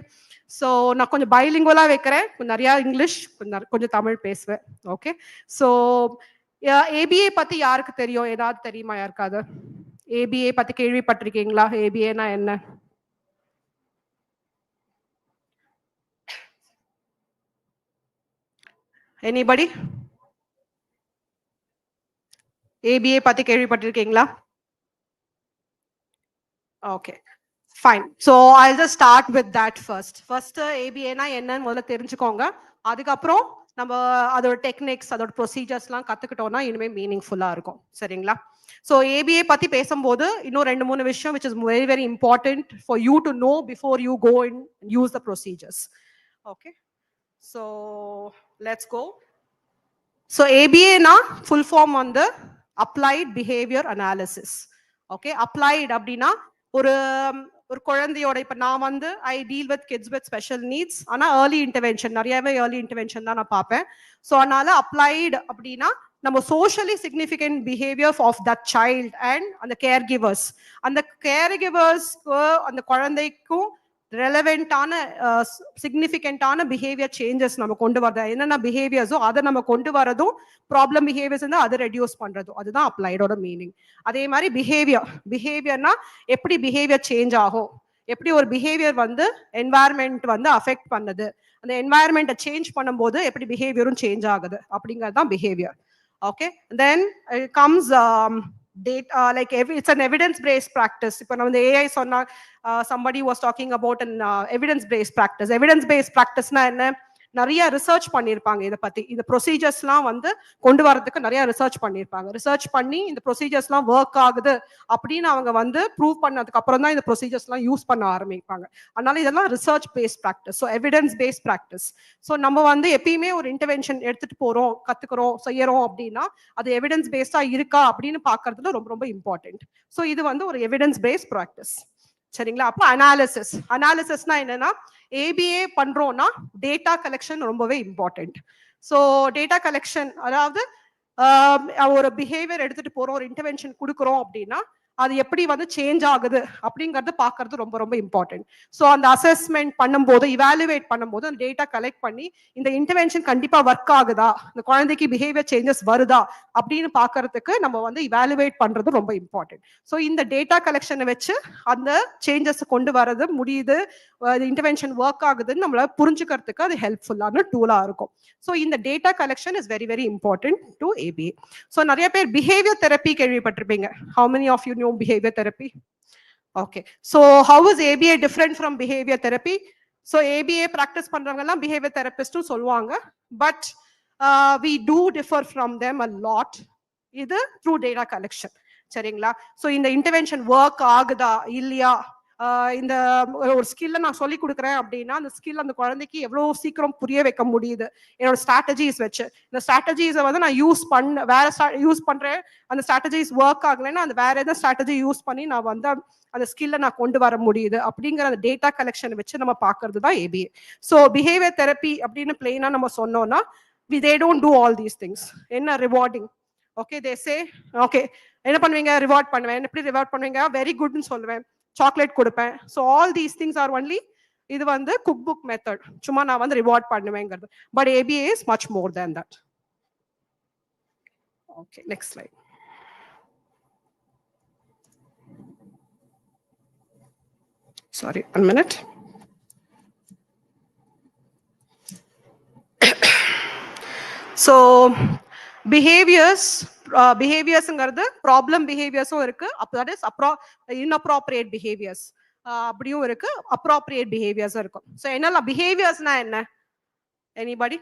so நான் கொஞ்சம் பைலிங்குவலாக வைக்கிறேன். நிறையா இங்கிலீஷ், கொஞ்சம் தமிழ் பேசுவேன். ஓகே, ஸோ ஏபிஏ பத்தி யாருக்கு தெரியும்? ஏதாவது தெரியுமா யாருக்காவது? ஏபிஏ பத்தி கேள்விப்பட்டிருக்கீங்களா? ஏபிஏனா என்ன? எனிபடி ஏபிஏ பத்தி கேள்விப்பட்டிருக்கீங்களா? Okay, fine. So I just start with that first ஏபிஏனா என்னன்னு முதல்ல தெரிஞ்சுக்கோங்க. அதுக்கப்புறம் நம்ம அதோட டெக்னிக்ஸ், அதோட ப்ரொசீஜர்ஸ்லாம் கற்றுக்கிட்டோம்னா இனிமேல் மீனிங்ஃபுல்லாக இருக்கும். சரிங்களா? ஸோ ஏபிஏ பற்றி பேசும்போது இன்னும் 2-3 விஷயம் which is very, very important for you to know before you go and use the procedures. Okay, so let's go. So ABA na full form on the applied behavior analysis. Okay, applied அப்படின்னா ஒரு குழந்தையோட, இப்ப நான் வந்து I deal with kids with special needs. ஆனா early intervention, நிறையவே early intervention தான் நான் பார்ப்பேன். ஸோ அதனால அப்ளைடு அப்படின்னா நம்ம socially significant behaviour of that child and அந்த கேர் கிவர்ஸ்க்கு அந்த குழந்தைக்கும் ரெலவெண்டான சிக்னிஃபிகண்டான பிஹேவியர் சேஞ்சஸ் நம்ம கொண்டு வரது. என்னென்ன பிஹேவியர்ஸோ அதை நம்ம கொண்டு வரதும், ப்ராப்ளம் பிஹேவியர்ஸ் இருந்தால் அதை ரெடியூஸ் பண்றதும், அதுதான் அப்ளைடோட மீனிங். அதே மாதிரி பிஹேவியர்னா எப்படி பிஹேவியர் சேஞ்ச் ஆகும், எப்படி ஒரு பிஹேவியர் வந்து என்வாயர்மெண்ட் வந்து அஃபெக்ட் பண்ணுது, அந்த என்வாயர்மெண்ட்டை சேஞ்ச் பண்ணும்போது எப்படி பிஹேவியரும் சேஞ்ச் ஆகுது அப்படிங்கிறது தான் behaviour. Okay, then it comes data, like it's an evidence-based practice. If AI sonna, somebody was talking about an evidence-based practice. Evidence-based practice na enna? நிறைய ரிசர்ச் பண்ணியிருப்பாங்க இதை பத்தி. இந்த ப்ரொசீஜர்ஸ்லாம் வந்து கொண்டு வரதுக்கு நிறைய ரிசர்ச் பண்ணியிருப்பாங்க. ரிசர்ச் பண்ணி இந்த ப்ரொசீஜர்ஸ்லாம் ஒர்க் ஆகுது அப்படின்னு அவங்க வந்து ப்ரூவ் பண்ணதுக்கு அப்புறம் தான் இந்த ப்ரொசீஜர்ஸ்லாம் யூஸ் பண்ண ஆரம்பிப்பாங்க. அதனால இதெல்லாம் research paste practice. So evidence based practice. So நம்ம வந்து எப்பயுமே ஒரு இன்டர்வென்ஷன் எடுத்துட்டு போறோம், கத்துக்கிறோம், செய்யறோம் அப்படின்னா அது எவிடன்ஸ் பேஸ்டா இருக்கா அப்படின்னு பாக்குறதுல ரொம்ப ரொம்ப இம்பார்ட்டன்ட். ஸோ இது வந்து ஒரு எவிடன்ஸ் பேஸ்ட் ப்ராக்டிஸ். சரிங்களா? அப்போ அனாலிசிஸ்னா என்னன்னா, ஏபிஏ பண்றோம்னா டேட்டா கலெக்ஷன் ரொம்பவே இம்பார்ட்டன்ட். ஸோ டேட்டா கலெக்ஷன், அதாவது ஒரு பிஹேவியர் எடுத்துட்டு போறோம், ஒரு இன்டர்வென்ஷன் கொடுக்குறோம் அப்படின்னா அது எப்படி வந்து சேஞ்ச் ஆகுது அப்படிங்கறது பாக்குறது ரொம்ப ரொம்ப இம்பார்ட்டன்ட். ஸோ அந்த அசஸ்மெண்ட் பண்ணும்போது, இவாலுவேட் பண்ணும்போது அந்த டேட்டா கலெக்ட் பண்ணி இந்த இன்டர்வென்ஷன் கண்டிப்பா ஒர்க் ஆகுதா, இந்த குழந்தைக்கு பிஹேவியர் சேஞ்சஸ் வருதா அப்படின்னு பாக்குறதுக்கு நம்ம வந்து இவாலுவேட் பண்றது ரொம்ப இம்பார்ட்டன்ட். ஸோ இந்த டேட்டா கலெக்ஷனை வச்சு அந்த சேஞ்சஸ் கொண்டு வரது முடியுது, இன்டர்வென்ஷன் ஒர்க் ஆகுதுன்னு நம்மள புரிஞ்சுக்கிறதுக்கு அது ஹெல்ப்ஃபுல்லான டூலா இருக்கும். ஸோ இந்த data collection is very very important to ABA. So நிறைய பேர் பிஹேவியர் தெரப்பி கேள்விப்பட்டிருப்பீங்க. How many of you know behavior therapy? Okay, so how is ABA different from behavior therapy? So ABA practice பண்றவங்க எல்லாம் behavior therapist சொல்லுவாங்க. But we do differ from them a lot. இது through data collection. சரிங்களா? So இந்த intervention work ஆகுதா இல்லையா, இந்த ஒரு ஸ்கில்ல நான் சொல்லி கொடுக்குறேன் அப்படின்னா அந்த ஸ்கில் அந்த குழந்தைக்கு எவ்வளவு சீக்கிரம் புரிய வைக்க முடியுது என்னோட ஸ்ட்ராட்டஜிஸ் வச்சு. இந்த ஸ்ட்ராட்டஜிஸை வந்து நான் யூஸ் பண்றேன், அந்த ஸ்ட்ராட்டஜிஸ் ஒர்க் ஆகலைன்னா அந்த வேற ஏதாவது ஸ்ட்ராட்டஜி யூஸ் பண்ணி நான் வந்து அந்த ஸ்கில்ல நான் கொண்டு வர முடியுது அப்படிங்கிற அந்த டேட்டா கலெக்ஷன் வச்சு நம்ம பார்க்கறது தான் ஏபிஏ. ஸோ பிஹேவியர் தெரப்பி அப்படின்னு பிளெயினா நம்ம சொன்னோம்னா they don't do all these things. என்ன rewarding, okay they say okay என்ன பண்ணுவீங்க, ரிவார்ட் பண்ணுவேன். எப்படி ரிவார்ட் பண்ணுவீங்க, வெரி குட்னு சொல்லுவேன், சாக்லேட் கொடுப்பேன். So all these things are only, இது வந்து குக் புக் மெத்தட், சும்மா நான் வந்து ரிவார்ட் பண்ணுவேங்கிறது. But ABA is much more than that. Okay, next slide. Sorry, 1 minute. So behaviors problem behaviors இருக்கு, that is inappropriate behaviors அப்படியும் இருக்கு, appropriate behaviors இருக்கும். So என்னலாம் behaviorsனா என்ன, anybody?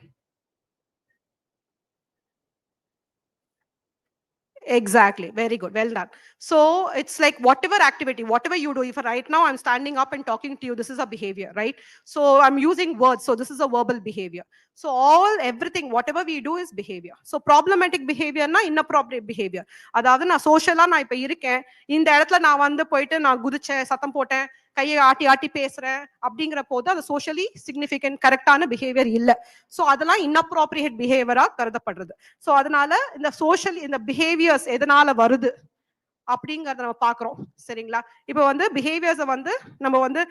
Exactly, very good, well done. So it's like whatever activity, whatever you do, if right now I'm standing up and talking to you, this is a behavior, right? So I'm using words, so this is a verbal behavior. So everything whatever we do is behavior. So problematic behavior na inappropriate behavior. அதாவது நான் சோஷியலா நான் இப்ப இருக்கேன், இந்த இடத்துல நான் வந்து போயிட்டு நான் குதிச்சேன், சத்தம் போட்டேன், கையை ஆட்டி ஆட்டி பேசுறேன் அப்படிங்கிற போது அது சோஷியலி சிக்னிஃபிகன்ட் கரெக்டான பிஹேவியர் இல்ல. ஸோ அதெல்லாம் இன்அப்ரோப்ரியேட் பிஹேவியரா கருதப்படுறது. ஸோ அதனால இந்த சோஷியல் இந்த பிஹேவியர்ஸ் எதனால வருது அப்படிங்கறத நம்ம பாக்குறோம். சரிங்களா? இப்ப வந்து பிஹேவியர்ஸை வந்து நம்ம வந்து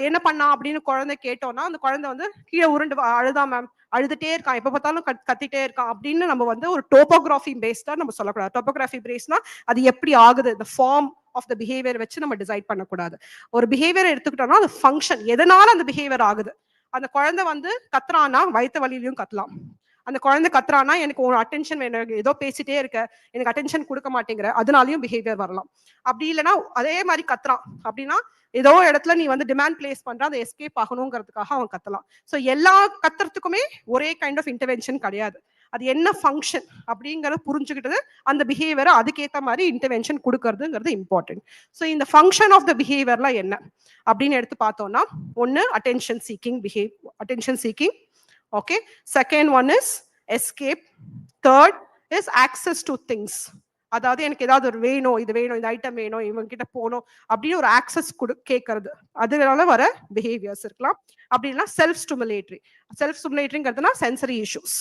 என்ன பண்ணா அப்படின்னு குழந்தை கேட்டோம்னா அந்த குழந்தை வந்து கீழே உருண்டு அழுதா மேம், அழுதுட்டே இருக்கான், எப்ப பார்த்தாலும் கத்திட்டே இருக்கான் அப்படின்னு நம்ம வந்து ஒரு டோபோகிராஃபி பேஸ்டா நம்ம சொல்லக்கூடாது. டோபோகிராஃபி பேஸ்னா அது எப்படி ஆகுது, இந்த ஃபார்ம் ஆஃப் த பிஹேவியர் வச்சு நம்ம டிசைட் பண்ணக்கூடாது. ஒரு பிஹேவியர் எடுத்துக்கிட்டோம்னா அது ஃபங்க்ஷன், எதனால அந்த பிஹேவியர் ஆகுது. அந்த குழந்தை வந்து கத்துறானா வயிற்று வலியிலையும் கத்தலாம், அந்த குழந்தை கத்துறானா எனக்கு ஒரு அட்டென்ஷன் வேணும், ஏதோ பேசிட்டே இருக்க எனக்கு அட்டென்ஷன் கொடுக்க மாட்டேங்கிற, அதனாலயும் பிஹேவியர் வரலாம். அப்படி இல்லைன்னா அதே மாதிரி கத்துறான் அப்படின்னா ஏதோ இடத்துல நீ வந்து டிமாண்ட் பிளேஸ் பண்ற, அதை எஸ்கேப் ஆகணுங்கிறதுக்காக அவன் கத்தலாம். ஸோ எல்லா கத்துறதுக்குமே ஒரே கைண்ட் ஆஃப் இன்டர்வென்ஷன் கிடையாது. அது என்ன ஃபங்க்ஷன் அப்படிங்கறத புரிஞ்சுக்கிட்டது அந்த பிஹேவியரை அதுக்கேற்ற மாதிரி இன்டர்வென்ஷன் கொடுக்கறதுங்கிறது இம்பார்ட்டன்ட். ஸோ இந்த ஃபங்க்ஷன் ஆஃப் த பிஹேவியர்லாம் என்ன அப்படின்னு எடுத்து பார்த்தோம்னா, ஒன்னு attention seeking. Okay, second one is escape, third is access to things. அதாவது எனக்கு ஏதாவது ஒரு வேணும், இது வேணும், இந்த ஐட்டம் வேணும், இவங்க கிட்ட போகணும் அப்படின்னு ஒரு ஆக்சஸ் கேட்கறது, அதனால வர பிஹேவியர்ஸ் இருக்கலாம். அப்படி இல்லைன்னா செல்ஃப் ஸ்டிமுலேட்டரிங்கிறதுனா சென்சரி இஷ்யூஸ்.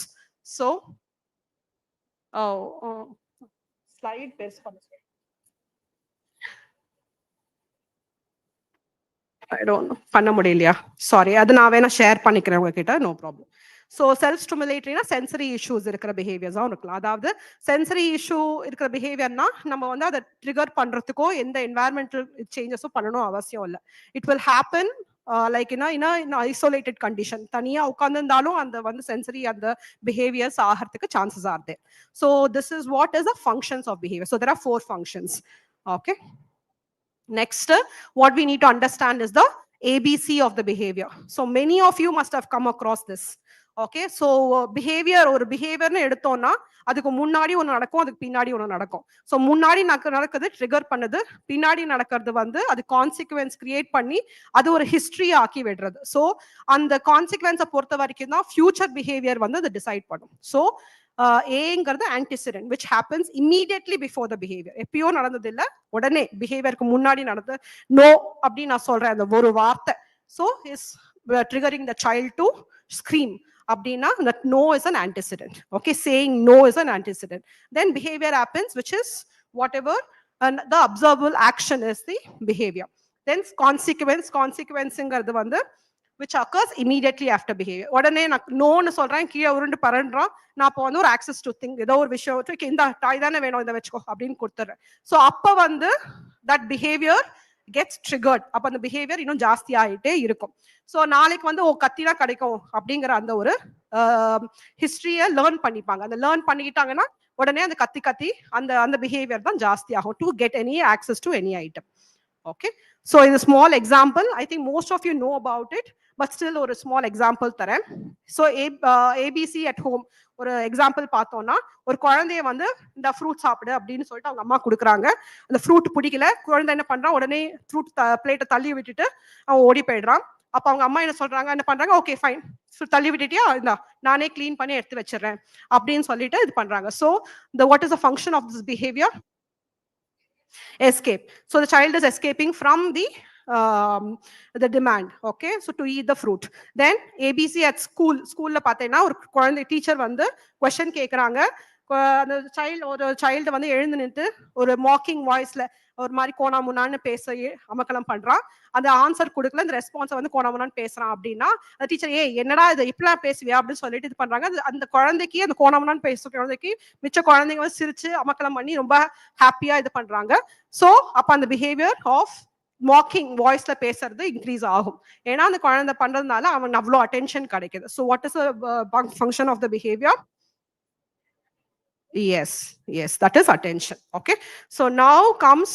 ஸோ ஸ்லைட் பேஸ் பண்ண முடியலையா, சாரி, அது நான் வேணா ஷேர் பண்ணிக்கிறேன் உங்ககிட்ட, நோ ப்ராப்ளம். ஸோ செல்ஃப் ஸ்டிமுலேட்டரினா சென்சரி இஷ்யூஸ் இருக்கிற பிஹேவியர்ஸாகவும் இருக்கலாம். அதாவது சென்சரி இஷ்யூ இருக்கிற பிஹேவியர்னா நம்ம வந்து அதை ட்ரிகர் பண்றதுக்கோ எந்த என்வாயர்மெண்டல் சேஞ்சஸும் பண்ணணும் அவசியம் இல்லை. It will happen like in isolated condition, தனியா உட்கார்ந்துருந்தாலும் அந்த வந்து சென்சரி அந்த பிஹேவியர்ஸ் ஆகிறதுக்கு chances are there. So this is what is the functions of behaviour. So there are 4 functions. Okay. Next, what we need to understand is the ABC of the behavior. So many of you must have come across this. Okay, so behavior ஒரு பிஹேவியர்னு எடுத்தோம்னா அதுக்கு முன்னாடி ஒன்று நடக்கும், அதுக்கு பின்னாடி ஒன்று நடக்கும். ஸோ முன்னாடி நடக்குது ட்ரிகர் பண்ணுது, பின்னாடி நடக்கிறது வந்து அது கான்சிக்வன்ஸ் கிரியேட் பண்ணி அது ஒரு ஹிஸ்டரி ஆக்கி விடுறது. ஸோ அந்த கான்சிக்வன்ஸை பொறுத்த வரைக்கும் தான் ஃபியூச்சர் பிஹேவியர் வந்து அது டிசைட் பண்ணும். ஸோ ஏங்கிறது antecedent which happens immediately before the behavior. எப்பயோ நடந்தது இல்லை, உடனே பிஹேவியருக்கு முன்னாடி நடந்து நோ அப்படின்னு நான் சொல்றேன் அந்த ஒரு வார்த்தை. So is triggering the child to scream. அப்படின்னா that no is an antecedent. Okay, saying no is an antecedent. Then behavior happens, which is whatever the observable action is the behavior. Then consequenceங்கிறது வந்து which occurs immediately after behavior. உடனே நான் நோன்னு சொல்றேன், கீழே உருண்டு பரண்டுறான், நான் இப்போ வந்து ஒரு ஆக்சஸ் டு திங், ஏதோ ஒரு விஷயம் இந்த டாய் தானே வேணும் இதை வச்சுக்கோ அப்படின்னு கொடுத்துறேன். ஸோ அப்போ வந்து தட் பிஹேவியர் கெட்ஸ் ட்ரிகர்ட். அப்போ அந்த பிஹேவியர் இன்னும் ஜாஸ்தி ஆகிட்டே இருக்கும். ஸோ நாளைக்கு வந்து கத்தினா கிடைக்கும் அப்படிங்கிற அந்த ஒரு ஹிஸ்டரியை லேர்ன் பண்ணிப்பாங்க. அந்த லேர்ன் பண்ணிக்கிட்டாங்கன்னா உடனே அந்த கத்தி அந்த பிஹேவியர் தான் ஜாஸ்தி ஆகும் to get any access to any item. Okay, so in a small example, I think most of you know about it, but still ஒரு ஸ்மால் எக்ஸாம்பிள் தரேன். ஸோ ஏபிசி அட் ஹோம் ஒரு எக்ஸாம்பிள் பார்த்தோம்னா, ஒரு குழந்தைய வந்து இந்த ஃப்ரூட் சாப்பிடு அப்படின்னு சொல்லிட்டு அவங்க அம்மா கொடுக்குறாங்க. அந்த ஃப்ரூட் பிடிக்கல, குழந்தை என்ன பண்றான், உடனே ஃப்ரூட் பிளேட்டை தள்ளி விட்டுட்டு அவன் ஓடி போயிடுறான். அப்ப அவங்க அம்மா என்ன சொல்றாங்க, என்ன பண்றாங்க, ஓகே ஃபைன், தள்ளி விட்டுட்டியா, இந்தா நானே கிளீன் பண்ணி எடுத்து வச்சிடறேன் அப்படின்னு சொல்லிட்டு இது பண்றாங்க. So what is the function of this behaviour? Escape. So the child is escaping from the demand, okay, so to eat the fruit. Then ABC at school la pathena or குழந்தை teacher வந்து question கேக்குறாங்க. அந்த child வந்து எழுந்து நின்று ஒரு mocking வாய்ஸ்ல ஒரு மாதிரி கோணா முன்னான்னு பேச அமக்கலம் பண்றான். அந்த ஆன்சர் கொடுக்கல, அந்த ரெஸ்பான்ஸை வந்து கோணா முன்னான்னு பேசுறான் அப்படின்னா அந்த டீச்சர் என்னடா இது இப்படிலாம் பேசுவியா அப்படின்னு சொல்லிட்டு இது பண்றாங்க. அந்த குழந்தைக்கு, அந்த கோணா முன்னான்னு பேசுற குழந்தைக்கு மிச்ச குழந்தைங்க வந்து சிரிச்சு அமக்கலம் பண்ணி ரொம்ப ஹாப்பியா இது பண்றாங்க. ஸோ அப்ப அந்த பிஹேவியர் ஆஃப் மாக்கிங் வாய்ஸ்ல பேசுறது இன்க்ரீஸ் ஆகும். ஏன்னா அந்த குழந்தை பண்றதுனால அவன் அவ்வளோ அட்டென்ஷன் கிடைக்குது. So what is function of the behaviour? Yes, that is attention. Okay, so now comes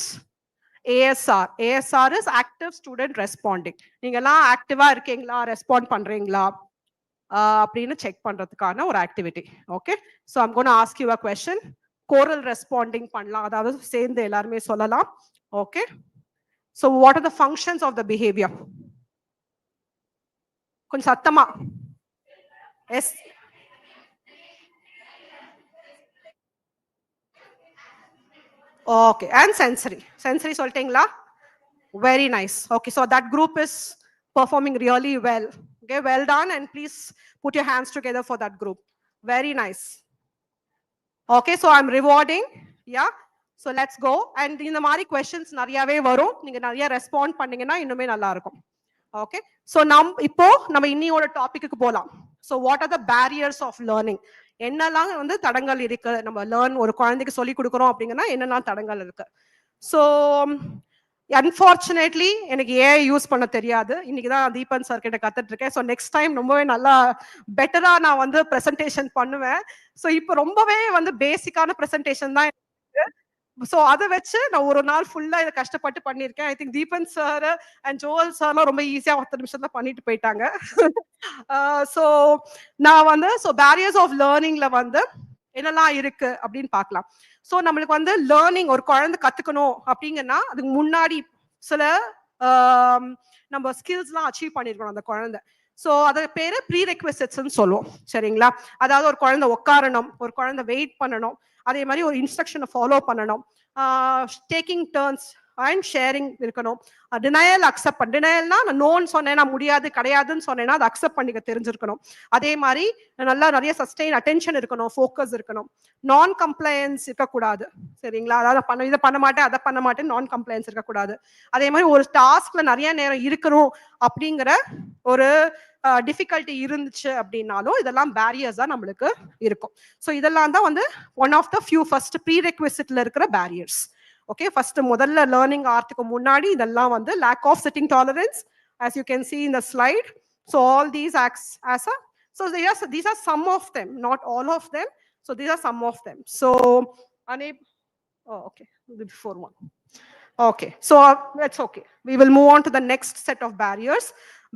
ASR. ASR is active student responding. நீங்கெல்லாம் ஆக்டிவா இருக்கீங்களா, ரெஸ்பாண்ட் பண்றீங்களா அப்படின்னு செக் பண்றதுக்கான ஒரு activity. Okay, so I'm gonna ask you a question. Choral responding பண்ணலாம், அதாவது சேர்ந்து எல்லாருமே சொல்லலாம். Okay, so what are the functions of the behaviour? கொஞ்சம் சத்தமா. எஸ், okay, and sensory சொல்லிட்டீங்களா? Very nice. Okay, so that group is performing really well. Okay, well done, and please put your hands together for that group. Very nice. Okay, so I'm rewarding. Yeah, so let's go. And இந்த மாதிரி questions நிறையவே வரும், நீங்க நிறைய respond பண்ணீங்கன்னா இன்னுமே நல்லா இருக்கும். Okay, so இப்போ நம்ம இன்னியோட டாபிக்கு போலாம். So what are the barriers of learning? என்னெல்லாம் வந்து தடங்கள் இருக்கு, நம்ம ஒரு குழந்தைக்கு சொல்லி கொடுக்குறோம் அப்படிங்கன்னா என்னெல்லாம் தடங்கள் இருக்கு? ஸோ அன்பார்ச்சுனேட்லி எனக்கு ஏஐ யூஸ் பண்ண தெரியாது. இன்னைக்கு தான் தீபன் சார் கிட்ட கத்துட்டு இருக்கேன். ஸோ நெக்ஸ்ட் டைம் ரொம்பவே நல்லா பெட்டரா நான் வந்து ப்ரெசன்டேஷன் பண்ணுவேன். ஸோ இப்போ ரொம்பவே வந்து பேசிக்கான ப்ரெசன்டேஷன் தான். ஸோ அதை வச்சு நான் ஒரு நாள் ஃபுல்லா இதை கஷ்டப்பட்டு பண்ணியிருக்கேன். I think Deepan sir and Joel சார்லாம் ரொம்ப ஈஸியா 10 நிமிஷத்துல பண்ணிட்டு போயிட்டாங்க. ஸோ நான் வந்து பேரியர்ஸ் ஆஃப் லேர்னிங்ல வந்து என்னெல்லாம் இருக்கு அப்படின்னு பார்க்கலாம். ஸோ நம்மளுக்கு வந்து லேர்னிங் ஒரு குழந்தை கத்துக்கணும் அப்படிங்கன்னா அதுக்கு முன்னாடி சில நம்ம ஸ்கில்ஸ்லாம் அச்சீவ் பண்ணிருக்கணும் அந்த குழந்தை. ஸோ அது பேரு ப்ரீ ரெக்வெசிட்ஸ்ன்னு சொல்லுவோம், சரிங்களா? அதாவது ஒரு குழந்தை உட்காரணும், ஒரு குழந்தை வெயிட் பண்ணணும், அதே மாதிரி ஒரு இன்ஸ்ட்ரக்ஷனை ஃபாலோ பண்ணணும், டேக்கிங் டர்ன்ஸ் அண்ட் ஷேரிங் இருக்கணும், டினையல் அக்செப்ட் பண்ண. டினையல்னா நான் நோன்னு சொன்னேன், நான் முடியாது கிடையாதுன்னு சொன்னேன்னா அதை அக்செப்ட் பண்ணிக்க தெரிஞ்சிருக்கணும். அதே மாதிரி நல்லா நிறைய சஸ்டெயின் அட்டென்ஷன் இருக்கணும், ஃபோக்கஸ் இருக்கணும், நான் கம்ப்ளைன்ஸ் இருக்கக்கூடாது, சரிங்களா? அதாவது இதை பண்ண மாட்டேன் அதை பண்ண மாட்டேன், நான் கம்ப்ளைன்ஸ் இருக்கக்கூடாது. அதே மாதிரி ஒரு டாஸ்க்ல நிறைய நேரம் இருக்கணும் அப்படிங்கிற ஒரு டிஃபிகல்ட்டி இருந்துச்சு அப்படின்னாலும் இதெல்லாம் பேரியர்ஸ் தான் நம்மளுக்கு இருக்கும். ஸோ இதெல்லாம் தான் வந்து one of the few first pre ரெக்வெசிட்ல இருக்கிற பேரியர்ஸ். ஓகே, ஃபர்ஸ்ட் முதல்ல லேர்னிங் ஆர்த்துக்கு முன்னாடி இதெல்லாம் வந்து lack of sitting tolerance, as you can see in the slide. So all these acts as a, so these are some of them, not all of them. So these are some of them. So okay, before one. Okay, so that's okay. We will move on to the next set of barriers.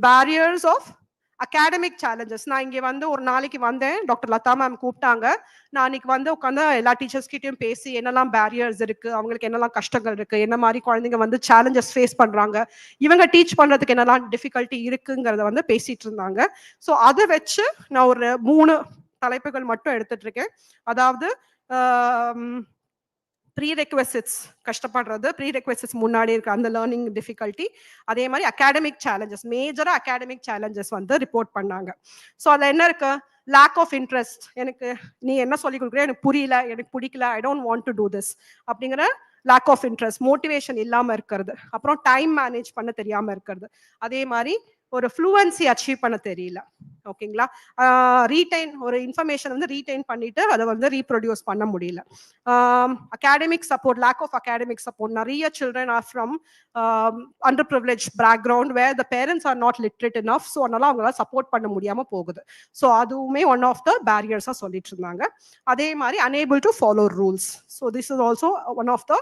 Barriers of academic challenges. நான் இங்கே வந்து ஒரு நாளைக்கு வந்தேன், doctor Latha ma'am கூப்பிட்டாங்க. நான் அன்னைக்கு வந்து உட்காந்து எல்லா டீச்சர்ஸ் கிட்டையும் பேசி என்னெல்லாம் பேரியர்ஸ் இருக்கு, அவங்களுக்கு என்னெல்லாம் கஷ்டங்கள் இருக்கு, என்ன மாதிரி குழந்தைங்க வந்து சேலஞ்சஸ் ஃபேஸ் பண்றாங்க, இவங்க டீச் பண்றதுக்கு என்னெல்லாம் டிஃபிகல்ட்டி இருக்குங்கிறத வந்து பேசிட்டு இருந்தாங்க. ஸோ அதை வச்சு நான் ஒரு 3 தலைப்புகள் மட்டும் எடுத்துட்டு இருக்கேன். அதாவது ப்ரீரெக்வெசிட்ஸ் கஷ்டப்படுறது, ப்ரீரெக்வெசிட்ஸ் முன்னாடி இருக்க அந்த லேர்னிங் டிஃபிகல்ட்டி, அதே மாதிரி அகாடமிக் சேலஞ்சஸ், மேஜரா அகாடமிக் சேலஞ்சஸ் வந்து ரிப்போர்ட் பண்ணாங்க. ஸோ அதில் என்ன இருக்கு? லேக் ஆஃப் இன்ட்ரெஸ்ட், எனக்கு நீ என்ன சொல்லி கொடுக்குற எனக்கு புரியல, எனக்கு பிடிக்கல, ஐ don't want to do this அப்படிங்கிற லேக் ஆஃப் இன்ட்ரெஸ்ட், மோட்டிவேஷன் இல்லாமல் இருக்கிறது, அப்புறம் டைம் மேனேஜ் பண்ண தெரியாமல் இருக்கிறது, அதே மாதிரி ஒரு ஃப்ளூவன்சி அச்சீவ் பண்ண தெரியல. ஓகேங்களா? ரீடைன் ஒரு இன்ஃபர்மேஷன் வந்து ரீடைன் பண்ணிட்டு அதை வந்து ரீப்ரொடியூஸ் பண்ண முடியல. Academic support, lack of academic support. நிறைய children are from under privilege background where the parents are not literate enough. So அதனால அவங்களால சப்போர்ட் பண்ண முடியாம போகுது. ஸோ அதுவுமே ஒன் ஆஃப் த பேரியர்ஸா சொல்லிட்டு இருந்தாங்க. அதே மாதிரி unable to follow rules. So this is also one of the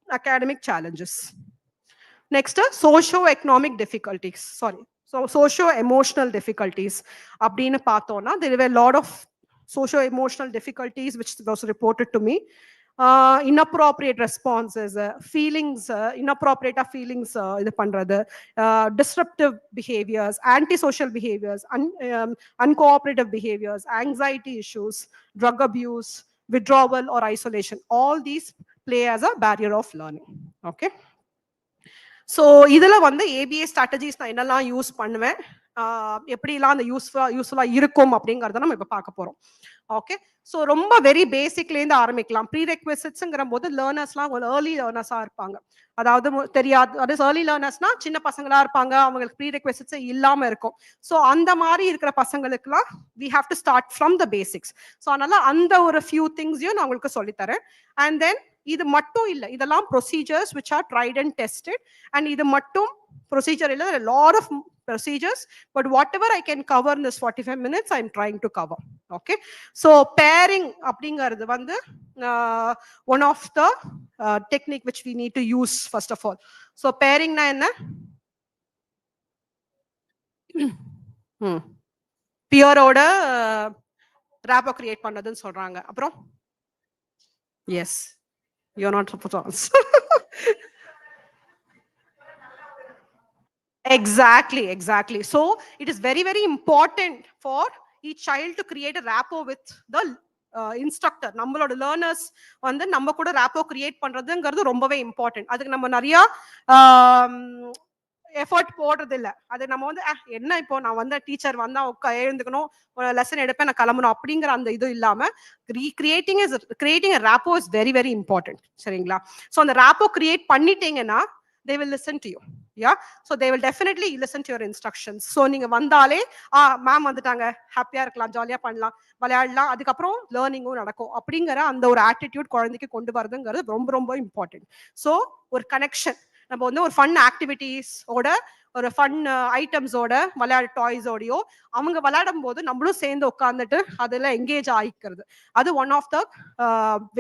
academic challenges. Next, socio-economic difficulties. Sorry, So socio-emotional difficulties. அப்படின்னு பார்த்தோம்னா there were a lot of socio-emotional difficulties which was reported to me. Inappropriate responses, feelings, inappropriate feelings, இது பண்றது, disruptive behaviors, antisocial behaviors, uncooperative behaviors, anxiety issues, drug abuse, withdrawal or isolation. All these play as a barrier of learning. Okay. So இதில் வந்து ABA strategies நான் என்னெல்லாம் use பண்ணுவேன், எப்படிலாம் அந்த யூஸ்ஃபுல்லாக இருக்கும் அப்படிங்கிறத நம்ம இப்போ பார்க்க போகிறோம். ஓகே. ஸோ ரொம்ப வெரி பேசிக்லேருந்து ஆரம்பிக்கலாம். ப்ரீ ரெக்வெசிட்ஸுங்கிற போது லேர்னர்ஸ்லாம் ஒரு ஏர்லி லேர்னர்ஸாக இருப்பாங்க. அதாவது தெரியாது, அது ஏர்லி லேர்னர்ஸ்னா சின்ன பசங்களா இருப்பாங்க, அவங்களுக்கு ப்ரீ ரெக்வெசிட்ஸே இல்லாமல் இருக்கும். ஸோ அந்த மாதிரி இருக்கிற பசங்களுக்குலாம் we have to start from the basics. So அதனால அந்த ஒரு ஃபியூ திங்ஸையும் நான் உங்களுக்கு சொல்லித்தரேன். அண்ட் தென் இது மட்டும் இல்லை, இதெல்லாம் procedures which are tried and tested. And இது மட்டும் ப்ரொசீஜர் இல்லை, a lot of procedures, but whatever I can cover in this 45 minutes I'm trying to cover. Okay. So pairing அப்படிங்கிறது வந்து one of the technique which we need to use first of all. So pairing na என்ன, பியரோட ராப்போ create பண்ணதுன்னு சொல்றாங்க. அப்புறம் S, you're not supposed to answer. Exactly. So it is very, very important for each child to create a rapport with the instructor. நம்மளோட learners வந்து நம்ம கூட rapport create பண்றதுங்கிறது ரொம்பவே இம்பார்ட்டன்ட். அதுக்கு நம்ம நிறைய எஃபர்ட் போடுறது இல்லை. அது நம்ம வந்து என்ன இப்போ நான் வந்து டீச்சர் வந்தா எழுந்துக்கணும், லெசன் எடுப்பேன், நான் கிளம்பணும் அப்படிங்கிற அந்த இது இல்லாம creating a rapport is very, very important. சரிங்களா? ஸோ அந்த rapport கிரியேட் பண்ணிட்டீங்கன்னா they will listen to you. Yeah, so they will definitely listen to your instructions. So நீங்க வந்தாலே மேம் வந்துட்டாங்க, ஹாப்பியா இருக்கலாம், ஜாலியா பண்ணலாம், விளையாடலாம், அதுக்கப்புறம் லேர்னிங்கும் நடக்கும் அப்படிங்கிற அந்த ஒரு ஆட்டிடியூட் குழந்தைக்கு கொண்டு வரதுங்கிறது ரொம்ப ரொம்ப இம்பார்ட்டன்ட். ஸோ ஒரு கனெக்ஷன், நம்ம வந்து ஒரு ஃபன் ஆக்டிவிட்டீஸோட, ஒரு ஃபன் ஐட்டம்ஸோட, விளையாட டாய்ஸோடையோ அவங்க விளையாடும் போது நம்மளும் சேர்ந்து உட்காந்துட்டு அதில் எங்கேஜ் ஆகிக்கிறது, அது one of the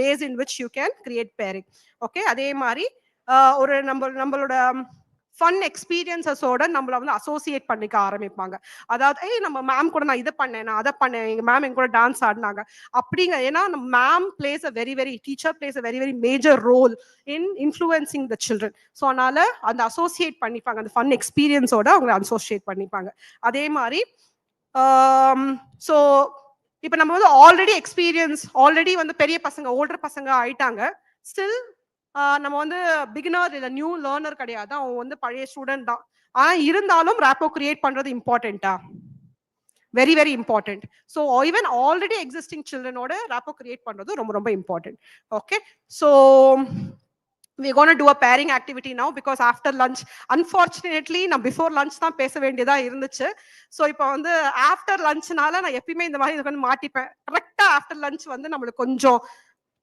ways in which you can create pairing. Okay. அதே மாதிரி ஒரு நம்மளோட ஃபன் எக்ஸ்பீரியன்சஸோட நம்மள வந்து அசோசியேட் பண்ணிக்க ஆரம்பிப்பாங்க. அதாவது நம்ம மேம் கூட நான் இதை பண்ணேன், நான் அதை பண்ணேன், எங்க மேம் எங்க கூட டான்ஸ் ஆடினாங்க அப்படிங்க. ஏன்னா நம்ம ma'am plays a very very teacher plays a very very major role in influencing the children. So அதனால அந்த அசோசியேட் பண்ணிப்பாங்க, அந்த ஃபன் எக்ஸ்பீரியன்ஸோட அவங்க அசோசியேட் பண்ணிப்பாங்க. அதே மாதிரி ஸோ இப்போ நம்ம வந்து ஆல்ரெடி வந்து பெரிய பசங்க, ஓல்டர் பசங்க ஆயிட்டாங்க, ஸ்டில் நம்ம வந்து பிகினர் இல்லை, நியூ லேர்னர் கிடையாது, அவன் வந்து பழைய ஸ்டூடெண்ட் தான். ஆனா இருந்தாலும் ராப்போ கிரியேட் பண்றது இம்பார்ட்டன்டா, very very important. So even already existing சில்ட்ரனோட ராப்போ கிரியேட் பண்றது ரொம்ப ரொம்ப important. Okay. So we're going to do a pairing activity now because after lunch, unfortunately நான் before lunch தான் பேச வேண்டியதா இருந்துச்சு. ஸோ இப்போ வந்து ஆஃப்டர் லஞ்ச்னால நான் எப்பயுமே இந்த மாதிரி வந்து மாட்டிப்பேன். கரெக்டா ஆஃப்டர் லஞ்ச் வந்து நம்மளுக்கு கொஞ்சம்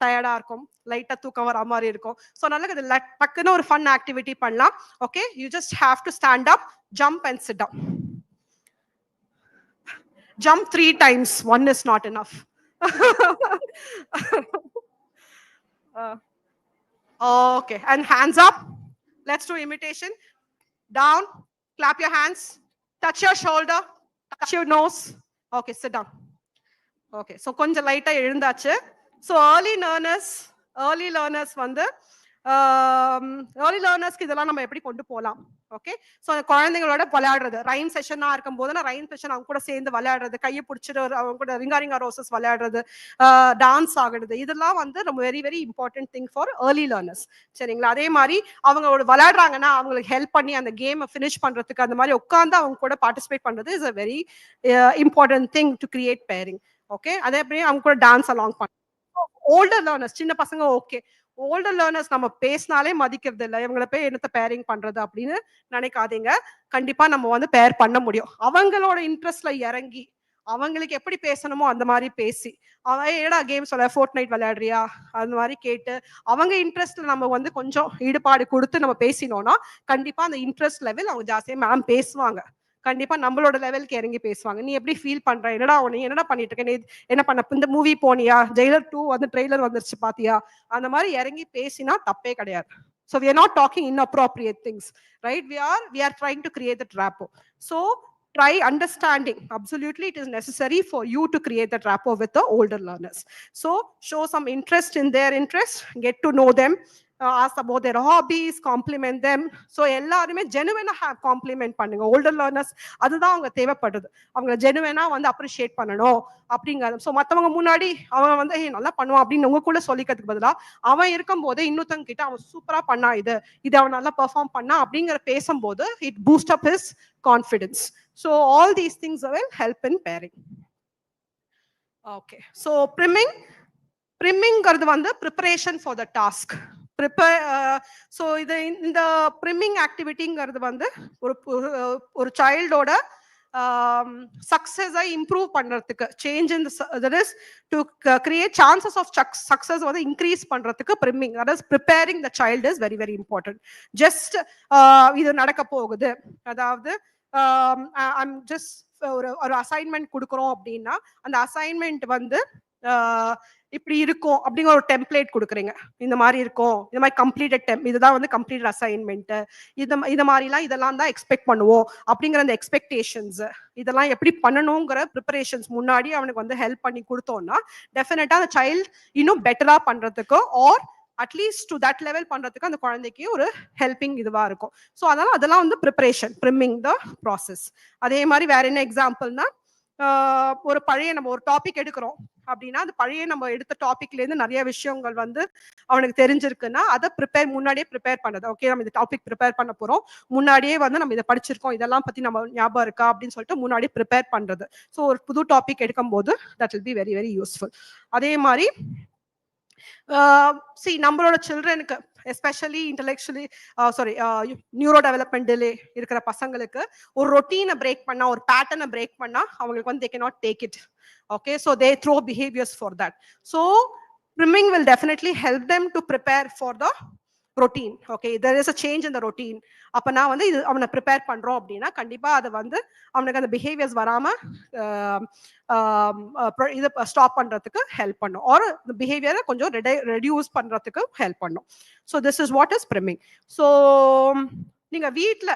டயர்டா இருக்கும், லைட்டா தூக்கம் வர மாதிரி இருக்கும். ஸோ அதனால இது டக்குன்னு ஒரு ஃபன் ஆக்டிவிட்டி பண்ணலாம். Okay. You just have to stand up, jump and sit down. Jump 3 times, one is not enough. Okay, and hands up. Let's do imitation. Down, clap your hands, touch your shoulder, touch your nose. Okay, sit down. Okay, so கொஞ்சம் லைட்டா எழுந்தாச்சு. So early learners வந்து early லேர்னர்ஸ்க்கு இதெல்லாம் நம்ம எப்படி கொண்டு போகலாம்? Okay. So குழந்தைங்களோட விளையாடுறது, ரைம் செஷனா இருக்கும் போது நான் ரைம் செஷன் அவங்க கூட சேர்ந்து விளையாடுறது, கையை பிடிச்சிட்டு அவங்க கூட ரிங்கா ரோசஸ் விளையாடுறது, டான்ஸ் ஆகுறது, இதெல்லாம் வந்து ரொம்ப very very important thing for early learners. சரிங்களா? அதே மாதிரி அவங்களோட விளையாடுறாங்கன்னா அவங்களுக்கு ஹெல்ப் பண்ணி அந்த கேமை ஃபினிஷ் பண்றதுக்கு அந்த மாதிரி உட்காந்து அவங்க கூட பார்ட்டிசிபேட் பண்றது is a very important thing to create pairing. Okay. அதே மாதிரி அவங்க கூட டான்ஸ் அலாங் பண்ண. ஓல்டர் லேர்னர்ஸ், சின்ன பசங்க ஓகே. ஓல்டர் லேர்னர்ஸ் நம்ம பேசினாலே மதிக்கிறது இல்லை, இவங்களை போய் என்னத்த பேரிங் பண்றது அப்படின்னு நினைக்காதீங்க. கண்டிப்பா நம்ம வந்து பேர் பண்ண முடியும். அவங்களோட இன்ட்ரெஸ்ட்ல இறங்கி அவங்களுக்கு எப்படி பேசணுமோ அந்த மாதிரி பேசி, அவன் ஏடா கேம் சொல்ல ஃபோர்ட் நைட் விளையாடுறியா அந்த மாதிரி கேட்டு அவங்க இன்ட்ரெஸ்ட்ல நம்ம வந்து கொஞ்சம் ஈடுபாடு கொடுத்து நம்ம பேசினோம்னா கண்டிப்பா அந்த இன்ட்ரெஸ்ட் லெவல் அவங்க ஜாஸ்தியா மேம் பேசுவாங்க. கண்டிப்பா நம்மளோட லெவலுக்கு இறங்கி பேசுவாங்க. நீ எப்படி ஃபீல் பண்ற, என்னடா பண்ணிட்டு இருக்க, நீ என்ன பண்ண, இந்த மூவி போனியா, ஜெயிலர் 2 வந்து ட்ரெய்லர் வந்துருச்சு பாத்தியா, அந்த மாதிரி இறங்கி பேசினா தப்பே கிடையாது. So we are not talking inappropriate things, right? We are trying to create that rapport. So try understanding. Absolutely, it is necessary for you to create that rapport with the older learners. So show some interest in their interest, get to know them, ask about their hobbies, compliment them. So எல்லாருமே ஜெனுவனா complement பண்ணுங்க. Older learners அதுதான் அவங்க தேவைப்படுது. அவங்க ஜெனுவனா வந்து appreciate பண்ணணும் அப்படிங்கிறது. So மற்றவங்க முன்னாடி அவன் வந்து "ஏய் நல்லா பண்ணுவான்" அப்படின்னு உங்களுக்குள்ள சொல்லிக்கிறதுக்கு பதிலா அவன் இருக்கும்போது இன்னொருத்தங்க கிட்ட அவன் சூப்பரா பண்ணா, இது அவன் நல்லா பெர்ஃபார்ம் பண்ணா அப்படிங்கிற பேசும்போது it boost up his confidence. So all these things will help in pairing. Okay, so ப்ரிம்மிங்கிறது வந்து preparation for the task. So இது இந்த ப்ரிம்மிங் ஆக்டிவிட்டிங்கிறது வந்து ஒரு சைல்டோட சக்சஸை இம்ப்ரூவ் பண்றதுக்கு, change in that is to create chances of success வந்து இன்க்ரீஸ் பண்றதுக்கு priming, that is preparing the child is very very important. Just இது நடக்க போகுது, அதாவது ஐம் ஜஸ்ட் ஒரு அசைன்மெண்ட் கொடுக்குறோம் அப்படின்னா அந்த அசைன்மெண்ட் வந்து இப்படி இருக்கும் அப்படிங்கிற ஒரு டெம்ப்ளேட் கொடுக்குறீங்க. இந்த மாதிரி இருக்கும், இந்த மாதிரி கம்ப்ளீட்டட் இதுதான் வந்து கம்ப்ளீட்டட் அசைன்மெண்ட், இது மாதிரிலாம் இதெல்லாம் தான் எக்ஸ்பெக்ட் பண்ணுவோம் அப்படிங்கிற அந்த எக்ஸ்பெக்டேஷன்ஸ், இதெல்லாம் எப்படி பண்ணணுங்கிற ப்ரிப்பரேஷன்ஸ் முன்னாடி அவனுக்கு வந்து ஹெல்ப் பண்ணி கொடுத்தோம்னா டெஃபினட்டா அந்த சைல்டு இன்னும் பெட்டரா பண்றதுக்கு or at least to that level பண்றதுக்கு அந்த குழந்தைக்கு ஒரு ஹெல்பிங் இதுவா இருக்கும். ஸோ அதனால அதெல்லாம் வந்து ப்ரிப்பரேஷன், ப்ரிம்மிங் த ப்ராசஸ். அதே மாதிரி வேற என்ன எக்ஸாம்பிள்னா, ஒரு பழைய நம்ம ஒரு டாபிக் எடுக்கிறோம் அப்படின்னா அந்த பழைய நம்ம எடுத்த டாபிக்ல இருந்து நிறைய விஷயங்கள் வந்து அவனுக்கு தெரிஞ்சிருக்குன்னா அதை முன்னாடியே ப்ரிப்பேர் பண்ணது. ஓகே, நம்ம இந்த டாபிக் ப்ரிப்பேர் பண்ண போறோம், முன்னாடியே வந்து நம்ம இதை படிச்சிருக்கோம், இதெல்லாம் பத்தி நம்ம ஞாபகம் இருக்கா அப்படின்னு சொல்லிட்டு முன்னாடியே ப்ரிப்பேர் பண்றது. ஸோ ஒரு புது டாபிக் எடுக்கும் போது that will be very very useful. அதே மாதிரி நம்மளோட சில்ட்ரனுக்கு especially intellectually neuro development delay இருக்கிற பசங்களுக்கு ஒரு ரொட்டீனை பிரேக் பண்ணா, ஒரு பேட்டர்னை பிரேக் பண்ணா அவங்களுக்கு வந்து they cannot take it. Okay, so they throw behaviors for that. So primming will definitely help them to prepare for the routine. Okay, there is a change in the routine. அப்ப நான் வந்து இது அவனை prepare பண்றோம் அப்படின்னா கண்டிப்பா அதை வந்து அவனுக்கு அந்த பிஹேவியர்ஸ் வராம இது ஸ்டாப் பண்றதுக்கு ஹெல்ப் பண்ணும், ஆர் பிஹேவியரை கொஞ்சம் ரெடியூஸ் பண்றதுக்கு ஹெல்ப் பண்ணும். So this is what is priming. So நீங்க வீட்ல,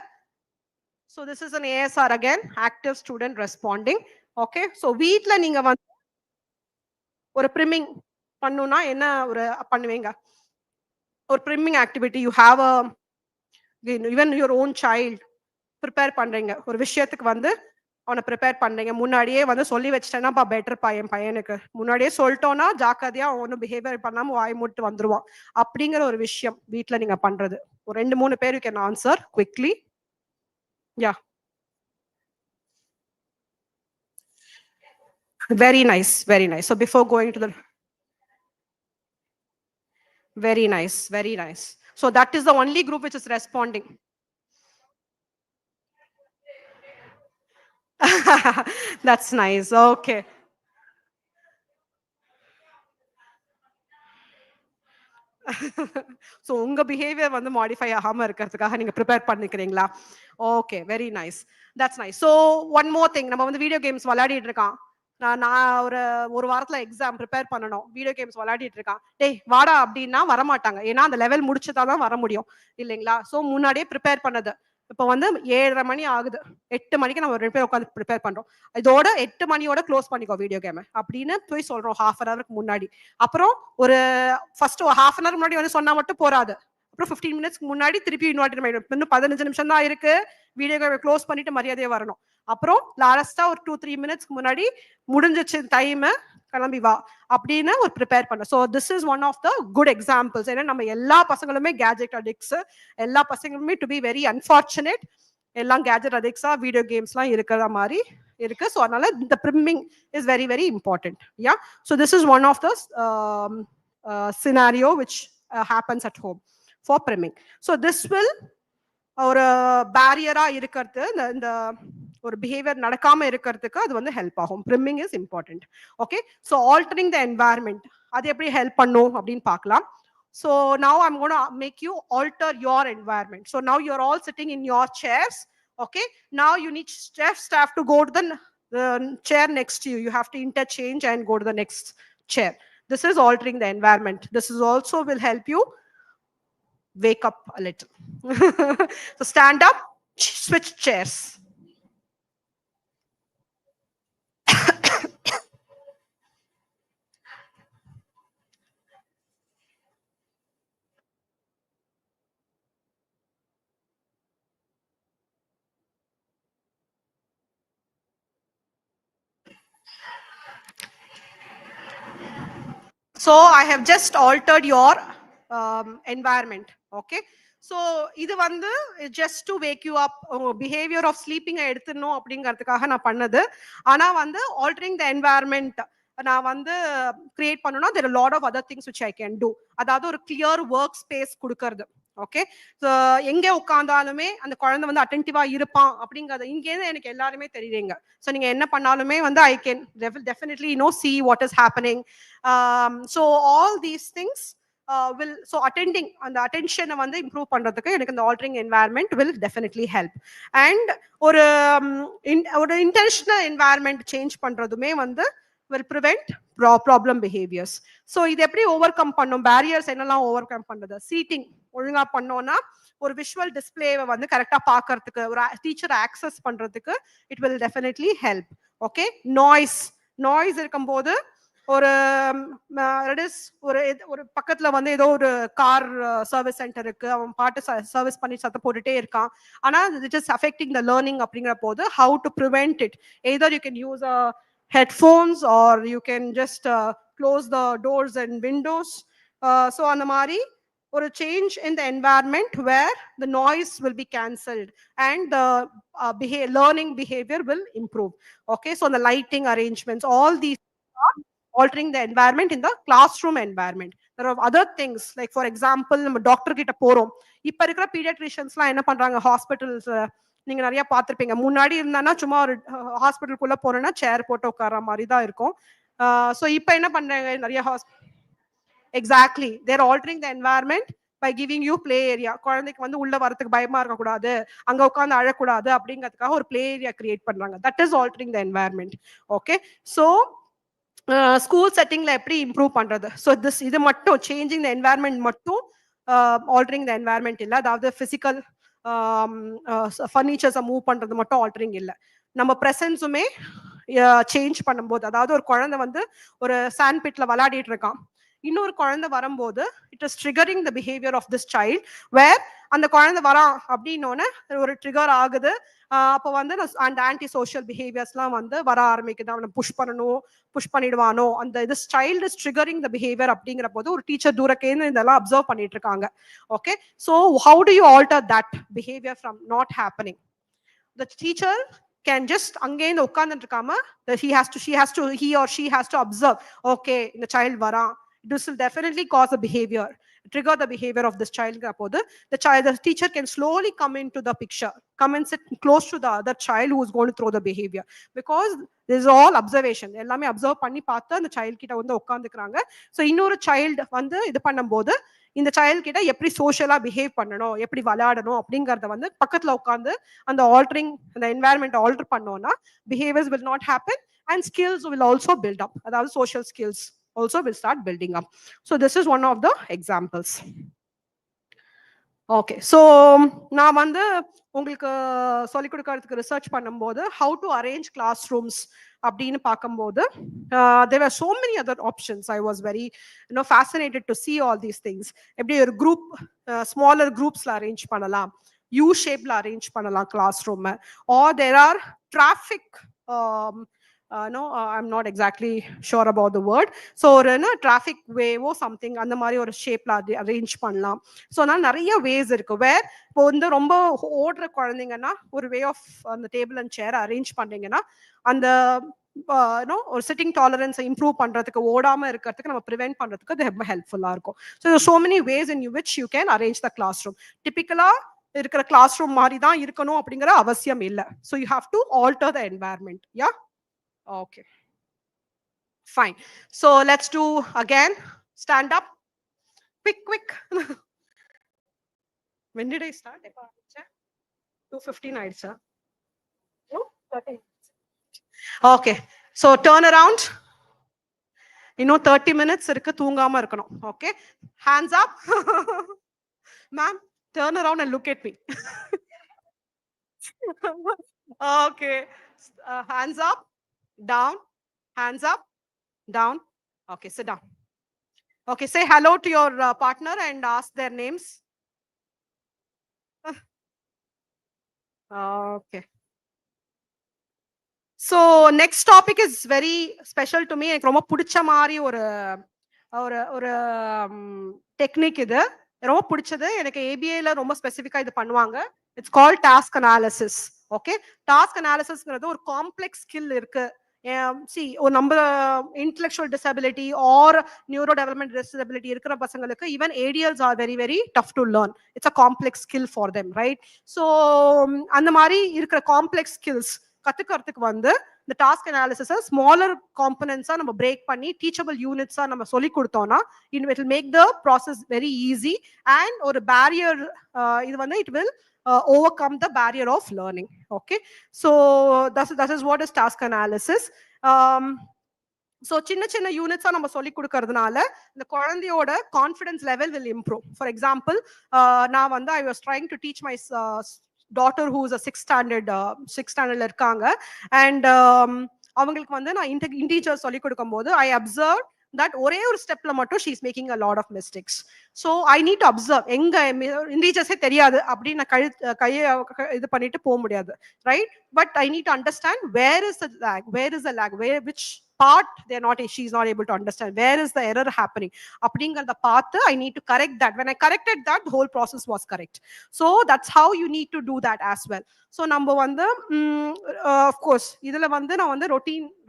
so this is an ASR again, active student responding. Okay, so வீட்ல நீங்க வந்து ஒரு ப்ரிம்மிங் பண்ணுனா என்ன ஒரு பண்ணுவீங்க? ஒரு priming activity you have a even your own child prepare பண்றீங்க, ஒரு விஷயத்துக்கு வந்து அவனை ப்ரிப்பேர் பண்றீங்க, முன்னாடியே வந்து சொல்லி வச்சிட்டேன்னா பெட்டர்ப்பா என் பையனுக்கு, முன்னாடியே சொல்லிட்டோன்னா ஜாக்கிரதையா ஒன்னும் பிஹேவியர் பண்ணாம வாய் மூட்டு வந்துருவான் அப்படிங்கிற ஒரு விஷயம் வீட்ல நீங்க பண்றது. ஒரு 2-3 பேர் you can answer quickly. Yeah, very nice, very nice. So before going to the very nice, very nice. So that is the only group which is responding. That's nice. Okay. So உங்க behaviour வந்து modify ஆகாம இருக்கிறதுக்காக நீங்க prepare பண்ணிக்கிறீங்களா? Okay, very nice, that's nice. So one more thing, நம்ம வந்து video games விளையாடிட்டு இருக்கான், நான் ஒரு வாரத்துல எக்ஸாம் ப்ரிப்பேர் பண்ணணும், வீடியோ கேம்ஸ் விளையாடிட்டு இருக்கான், டேய் வாடா அப்படின்னா வரமாட்டாங்க, ஏன்னா அந்த லெவல் முடிச்சுதான் வர முடியும் இல்லைங்களா? ஸோ முன்னாடியே ப்ரிப்பேர் பண்ணது. இப்போ வந்து 7:30 மணி ஆகுது, 8 மணிக்கு நம்ம 2 பேர் உட்காந்து ப்ரிப்பேர் பண்றோம், இதோட 8 மணியோட க்ளோஸ் பண்ணிக்கோ வீடியோ கேம் அப்படின்னு போய் சொல்றோம் ½ an hourக்கு முன்னாடி. அப்புறம் ஒரு ஃபர்ஸ்ட் ½ an hour முன்னாடி வந்து சொன்னா மட்டும் போறாது, அப்புறம் 15 minutes முன்னாடி திருப்பி இன்வைட் பண்ணிடும், இன்னும் 15 நிமிஷம் தான் இருக்கு, வீடியோ கேம் க்ளோஸ் பண்ணிட்டு மரியாதையே வரணும். அப்புறம் லாஸ்டா ஒரு 2-3 minutes முன்னாடி முடிஞ்சிச்சு டைம், கிளம்பி வா அப்படின்னு ஒரு ப்ரிப்பேர் பண்ண. So this is one of the good examples. ஏன்னா நம்ம எல்லா பசங்களுமே கேஜெட் அடிக்ட்ஸ், எல்லா பசங்களுமே டு பி வெரி அன்ஃபார்ச்சுனேட் எல்லாம் கேஜெட் அடிக்ட்ஸா வீடியோ கேம்ஸ்லாம் இருக்கிற மாதிரி இருக்கு. ஸோ அதனால இந்த priming is very very important. Yeah, so this is one of the scenario which happens at home for priming. So this will ஒரு பேரியரா இருக்கிறது, இந்த ஒரு பிஹேவியர் நடக்காம இருக்கிறதுக்கு அது வந்து ஹெல்ப் ஆகும். Priming is important. Okay, so altering the environment அது எப்படி ஹெல்ப் பண்ணும் அப்படின்னு பார்க்கலாம். So now I'm going to make you alter your environment. So now you're all sitting in your chairs. Okay, now you need staff to go to the chair next to you. You have to interchange and go to the next chair. This is altering the environment. This is also will help you wake up a little. So stand up, switch chairs. So I have just altered your environment. Okay. So இது வந்து just to wake you up, behavior of sleeping எடுத்துனோம் அப்படிங்கிறதுக்காக நான் பண்ணது. ஆனா வந்து altering the environment நான் வந்து create பண்ணனும். There are a lot of other things which I can do. அதாவது ஒரு clear work space கொடுக்கிறது. ஓகே. ஸோ எங்கே உட்காந்தாலுமே அந்த குழந்தை வந்து அட்டென்டிவா இருப்பான் அப்படிங்கிறது இங்கேருந்து எனக்கு எல்லாருமே தெரியுங்க. ஸோ நீங்க என்ன பண்ணாலுமே வந்து I can definitely see what is happening. So all these things will, so attending அந்த attention வந்து improve பண்றதுக்கு எனக்கு இந்த altering environment will definitely help. And ஒரு intentional environment change பண்றதுமே வந்து will prevent problem behaviors. So இது எப்படி overcome பண்ணும், barriers என்னெல்லாம் overcome பண்றது, seating ஒழுங்கா பண்ணோம்னா ஒரு விஷுவல் டிஸ்பிளேவை வந்து கரெக்டா பார்க்கிறதுக்கு, ஒரு டீச்சர் ஆக்சஸ் பண்றதுக்கு it will definitely help. Okay. Noise இருக்கும்போது ஒரு ஒரு பக்கத்துல வந்து ஏதோ ஒரு கார் சர்வீஸ் சென்டர் இருக்கு, அவன் பாட்டு சர்வீஸ் பண்ணி சத்தம் போட்டுட்டே இருக்கான், ஆனா it is affecting the learning அப்படிங்கிற போது how to prevent it, either you can use headphones or you can just close the doors and windows. So அந்த மாதிரி or a change in the environment where the noise will be cancelled and the learning behavior will improve. Okay, so the lighting arrangements, all these are altering the environment in the classroom environment. There are other things like, for example, நம்ம doctor கிட்ட போறோம். இப்ப இருக்கிற பீடியாட்ரிஷியன்ஸ்லாம் என்ன பண்றாங்க, hospitals நீங்க நிறைய பார்த்திருப்பீங்க. முன்னாடி இருந்தானா சும்மா ஒரு ஹாஸ்பிட்டலுக்குள்ள போறேன்னா சேர் போட்டு உட்கார்ற மாதிரி தான் இருக்கும். ஸோ இப்போ என்ன பண்றாங்க நிறைய exactly, they're altering the environment by giving you play area. குழந்தைக்கு வந்து உள்ள வரதுக்கு பயமா இருக்க கூடாது, அங்க உட்கார்ந்து அழக்கூடாது அப்படிங்கிறதுக்காக ஒரு play area create பண்றாங்க. That is altering the environment. Okay, so school செட்டிங்ல எப்படி இம்ப்ரூவ் பண்றது, ஸோ இது மட்டும் சேஞ்சிங் த என்வாயர்மெண்ட் மட்டும் ஆல்டரிங் த என்வாயர்மெண்ட் இல்லை. அதாவது பிசிக்கல் ஃபர்னிச்சர்ஸை மூவ் பண்றது மட்டும் ஆல்டரிங் இல்லை, நம்ம ப்ரெசன்ஸுமே சேஞ்ச் பண்ணும்போது, அதாவது ஒரு குழந்தை வந்து ஒரு சாண்ட் பிட்ல விளையாடிட்டு இருக்கான், இன்னொரு குழந்தை வரும்போது it is triggering the behaviour of this child, where அந்த குழந்தை வரான் அப்படின்னோன்னு ஒரு ட்ரிகர் ஆகுது. அப்போ வந்து அந்த ஆன்டி சோஷியல் பிஹேவியர்ஸ்லாம் வந்து வர ஆரம்பிக்குது, அவனை புஷ் பண்ணிடுவானோ, அந்த இது child is triggering the behaviour அப்படிங்கிற போது ஒரு டீச்சர் தூரக்கேந்து இதெல்லாம் அப்சர்வ் பண்ணிட்டு இருக்காங்க. Okay, so how to you alter that behaviour from not happening? The teacher can just அங்கேருந்து உட்கார்ந்துட்டு இருக்காம he or she has to observe, okay, இந்த child வரான், this will definitely cause a behavior, trigger the behavior of this child. The teacher can slowly come into the picture, come and sit close to the other child who is going to throw the behavior, because this is all observation. எல்லாமே observe பண்ணி பார்த்து அந்த child கிட்ட வந்து உட்காந்துக்கிறாங்க. So இன்னொரு child வந்து இது பண்ணும்போது இந்த சைல்ட் கிட்ட எப்படி சோஷியலா பிஹேவ் பண்ணணும், எப்படி விளையாடணும் அப்படிங்கறத வந்து பக்கத்துல உட்காந்து அந்த ஆல்டரிங் அந்த என்வாயர்மெண்ட் ஆல்டர் பண்ணோம்னா behaviours will not happen and skills will also build up. அதாவது social skills also will start building up. So this is one of the examples. Okay, so நான் வந்து உங்களுக்கு சொல்லிக் கொடுக்கறதுக்கு ரிசர்ச் பண்ணும்போது how to arrange classrooms அப்படின்னு பார்க்கும்போது there were so many other options. I was very fascinated to see all these things. எப்படி ஒரு group smaller groupsல arrange பண்ணலாம், U shapeல arrange பண்ணலாம் classroom, or there are traffic no, I'm not exactly sure about the word. So ஒரு traffic wave or something அந்த மாதிரி ஒரு ஷேப்ல arrange பண்ணலாம். ஸோ அதனால நிறைய வேஸ் இருக்கு. வேர் இப்போ வந்து ரொம்ப ஓடுற குழந்தைங்கன்னா ஒரு வே ஆஃப் அந்த டேபிள் அண்ட் சேர் அரேஞ்ச் பண்ணீங்கன்னா அந்த ஒரு சிட்டிங் டாலரன்ஸை இம்ப்ரூவ் பண்றதுக்கு, ஓடாம இருக்கிறதுக்கு, நம்ம ப்ரிவென்ட் பண்றதுக்கு அது ரொம்ப ஹெல்ப்ஃபுல்லா இருக்கும். So so many ways in which you can arrange the classroom. டிபிக்கலா இருக்கிற கிளாஸ் ரூம் மாதிரி தான் இருக்கணும் அப்படிங்கிற அவசியம் இல்லை. So you have to alter the environment. Yeah, okay, fine. So let's do again. Stand up, quick. When did I start? 2:15 sir. No, 30. Okay, so turn around. இன்னும் 30 minutes இருக்கு, தூங்காம இருக்கணும். Okay, hands up. Ma'am, turn around and look at me. Okay. Hands up, down, hands up, down. Okay, sit down. Okay, say hello to your partner and ask their names. Okay. So next topic is very special to me. எனக்கு ரொம்ப பிடிச்ச மாதிரி ஒரு ஒரு ஒரு technique இது ரொம்ப பிடிச்சது எனக்கு ஏபிஏல ரொம்ப ஸ்பெசிஃபிக்கா இது பண்ணுவாங்க. It's called task analysis. Okay, task அனாலிசிஸ்ங்கிறது ஒரு காம்ப்ளெக்ஸ் ஸ்கில் இருக்கு. சி ஒரு நம்ம intellectual disability or neuro development disability இருக்கிற பசங்களுக்கு even ADLs are very very tough to learn. It's a complex skill for them, right? So அந்த மாதிரி இருக்கிற காம்ப்ளெக்ஸ் ஸ்கில்ஸ் கத்துக்கிறதுக்கு வந்து இந்த டாஸ்க் அனாலிசிஸ் ஸ்மாலர் காம்பனன்ட்ஸா நம்ம பிரேக் பண்ணி டீச்சபிள் யூனிட்ஸா நம்ம சொல்லி கொடுத்தோம்னா it will make the process very easy and ஒரு பேரியர் இது வந்து it will overcome the barrier of learning. Okay, so that is what is task analysis. So சின்ன யூனிட்ஸா நம்ம சொல்லி கொடுக்கறதுனால இந்த குழந்தையோட confidence level will improve. For example, நான் வந்து I was trying to teach my daughter who is a sixth standard இருக்காங்க and அவங்களுக்கு வந்து நான் இன்டீஜர் சொல்லி கொடுக்கும் போது I observed that ஒரே ஒரு ஸ்டெப்ல மட்டும் she is making a lot of mistakes. So I need to observe. எங்க இன்டீஜர்ஸே தெரியாது அப்படின்னு நான் கையை இது பண்ணிட்டு போக முடியாது, right? But I need to understand where is the lag, which part she is not able to understand, where is the error happening அப்படிங்கறத பார்த்து I need to correct that. When I corrected that, the whole process was correct. So that's how you need to do that as well. So நம்ம வந்து of course இதுல வந்து நான் வந்து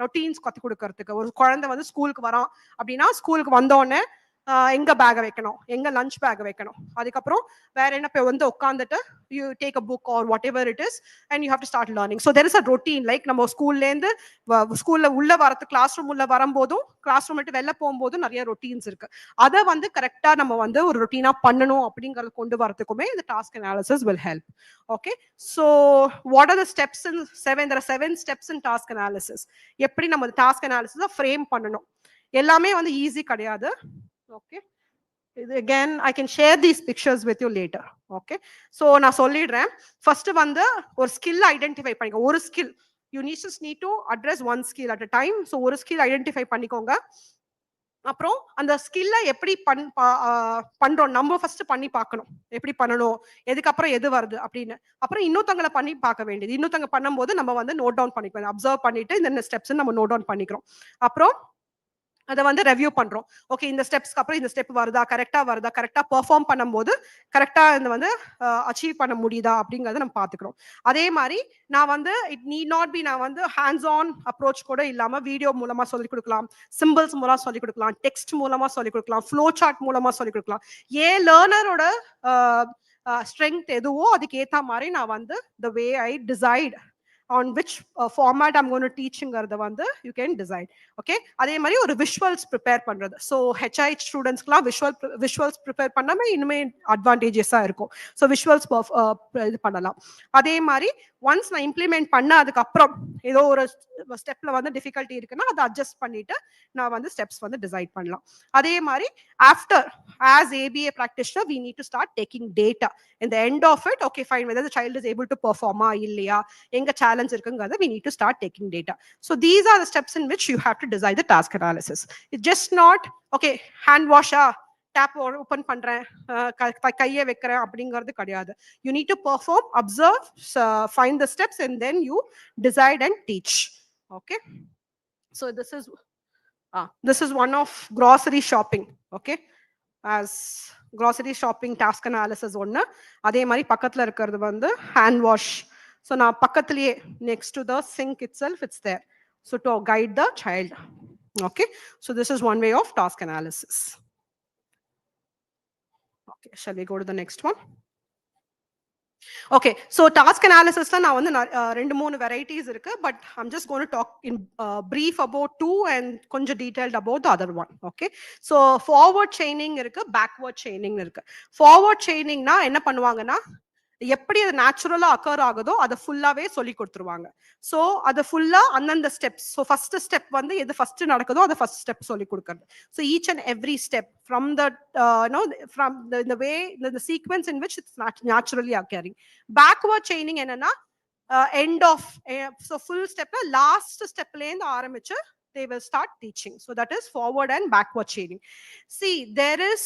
routines கத்து கொடுக்கறதுக்கு ஒரு குழந்தை வந்து ஸ்கூலுக்கு வரான் அப்படின்னா ஸ்கூலுக்கு வந்தோடனே எங்க பேக் வைக்கணும், எங்க லஞ்ச் பேக் வைக்கணும், அதுக்கப்புறம் வேற என்ன வந்து உட்காந்துட்டு you take a book R what ever it is and you have to start learning. So there is a routine. Like நம்ம ஸ்கூல்லேருந்து ஸ்கூல்ல உள்ள வரது கிளாஸ் ரூம் உள்ள வரும்போதும் கிளாஸ் ரூம் விட்டு வெளில போகும்போதும் நிறைய ரொட்டீன்ஸ் இருக்கு. அதை வந்து கரெக்டா நம்ம வந்து ஒரு ரொட்டீனா பண்ணணும் அப்படிங்கறது கொண்டு வரதுக்குமே இந்த task analysis will help. Okay, so what are the steps in 7 steps in task analysis. எப்படி நம்ம டாஸ்க் அனாலிசிஸை ஃப்ரேம் பண்ணணும். எல்லாமே வந்து ஈஸி கிடையாது. Okay, again I can share these pictures with you later. Okay, so நான் சொல்லிடுறேன். ஃபர்ஸ்ட் வந்து ஒரு ஸ்கில் ஐடென்டிஃபை பண்ணிக்கோ. ஒரு skill you need to address one skill at a time. So ஒரு ஸ்கில் ஐடென்டிஃபை பண்ணிக்கோங்க. அப்புறம் அந்த ஸ்கில்ல எப்படி பண்றோம் நம்ம ஃபர்ஸ்ட் பண்ணி பார்க்கணும், எப்படி பண்ணணும், எதுக்கப்புறம் எது வருது அப்படின்னு. அப்புறம் இன்னொருத்தங்களை பண்ணி பார்க்க வேண்டியது. இன்னொருத்தங்க பண்ணும்போது நம்ம வந்து நோட் டவுன் பண்ணிக்கணும். அப்சர்வ் பண்ணிட்டு இந்த ஸ்டெப்ஸ் நம்ம நோட் டவுன் பண்ணிக்கிறோம். அப்புறம் அதை வந்து ரெவ்யூ பண்றோம். ஓகே, இந்த ஸ்டெப்ஸ்க்கு அப்புறம் இந்த ஸ்டெப் வருதா, கரெக்டா பெர்ஃபார்ம் பண்ணும்போது கரெக்டா இந்த வந்து அச்சீவ் பண்ண முடியுதா அப்படிங்கறத நம்ம பாத்துக்கிறோம். அதே மாதிரி நான் வந்து இட் நீட் நாட் பி நான் வந்து ஹேண்ட்ஸ் ஆன் அப்ரோச் கூட இல்லாம வீடியோ மூலமா சொல்லி கொடுக்கலாம், சிம்பிள்ஸ் மூலமா சொல்லி கொடுக்கலாம், டெக்ஸ்ட் மூலமா சொல்லி கொடுக்கலாம், ஃப்ளோ சார்ட் மூலமா சொல்லி கொடுக்கலாம். ஏன் லேர்னரோட ஸ்ட்ரென்த் எதுவோ அதுக்கு ஏத்த மாதிரி நான் வந்து the way I decide on which format I'm going to teachingறத வந்து you can decide. Okay, அதே மாதிரி ஒரு விஷுவல்ஸ் ப்ரிப்பேர் பண்றது. ஸோ HIH ஸ்டூடெண்ட்ஸ்க்குலாம் விஷுவல்ஸ் ப்ரிப்பேர் பண்ணாம இனிமே அட்வான்டேஜஸா இருக்கும். ஸோ விஷுவல்ஸ் இது பண்ணலாம். அதே மாதிரி ஒன்ஸ் நான் இம்ப்ளிமெண்ட் பண்ண அதுக்கப்புறம் ஏதோ ஒரு ஸ்டெப்ல வந்து டிஃபிகல்ட்டி இருக்குன்னா அதை அட்ஜஸ்ட் பண்ணிட்டு நான் வந்து ஸ்டெப்ஸ் வந்து டிசைட் பண்ணலாம். அதே மாதிரி after as ABA practitioner we need to start taking data. In the end of it, okay fine, whether the child is able to perform இல்லையா, எங்க சேலஞ்ச் இருக்குங்கிறத we need to start taking data. So these are the steps in which you have to design the task analysis. It's just not okay hand wash tap open பண்றேன் கையை வைக்கிறேன் அப்படிங்கிறது கிடையாது. You need to perform, observe, find the steps and then you decide and teach. Okay, so this is one of grocery shopping. Okay, as grocery shopping task analysis ஒன்னு. அதே மாதிரி பக்கத்துல இருக்கிறது வந்து hand wash. So நான் பக்கத்துலயே next to the sink itself it's there. So to guide the child. Okay, so this is one way of task analysis. Okay, shall we go to the next one? Okay, so task analysis la na vandu rendu moonu varieties irukku, but I'm just going to talk in brief about two and konja detailed about the other one. Okay, so forward chaining irukku, backward chaining irukku. Forward chaining na enna பண்ணுவாங்கன்னா எப்படி அது நேச்சுரலா occur ஆகுதோ அதை ஃபுல்லாவே சொல்லி கொடுத்துருவாங்க. So அதை ஃபுல்லா அந்தந்த ஸ்டெப்ஸ். ஸோ ஃபர்ஸ்ட் ஸ்டெப் வந்து எது ஃபர்ஸ்ட் நடக்குதோ அதை ஃபர்ஸ்ட் ஸ்டெப் சொல்லி கொடுக்கறது. So each and every step from the from the way the sequence in which it's naturally occurring. Backward chaining என்னன்னா end of so full step last step la inda aarambichu they will start teaching. So that is forward and backward chaining. See, there is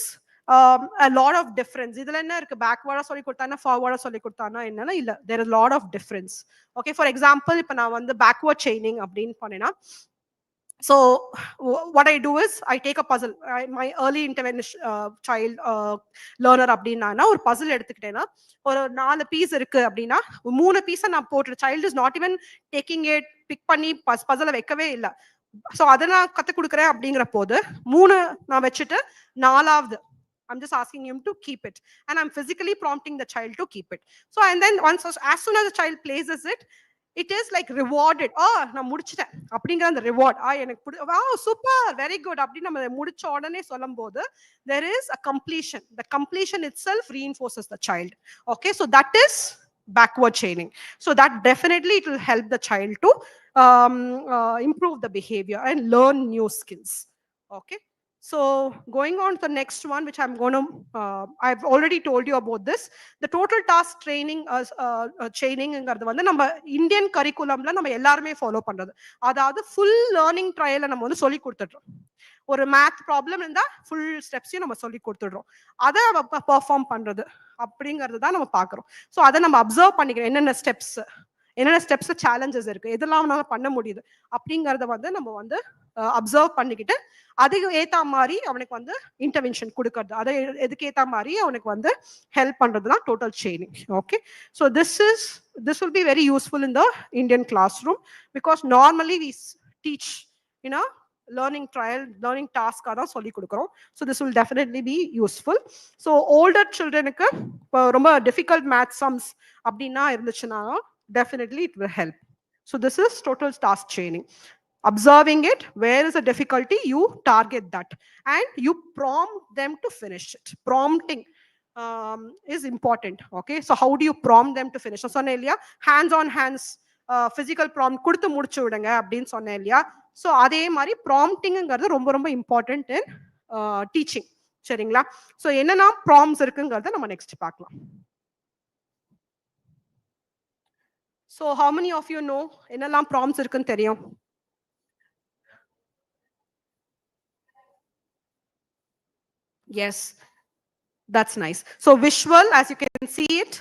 a lot of difference. Idhula enna irukku, backward ah solli kodutana forward ah solli kodutana enna illa, there is a lot of difference. Okay, for example ipo na vandu backward chaining appdin pannena, so what I do is I take a puzzle. My early intervention child learner அப்படின்னா ஒரு puzzle எடுத்துக்கிட்டேன்னா ஒரு 4 piece இருக்கு அப்படின்னா 3 பீஸை நான் போட்டு child is not even taking it, pick பண்ணி puzzle வைக்கவே இல்லை. ஸோ அதை நான் கற்றுக் கொடுக்குறேன் அப்படிங்கிற போது 3 நான் வச்சுட்டு 4வது I'm just asking him to keep it, and I'm physically prompting the child to keep it. So and then once, as soon as the child places it, it is like rewarded. நான் முடிச்சிட்டேன் அப்படிங்கிற அந்த reward, எனக்கு super, very good அப்படின்னு நம்ம முடிச்ச உடனே சொல்லும் போது there is a completion. The completion itself reinforces the child. Okay, so that is backward chaining. So that definitely it will help the child to improve the behavior and learn new skills. Okay, so going on to the next one, which I'm going to, I've already told you about this. The total task training chaining engadhu vandu நம்ம Indian கரிக்குலம்ல நம்ம எல்லாரும் follow பண்றது. அதாவது full learning ட்ரையலை நம்ம வந்து சொல்லி கொடுத்துடுறோம். ஒரு math problem இருந்தா ஃபுல் ஸ்டெப்ஸையும் நம்ம சொல்லி கொடுத்துடுறோம். அதை பெர்ஃபார்ம் பண்றது அப்படிங்கிறது தான் நம்ம பார்க்குறோம். ஸோ அதை நம்ம அப்சர்வ் பண்ணிக்கிறோம், என்னென்ன ஸ்டெப்ஸ் சேலஞ்சஸ் இருக்கு, எதெல்லாம் அவனால பண்ண முடியுது அப்படிங்கறத வந்து நம்ம வந்து அப்சர்வ் பண்ணிக்கிட்டு அதுக்கு ஏத்த மாதிரி அவனுக்கு வந்து இன்டர்வென்ஷன் கொடுக்கறது, அதை எதுக்கு ஏத்த மாதிரி அவனுக்கு வந்து ஹெல்ப் பண்றது தான் total training. Okay, so this will be very useful in the Indian classroom, because normally we teach learning trial, learning task தான் சொல்லி கொடுக்குறோம். So this will definitely be useful. So older childrenக்கு ரொம்ப difficult math sums அப்படின்னா இருந்துச்சுன்னா definitely it will help. So this is total task training. Observing it, where is the difficulty, you target that and you prompt them to finish it. Prompting is important. Okay, so how do you prompt them to finish? So சொன்னேன் இல்லையா, hands on hands physical prompt கொடுத்து முடிச்சு விடுங்க அப்படின்னு சொன்னேன் இல்லையா. So அதே மாதிரி ப்ராம்ப்டிங்கிறது ரொம்ப ரொம்ப இம்பார்ட்டன்ட் இன் டீச்சிங். சரிங்களா? ஸோ என்னென்ன ப்ராம்ப்ட்ஸ் இருக்குங்கிறத நம்ம நெக்ஸ்ட் பார்க்கலாம். So how many of you know என்னெல்லாம் ப்ராம்ப்ட்ஸ் இருக்குன்னு தெரியும்? Yes, that's nice. So visual, as you can see it,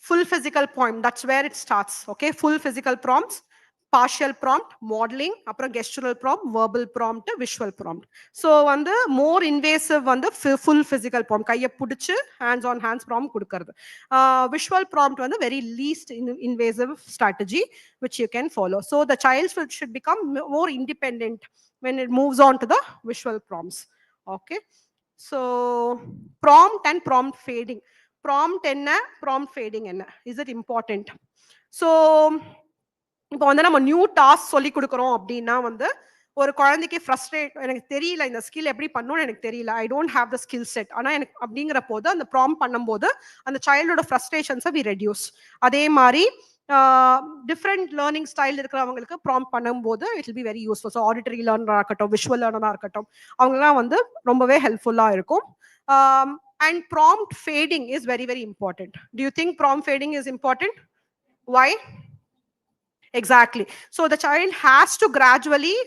full physical prompt, that's where it starts. Okay, full physical prompts, partial prompt, modeling, அப்புறம் gestural prompt, verbal prompt, visual prompt. So வந்து more invasive வந்து full physical prompt, கையை பிடிச்சு hands on hands prompt கொடுக்கிறது. Visual prompt வந்து very least invasive strategy which you can follow. So the child should become more independent when it moves on to the visual prompts. Okay, so prompt and prompt fading. Prompt என்ன, prompt fading என்ன, is it important? So இப்போ வந்து நம்ம new task சொல்லி கொடுக்குறோம் அப்படின்னா வந்து ஒரு குழந்தைக்கு ஃப்ரஸ்ட்ரேட், எனக்கு தெரியல இந்த ஸ்கில் எப்படி பண்ணணும்னு எனக்கு தெரியல, I don't have the skill set, ஆனால் எனக்கு அப்படிங்கிற போது அந்த ப்ராம்ப்ட் பண்ணும்போது அந்த சைல்டோட ஃப்ரஸ்ட்ரேஷன்ஸை வி ரெடியூஸ். அதே மாதிரி டிஃப்ரெண்ட் லேர்னிங் ஸ்டைல் இருக்கிறவங்களுக்கு ப்ராம்ப்ட் பண்ணும்போது it will be very useful. So auditory லேர்னராக இருக்கட்டும், விஷுவல் லேர்னராக இருக்கட்டும், அவங்கெல்லாம் வந்து ரொம்பவே ஹெல்ப்ஃபுல்லாக இருக்கும். And prompt fading is very very important. Do you think prompt fading is important? Why? Exactly. So the child has to gradually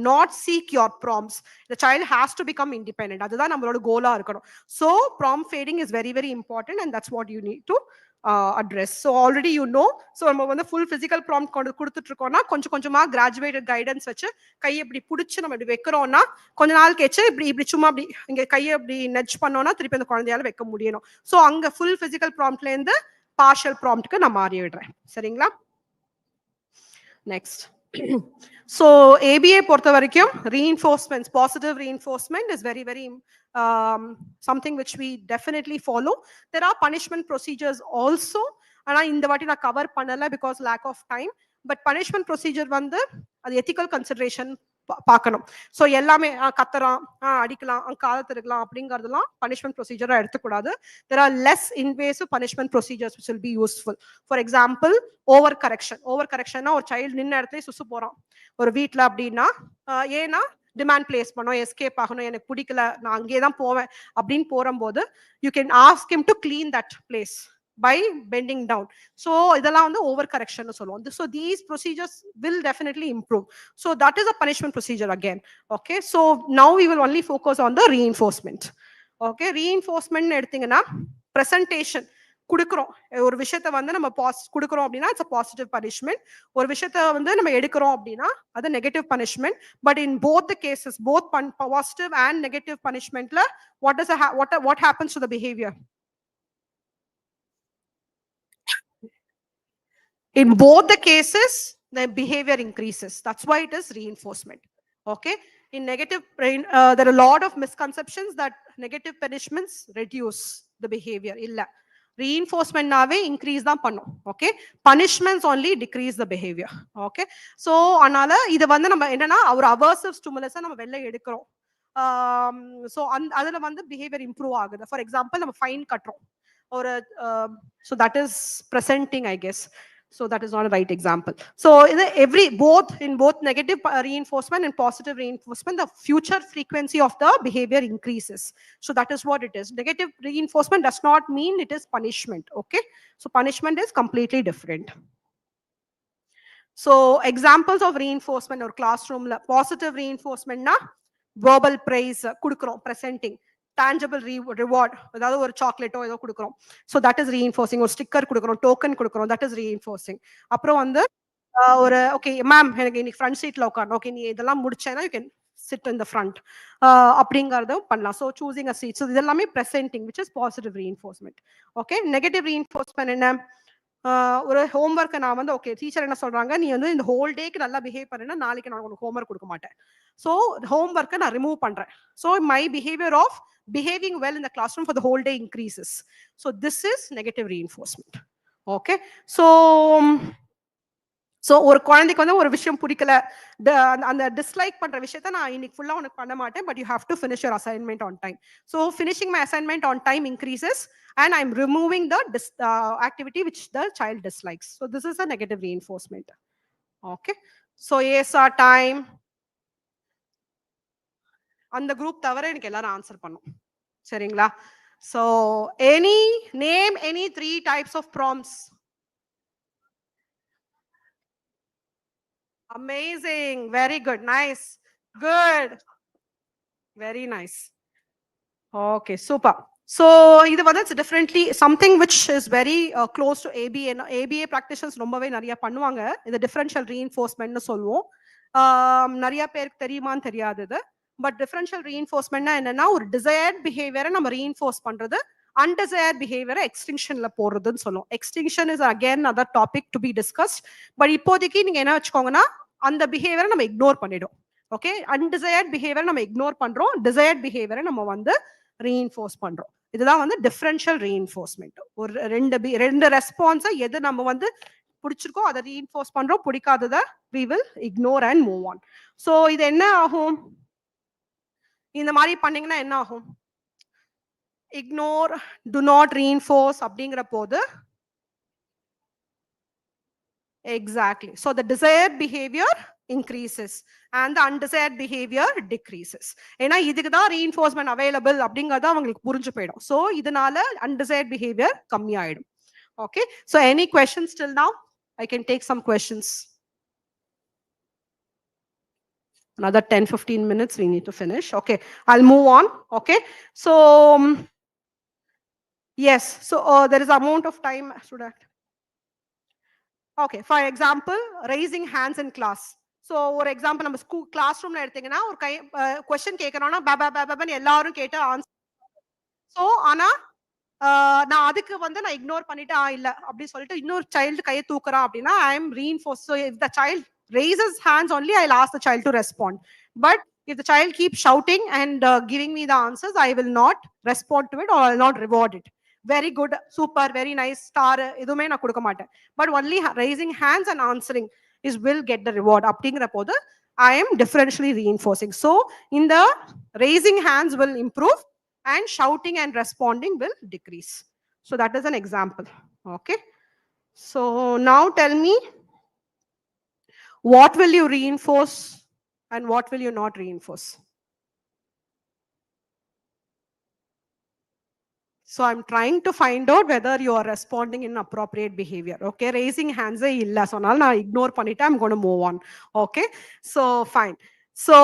not seek your prompts. The child has to become independent. அதுதான் நம்மளோட Cola இருக்கணும். So prompt fading is very very important, and that's what you need to address. So already you know. So நம்ம வந்து full physical prompt கொடுத்துட்டு இருக்கோம்னா கொஞ்சம் கொஞ்சமா graduated guidance வச்சு கையை இப்படி பிடிச்சு நம்ம இப்படி வைக்கிறோம்னா கொஞ்ச நாள் கழிச்சு இப்படி சும்மா அப்படி இங்க கையை இப்படி நெட்ச் பண்ணோம்னா திருப்பி அந்த குழந்தையால வைக்க முடியணும். ஸோ அங்க full physical promptல இருந்து partial promptக்கு நான் மாறி விடுறேன். சரிங்களா? Next. So ABA பொறுத்த வரைக்கும் reinforcements, positive reinforcement is very very something which we definitely follow. There are punishment procedures also, ஆனா இந்த வாட்டி நான் கவர் பண்ணல because lack of time. But punishment procedure வந்து அது ethical consideration பார்க்கணும். ஸோ எல்லாமே கத்துறான், அடிக்கலாம், காலை திருக்கலாம் அப்படிங்கிறதுலாம் பனிஷ்மெண்ட் ப்ரொசீஜராக எடுத்துக்கூடாது. There are less invasive punishment procedures which will be useful. For example, over correction. Over கரெக்ஷன்னா ஒரு சைல்டு நின்ன இடத்துல சுசு போறான் ஒரு வீட்ல அப்படின்னா, ஏன்னா டிமாண்ட் பிளேஸ் பண்ணோம், எஸ்கேப் ஆகணும், எனக்கு பிடிக்கல, நான் அங்கே தான் போவேன் அப்படின்னு போகும்போது you can ask him to clean that place by bending down. So இதெல்லாம் வந்து ஓவர் கரெக்ஷன் சொல்லுவோம். So these procedures will definitely improve. So that is a punishment procedure again. Okay, so now we will only focus on the reinforcement. Okay, reinforcement எடுத்தீங்கன்னா presentation குடுக்குறோம். ஒரு விஷயத்தை வந்து நம்ம குடுக்குறோம் அப்படின்னா இட்ஸ் a positive punishment. ஒரு விஷயத்தை வந்து நம்ம எடுக்கிறோம் அப்படின்னா அது negative punishment. But in both the cases, both positive and negative punishmentல what happens to the behavior? In both the cases, the behavior increases. That's why it is reinforcement. Okay. In negative, there are a lot of misconceptions that negative punishments reduce the behavior. Illa. Reinforcement nave increase the pannom. Okay. Punishments only decrease the behavior. Okay. So, anala, idu vandu nama enna our aversive stimulus nama vella edukrom. So, adula vandu behavior improve agudhu. For example, nama fine katrom. Or so that is presenting, I guess. So that is not a right example. So in both negative reinforcement and positive reinforcement, the future frequency of the behavior increases. So that is what it is. Negative reinforcement does not mean it is punishment. Okay. So punishment is completely different. So examples of reinforcement or classroom, positive reinforcement na verbal praise, kudukrom, presenting. Tangible reward, அதாவது ஒரு சாக்லேட்டோ ஏதோ கொடுக்குறோம். So that is reinforcing. ஒரு sticker கொடுக்குறோம், token கொடுக்குறோம், that is reinforcing. அப்புறம் வந்து ஒரு ஓகே மேம் எனக்கு இன்னைக்கு ஃப்ரண்ட் சீட்ல உட்காரணும், ஓகே நீ இதெல்லாம் முடிச்சேன்னா you can sit in the front அப்படிங்கறதும் பண்ணலாம். So choosing a seat. So இதெல்லாமே presenting which is positive reinforcement. Okay. Negative reinforcement என்ன? ஒரு ஹோம்ஒர்க்கை நான் வந்து ஓகே டீச்சர் என்ன சொல்றாங்க, நீ வந்து இந்த ஹோல் டேக்கு நல்லா பிஹேவ் பண்ணா நாளைக்கு நான் உனக்கு ஹோம்ஒர்க் கொடுக்க மாட்டேன். ஸோ ஹோம்ஒர்க்கை நான் ரிமூவ் பண்றேன். So my behaviour of behaving well in the classroom for the whole day increases. So this is negative reinforcement. Okay. So ஒரு குழந்தைக்கு வந்து ஒரு விஷயம் பிடிக்கல, அந்த டிஸ்லைக் பண்ற விஷயத்தை நான் இன்னைக்கு ஃபுல்லா உனக்கு பண்ண மாட்டேன், but you have to finish your assignment on time. So finishing my assignment on time increases and I'm removing the activity which the child dislikes. So this is a negative reinforcement. Okay. So ASR time. அந்த group தவிர எனக்கு எல்லாரும் answer பண்ணும். சரிங்களா? So name any 3 types of prompts. Amazing. Very good. Nice. Good. Very nice. Okay, super. So இது வந்து it's differently something which is very close to ABA. ABA practitioners ரொம்பவே நிறைய பண்ணுவாங்க. இது differential reinforcement னு சொல்லுவோம். நிறைய பேருக்கு தெரியுமான்னு தெரியாது இது. பட் டிஃபரன்ஷியல் ரீஇன்ஃபோர்ஸ்மெண்ட்னா என்னன்னா ஒரு டிசையர்ட் பிஹேவியரை நம்ம ரீஇன்ஃபோர்ஸ் பண்றது, அன்டிசையர்ட் பிஹேவியரை எக்ஸ்டிங்ஷன்ல போடுறதுன்னு சொல்லுவோம். Extinction is again other topic to be discussed. But இப்போதைக்கு நீங்க என்ன வச்சுக்கோங்கன்னா அந்த பிஹேவியரை நம்ம இக்னோர் பண்ணிடும். ஓகே. அன்டிசையர்ட் பிஹேவியரை நம்ம இக்னோர் பண்றோம், டிசையர்ட் பிஹேவியரை நம்ம வந்து ரீஇன்ஃபோர்ஸ் பண்றோம். இதுதான் வந்து டிஃபரன்ஷியல் ரீஇன்ஃபோர்ஸ்மெண்ட். ஒரு ரெண்டு ரெஸ்பான்ஸை எது நம்ம வந்து பிடிச்சிருக்கோ அதை ரீஇன்ஃபோர்ஸ் பண்றோம், பிடிக்காததை we will ignore and move on. So இது என்ன ஆகும்? இந்த மாதிரி பண்ணீங்கன்னா என்ன ஆகும்? இக்னோர், டு நாட் ரீஇன்ஃபோர்ஸ் அப்படிங்கிற போது exactly. So the desired behaviour increases and the undesired behaviour decreases. ஏன்னா இதுக்கு தான் ரீஇன்ஃபோர்ஸ்மெண்ட் அவைலபிள் அப்படிங்கறத அவங்களுக்கு புரிஞ்சு போயிடும். ஸோ இதனால அன்டிசையர்ட் பிஹேவியர் கம்மியாயிடும். Okay. So any questions till now? I can take some questions. Another 10-15 minutes we need to finish. Okay, I'll move on. Okay, so yes, so there is amount of time. Okay, for example, raising hands in class. So for example, நம்ம school class ரூம்ல எடுத்தீங்கன்னா ஒரு question கேட்கறோம்னா பாபான்னு எல்லாரும் கேட்டு answer. So ஆனா நான் அதுக்கு வந்து நான் இக்னோர் பண்ணிட்டு இல்ல அப்படி சொல்லிட்டு இன்னொரு சைல்டு கையை தூக்குறான் அப்படின்னா I am reinforce. So if the child raises hands only, I'll ask the child to respond. But if the child keeps shouting and giving me the answers, I will not respond to it or I'll not reward it. Very good, super, very nice, star, இதுமே நான் கொடுக்க மாட்டேன். But only raising hands and answering will get the reward. அப்படிங்கிற போது I am differentially reinforcing. So in the raising hands will improve and shouting and responding will decrease. So that is an example. Okay. So now tell me, what will you reinforce and what will you not reinforce? So I'm trying to find out whether you are responding in appropriate behavior. Okay, raising hands illa sonal na ignore pannita, I'm going to move on. Okay, so fine. So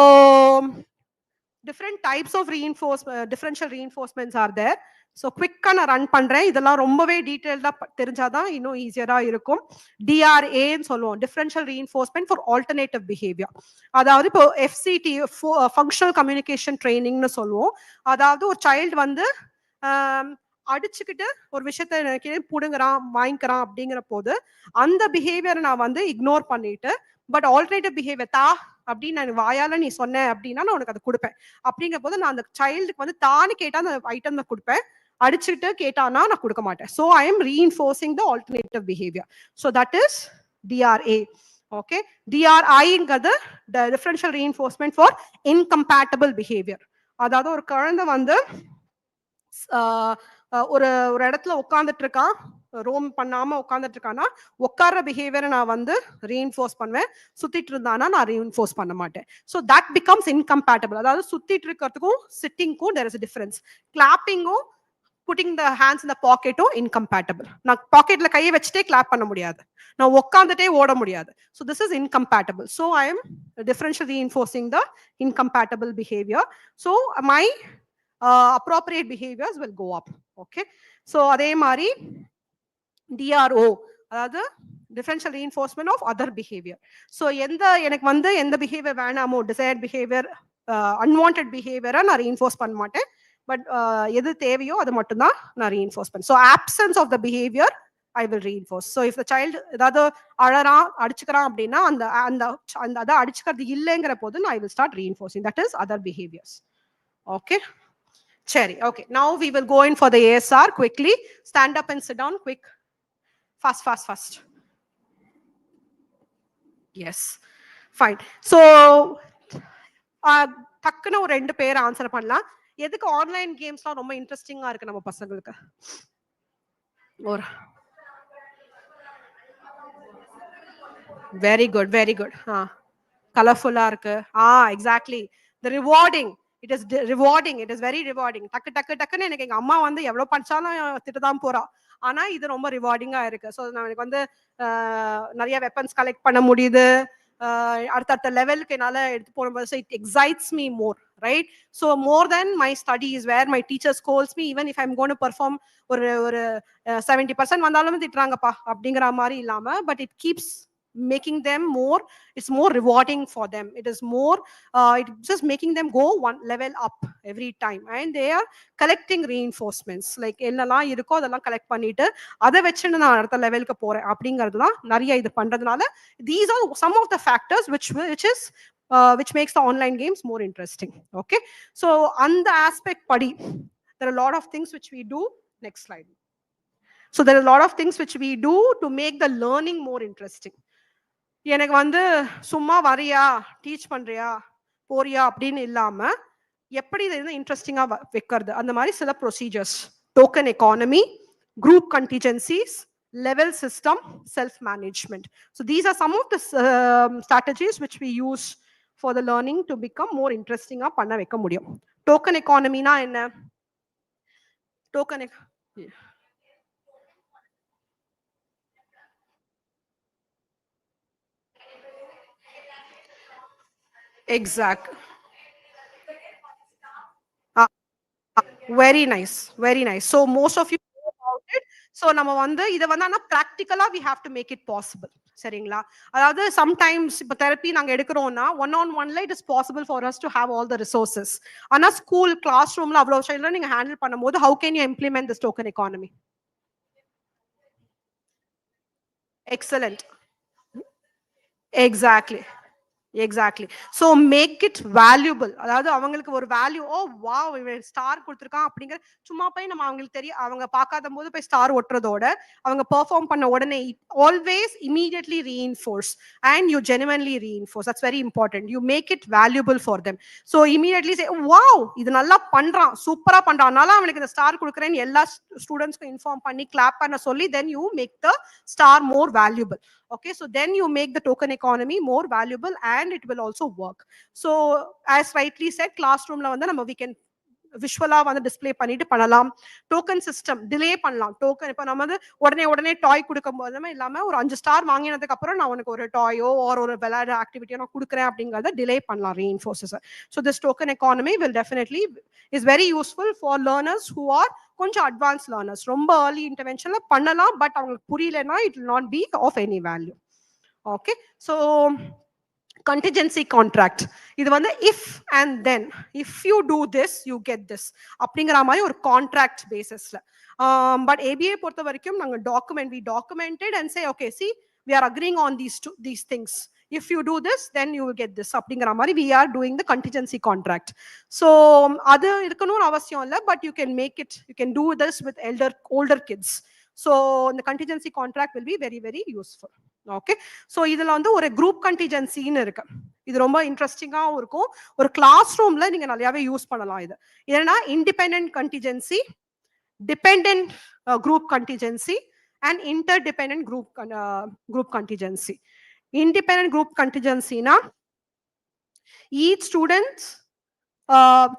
different types of reinforcement, differential reinforcements are there. So quick na run பண்றேன், இதெல்லாம் ரொம்பவே டீடைல்டா தெரிஞ்சாதான் இன்னும் ஈஸியரா இருக்கும். DRA ன்னு சொல்லுவோம், differential reinforcement for alternative behavior. அதாவது இப்போ FCT, functional communication training னு சொல்லுவோம். அதாவது ஒரு child வந்து அடிச்சுக்கிட்டு ஒரு விஷயத்த புடுங்குறான் வாங்கிக்கிறான் அப்படிங்கிற போது அந்த பிஹேவியரை நான் வந்து இக்னோர் பண்ணிட்டு, பட் ஆல்டர்னேட்டிவ் பிஹேவியர் தா அப்படின்னு நான் வாயால நீ சொன்ன அப்படின்னா நான் உனக்கு அதை கொடுப்பேன். அப்படிங்கிற போது நான் அந்த சைல்டுக்கு வந்து தானே கேட்டா அந்த ஐட்டம் தான் கொடுப்பேன், அடிச்சுக்கிட்டு கேட்டானா நான் கொடுக்க மாட்டேன். So I am reinforcing the alternative behaviour. So that is DRA. Okay, DRIங்கிறது differential reinforcement for incompatible behaviour. அதாவது ஒரு குழந்தை வந்து ஒரு ஒரு இடத்துல உட்காந்துட்டு இருக்கான், ரோம் பண்ணாம உட்காந்துட்டு இருக்கானா உட்கார்ற பிஹேவியரை நான் வந்து ரீஇன்ஃபோர்ஸ் பண்ணுவேன், சுத்திட்டு இருந்தானா நான் ரீஇன்ஃபோர்ஸ் பண்ண மாட்டேன். So that becomes incompatible. அதாவது சுத்திட்டு இருக்கிறதுக்கும் சிட்டிங்க்கும் தேர் இஸ் a difference. கிளாப்பிங்கும் putting the hands in the பாக்கெட்டும் இன்கம்பேட்டபிள். நான் பாக்கெட்ல கையை வச்சுட்டே கிளாப் பண்ண முடியாது, நான் உட்காந்துட்டே ஓட முடியாது. So this is incompatible. So I am differential reinforcing the incompatible behaviour. So my appropriate behaviors will go up. Okay, so அதே மாதிரி DRO, அதாவது differential reinforcement of other behavior. So எனக்கு வந்து எந்த behavior வேணாமோ, desired behavior, unwanted behavior நான் reinforce பண்ண மாட்டேன், but எது தேவையோ அது மட்டும் தான் நான் reinforce பண்ணேன். So absence of the behavior I will reinforce. So if the child ஏதாவது அழறான் அடிச்சுக்கிறான் அப்படின்னா அந்த அந்த அந்த அடிச்சுக்கிறது இல்லைங்கிற போது I will start reinforcing. That is other behaviors. Okay. Cherry. Okay, now we will go in for the ASR quickly. Stand up and sit down quick. Fast, fast, fast. Yes, fine. So, டக்குன்னு ஒரு 2 பேர் answer பண்ணலாம். எதுக்கு online கேம்ஸ்லாம் ரொம்ப இன்ட்ரெஸ்டிங்கா இருக்கு நம்ம பசங்களுக்கு? ஒரு வெரி குட், வெரி குட். கலர்ஃபுல்லா இருக்கு. Exactly. The rewarding. It is rewarding. It is very rewarding. டக்கு டக்கு டக்குன்னு எனக்கு எங்க அம்மா வந்து எவ்வளவு படிச்சாலும் திட்டுதான் போறா, ஆனா இது ரொம்ப ரிவார்டிங்கா இருக்கு. ஸோ எனக்கு வந்து நிறைய வெப்பன்ஸ் கலெக்ட் பண்ண முடியுது, அடுத்தடுத்த லெவலுக்கு என்னால எடுத்து போகும்போது it excites me more, right? So more then my studies where my teacher scolds me, even if I'm gone to perform ஒரு 70% வந்தாலும் திட்டுறாங்கப்பா அப்படிங்கிற மாதிரி இல்லாம, but it keeps making them more, it's more rewarding for them. It is more it's just making them go one level up every time, and they are collecting reinforcements. Like என்னலாம் இருக்கோ அதெல்லாம் collect பண்ணிட்டு அதை வச்சு நான் அடுத்த லெவலுக்கு போறேன் அப்படிங்கிறது தான் நிறைய இது பண்றதுனால these are some of the factors which makes the online games more interesting. Okay, so on the aspect padi, there are a lot of things which we do. Next slide. So there are a lot of things which we do to make the learning more interesting. எனக்கு வந்து சும்மா வரியா teach பண்றியா போறியா அப்படின்னு இல்லாம எப்படி இது இன்ட்ரெஸ்டிங்கா வைக்கிறது, அந்த மாதிரி சில procedures. Token economy, group contingencies, level system, self-management. So these are some of the strategies which we use for the learning to become more interesting. பண்ண வைக்க முடியும். டோக்கன் எக்கானமினா என்ன? Token exact. Very nice, very nice. So most of you know about it. So நம்ம வந்து இத வந்து ஆனா practically we have to make it possible. சரிங்களா? அதாவது sometimes இப்ப தெரப்பி நாங்க எடுக்கிறோம்னா one on one it is possible for us to have all the resources. ஆனா ஸ்கூல் கிளாஸ் ரூம்ல அவ்வளவு விஷயம் நீங்க ஹேண்டில் பண்ணும்போது how can you implement this token economy? Excellent. Exactly. Exactly. So make it valuable. அதாவது அவங்களுக்கு ஒரு வேல்யூ, ஓ வாவ் இவன் ஸ்டார் கொடுத்துருக்கான் அப்படிங்கிற சும்மா போய் நம்ம அவங்களுக்கு தெரியும் அவங்க பார்க்காத போது போய் ஸ்டார் ஒட்டுறதோட அவங்க பெர்ஃபார்ம் பண்ண உடனே always immediately reinforce and you genuinely reinforce. That's very important. You make it valuable for them. So immediately say wow இது நல்லா பண்றான், சூப்பரா பண்றான், அதனால அவனுக்கு இந்த ஸ்டார் கொடுக்குறேன்னு எல்லா ஸ்டூடெண்ட்ஸ்க்கும் இன்ஃபார்ம் பண்ணி கிளாப் பண்ண சொல்லி then you make the star more valuable. Okay, so then you make the token economy more valuable and it will also work. So as rightly said, classroom la vanda நம்ம we can விஷுவலா வந்து display பண்ணிட்டு பண்ணலாம். Token system delay பண்ணலாம். Token இப்போ நம்ம வந்து உடனே டாய் கொடுக்கும் போதுமே இல்லாம ஒரு 5 ஸ்டார் வாங்கினதுக்கு அப்புறம் நான் உனக்கு ஒரு டாயோ ஒரு விளையாட ஆக்டிவிட்டியோ நான் கொடுக்குறேன் அப்படிங்கறத டிலே பண்ணலாம் reinforces. So this token economy will definitely is very useful for learners who are கொஞ்சம் அட்வான்ஸ் லேர்னர்ஸ். ரொம்ப ஏர்லி இன்டர்வென்ஷன்ல பண்ணலாம், பட் அவங்களுக்கு புரியலன்னா it will not be of any value. Okay, so contingency contract இது வந்து if and then if you do this you get this அப்படிங்கிற மாதிரி ஒரு கான்ட்ராக்ட் பேசிஸ்ல. பட் ABA பொறுத்த வரைக்கும் நாங்க we documented and say okay see we are agreeing on these things, if you do this then you will get this அப்படிங்கிற மாதிரி we are doing the contingency contract. So அது இருக்கணும்னு அவசியம் இல்லை, but you can make it, you can do this with older kids. So the contingency contract will be very very useful. Okay, so இதுல வந்து ஒரு group கண்டிஜென்சின்னு இருக்கு. இது ரொம்ப இன்ட்ரெஸ்டிங்கா இருக்கும். ஒரு கிளாஸ் ரூம்ல நீங்க நிறையவே யூஸ் பண்ணலாம் இது. ஏன்னா independent contingency, dependent group contingency and interdependent group contingency. Independent group கண்டிஜென்சினா each student's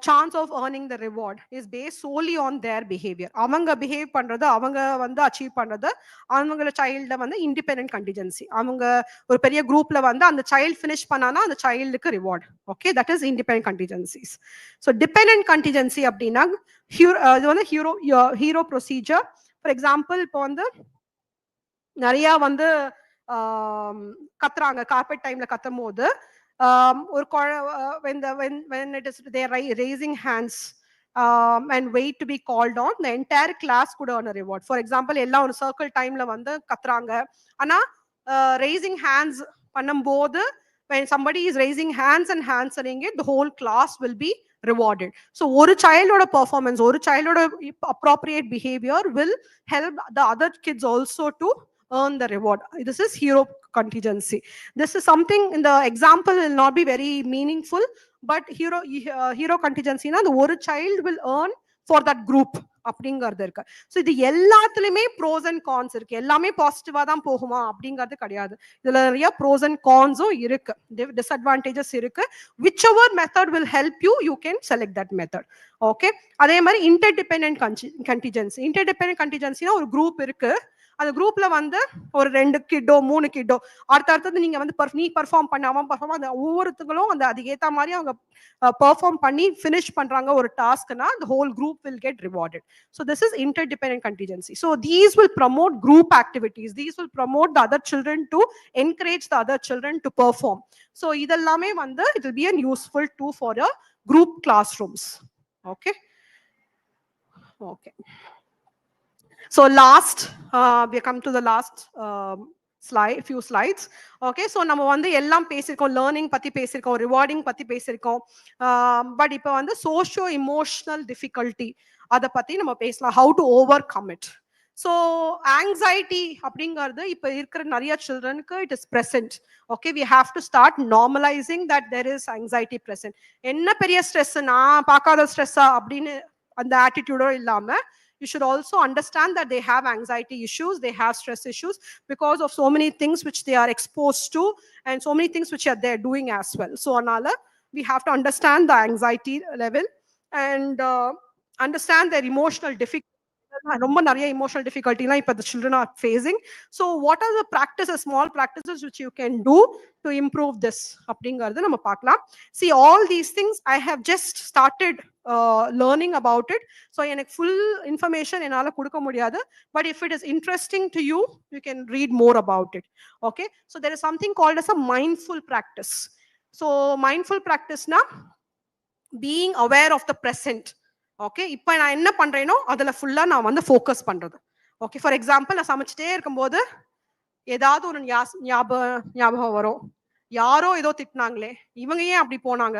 chance of earning the reward is based solely on their behavior. அவங்க பிஹேவ் பண்றது, அவங்க வந்து அச்சீவ் பண்றது, அவங்களோட சைல்ட வந்து இண்டிபெண்டன்ட் கண்டிஜென்சி. அவங்க ஒரு பெரிய குரூப்ல வந்து அந்த சைல்டு ஃபினிஷ் பண்ணானா அந்த சைல்டுக்கு reward. Okay, that is independent contingencies. So dependent contingency அப்படின்னா இது வந்து ஹீரோ ப்ரொசீஜர். ஃபார் எக்ஸாம்பிள் இப்போ வந்து நிறைய வந்து கத்துறாங்க, கார்பெட் டைம்ல கத்தும் போது or when it is they are raising hands and wait to be called on, the entire class could earn a reward. For example, ella or circle time la vanda katranga ana raising hands பண்ணும்போது when somebody is raising hands and answering it, the whole class will be rewarded. So ஒரு childோட performance, ஒரு childோட appropriate behavior will help the other kids also to earn the reward. This is hero contingency. This is something in the example will not be very meaningful, but hero contingency na the ஒரு child will earn for that group அப்படிங்கிறது இருக்கு. So இது எல்லாத்துலயுமே pros and cons இருக்கு. எல்லாமே பாசிட்டிவா தான் போகுமா அப்படிங்கிறது கிடையாது. இதுல நிறைய ப்ரோஸ் அண்ட் கான்ஸும் இருக்கு, டிஸ்அட்வான்டேஜஸ் இருக்கு. Which ever method will help you, you can select that method. Okay, அதே மாதிரி இன்டர்டிபெண்டன்ட் கண்டிஜென்சி. இன்டர்டிபெண்டன்ட் கண்டிஜென்சினா ஒரு குரூப் இருக்கு, அந்த குரூப்ல வந்து ஒரு 2 கிட்டோ 3 கிட்டோ அடுத்தது நீங்க வந்து நீ பர்ஃபார்ம் பண்ண அவன் பர்ஃபார்ம், அந்த ஒவ்வொருத்தங்களும் அந்த அதுக்கு ஏத்த மாதிரி அவங்க பர்ஃபார்ம் பண்ணி ஃபினிஷ் பண்றாங்க ஒரு டாஸ்க்னா the whole group will get rewarded. So this is interdependent contingency. So these will promote group activities, these will promote the other children to encourage the other children to perform. So இதெல்லாமே வந்து it will be a useful tool for your group classrooms. Okay, so last we come to the last few slides. Okay, so நம்ம வந்து எல்லாம் பேசிருக்கோம், learning பத்தி பேசிருக்கோம், rewarding பத்தி பேசிருக்கோம். But இப்போ வந்து socio emotional difficulty அதை பத்தி நம்ம பேசலாம், how to overcome it. So anxiety அப்படிங்கிறது இப்போ இருக்கிற நிறைய சில்ட்ரனுக்கு it is present. Okay, we have to start normalising that there is anxiety present. என்ன பெரிய ஸ்ட்ரெஸ், நான் பார்க்காத ஸ்ட்ரெஸ்ஸா அப்படின்னு அந்த ஆட்டிடியூடோ இல்லாம you should also understand that they have anxiety issues, they have stress issues because of so many things which they are exposed to and so many things which they're doing as well. So anala we have to understand the anxiety level and understand their emotional difficulty. ரொம்ப நிறைய emotional difficulty la ipo the children are facing. So what are the practices, small practices which you can do to improve this அப்படிங்கிறது நம்ம பார்க்கலாம். See, all these things I have just started learning about it, so எனக்கு full information என்னால கொடுக்க முடியாது, but if it is interesting to you, you can read more about it. Okay, so there is something called as a mindful practice. So mindful practice na being aware of the present. Okay, இப்போ நான் என்ன பண்றேனோ அதுல ஃபுல்லா நான் வந்து focus பண்றது. Okay, for example நான் சமைச்சிட்டே இருக்கும்போது ஏதாவது ஒரு ஞாபகம் வரும், யாரோ ஏதோ திட்டினாங்களே, இவங்க ஏன் அப்படி போனாங்க,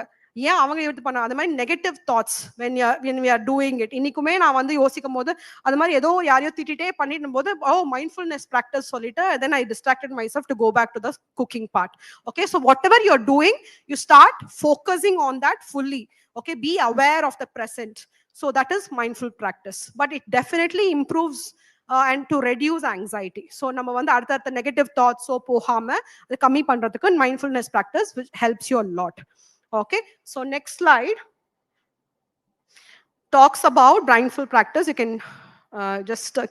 ஏன் அவங்க இது பண்ணாங்க, அந்த மாதிரி negative thoughts when we are doing it. இன்னைக்குமே நான் வந்து யோசிக்கும் போது அது மாதிரி ஏதோ யாரையோ திட்டிட்டே பண்ணிட்டு போது மைண்ட்ஃபுல்னஸ் ப்ராக்டிஸ் சொல்லிட்டு then I distracted myself to go back to the cooking part. Okay, so whatever you're doing, you start focusing on that fully. Okay, be aware of the present. So that is mindful practice, but it definitely improves and to reduce anxiety. So நம்ம வந்து அடுத்த negative தாட்ஸோ போகாம அது கம்மி பண்றதுக்கு mindfulness practice which helps you a lot. Okay, so next slide talks about mindful practice. You can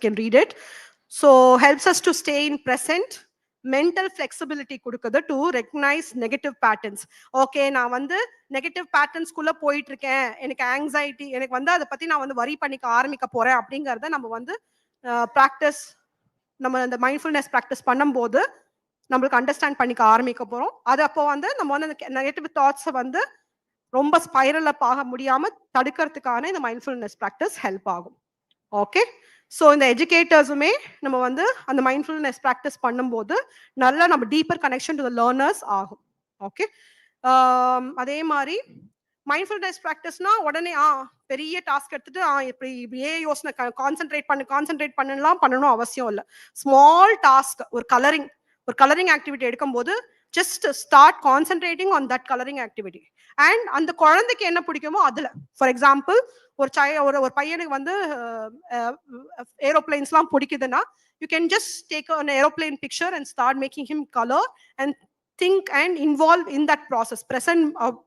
can read it. So helps us to stay in present, mental flexibility கொடுக்குது to recognize negative patterns. Okay, நான் வந்து negative பேட்டர்ன்ஸ்குள்ள போயிட்டு இருக்கேன், எனக்கு anxiety, எனக்கு வந்து அதை பத்தி நான் வந்து வரி பண்ணிக்க ஆரம்பிக்க போறேன் அப்படிங்கறத நம்ம வந்து ப்ராக்டிஸ், நம்ம அந்த மைண்ட்ஃபுல்னஸ் ப்ராக்டிஸ் பண்ணும்போது நம்மளுக்கு அண்டர்ஸ்டாண்ட் பண்ணிக்க ஆரம்பிக்க போறோம். அது அப்போ வந்து நம்ம வந்து நெகட்டிவ் தாட்ஸை வந்து ரொம்ப ஸ்பைரல் அப் ஆக முடியாம தடுக்கிறதுக்கான இந்த மைண்ட்ஃபுல்னஸ் ப்ராக்டிஸ் ஹெல்ப் ஆகும். ஓகே, ஸோ இந்த எஜுகேட்டர்ஸுமே நம்ம வந்து அந்த மைண்ட்ஃபுல்னஸ் ப்ராக்டிஸ் பண்ணும்போது நல்லா நம்ம deeper connection to the learners ஆகும். ஓகே, அதே மாதிரி மைண்ட்ஃபுல்னஸ் ப்ராக்டிஸ்னா உடனே பெரிய டாஸ்க் எடுத்துட்டு இப்படியே யோசனை கான்சென்ட்ரேட் பண்ணணும் அவசியம் இல்லை. ஸ்மால் டாஸ்க், ஒரு கலரிங் ஆக்டிவிட்டி எடுக்கும்போது just start concentrating on that coloring activity. And அந்த குழந்தைக்கு என்ன பிடிக்குமோ அதுல, ஃபார் எக்ஸாம்பிள் ஒரு பையனுக்கு வந்து ஏரோப்ளைன்ஸ்லாம் பிடிக்குதுன்னா you can just take an aeroplane picture and start making him color and think and involve in that process.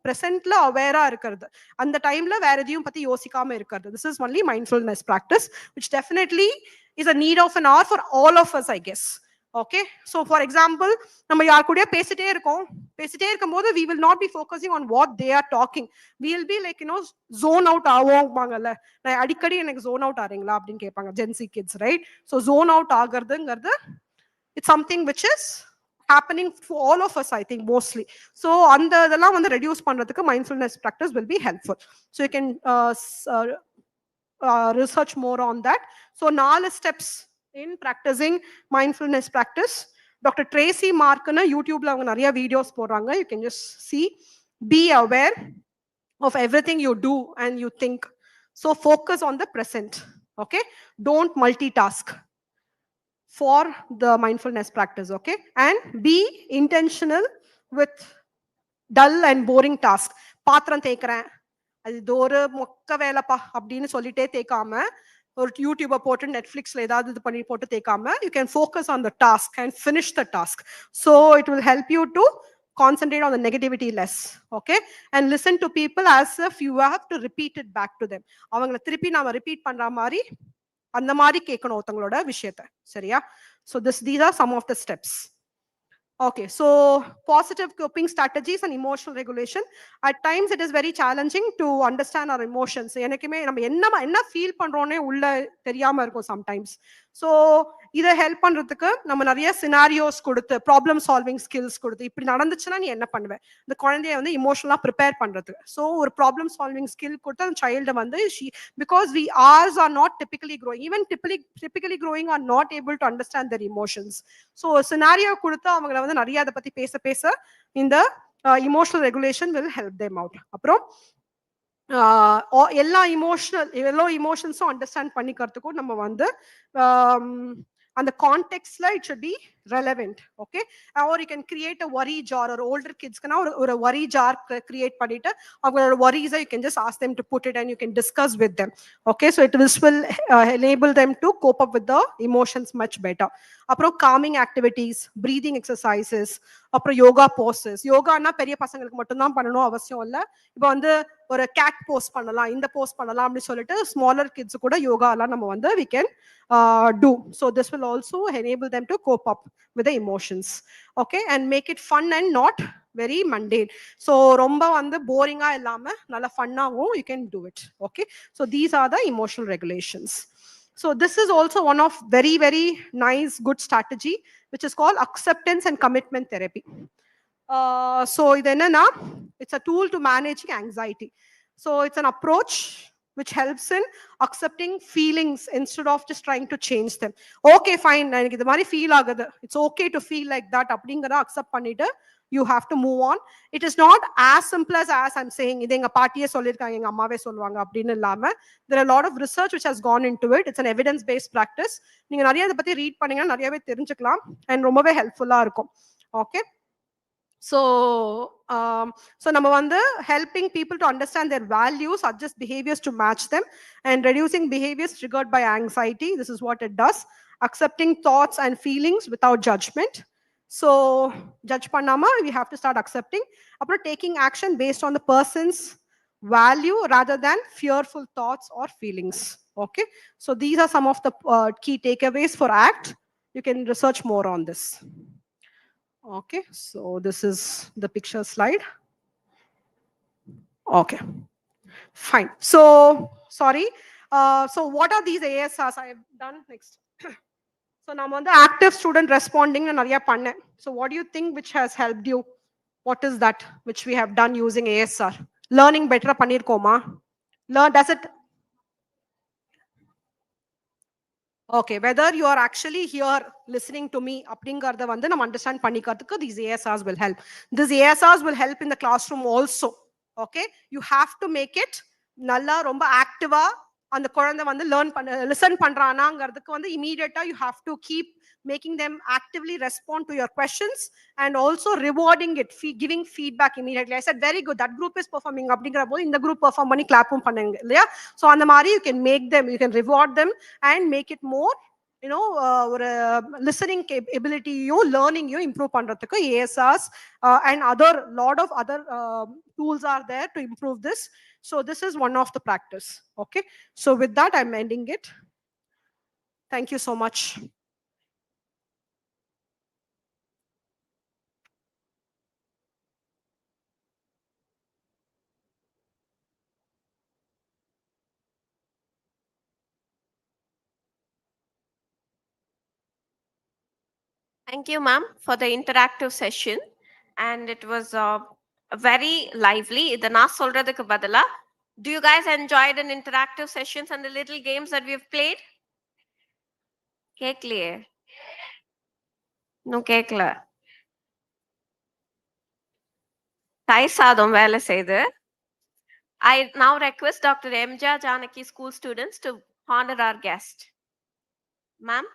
Presentல Avera இருக்கிறது, அந்த டைம்ல வேற எதையும் பத்தி யோசிக்காம இருக்கிறது. This is only mindfulness practice which definitely is a need of an hour for all of us, I guess. Okay, so for example, நம்ம யார் கூடயே பேசிட்டே இருக்கும்போது we will not be focusing on what they are talking. We will be like, zone out ஆவாங்கல்ல, நான் அடிக்கடி எனக்கு zone out ஆறீங்களா அப்படின்னு கேட்பாங்க Gen Z kids, right? So zone out ஆகிறதுங்கிறது it's something which is happening for all of us, I think, mostly. So அந்த இதெல்லாம் வந்து reduce பண்றதுக்கு mindfulness practice will be helpful. So you can research more on that. So 4 steps in practicing mindfulness practice. Dr. Tracy Markana YouTubeல அவங்க நிறைய videos போடுறாங்க. You can just see. Be aware of everything you do and you think. So focus on the present. Okay, don't multitask for the mindfulness practice. Okay, and be intentional with dull and boring task. பாத்திரம் தேய்க்கிறேன், அது ஒரு மொக்க வேலைப்பா அப்படின்னு சொல்லிட்டே தேய்க்காம, ஒரு யூடியூபை போட்டு நெட்ஃபிளிக்ஸ்ல ஏதாவது இது பண்ணி போட்டு தேய்க்காம, you can focus on the task and finish the task. So it will help you to concentrate on the negativity less. Okay, and listen to people as if you have to repeat it back to them. அவங்கள திருப்பி நாம repeat பண்ற மாதிரி அந்த மாதிரி கேட்கணும் ஒருத்தங்களோட விஷயத்தை, சரியா? So these are some of the steps. Okay, so positive coping strategies and emotional regulation. At times it is very challenging to understand our emotions. எனக்குமே நம்ம என்ன ஃபீல் பண்றோம்னே உள்ள தெரியாம இருக்கும் sometimes. So இதை ஹெல்ப் பண்றதுக்கு நம்ம நிறைய சினாரியோஸ் கொடுத்து, ப்ராப்ளம் சால்விங் ஸ்கில்ஸ் கொடுத்து, இப்படி நடந்துச்சுன்னா நீ என்ன பண்ணுவ, இந்த குழந்தைய வந்து இமோஷனலா ப்ரிப்பேர் பண்றதுக்கு. ஸோ ஒரு ப்ராப்ளம் சால்விங் ஸ்கில் கொடுத்து அந்த சைல்டை வந்து because ours are not typically growing, even typically growing are not able to understand their emotions. So scenario கொடுத்து அவங்களை வந்து நிறைய அதை பத்தி பேச இந்த emotional regulation will help them out. அப்புறம் எல்லா இமோஷன்ஸும் அண்டர்ஸ்டாண்ட் பண்ணிக்கிறதுக்கும் நம்ம வந்து அந்த கான்டெக்ட்ல it should be relevant. Okay, or you can create a worry jar. ஒரு older kidsக்குனா ஒரு worry jar create பண்ணிட்டு அவங்களோட worries you can just ask them to put it and you can discuss with them. Okay, so this will enable them to cope up with the emotions much better. அப்புறம் calming activities, breathing exercises, அப்புறம் yoga poses. யோகானா பெரிய பசங்களுக்கு மட்டும்தான் பண்ணணும் அவசியம் இல்லை. இப்போ வந்து ஒரு கேட் போஸ் பண்ணலாம், இந்த போஸ் பண்ணலாம் அப்படின்னு சொல்லிட்டு ஸ்மாலர் கிட்ஸ் கூட யோகாலாம் நம்ம வந்து we can do. So this will also enable them to cope up with the emotions. Okay, and make it fun and not very mundane. So ரொம்ப வந்து போரிங்கா இல்லாம நல்ல ஃபன்னாவும் you can do it. Okay, so these are the emotional regulations. So this is also one of very, very nice, good strategy, which is called acceptance and commitment therapy. So it's a tool to managing anxiety. So it's an approach which helps in accepting feelings instead of just trying to change them. Okay, fine. எனக்கு இது மாதிரி feel ஆகுது. It's okay to feel like that. அப்படிங்கறத accept பண்ணிட்டு you have to move on. It is not as simple as I'm saying, இது எங்க பாட்டியே சொல்லிருக்காங்க, எங்க அம்மாவே சொல்லுவாங்க அப்படின்னு இல்லாம, there are a lot of research which has gone into it. It's an evidence based practice. நீங்க நிறைய இதை பத்தி ரீட் பண்ணீங்கன்னா நிறையவே தெரிஞ்சுக்கலாம் and ரொம்பவே ஹெல்ப்ஃபுல்லா இருக்கும். Okay. So நம்ம வந்து helping people to understand their values, adjust behaviors to match them, and reducing behaviors triggered by anxiety. This is what it does. Accepting thoughts and feelings without judgment. So judge பண்ணாம we have to start accepting. அப்புறம் taking action based on the person's value rather than fearful thoughts or feelings. Okay. So these are some of the key takeaways for ACT. You can research more on this. Okay, so this is the picture slide. Okay, fine. So, sorry. So what are these ASRs I have done next? So now on the active student responding and nariya panne. So what do you think which has helped you? What is that which we have done using ASR? Learning better panirkoma. Does it? Okay, whether you are actually here listening to me, அப்படிங்கறத வந்து நம்ம understand பண்ணிக்கிறதுக்கு these ASRs will help. These ASRs will help in the classroom also. Okay, you have to make it நல்லா ரொம்ப ஆக்டிவா அந்த குழந்தை வந்து listen பண்றானாங்கிறதுக்கு வந்து immediate you have to keep making them actively respond to your questions and also rewarding it, giving feedback immediately. I said very good, that group is performing அப்படிங்கற போது இந்த group perform பண்ணி clap பண்ணுங்க இல்லையா? So அந்த மாதிரி you can make them, you can reward them and make it more, you know, ஒரு listening ability யோ learning யோ improve பண்றதுக்கு ASRs and lot of other tools are there to improve this. So this is one of the practice. Okay, so with that I'm ending it. Thank you so much. Thank you, ma'am, for the interactive session. And it was very lively. இதை நான் சொல்றதுக்கு பதிலா, do you guys enjoy the interactive sessions and the little games that we've played? கேக்கலையே. இன்னும் கேக்கல. தயிர் சாதம் வேலை செய்து. I now request Dr. M.J. Janaki school students to honor our guest. Ma'am.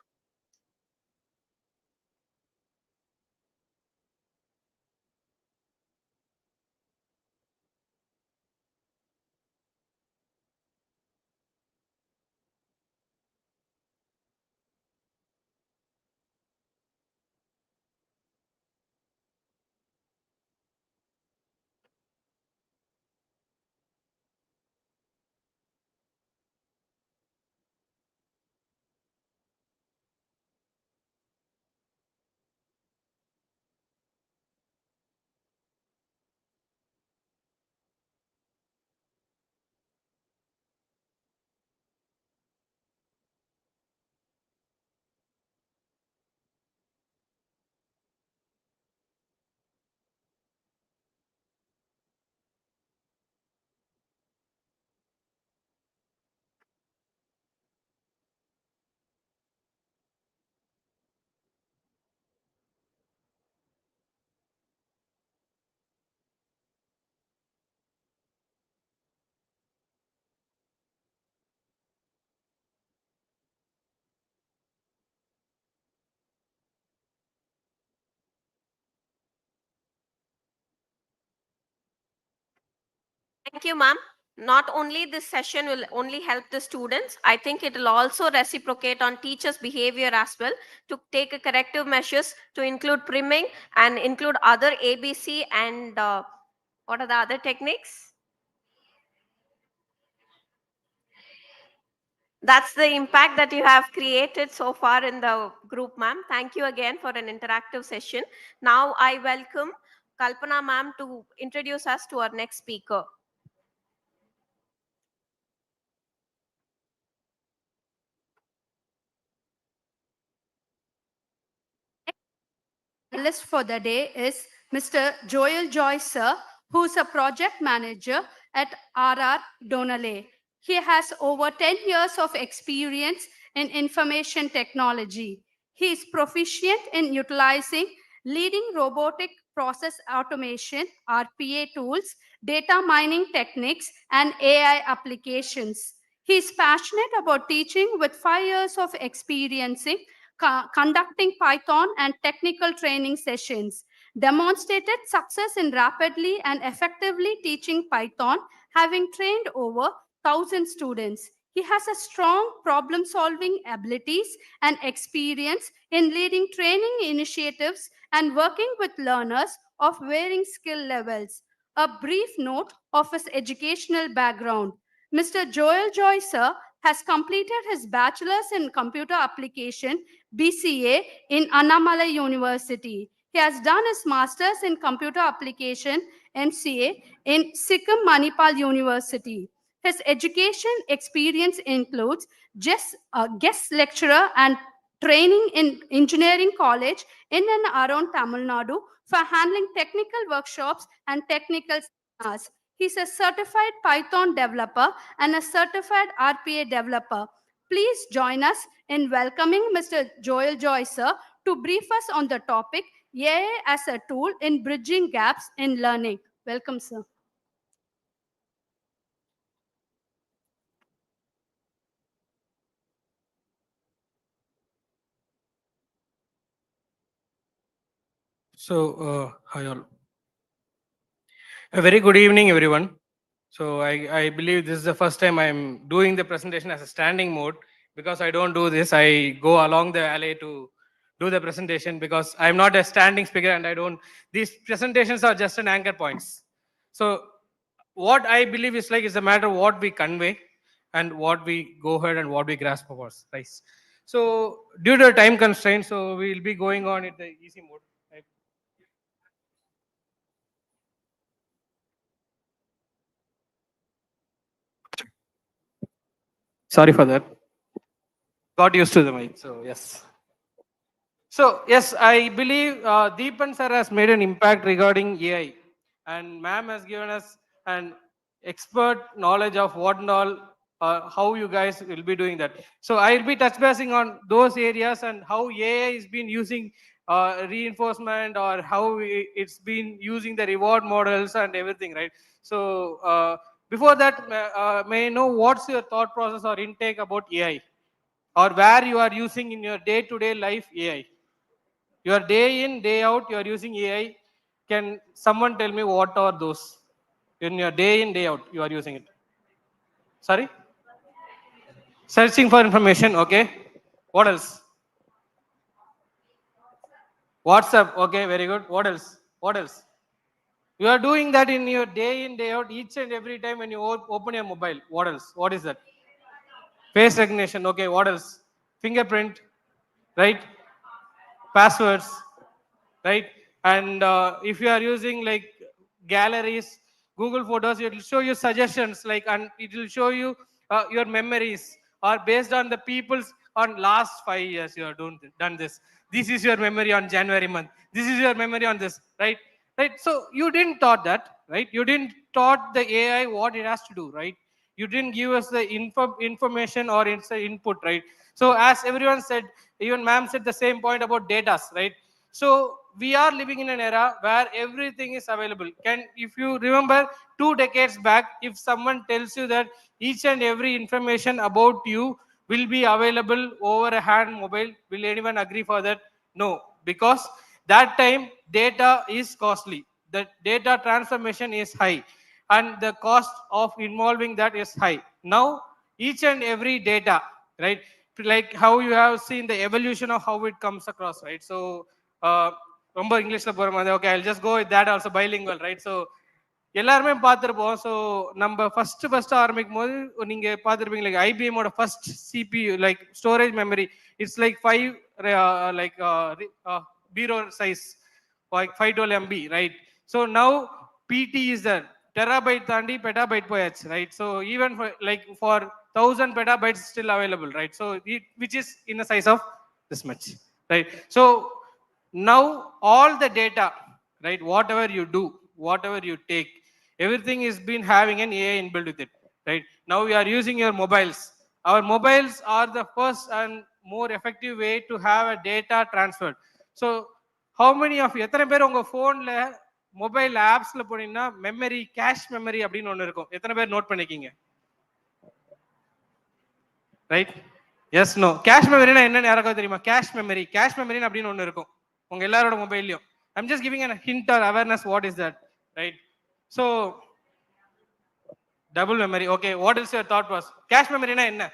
Thank you, ma'am. Not only this session will only help the students, I think it will also reciprocate on teachers' behavior as well to take a corrective measures to include priming and include other ABC and what are the other techniques? That's the impact that you have created so far in the group, ma'am. Thank you again for an interactive session. Now I welcome Kalpana ma'am to introduce us to our next speaker. List for the day is Mr. Joel Joy, sir, who is a project manager at RR Donale. He has over 10 years of experience in information technology. He is proficient in utilizing leading robotic process automation (RPA) tools, data mining techniques, and AI applications. He is passionate about teaching with 5 years of experience in conducting Python and technical training sessions, demonstrated success in rapidly and effectively teaching Python, having trained over 1,000 students. He has a strong problem solving abilities and experience in leading training initiatives and working with learners of varying skill levels. A brief note of his educational background. Mr. Joel Joy, sir, has completed his bachelor's in computer application BCA in Annamalai University. He has done his master's in computer application MCA in Sikkim Manipal University. His education experience includes guest lecturer and training in engineering college in and around Tamil Nadu for handling technical workshops and technical seminars. He's a certified Python developer and a certified RPA developer. Please join us in welcoming Mr. Joel Joy, sir, to brief us on the topic AI as a tool in bridging gaps in learning. Welcome, sir. So, hi all. A very good evening, everyone. So, I believe this is the first time I'm doing the presentation as a standing mode. Because I don't do this, I go along the alley to do the presentation because I'm not a standing speaker and I don't. These presentations are just an anchor points. So, what I believe is like is a matter of what we convey and what we go ahead and what we grasp of us, right? So, due to time constraints, so we'll be going on in the easy mode. Right? Sorry for that. Got used to the mic, so yes. So yes, I believe Deepan sir has made an impact regarding AI, and ma'am has given us an expert knowledge of what and all, how you guys will be doing that. So I'll be touch basing on those areas and how AI is been using reinforcement or how it's been using the reward models and everything, right? So before that, may I know what's your thought process or intake about AI, or where you are using in your day-to-day life AI? Your day in, day out, you are using AI. Can someone tell me what are those? In your day in, day out, you are using it. Sorry? Searching for information, okay. What else? WhatsApp, okay, very good. What else? What else? You are doing that in your day in, day out, each and every time when you open your mobile. What else? What is that? Face recognition, okay. What else? Fingerprint, right? Passwords, right? And if you are using like galleries, Google Photos, it will show you suggestions, like, and it will show you your memories, or based on the people's on last 5 years you have done this. This is your memory on January month. This is your memory on this, right? Right. So you didn't taught that, right? You didn't taught the AI what it has to do, right? You didn't give us the information or it's the input, right? So as everyone said, even ma'am said the same point about data, right? So we are living in an era where everything is available. If you remember 2 decades back, if someone tells you that each and every information about you will be available over a hand mobile, will anyone agree for that? No, because that time data is costly. The data transformation is high and the cost of involving that is high. Now, each and every data, right? Like how you have seen the evolution of how it comes across, right? So, ரொம்ப இங்கிலீஷ்ல போற மாதிரி okay I just go with that also bilingual right so எல்லாருமே பார்த்துருப்போம் so நம்ம first ஆரம்பிக்கும் போது நீங்க பார்த்துருப்பீங்க லைக் ஐபிஎம்மோட first CPU like storage memory it's like 5 like bureau size like 512 MB right so now பிடி இஸ் தட் டெராபைட் தாண்டி பெட்டாபைட் போயாச்சு right so even like for 1000 petabytes still available, right? So which is in the size of this much, right? So now all the data, right, whatever you do, whatever you take, everything is been having an AI inbuilt with it. right? Now we are using your mobiles. Our mobiles are the first and more effective way to have a data transfer. So how many of you, எத்தனை பேர் உங்க போன்ல mobile ஆப்ஸ்ல போனீங்கன்னா memory, cache memory அப்படின்னு ஒன்று இருக்கும். எத்தனை பேர் நோட் பண்ணிக்கிங்க? ரைட்? Yes, no. கேஷ் மெமரினா என்னன்னு யாருக்காவது தெரியுமா? கேஷ் மெமரி அப்படின்னு ஒன்று இருக்கும் உங்க எல்லாரோட மொபைல்லையும். I'm just giving a hint or awareness what is that, right? So double memory. Okay, what is your thought was? Cache memory na enna?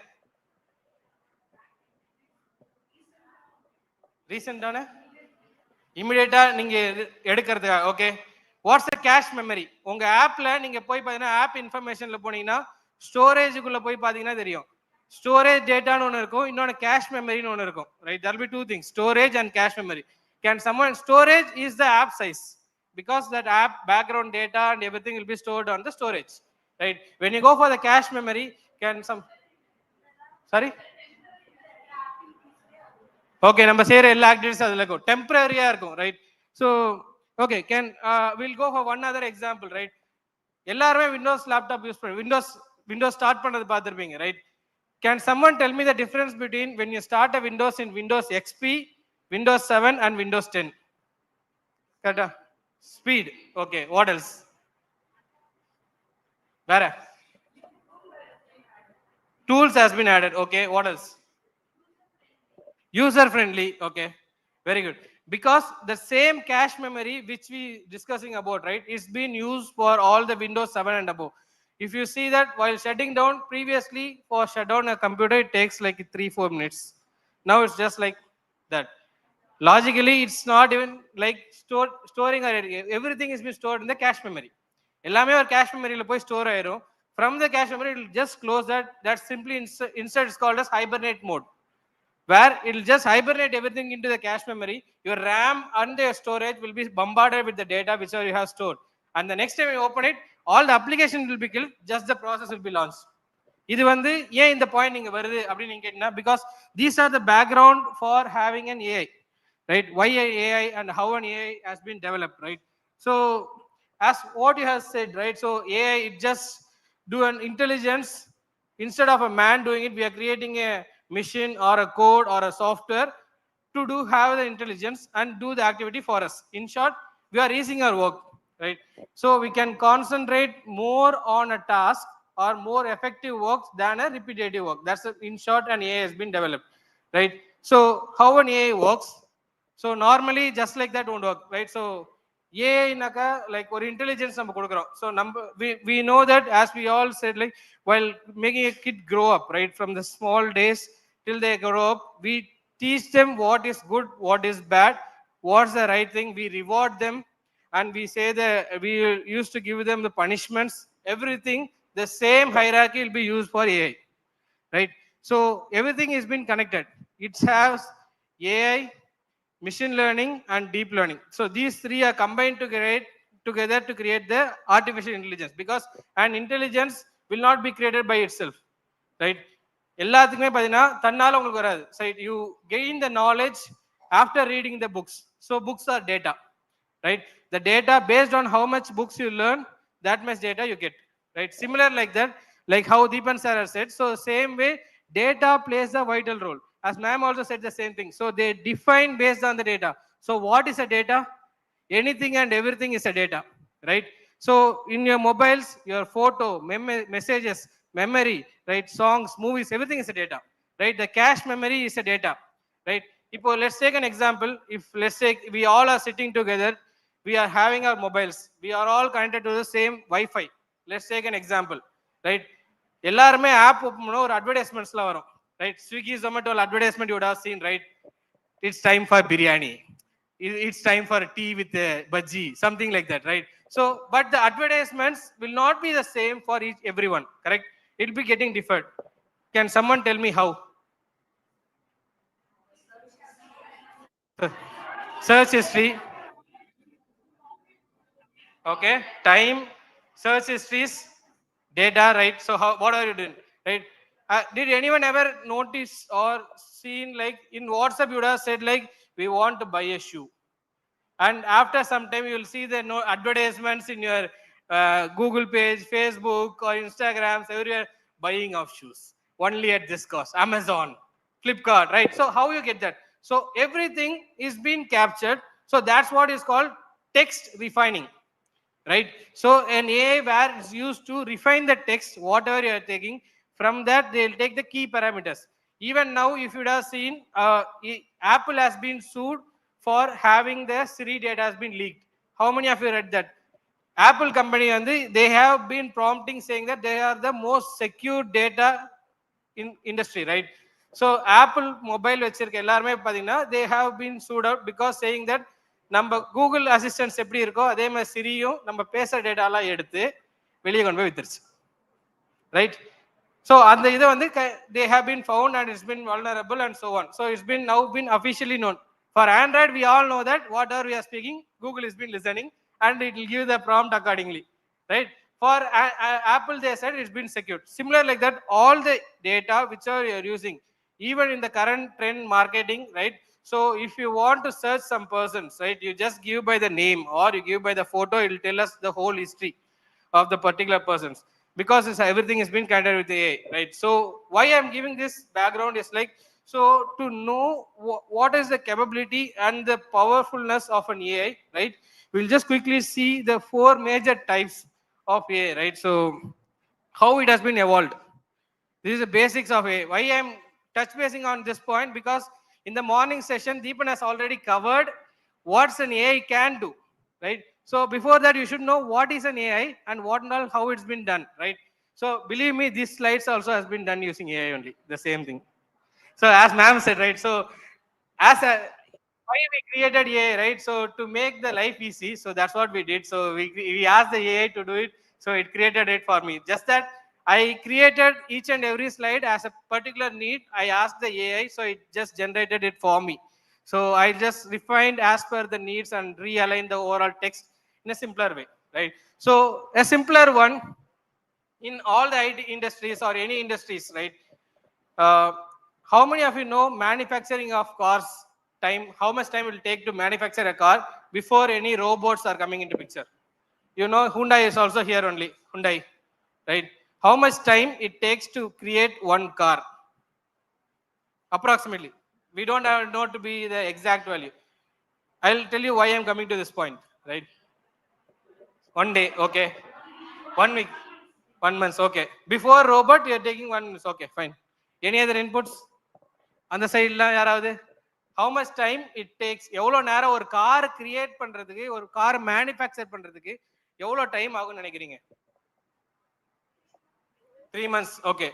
Recent தானே? இமிடியேட்டா நீங்க எடுக்கிறது. Okay, what's the cache memory? உங்க ஆப்ல நீங்க போய் பாத்தீங்கன்னா ஆப் இன்ஃபர்மேஷன்ல போனீங்கன்னா ஸ்டோரேஜுக்குள்ள போய் பாத்தீங்கன்னா தெரியும். ஸ்டோரேஜ் டேட்டான்னு ஒன்று இருக்கும், இன்னொன்று கேஷ் மெமரின்னு ஒன்று இருக்கும், right? There will be two things, storage and cache memory. Can someone, storage is the app size because that app background data and everything will be stored on the storage, right? When you go for the cache memory, can some, sorry, okay, நம்ம செய்யற எல்லா activities அதுல இருக்கும், டெம்பரரியா இருக்கும், right? So okay, can will go for one other example, right? எல்லாருமே Windows laptop use பண்ணி Windows start பண்ணது பார்த்துருப்பீங்க, right? Can someone tell me the difference between when you start a Windows in Windows XP, Windows 7 and Windows 10? Correct? Speed. Okay, what else? Where? Tools has been added. Okay, what else? User friendly. Okay, very good. Because the same cache memory which we discussing about, right, is being used for all the Windows 7 and above. If you see that while shutting down, previously for shut down a computer it takes like 3-4 minutes. Now it's just like that. Logically it's not even like storing or everything is being stored in the cache memory. எல்லாமே ஒரு cache memory ல போய் store ஆயிரும். From the cache memory it will just close that. That simply insert is called as hibernate mode, where it will just hibernate everything into the cache memory. Your RAM and your storage will be bombarded with the data which you have stored, and the next time you open it, all the application will be killed, just the process will be launched. இது வந்து ஏன் இந்த point நீங்க வருது அப்படின்னு நீங்க கேட்டீங்கன்னா, because these are the background for having an AI, right? Why AI and how an AI has been developed, right? So as what you have said, right? So AI, it just do an intelligence instead of a man doing it. We are creating a machine or a code or a software to do have the intelligence and do the activity for us. In short, we are easing our work, right? So we can concentrate more on a task or more effective works than a repetitive work. That's in short an AI has been developed, right? So how an AI works? So normally just like that won't work, right? So AI naka like or intelligence நம்ம கொடுக்கிறோம். So we know that, as we all said, like while making a kid grow up, right, from the small days till they grow up, we teach them what is good, what is bad, what's the right thing. We reward them, and we say that we used to give them the punishments, everything. The same hierarchy will be used for AI, right? So everything is been connected. It has AI, machine learning and deep learning. So these three are combined together to create the artificial intelligence, because an intelligence will not be created by itself, right? எல்லாத்துக்குமே பார்த்தீங்கன்னா தன்னால உங்களுக்கு வராது. So you gain the knowledge after reading the books. So books are data, right? The data based on how much books you learn, that much data you get, right? Similar like that, like how Deepan sir has said. So same way, data plays a vital role. As ma'am also said the same thing. So they define based on the data. So what is a data? Anything and everything is a data, right? So in your mobiles, your photo, messages, memory, right, songs, movies, everything is a data, right? The cache memory is a data, right? If let's take an example. If let's say we all are sitting together, we are having our mobiles, we are all connected to the same Wi-Fi. Let's take an example, right? எல்லாருமே app open பண்ண ஒரு அட்வர்டைஸ்மெண்ட்ஸ்லாம் வரும், right? Swiggy, Zomato advertisement you would have seen, right? It's time for biryani, it's time for tea with bhaji, something like that, right? So but the advertisements will not be the same for everyone, correct? It will be getting different. Can someone tell me how? Search history. Okay, time, search histories, data, right? So how, what are you doing, right? Did anyone ever notice or seen, like in WhatsApp you would have said like we want to buy a shoe, and after some time you will see the advertisements in your Google page, Facebook or Instagrams, everywhere buying of shoes. Only at this cost. Amazon, Flipkart, right? So how you get that? So everything is being captured. So that's what is called text refining, right? So an AI where is used to refine the text, whatever you are taking, from that they'll take the key parameters. Even now, if you have seen, Apple has been sued for having the Siri data has been leaked. How many of you read that? Apple company and they have been prompting saying that they are the most secure data in industry, right? So Apple mobile வச்சிருக்க எல்லாருமே பாத்தீங்கன்னா they have been sued out because saying that நம்ம Google assistance எப்படி இருக்கோ அதே மாதிரி சிரியும் நம்ம பேசுற டேட்டாலாம் எடுத்து வெளியே கொண்டு போய் வித்துருச்சு, ரைட்? ஸோ அந்த இதை வந்து they have been found and it's been vulnerable and so on. So it's been now been officially known. For Android, we all know that whatever we are speaking, Google has been listening and it will give the prompt accordingly, right? For Apple, they said it's been secured. Similar like that, all the data which are you're using, even in the current trend marketing, right? So if you want to search some persons, right, you just give by the name or you give by the photo, it will tell us the whole history of the particular persons, because everything has been connected with the AI, right? So why I'm giving this background is like, so to know what is the capability and the powerfulness of an AI, right? We'll just quickly see the 4 major types of AI, right? So how it has been evolved. This is the basics of AI. Why I'm touch basing on this point, because in the morning session, Deepan has already covered what an AI can do, right? So before that, you should know what is an AI and what and all, how it's been done, right? So believe me, these slides also has been done using AI only, the same thing. So as ma'am said, right? So as a why we created AI, right? So to make the life easy, so that's what we did. So we asked the AI to do it, so it created it for me. Just that I created each and every slide as a particular need. I asked the AI, so it just generated it for me. So I just refined as per the needs and realigned the overall text in a simpler way, right? So a simpler one in all the IT industries or any industries, right? How many of you know manufacturing of cars time? How much time it will take to manufacture a car before any robots are coming into picture? You know, Hyundai is also here only. Hyundai, right? How much time it takes to create one car? Approximately. We don't have know to be the exact value. I'll tell you why I'm coming to this point, right? 1 day, okay. 1 week, 1 month, okay. Before robot, you're taking 1 month, okay, fine. Any other inputs? On the side, how much time it takes? எவ்வளோ நேரம் ஒரு car create பண்றதுக்கு, ஒரு car manufacture பண்றதுக்கு எவ்வளோ time ஆகும்னு நினைக்கிறீங்க? 3 months, okay.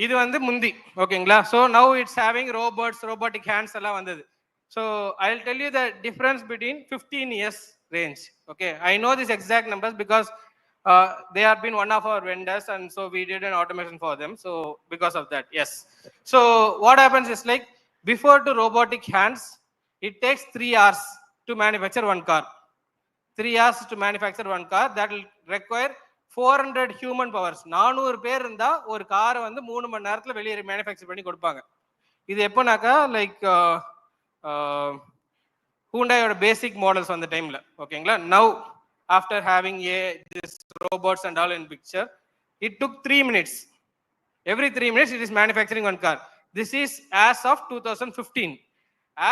இது வந்து முந்தி, ஓகேங்களா? So now it's having robots, robotic hands எல்லாம் வந்தது. So I'll tell you the difference between 15 years range. Okay, I know these exact numbers because they have been one of our vendors, and so we did an automation for them. So because of that, yes. So what happens is like, before to robotic hands, it takes 3 hours to manufacture one car. 3 hours to manufacture one car. That will require 400 human powers. 400 பேர் இருந்தா ஒரு காரை வந்து 3 மணி நேரத்துல வெளியே manufacture பண்ணி கொடுப்பாங்க. இது எப்போனாக்கா like Hyundai basic models on the time, okay? Now after having this robots and all in picture, it took 3 minutes. Every 3 minutes it is manufacturing one car. This is as of 2015.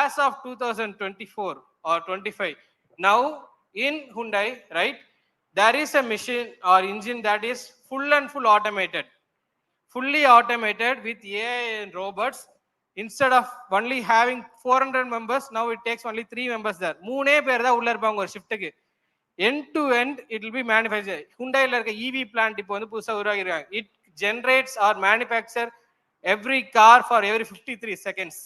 As of 2024 or 25, now in Hyundai, right, there is a machine or engine that is full automated, fully automated with AI and robots. Instead of only having 400 members, now it takes only 3 members there. 3 பேர் தான் உள்ள இருப்பாங்க ஒரு ஷிஃப்ட்டுக்கு. End to end it will be manufactured. Hyundai-ல இருக்க EV plant இப்போ வந்து புதுசா உருவாக்கிருக்காங்க. It generates or manufacture every car for every 53 seconds.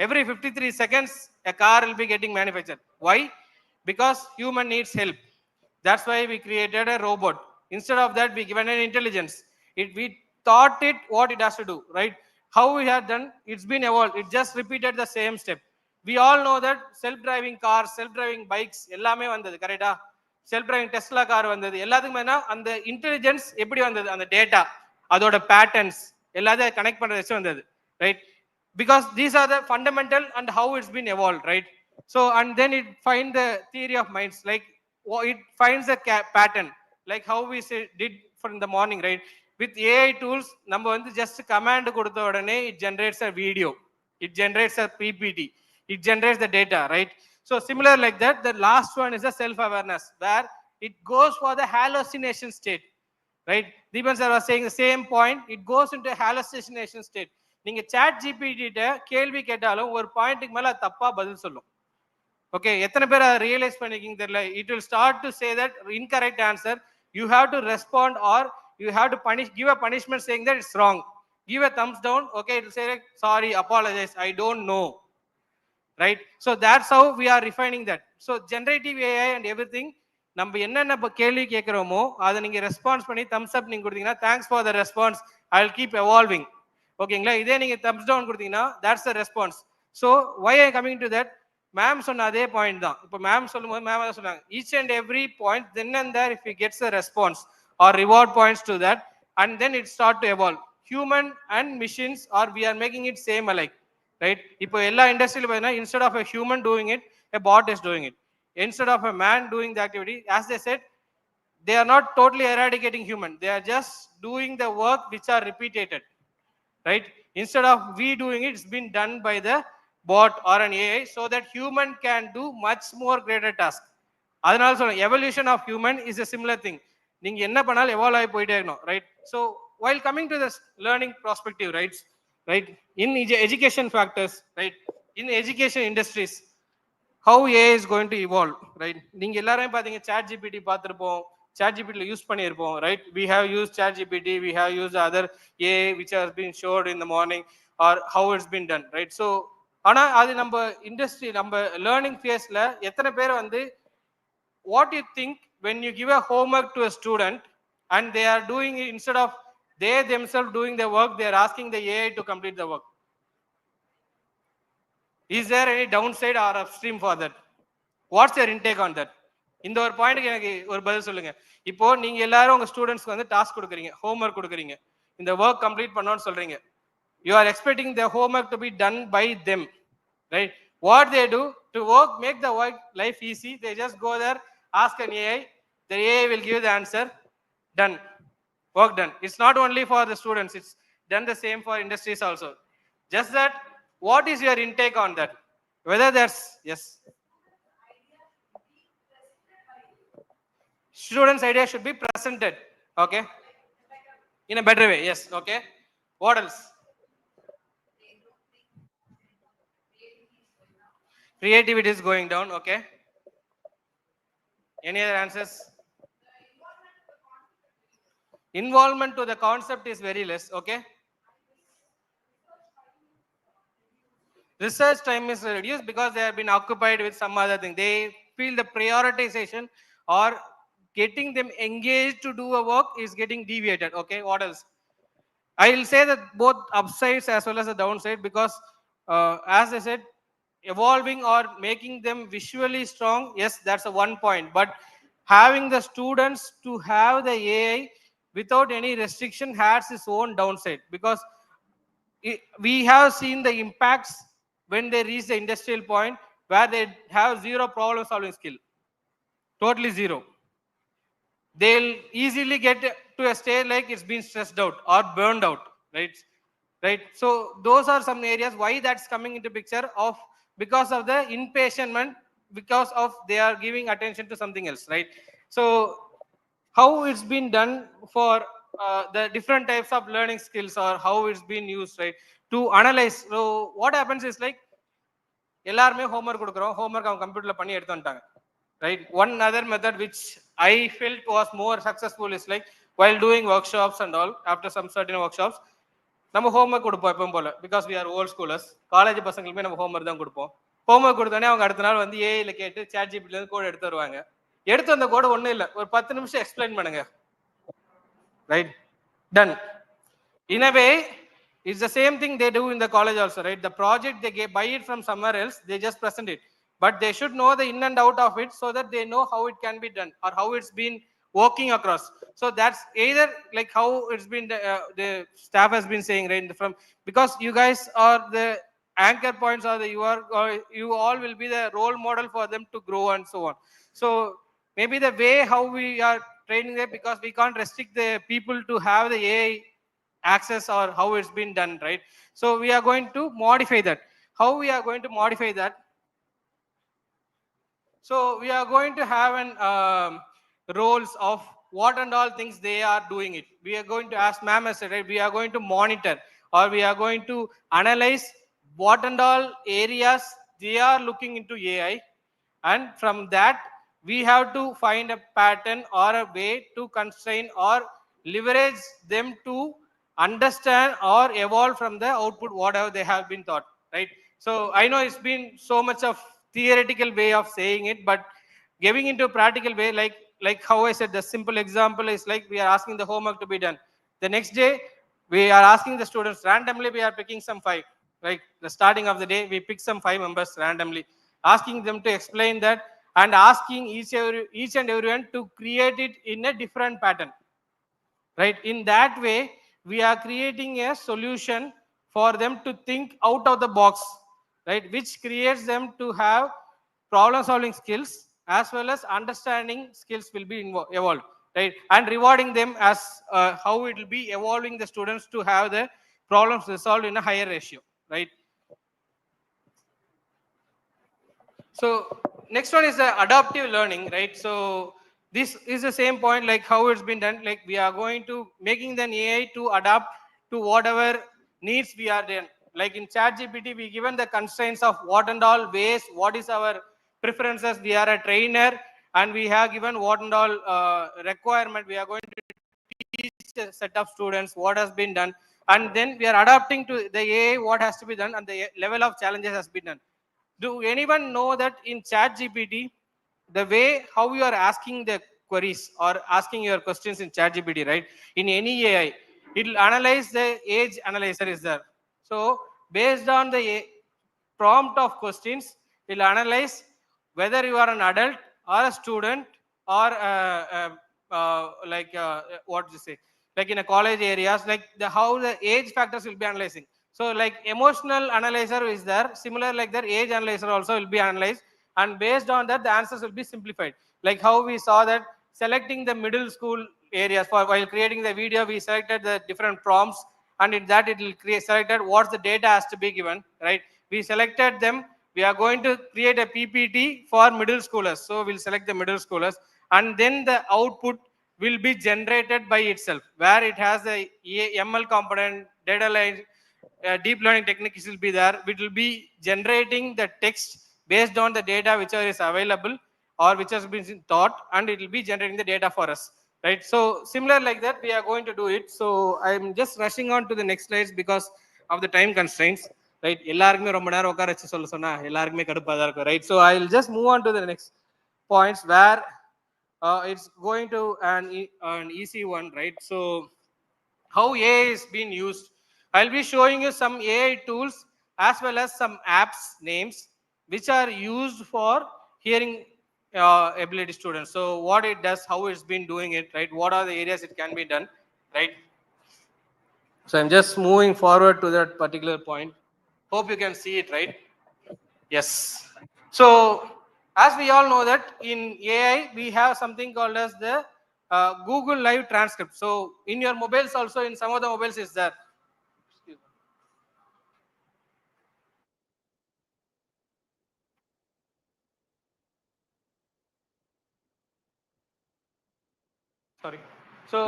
Every 53 seconds a car will be getting manufactured. Why? Because human needs help. That's why we created a robot. Instead of that, we given an intelligence. We taught it what it has to do, right? How we have done, it's been evolved. It just repeated the same step. We all know that self-driving cars, self-driving bikes, எல்லாமே வந்தது, கரெக்டா? Self-driving Tesla car வந்தது. எல்லாத்துக்குமே அந்த intelligence எப்படி வந்தது? அந்த data, அதோட பேட்டர்ன்ஸ் எல்லாத்தையும் கனெக்ட் பண்ற வச்சு வந்தது, right? Because these are the fundamental and how it's been evolved, right? So and then it find the theory of minds, like it finds a pattern, like how we did from the morning, right? With AI tools, நம்ம வந்து just command கொடுத்த உடனே it generates a video, it generates a PPT, it generates the data, right? So similar like that, the last one is the self-awareness, where it goes for the hallucination state, right? Deepan sir was saying the same point, it goes into a hallucination state. நீங்க chat gpt கிட்ட கேள்வி கேட்டாலும் ஒரு பாயிண்ட்க்கு மேல தப்பா பதில் சொல்லும். Okay, எத்தனை பேர் ரியலைஸ் பண்ணிக்கிங்க தெரியல. It will start to say that incorrect answer, you have to respond, or you have to give a punishment saying that it's wrong. Give a thumbs down. Okay, it will say like, sorry, apologize, I don't know, right? So that's how we are refining that. So generative AI and everything, நம்ம என்னென்ன கேள்வி கேட்குறோமோ அதை நீங்க response பண்ணி thumbs up நீங்க கொடுத்தீங்கன்னா thanks for the response, I will keep evolving. ஓகேங்களா? இதே நீங்க thumbs down கொடுத்தீங்கன்னா that's the response. So why I am coming to that, ma'am சொன்ன அதே பாயிண்ட் தான். இப்போ மேம் சொல்லும்போது மேம் தான் சொன்னாங்க, each and every point then and there if he gets a response or reward points to that, and then it start to evolve. Human and machines, or we are making it same alike, right? இப்போ எல்லா இண்டஸ்ட்ரியில பார்த்தீங்கன்னா instead of a human doing it, a bot is doing it. Instead of a man doing the activity, as they said, they are not totally eradicating human, they are just doing the work which are repeated, right? Instead of we doing it, it's been done by the bot or an AI, so that human can do much more greater task. அதனால சொல்றேன், evolution of human is a similar thing. நீங்க என்ன பண்ணாலும் evolve ஆகி போயிட்டே இருக்கணும், right? So while coming to this learning perspective, right, in education factors, right, in education industries, how AI is going to evolve, right? நீங்க எல்லாரும் பாத்தீங்க chat gpt பார்த்திருப்போம், chat gpt ல யூஸ் பண்ணியிருப்போம், right? We have used chat gpt, we have used other AI which has been showed in the morning, or how it's been done, right? So ஆனா அது நம்ம industry, நம்ம learning ஃபேஸ்ல எத்தனை பேர் வந்து, what you think when you give a homework to a student and they are doing it, instead of they themselves doing the work, they are asking the AI to complete the work. Is there any downside or upstream for that? What's your intake on that? இந்த ஒரு பாயிண்ட்க்கு எனக்கு ஒரு பதில் சொல்லுங்க. இப்போ நீங்க எல்லாரும் உங்க ஸ்டூடெண்ட்ஸ்க்கு வந்து டாஸ்க் கொடுக்குறீங்க, ஹோம்ஒர்க் கொடுக்குறீங்க, இந்த ஒர்க் கம்ப்ளீட் பண்ணணும்னு சொல்றீங்க. You are expecting the homework to be done by them, right? What they do to work, make the work life easy, they just go there, ask an AI, the AI will give the answer, done, work done. It's not only for the students, it's done the same for industries also. Just that, what is your intake on that? Whether that's, yes, students' idea should be presented, okay, in a better way, yes, okay. What else? Creativity is going down, okay. Any other answers? Involvement to the concept is very less, okay. Research time is reduced because they have been occupied with some other thing. They feel the prioritization or getting them engaged to do a work is getting deviated, okay. What else? I will say that both upsides as well as the downside, because as I said, evolving or making them visually strong, yes, that's a one point, but having the students to have the AI without any restriction has its own downside, because we have seen the impacts when they reach the industrial point where they have zero problem solving skill, totally zero. They'll easily get to a state like it's been stressed out or burned out, right? So those are some areas why that's coming into picture, of because of the impatience, because of they are giving attention to something else, right? So how it's been done for the different types of learning skills, or how it's been used, right, to analyze. So what happens is like எல்லாருமே homework கொடுக்குறோம், homework அவங்க கம்ப்யூட்டர்ல பண்ணி எடுத்து வந்துட்டாங்க, right? One other method which I felt was more successful is like while doing workshops and all, after some certain workshops, நம்ம homework கொடுப்போம் எப்பவும் போல, because we are old schoolers. College பசங்களுமே நம்ம ஹோம்ஒர்க் தான் கொடுப்போம். ஹோம்ஒர்க் கொடுத்தோடனே அவங்க அடுத்த நாள் வந்து ஏஐல கேட்டு chat gpt ல இருந்து கோட் எடுத்து வருவாங்க. எடுத்து வந்த கோட் ஒன்றும் இல்லை, ஒரு 10 நிமிஷம் எக்ஸ்பிளைன் பண்ணுங்க, right, done. In a way, it's the same thing they do in the college also, right? The project they buy it from somewhere else, they just present it, but they should know the in and out of it so that they know how it can be done or how it's been working across. So that's either like how it's been the staff has been saying, right, from, because you guys are the anchor points, or you all will be the role model for them to grow and so on. So maybe the way how we are training it, because we can't restrict the people to have the AI access or how it's been done, right? So we are going to modify that. How we are going to modify that? So we are going to have an roles of what and all things they are doing it. We are going to ask ma'am as right. We are going to monitor, or we are going to analyze what and all areas they are looking into AI, and from that we have to find a pattern or a way to constrain or leverage them to understand or evolve from the output whatever they have been taught, right? So I know it's been so much of theoretical way of saying it, but giving into a practical way, like how I said, the simple example is like we are asking the homework to be done. The next day, we are asking the students randomly, we are picking some 5. Like the starting of the day, we pick some 5 members randomly, asking them to explain that and asking each and everyone to create it in a different pattern, right? In that way, we are creating a solution for them to think out of the box, right? Which creates them to have problem solving skills as well as understanding skills will be evolved, right? And rewarding them as how it will be evolving the students to have the problems resolved in a higher ratio, right? So next one is the adaptive learning, right? So this is the same point like how it's been done. Like we are going to making the AI to adapt to whatever needs we are done. Like in ChatGPT, we given the constraints of what and all ways, what is our preferences. We are a trainer and we have given what and all requirement. We are going to teach a set of students what has been done. And then we are adapting to the AI what has to be done and the level of challenges has been done. Do anyone know that in ChatGPT, the way how you are asking the queries or asking your questions in ChatGPT, right? In any AI, it will analyze the age analyzer is there. So based on the prompt of questions, it will analyze whether you are an adult or a student or what do you say? Like in a college areas, like how the age factors will be analyzing. So like emotional analyzer is there, similar like that age analyzer also will be analyzed, and based on that the answers will be simplified. Like how we saw that selecting the middle school areas for while creating the video, we selected the different prompts, and in that it will create selected what the data has to be given, right? We selected them. We are going to create a PPT for middle schoolers, so we'll select the middle schoolers, and then the output will be generated by itself, where it has the ML component, data line, deep learning techniques will be there. It will be generating the text based on the data which is available or which has been taught, and it will be generating the data for us, right? So similar like that, we are going to do it. So I'm just rushing on to the next slides because of the time constraints, right? எல்லாருக்குமே ரொம்ப நேரம் உட்கார வச்சு சொல்ல சொன்னா எல்லாருக்குமே கடுப்பா தான் இருக்கும், right? So I'll just move on to the next points where it's going to an easy one, right? So how AI is being used. I'll be showing you some AI tools as well as some apps names which are used for hearing ability students. So what it does, how it's been doing it, right? What are the areas it can be done, right? So I'm just moving forward to that particular point. Hope you can see it, right? Yes. So as we all know that in AI, we have something called as the Google Live Transcript. So in your mobiles also, in some of the mobiles is there. Sorry. So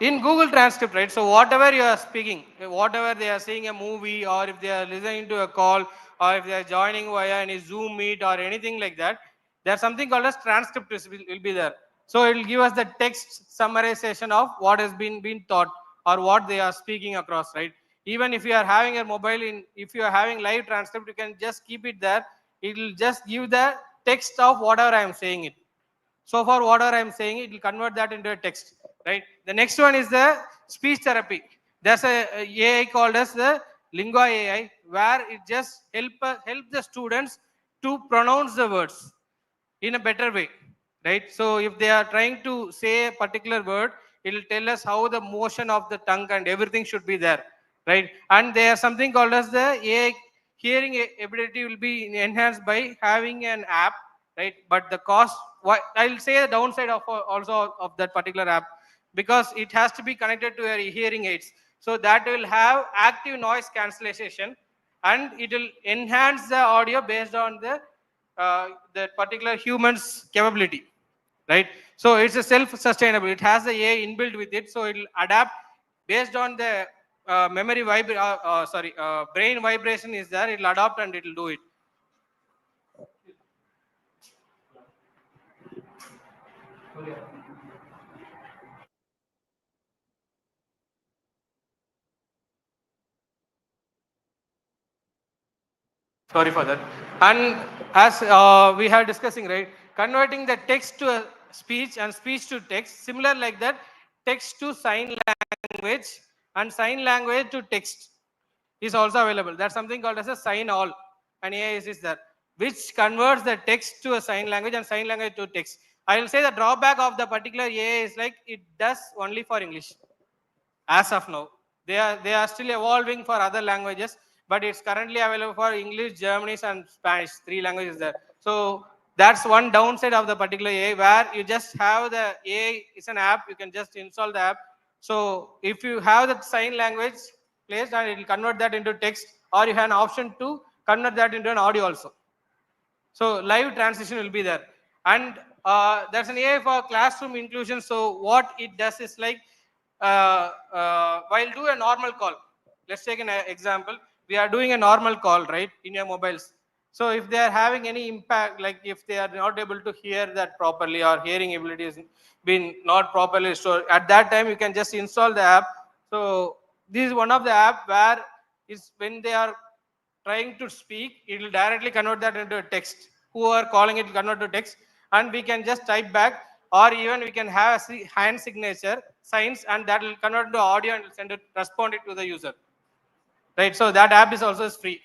in Google Transcript, right? So whatever you are speaking, whatever they are seeing a movie, or if they are listening to a call, or if they are joining via any Zoom meet or anything like that, there's something called as transcript will be there. So it will give us the text summarization of what has been taught or what they are speaking across, right? Even if you are having a mobile if you are having live transcript, you can just keep it there. It will just give the text of whatever I am saying it. So for whatever I'm saying, it will convert that into a text, right? The next one is the speech therapy. There's a AI called as the Lingua AI, where it just help the students to pronounce the words in a better way, right? So if they are trying to say a particular word, it will tell us how the motion of the tongue and everything should be there, right? And there's something called as the AI hearing ability will be enhanced by having an app, right? But the cost I'll say the downside of also of that particular app, because it has to be connected to your hearing aids. So that will have active noise cancellation, and it will enhance the audio based on the particular human's capability, right? So it's a self-sustainable. It has the AI inbuilt with it, so it will adapt based on the brain vibration is there. It will adapt and it will do it. Sorry for that. And as we are discussing, right, converting the text to a speech and speech to text, similar like that, text to sign language and sign language to text is also available. That's something called as a sign all, and AI is there, which converts the text to a sign language and sign language to text. I will say the drawback of the particular AI is like it does only for English. As of now, they are still evolving for other languages, but it's currently available for English, German, and Spanish, 3 languages there. So that's one downside of the particular AI, where you just have the AI. It's an app, you can just install the app. So if you have the sign language placed, and it will convert that into text, or you have an option to convert that into an audio also. So live transition will be there. And there's an AI for classroom inclusion. So what it does is like, while do a normal call, let's take an example. We are doing a normal call, right, in your mobiles. So if they are having any impact, like if they are not able to hear that properly, or hearing ability has been not properly stored, at that time you can just install the app. So this is one of the app where is when they are trying to speak, it will directly convert that into a text. Who are calling it convert to text, and we can just type back, or even we can have a hand signature signs, and that will convert into audio and send it, respond it to the user. Right. So that app is also free.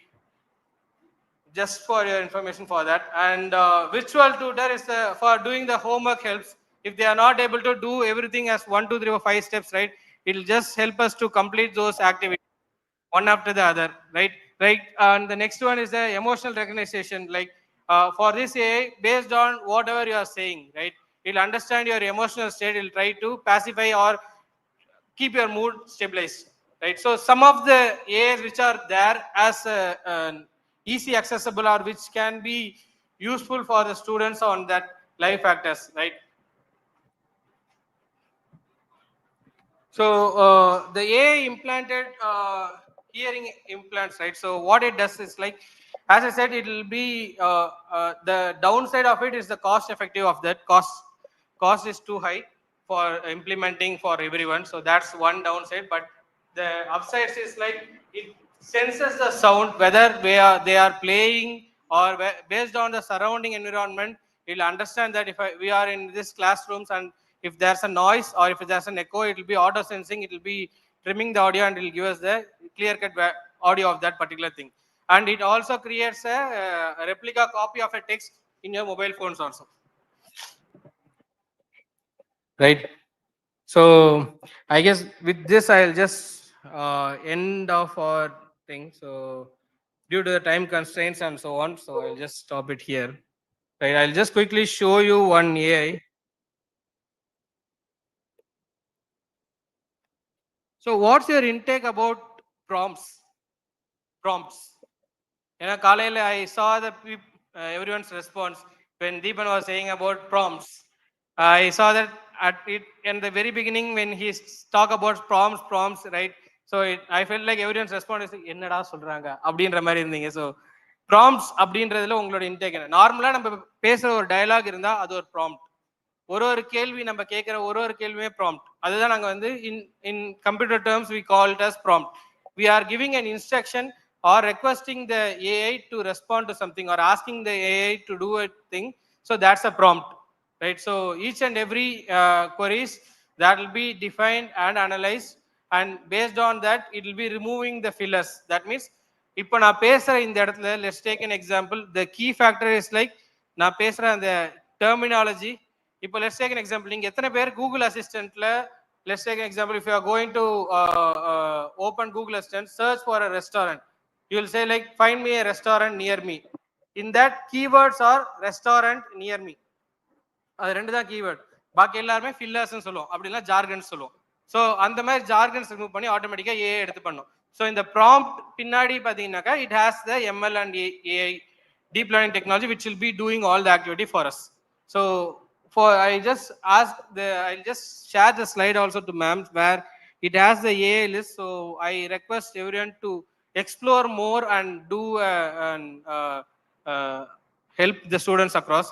Just for your information for that. And virtual tutor is for doing the homework helps. If they are not able to do everything as 1, 2, 3, or 5 steps, right, it will just help us to complete those activities one after the other, right? And the next one is the emotional recognition. Like for this AI, based on whatever you are saying, right, it'll understand your emotional state. It'll try to pacify or keep your mood stabilized, right? So some of the AIs which are there as an easy accessible, or which can be useful for the students on that life factors, right? So the AI implanted hearing implants, right? So what it does is like, as I said, it will be the downside of it is the cost effective of that. Cost is too high for implementing for everyone. So that's one downside. But the upsides is like it senses the sound, whether they are playing or based on the surrounding environment. It'll understand that if we are in this classrooms, and if there's a noise or if there's an echo, it will be auto sensing. It will be trimming the audio, and it will give us the clear cut audio of that particular thing. And it also creates a replica copy of a text in your mobile phones also. Right. So I guess with this, I'll just end of our thing. So due to the time constraints and so on, so I'll just stop it here. Right. I'll just quickly show you one AI. So what's your intake about prompts? Kalayla, I saw the everyone's response when Deepan was saying about prompts. I saw that at it in the very beginning when he talked about prompts, right? So I felt like everyone's response is என்னடா சொல்றாங்க அப்படின்ற மாதிரி இருந்தீங்க. So prompts அப்படின்றதுல உங்களோட intake என்ன? நார்மலா நம்ம பேசுற ஒரு டயலாக் இருந்தா அது ஒரு prompt. ஒரு கேள்வி நம்ம கேட்கிற ஒரு கேள்வியே prompt. அதுதான் நாங்க வந்து in computer terms we call it as prompt. We are giving an instruction or requesting the AI to respond to something, or asking the AI to do a thing. So that's a prompt, right? So each and every queries that will be defined and analyzed, and based on that it will be removing the fillers. That means இப்போ நான் பேசுற இந்த இடத்துல, let's take an example. The key factor is like நான் பேசுற அந்த terminology. இப்போ let's take an example. நீங்க எத்தனை பேர் Google Assistantல, let's take an example. If you are going to open Google Assistant, search for a restaurant, you will say like find me a restaurant near me. In that keywords are restaurant near me. அது ரெண்டு தான் keyword. பாக்கி எல்லாருமே ஃபில்லர்ஸ்னு சொல்லுவோம், அப்படி இல்லை jargons சொல்லுவோம். So அந்த மாதிரி ஜார்கன்ஸ் ரிமூவ் பண்ணி ஆட்டோமேட்டிக்காக ஏஐ எடுத்து பண்ணும். ஸோ இந்த ப்ராம்ப்ட் பின்னாடி பார்த்தீங்கன்னாக்கா it has the ML and AI deep learning technology which will be doing all the activity for us. So I'll just share the slide also to ma'am where it has the AI list. So I request everyone to explore more and do help the students across.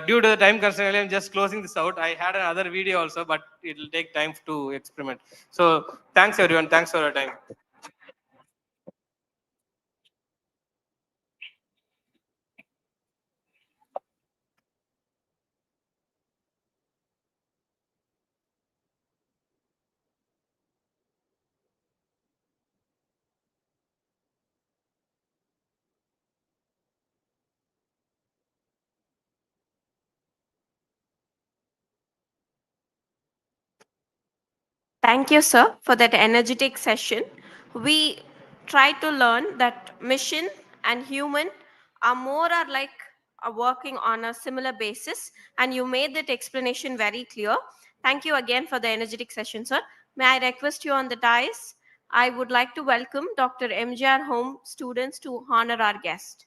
Due to the time constraint, I'm just closing this out. I had another video also, but it will take time to experiment. So thanks everyone. Thanks for your time. Thank you, sir, for that energetic session. We try to learn that mission and human are more or like are working on a similar basis, and you made that explanation very clear. Thank you again for the energetic session, sir. May I request you on the dais? I would like to welcome Dr. MGR Home students to honor our guest.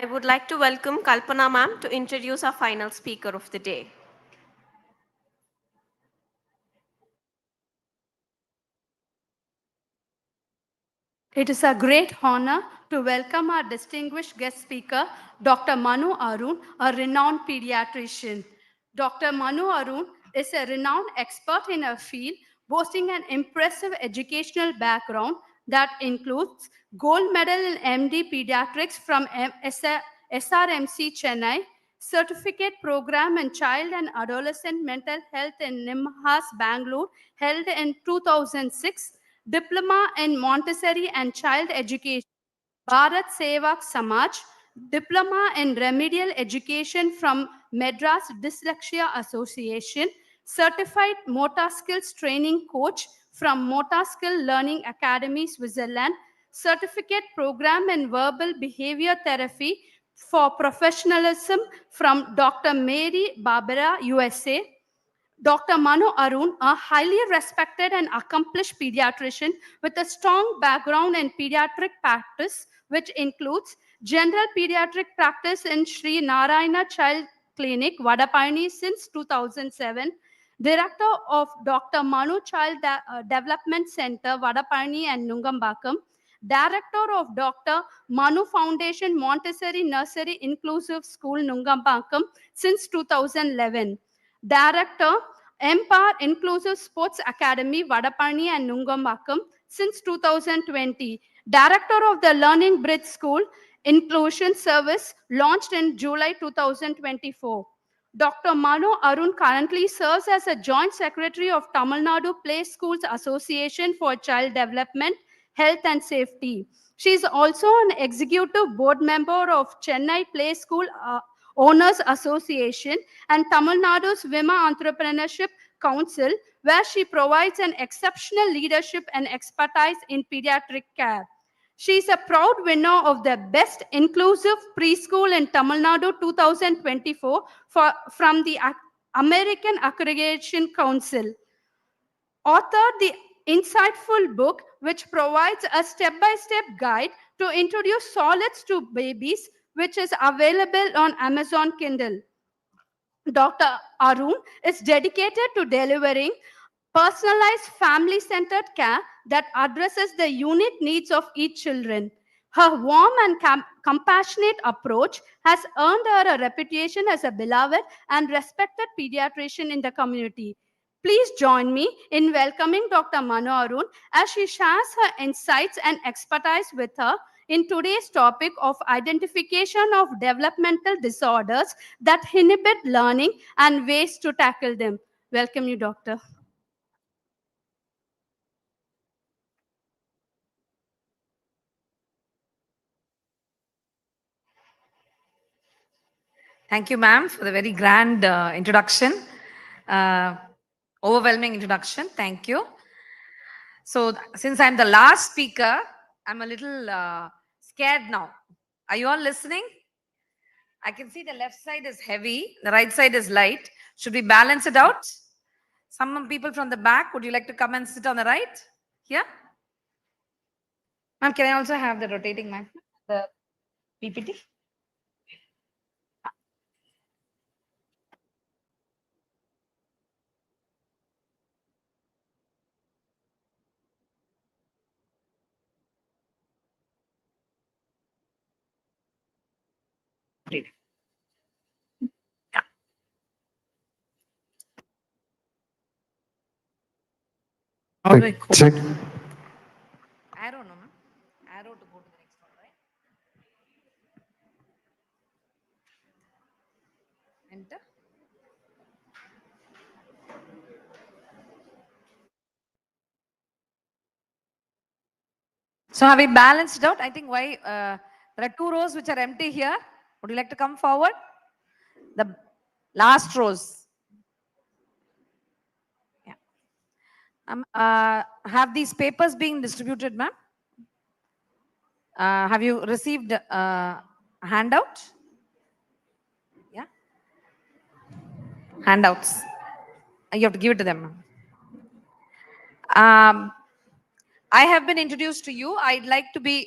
I would like to welcome Kalpana ma'am to introduce our final speaker of the day. It is a great honor to welcome our distinguished guest speaker, Dr. Manu Arun, a renowned pediatrician. Dr. Manu Arun is a renowned expert in her field, boasting an impressive educational background that includes gold medal in MD Pediatrics from SRMC Chennai, certificate program in child and adolescent mental health in NIMHAS Bangalore, held in 2006, diploma in Montessori and child education, Bharat Sevak Samaj, diploma in remedial education from Madras Dyslexia Association, certified motor skills training coach from Motor Skill Learning Academy, Switzerland, certificate program in verbal behavior therapy for professionalism from Dr. Mary Barbera, USA. Dr. Manu Arun, a highly respected and accomplished pediatrician with a strong background in pediatric practice, which includes general pediatric practice in Sri Narayana Child Clinic, Vadapayani since 2007, Director of Dr. Manu Child Development Center, Vadapayani and Nungambakam, Director of Dr. Manu Foundation Montessori Nursery Inclusive School, Nungambakam since 2011. Director, Empower Inclusive Sports Academy, Vadapani and Nungambakam since 2020. Director of the Learning Bridge School Inclusion Service, launched in July 2024. Dr. Manu Arun currently serves as a Joint Secretary of Tamil Nadu Play Schools Association for Child Development, Health and Safety. She is also an executive board member of Chennai Play School Owners Association and Tamil Nadu's Women Entrepreneurship Council, where she provides an exceptional leadership and expertise in pediatric care. She is a proud winner of the Best Inclusive Preschool in Tamil Nadu 2024 from the American Accreditation Council. Authored the insightful book, which provides a step-by-step guide to introduce solids to babies, which is available on Amazon Kindle. Dr. Arun is dedicated to delivering personalized family-centered care that addresses the unique needs of each children. Her warm and compassionate approach has earned her a reputation as a beloved and respected pediatrician in the community. Please join me in welcoming Dr. Manu Arun as she shares her insights and expertise with her in today's topic of identification of developmental disorders that inhibit learning and ways to tackle them. Welcome you, Doctor. Thank you, ma'am, for the very grand introduction, overwhelming introduction. Thank you. So, since I'm the last speaker, I'm a little scared now. Are you all listening? I can see the left side is heavy, the right side is light. Should we balance it out? Some people from the back, would you like to come and sit on the right? Here? Ma'am, can I also have the rotating mic? The PPT? How do I go? Check. Arrow, no, ma'am? Arrow to go to the next one, right? Enter. So have we balanced it out? I think why there are 2 rows which are empty here. Would you like to come forward? The last rows. Yeah. Have these papers being distributed, ma'am? Have you received a handout? Yeah. Handouts. You have to give it to them. I have been introduced to you. I'd like to be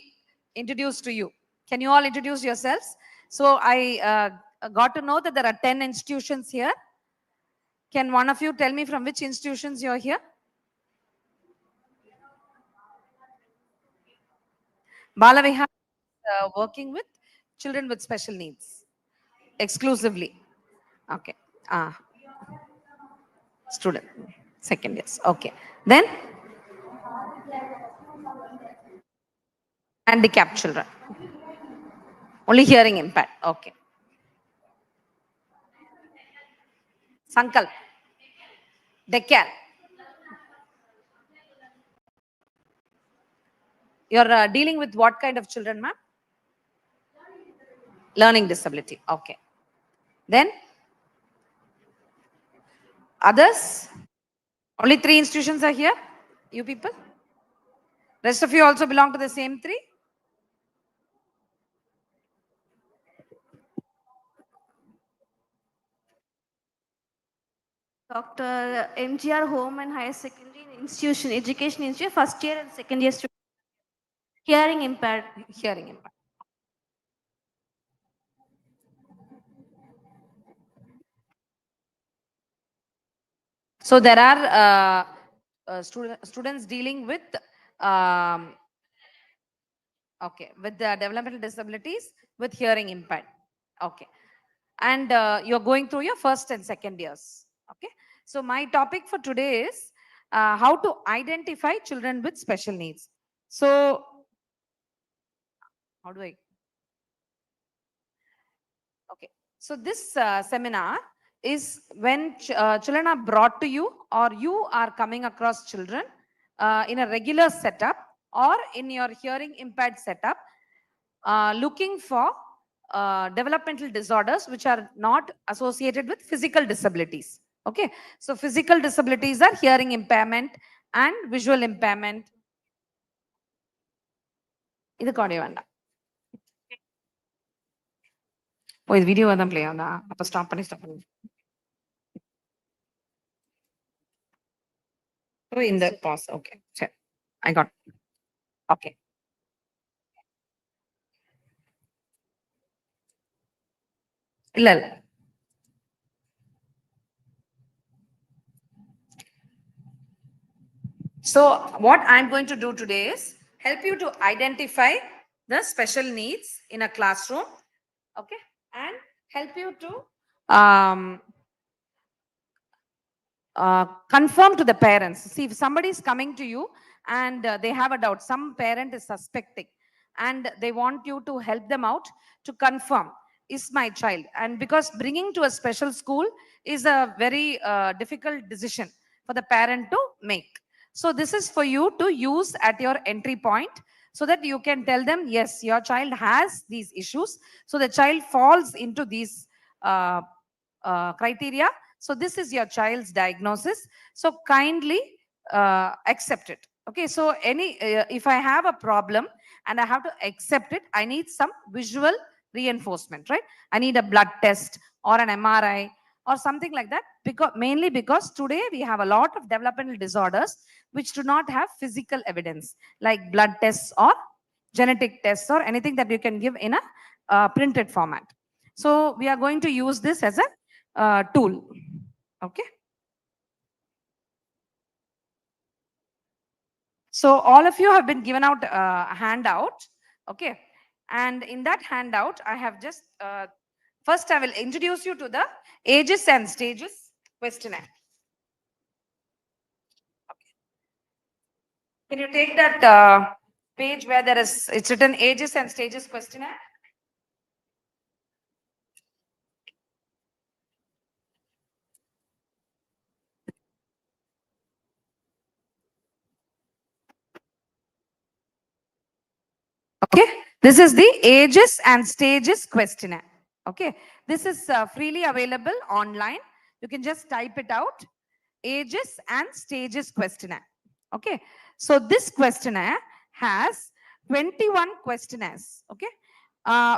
introduced to you. Can you all introduce yourselves? So I got to know that there are 10 institutions here. Can one of you tell me from which institutions you're here? Balavihar is working with children with special needs exclusively. Okay. Student, second years. Okay. Then handicapped children. Only hearing impact. Okay. Sankalp. Decal. You're dealing with what kind of children, ma'am? Learning disability. Okay. Then others? Only 3 institutions are here? You people? Rest of you also belong to the same 3? Dr. MGR Home and Higher Secondary Institution, Education Institute, first year and second year student. Hearing impaired. Hearing impaired. So there are students dealing with with the developmental disabilities with hearing impaired. Okay. And you're going through your first and second years. Okay. So my topic for today is how to identify children with special needs. So how do I? Okay. So this seminar is when children are brought to you or you are coming across children in a regular setup or in your hearing impaired setup looking for developmental disorders which are not associated with physical disabilities. Okay. So physical disabilities are hearing impairment and visual impairment. இது காடிய வேண்டாம். இது வீடியோவா தான் play ஆகுதா? அப்ப stop பண்ணி. So in the pause. Okay. Sure. I got it. Okay. இல்ல. So what I'm going to do today is help you to identify the special needs in a classroom, okay, and help you to confirm to the parents. See, if somebody is coming to you and they have a doubt, some parent is suspecting, and they want you to help them out to confirm, is my child? And because bringing to a special school is a very difficult decision for the parent to make. So this is for you to use at your entry point, so that you can tell them, yes, your child has these issues. So the child falls into these criteria. So this is your child's diagnosis. So kindly accept it. Okay, so if I have a problem and I have to accept it, I need some visual reinforcement, right? I need a blood test or an MRI or something like that, mainly because today we have a lot of developmental disorders which do not have physical evidence, like blood tests or genetic tests or anything that you can give in a printed format. So we are going to use this as a tool. Okay. So all of you have been given out a handout. Okay. And in that handout, I have just, first I will introduce you to the ages and stages questionnaire. Okay. Can you take that page where it's written ages and stages questionnaire? Okay, this is the ages and stages questionnaire. Okay, this is freely available online. You can just type it out, ages and stages questionnaire. Okay, so this questionnaire has 21 questionnaires, okay,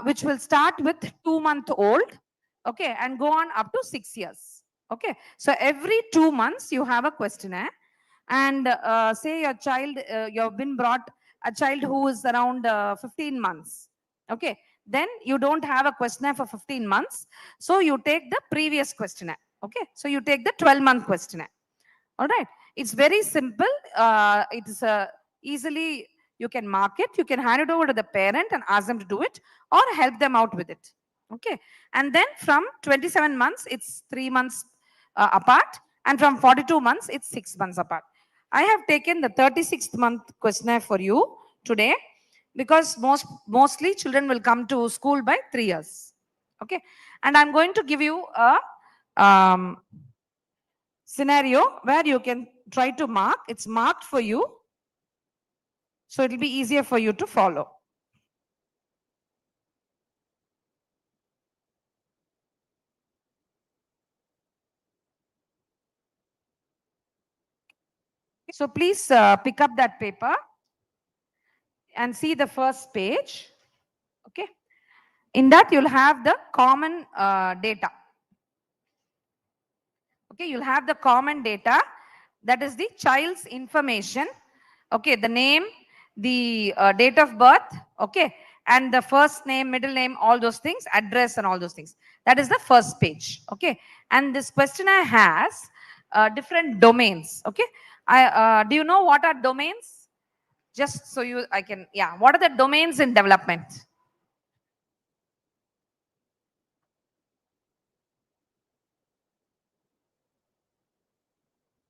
which will start with 2-month-old, okay, and go on up to 6 years. Okay, so every 2 months you have a questionnaire, and say your child, you've been brought a child who is around 15 months. Okay, then you don't have a questionnaire for 15 months. So you take the previous questionnaire. Okay, so you take the 12-month questionnaire. All right, it's very simple. It's easily, you can mark it, you can hand it over to the parent and ask them to do it, or help them out with it. Okay, and then from 27 months, it's 3 months apart, and from 42 months, it's 6 months apart. I have taken the 36th month questionnaire for you today, because mostly children will come to school by 3 years. Okay, and I'm going to give you a scenario where you can try to mark. It's marked for you, so it'll be easier for you to follow. So please pick up that paper and see the first page. Okay, in that you'll have the common data. Okay, you'll have the common data, that is the child's information. Okay, the name, the date of birth, okay, and the first name, middle name, all those things, address and all those things. That is the first page. Okay, and this questionnaire has different domains. Okay, do you know what are domains? Just so I can, yeah, what are the domains in development?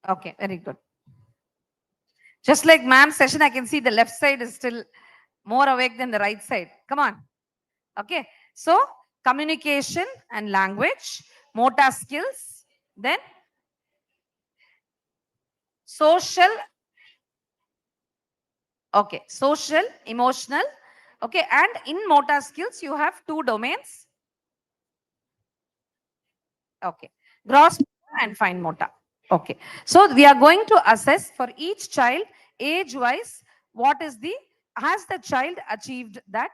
Okay, very good. Just like ma'am's session, I can see the left side is still more awake than the right side. Come on. Okay, so communication and language, motor skills, then social, okay, social, emotional, okay, and in motor skills, you have 2 domains. Okay, gross motor and fine motor. Okay, so we are going to assess for each child age-wise, has the child achieved that?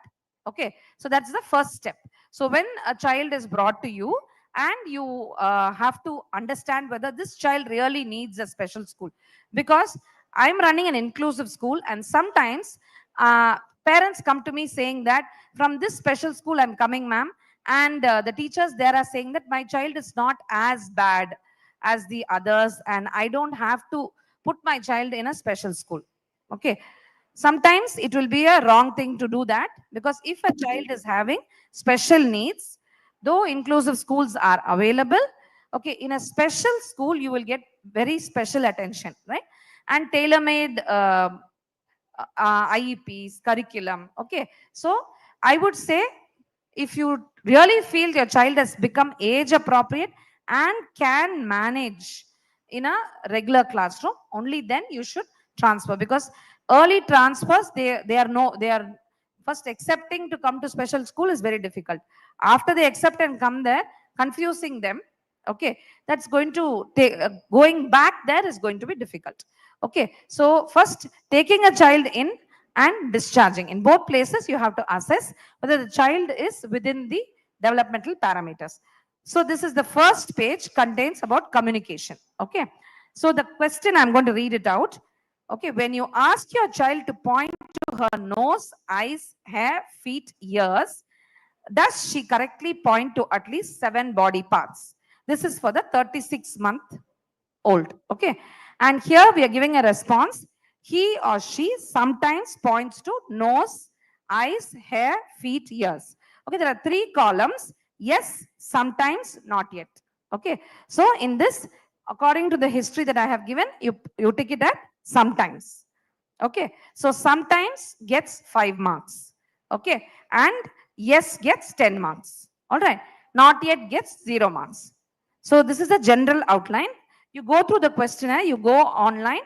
Okay, so that's the first step. So when a child is brought to you, and you have to understand whether this child really needs a special school, because I'm running an inclusive school, and sometimes parents come to me saying that from this special school I'm coming, ma'am, and the teachers there are saying that my child is not as bad as the others, and I don't have to put my child in a special school. Okay, Sometimes it will be a wrong thing to do that, because if a child is having special needs, though inclusive schools are available, okay, in a special school you will get very special attention, right? And tailor-made IEPs, curriculum. Okay, so I would say, if you really feel your child has become age appropriate and can manage in a regular classroom, only then you should transfer. Because early transfers, they are first accepting to come to special school is very difficult. After they accept and come there, confusing them, okay, that's going to take, going back there is going to be difficult. Okay, so first taking a child in and discharging, in both places you have to assess whether the child is within the developmental parameters. So this is the first page, contains about communication. Okay, so the question, I'm going to read it out. Okay, when you ask your child to point to her nose, eyes, hair, feet, ears, does she correctly point to at least 7 body parts? This is for the 36-month old. Okay, and here we are giving a response. He or she sometimes points to nose, eyes, hair, feet, ears. Okay, there are 3 columns. Yes, sometimes, not yet. Okay, so in this, according to the history that I have given, you take it at sometimes. Okay, so sometimes gets 5 marks. Okay, and yes gets 10 marks. All right, not yet gets 0 marks. So this is a general outline. You go through the questionnaire, you go online.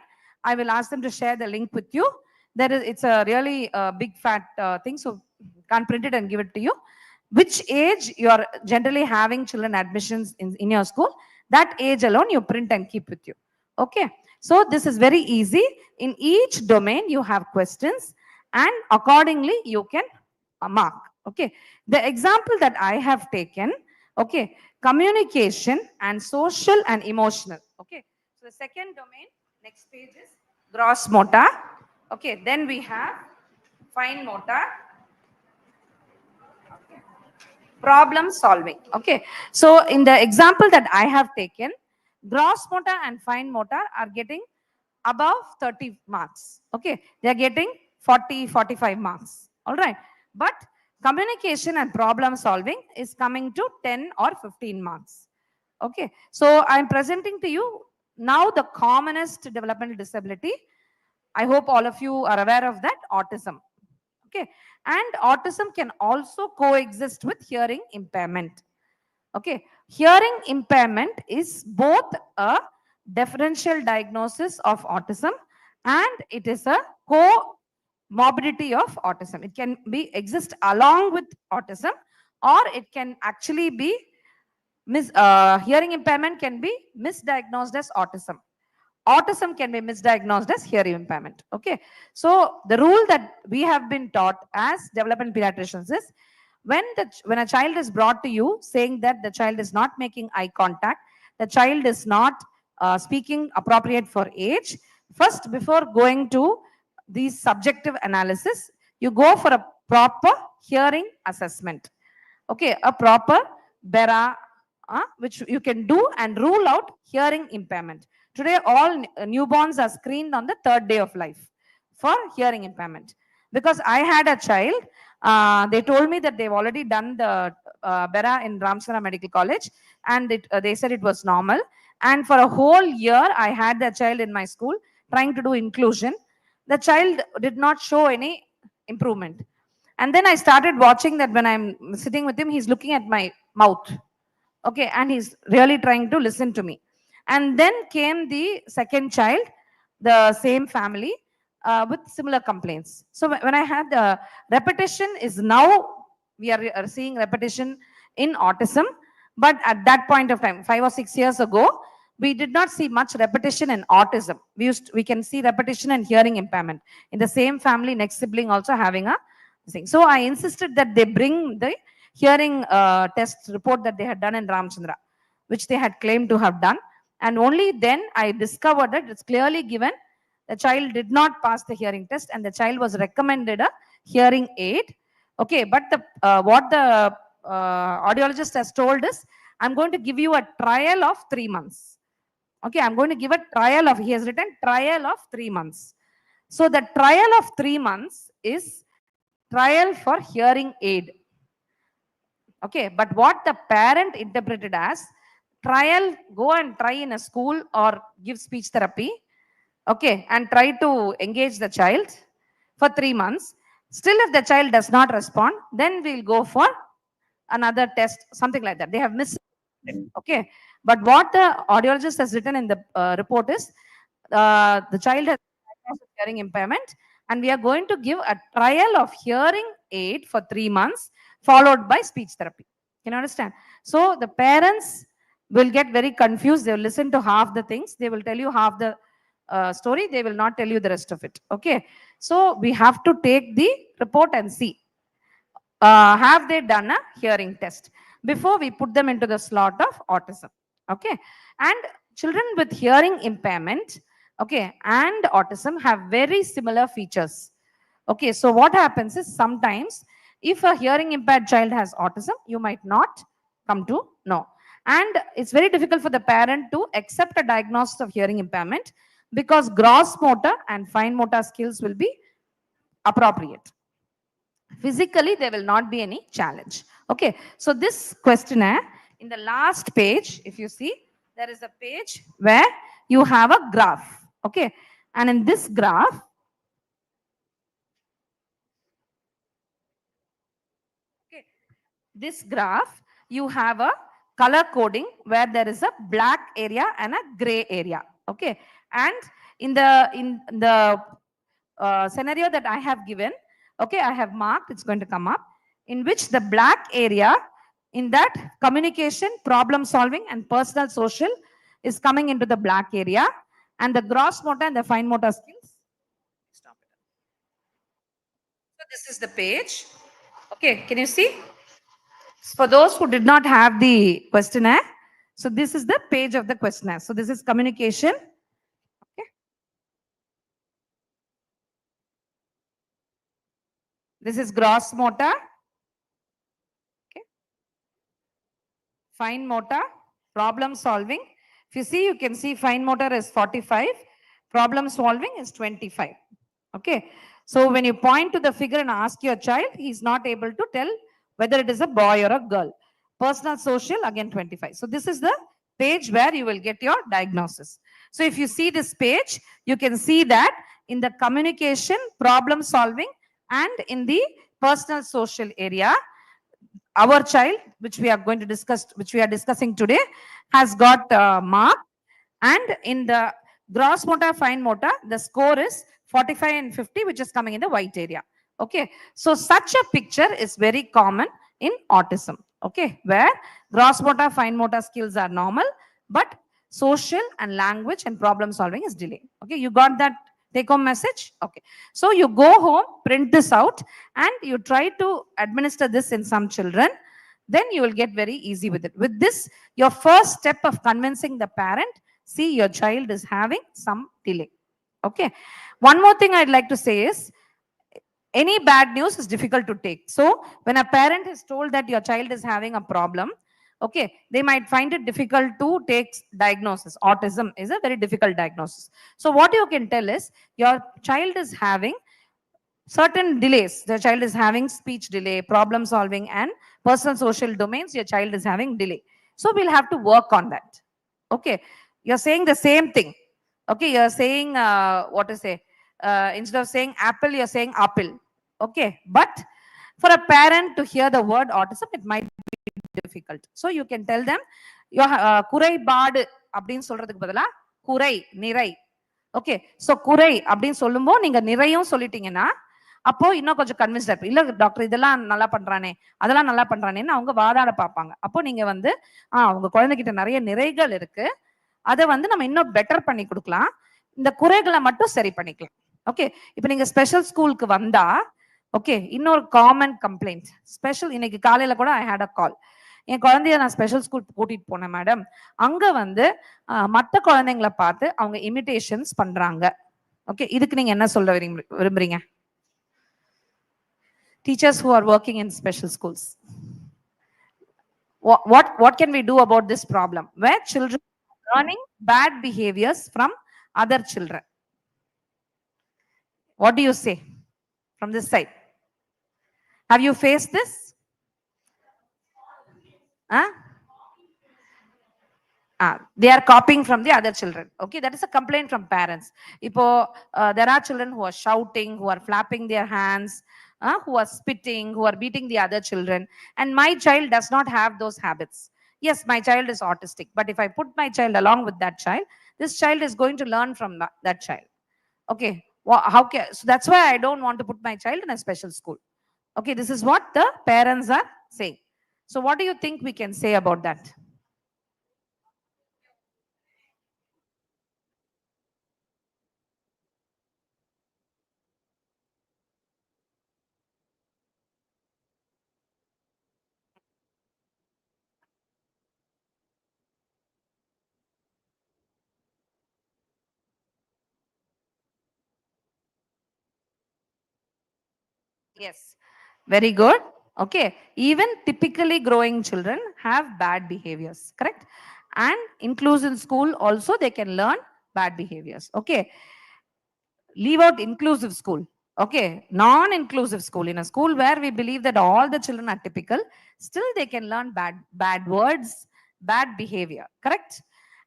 I will ask them to share the link with you. It's a really big fat thing, so can't print it and give it to you. Which age you are generally having children admissions in your school, that age alone you print and keep with you. Okay, so this is very easy. In each domain you have questions, and accordingly you can mark. Okay, the example that I have taken, okay, communication and social and emotional. Okay, so the second domain, next page is gross motor. Okay, then we have fine motor, problem solving. Okay, so in the example that I have taken, gross motor and fine motor are getting above 30 marks. Okay, they are getting 40-45 marks. All right, but communication and problem solving is coming to 10 or 15 marks. Okay, so I'm presenting to you now the commonest developmental disability. I hope all of you are aware of that, autism. Okay, and autism can also coexist with hearing impairment. Okay, hearing impairment is both a differential diagnosis of autism and it is a comorbidity of autism. It can be exist along with autism, or it can actually be hearing impairment can be misdiagnosed as autism. Autism can be misdiagnosed as hearing impairment. Okay, so the rule that we have been taught as development pediatricians is, when a child is brought to you saying that the child is not making eye contact, the child is not speaking appropriate for age, first, before going to these subjective analysis, you go for a proper hearing assessment. Okay, a proper BERA, which you can do and rule out hearing impairment. Today, all newborns are screened on the 3rd day of life for hearing impairment. Because I had a child, they told me that they've already done the BERA in Ramchandra Medical College, and they said it was normal. And for a whole year, I had the child in my school trying to do inclusion. The child did not show any improvement. And then I started watching that when I'm sitting with him, he's looking at my mouth. Okay, and he's really trying to listen to me. And then came the second child, the same family, with similar complaints. So when I had the repetition is now, we are seeing repetition in autism. But at that point of time, 5 or 6 years ago, we did not see much repetition in autism. We can see repetition and hearing impairment. In the same family, next sibling also having a thing. So I insisted that they bring the hearing test report that they had done in Ramchandra, which they had claimed to have done. And only then I discovered that it's clearly given the child did not pass the hearing test and the child was recommended a hearing aid. Okay, but what the audiologist has told is, I'm going to give you a trial of 3 months. Okay, I'm going to give a trial of, he has written trial of 3 months. So the trial of 3 months is trial for hearing aid. Okay, but what the parent interpreted as trial, go and try in a school or give speech therapy, okay, and try to engage the child for 3 months. Still, if the child does not respond, then we'll go for another test, something like that. They have missed it, okay. But what the audiologist has written in the report is the child has hearing impairment, and we are going to give a trial of hearing aid for 3 months, followed by speech therapy. Can you understand? So the parents will get very confused. They will listen to half the things. They will tell you half the story. They will not tell you the rest of it. Okay. So we have to take the report and see. Have they done a hearing test before we put them into the slot of autism? Okay. And children with hearing impairment, okay, and autism have very similar features. Okay. So what happens is sometimes if a hearing impaired child has autism, you might not come to know. And it's very difficult for the parent to accept a diagnosis of hearing impairment because gross motor and fine motor skills will be appropriate. Physically, there will not be any challenge. Okay. So this questionnaire, in the last page, if you see, there is a page where you have a graph. Okay. And in this graph, this graph, you have a color coding where there is a black area and a gray area. Okay. And in the scenario that I have given, okay, I have marked, it's going to come up, in which the black area, in that communication, problem solving, and personal social is coming into the black area, and the gross motor and the fine motor skills. Stop it. So this is the page. Okay, can you see? For those who did not have the questionnaire, so this is the page of the questionnaire. So this is communication. Okay. This is gross motor. Okay. Fine motor, problem solving. If you see, you can see fine motor is 45, problem solving is 25. Okay. So when you point to the figure and ask your child, he is not able to tell whether it is a boy or a girl. Personal social, again 25. So this is the page where you will get your diagnosis. So if you see this page, you can see that in the communication, problem solving, and in the personal social area, our child, which we are going to discuss, which we are discussing today, has got mark. And in the gross motor, fine motor, the score is 45 and 50, which is coming in the white area. Okay. So such a picture is very common in autism. Okay. Where gross motor, fine motor skills are normal, but social and language and problem solving is delayed. Okay. You got that take home message? Okay. So you go home, print this out, and you try to administer this in some children. Then you will get very easy with it. With this, your first step of convincing the parent, see your child is having some delay. Okay. One more thing I'd like to say is, any bad news is difficult to take. So when a parent is told that your child is having a problem, okay, they might find it difficult to take diagnosis. Autism is a very difficult diagnosis. So what you can tell is, your child is having certain delays. The child is having speech delay, problem solving, and personal social domains. Your child is having delay. So we'll have to work on that. Okay. You're saying the same thing. Okay. You're saying, what to say? Instead of saying apple, you're saying apple. Okay. But for a parent to hear the word autism, it might be difficult. So you can tell them, your குறைபாடு அப்படின்னு சொல்றதுக்கு பதிலா குறை, நிறை. Okay. So குறை அப்படின்னு சொல்லும்போது நீங்க நிறையும் சொல்லிட்டீங்கன்னா, அப்போ இன்னும் கொஞ்சம் கன்வின்ஸ்டா இருப்பீங்க. இல்ல டாக்டர் இதெல்லாம் நல்லா பண்றானே, அதெல்லாம் நல்லா பண்றானேன்னு அவங்க வாதாட பார்ப்பாங்க. அப்போ நீங்க வந்து உங்க குழந்தைகிட்ட நிறைய நிறைகள் இருக்கு, அதை வந்து நம்ம இன்னும் பெட்டர் பண்ணி கொடுக்கலாம், இந்த குறைகளை மட்டும் சரி பண்ணிக்கலாம். ஓகே. இப்போ நீங்க ஸ்பெஷல் ஸ்கூலுக்கு வந்தா, ஓகே, இன்னொரு காமன் கம்ப்ளைண்ட், ஸ்பெஷல், இன்னைக்கு காலையில கூட ஐ ஹேட் அ கால். என் குழந்தைய நான் ஸ்பெஷல் ஸ்கூல் கூட்டிட்டு போனேன் மேடம், அங்க வந்து மற்ற குழந்தைங்களை பார்த்து அவங்க இமிடேஷன்ஸ் பண்றாங்க. ஓகே. இதுக்கு நீங்க என்ன சொல்ல விரும்புறீங்க? Teachers who are working in special schools, what can we do about this problem where children are learning bad behaviors from other children? What do you say from this side? Have you faced this? Huh? They are copying from the other children. Okay, that is a complaint from parents. There are children who are shouting, who are flapping their hands, who are spitting, who are beating the other children. And my child does not have those habits. Yes, my child is autistic, but if I put my child along with that child, this child is going to learn from that child. Okay, so that's why I don't want to put my child in a special school. Okay, this is what the parents are saying. So what do you think we can say about that? Yes, very good. Okay, even typically growing children have bad behaviors, correct? And inclusive school also they can learn bad behaviors. Okay, leave out inclusive school. Okay, non-inclusive school, in a school where we believe that all the children are typical, still they can learn bad words, bad behavior, correct?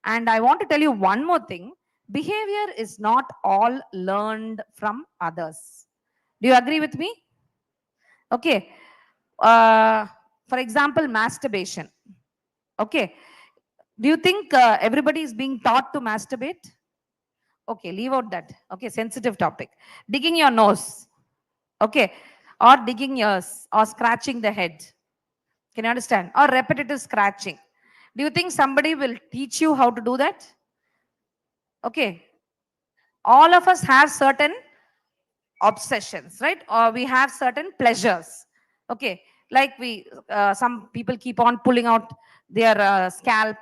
And I want to tell you one more thing. Behavior is not all learned from others. Do you agree with me? Okay. For example, masturbation. Okay. Do you think everybody is being taught to masturbate? Okay, leave out that. Okay, sensitive topic. Digging your nose. Okay. Or digging ears or scratching the head. Can you understand? Or repetitive scratching. Do you think somebody will teach you how to do that? Okay. All of us have certain obsessions, right? Or we have certain pleasures. Okay, like some people keep on pulling out their scalp,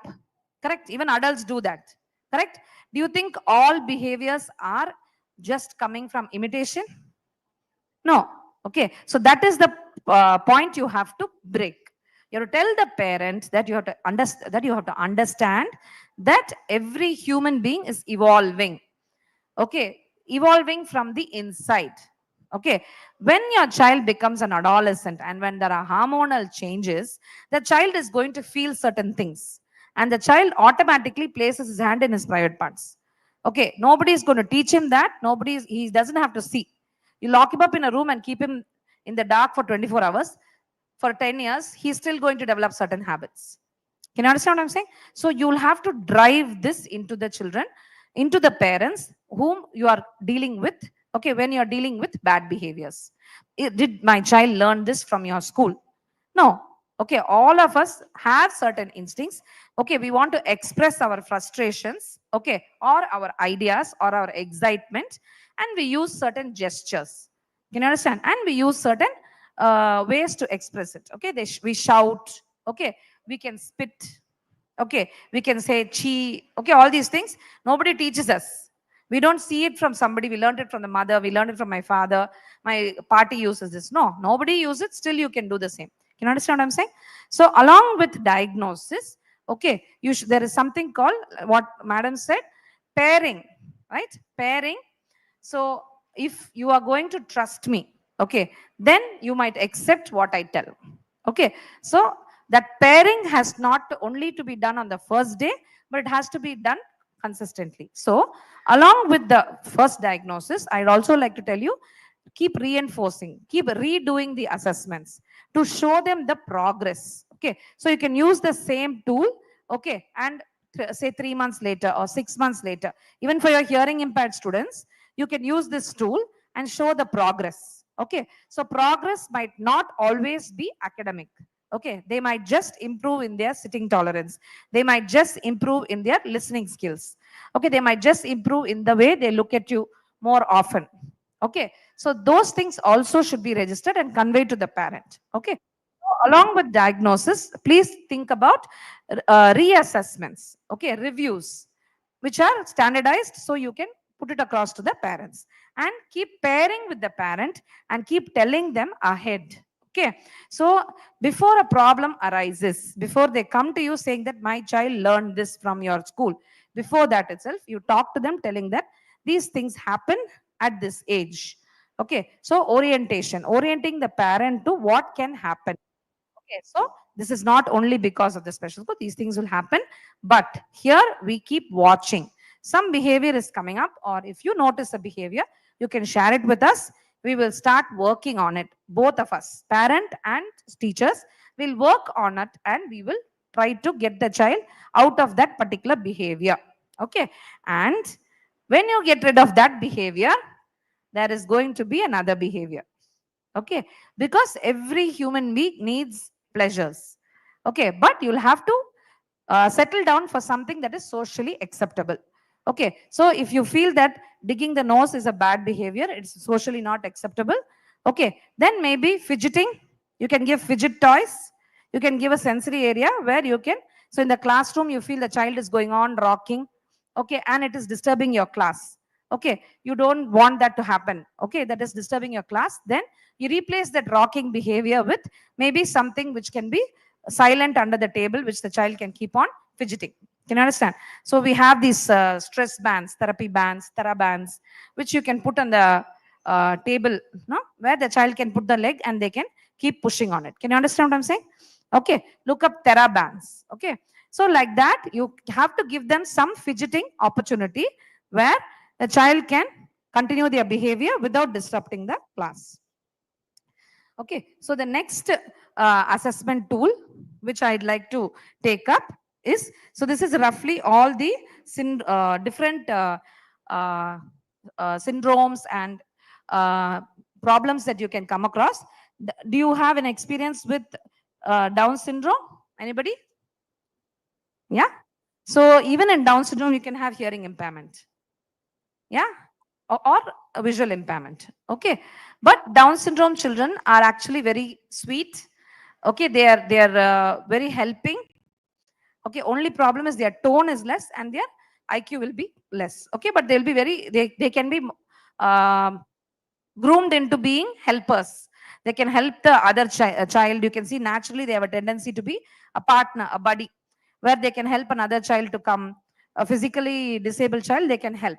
correct? Even adults do that, correct? Do you think all behaviors are just coming from imitation? No. Okay, so that is the point you have to break. You have to tell the parent that you have to understand that every human being is evolving. Okay, evolving from the inside. Okay, when your child becomes an adolescent and when there are hormonal changes, the child is going to feel certain things and the child automatically places his hand in his private parts. Okay, nobody is going to teach him that. He doesn't have to see. You lock him up in a room and keep him in the dark for 24 hours. For 10 years, he's still going to develop certain habits. Can you understand what I'm saying? So you'll have to drive this into the children, into the parents whom you are dealing with. Okay, when you're dealing with bad behaviors. Did my child learn this from your school? No. Okay, all of us have certain instincts. Okay, we want to express our frustrations, okay, or our ideas or our excitement, and we use certain gestures. Can you understand? And we use certain ways to express it. Okay, we shout. Okay, we can spit. Okay, we can say chi. Okay, all these things nobody teaches us. We don't see it from somebody. We learned it from the mother. We learned it from my father. My party uses this. No, nobody uses it. Still, you can do the same. Can you understand what I'm saying? So, along with diagnosis, okay, there is something called what Madam said, pairing, right? Pairing. So, if you are going to trust me, okay, then you might accept what I tell. Okay, so that pairing has not only to be done on the first day, but it has to be done consistently. So, along with the first diagnosis, I'd also like to tell you, keep reinforcing, keep redoing the assessments to show them the progress. Okay, so you can use the same tool, okay, and say 3 months later or 6 months later, even for your hearing impaired students, you can use this tool and show the progress. Okay, so progress might not always be academic. Okay, they might just improve in their sitting tolerance. They might just improve in their listening skills. Okay, they might just improve in the way they look at you more often. Okay, so those things also should be registered and conveyed to the parent. Okay, so along with diagnosis, please think about reassessments. Okay, reviews, which are standardized so you can put it across to the parents, and keep pairing with the parent and keep telling them ahead. Okay, so before a problem arises, before they come to you saying that my child learned this from your school, before that itself, you talk to them telling that these things happen at this age. Okay, so orientation, orienting the parent to what can happen. Okay, so this is not only because of the special school, these things will happen, but here we keep watching. Some behavior is coming up, or if you notice a behavior, you can share it with us. We will start working on it. Both of us, parent and teachers, will work on it and we will try to get the child out of that particular behavior. Okay, and when you get rid of that behavior, there is going to be another behavior. Okay, because every human being needs pleasures. Okay, but you'll have to settle down for something that is socially acceptable. Okay, so if you feel that digging the nose is a bad behavior, it's socially not acceptable. Okay, then maybe fidgeting, you can give fidget toys, you can give a sensory area where you can, so in the classroom you feel the child is going on rocking, okay, and it is disturbing your class. Okay, you don't want that to happen. Okay, that is disturbing your class. Then you replace that rocking behavior with maybe something which can be silent under the table, which the child can keep on fidgeting. Can you understand? So we have these stress bands, therapy bands, TheraBands, which you can put on the table, no, where the child can put the leg and they can keep pushing on it. Can you understand what I'm saying? Okay, look up TheraBands. Okay, so like that, you have to give them some fidgeting opportunity where the child can continue their behavior without disrupting the class. Okay, so the next assessment tool which I'd like to take up is, so this is roughly all the different syndromes and problems that you can come across. Do you have an experience with Down syndrome? Anybody? Yeah. So even in Down syndrome, you can have hearing impairment. Yeah. Or a visual impairment. Okay. But Down syndrome children are actually very sweet. Okay. They are very helping. Okay. Only problem is their tone is less and their IQ will be less. Okay. But they'll be they can be groomed into being helpers. They can help the other child. You can see naturally they have a tendency to be a partner, a buddy, where they can help another child to come. A physically disabled child, they can help.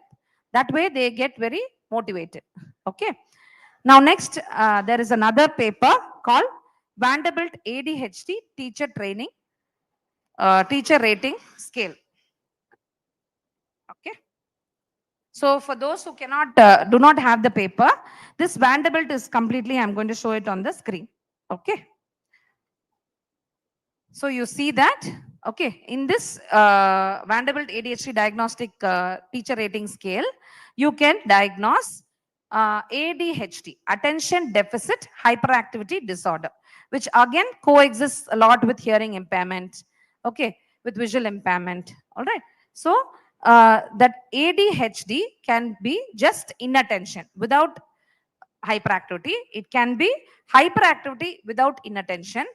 That way they get very motivated. Okay. Now next, there is another paper called Vanderbilt ADHD Teacher Training, Teacher Rating Scale. Okay. So for those who cannot, do not have the paper, this Vanderbilt is completely, I'm going to show it on the screen. Okay. So you see that, okay, in this Vanderbilt ADHD Diagnostic Teacher Rating Scale, you can diagnose ADHD, Attention Deficit Hyperactivity Disorder, which again coexists a lot with hearing impairment, okay, with visual impairment. All right. So that ADHD can be just inattention without hyperactivity. It can be hyperactivity without inattention,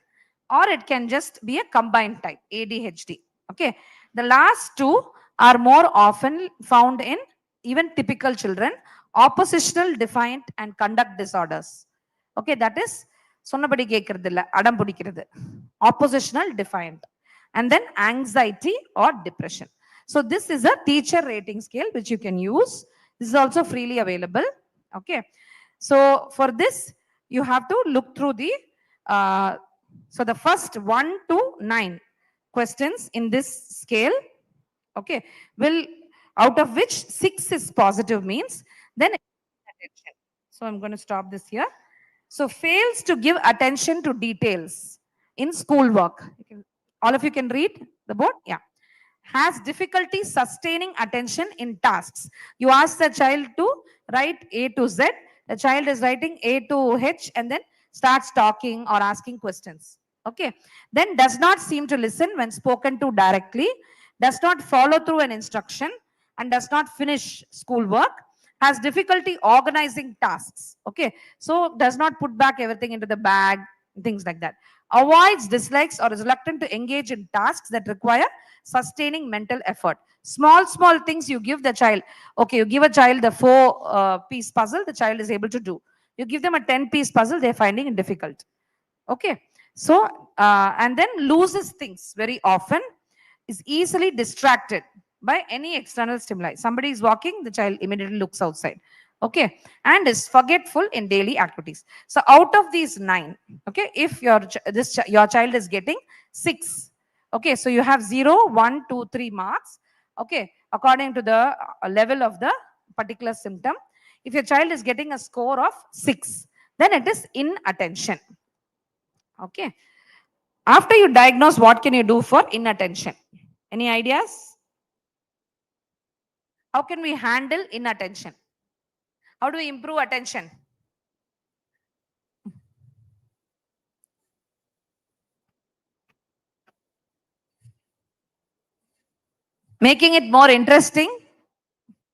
or it can just be a combined type, ADHD. Okay. The last two are more often found in even typical children, oppositional defiant and conduct disorders. Okay, that is சொன்னபடி கேட்கறது இல்ல, அடம் பிடிக்கிறது, oppositional defiant, and then anxiety or depression. So this is a teacher rating scale which you can use. This is also freely available. Okay. So for this, you have to look through the so the first 1 to 9 questions in this scale, okay, will, out of which 6 is positive means, then attention. So I'm going to stop this here. So fails to give attention to details in schoolwork. All of you can read the board? Yeah. Has difficulty sustaining attention in tasks. You ask the child to write A to Z. The child is writing A to H and then starts talking or asking questions. Okay. Then does not seem to listen when spoken to directly, does not follow through an instruction, and does not finish schoolwork, has difficulty organizing tasks. Okay. So does not put back everything into the bag, things like that. Avoids, dislikes, or is reluctant to engage in tasks that require sustaining mental effort. Small things you give the child. Okay, you give a child the 4-piece puzzle, the child is able to do. You give them a 10-piece puzzle, they're finding it difficult. Okay. So, and then loses things very often, is easily distracted by any external stimuli. Somebody is walking, the child immediately looks outside. Okay, and is forgetful in daily activities. So out of these 9, okay, if your child is getting 6, okay, so you have 0, 1, 2, 3 marks, okay, according to the level of the particular symptom. If your child is getting a score of 6, then it is inattention. Okay, after you diagnose, what can you do for inattention? Any ideas? How can we handle inattention? How do we improve attention? Making it more interesting.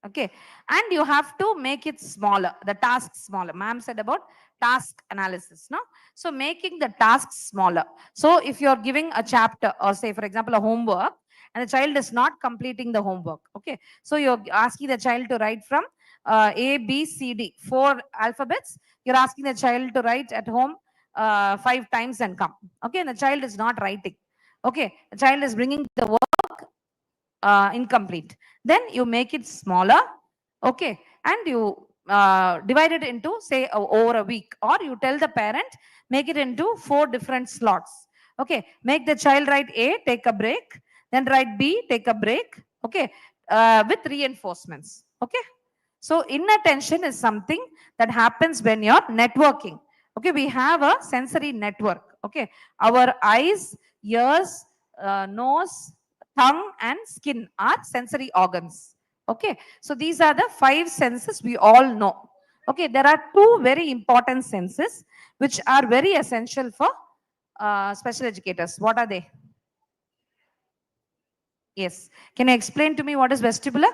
Okay, and you have to make it smaller, the task smaller. Ma'am said about task analysis, no? So making the tasks smaller. So if you're giving a chapter, or say for example a homework, and the child is not completing the homework, okay, so you're asking the child to write from A, B, C, D, 4 alphabets. You're asking the child to write at home 5 times and come. Okay, and the child is not writing. Okay, the child is bringing the work incomplete. Then you make it smaller, okay, and you divide it into, say, over a week, or you tell the parent, make it into 4 different slots. Okay, make the child write A, take a break, then write B, take a break, okay, with reinforcements. Okay, so inattention is something that happens when you're networking. Okay, we have a sensory network. Okay, our eyes, ears, nose, tongue and skin are sensory organs. Okay, so these are the 5 senses we all know. Okay, there are 2 very important senses which are very essential for special educators. What are they? Yes, can you explain to me what is vestibular?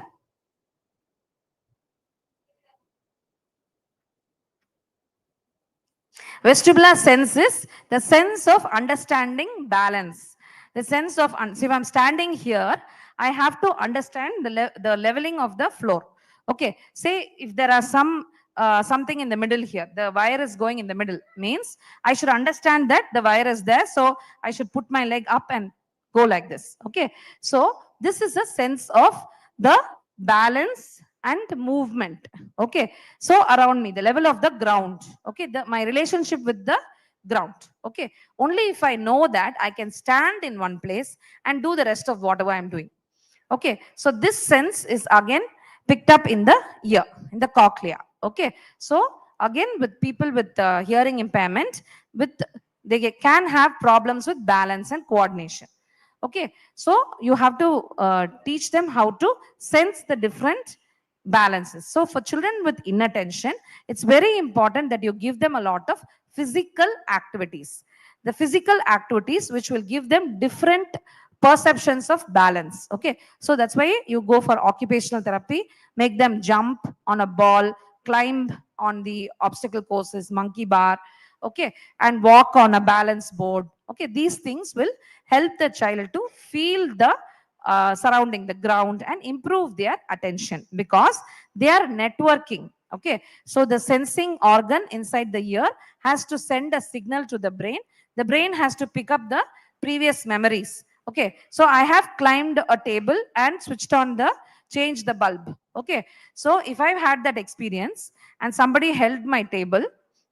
Vestibular sense is the sense of understanding balance. The sense of, see, if I'm standing here, I have to understand the leveling of the floor. Okay, say if there are something in the middle here, the wire is going in the middle, means I should understand that the wire is there, so I should put my leg up and go like this. Okay, so this is a sense of the balance and movement. Okay, so around me, the level of the ground. Okay, my relationship with the ground. Okay, only if I know that, I can stand in one place and do the rest of whatever I'm doing. Okay, so this sense is again picked up in the ear, in the cochlea. Okay, so again with people with hearing impairment, they can have problems with balance and coordination. Okay, so you have to teach them how to sense the different balances. So for children with inattention, it's very important that you give them a lot of physical activities. The physical activities which will give them different perceptions of balance. Okay, so that's why you go for occupational therapy, make them jump on a ball, climb on the obstacle courses, monkey bar, okay, and walk on a balance board. Okay, these things will help the child to feel the surrounding, the ground, and improve their attention because they are networking. Okay, so the sensing organ inside the ear has to send a signal to the brain. The brain has to pick up the previous memories. Okay, so I have climbed a table and switched on change the bulb. Okay, so if I've had that experience and somebody held my table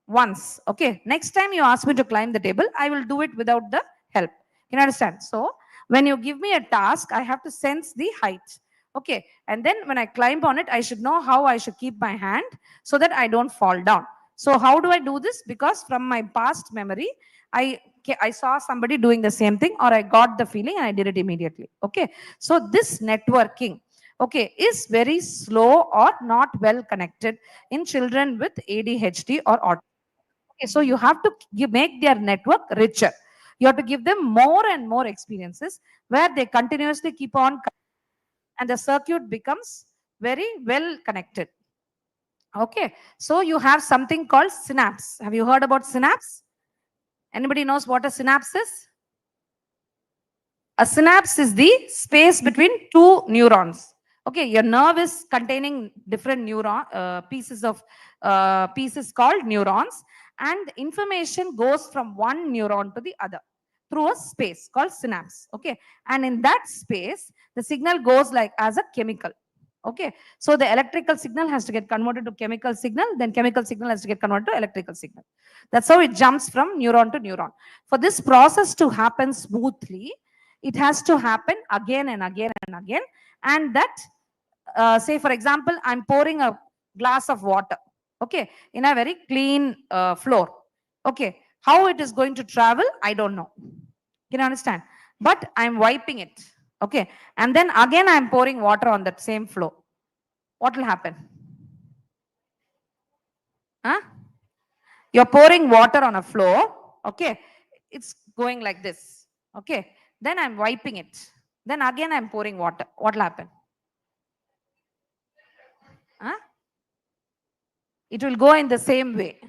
once, okay, next time you ask me to climb the table, I will do it without the help. Can you understand? So when you give me a task, I have to sense the height. Okay, and then when I climb on it, I should know how I should keep my hand so that I don't fall down. So how do I do this? Because from my past memory, I saw somebody doing the same thing, or I got the feeling and I did it immediately. Okay, so this networking, okay, is very slow or not well connected in children with ADHD or autism. Okay, so you have to make their network richer. You have to give them more and more experiences where they continuously keep on, and the circuit becomes very well connected. Okay, so you have something called synapse. Have you heard about synapse? Anybody knows what a synapse is? A synapse is the space between 2 neurons. Okay, your nerve is containing different pieces called neurons, and information goes from one neuron to the other through a space called synapse. Okay, and in that space, the signal goes like as a chemical. Okay, so the electrical signal has to get converted to chemical signal, then chemical signal has to get converted to electrical signal. That's how it jumps from neuron to neuron. For this process to happen smoothly, it has to happen again and again and again. And that, say for example, I'm pouring a glass of water, okay, in a very clean floor. Okay, how it is going to travel, I don't know. Can you understand? But I'm wiping it. Okay, and then again I'm pouring water on that same floor. What will happen? Huh? You're pouring water on a floor. Okay, it's going like this. Okay, then I'm wiping it. Then again I'm pouring water. What will happen? Huh? It will go in the same way.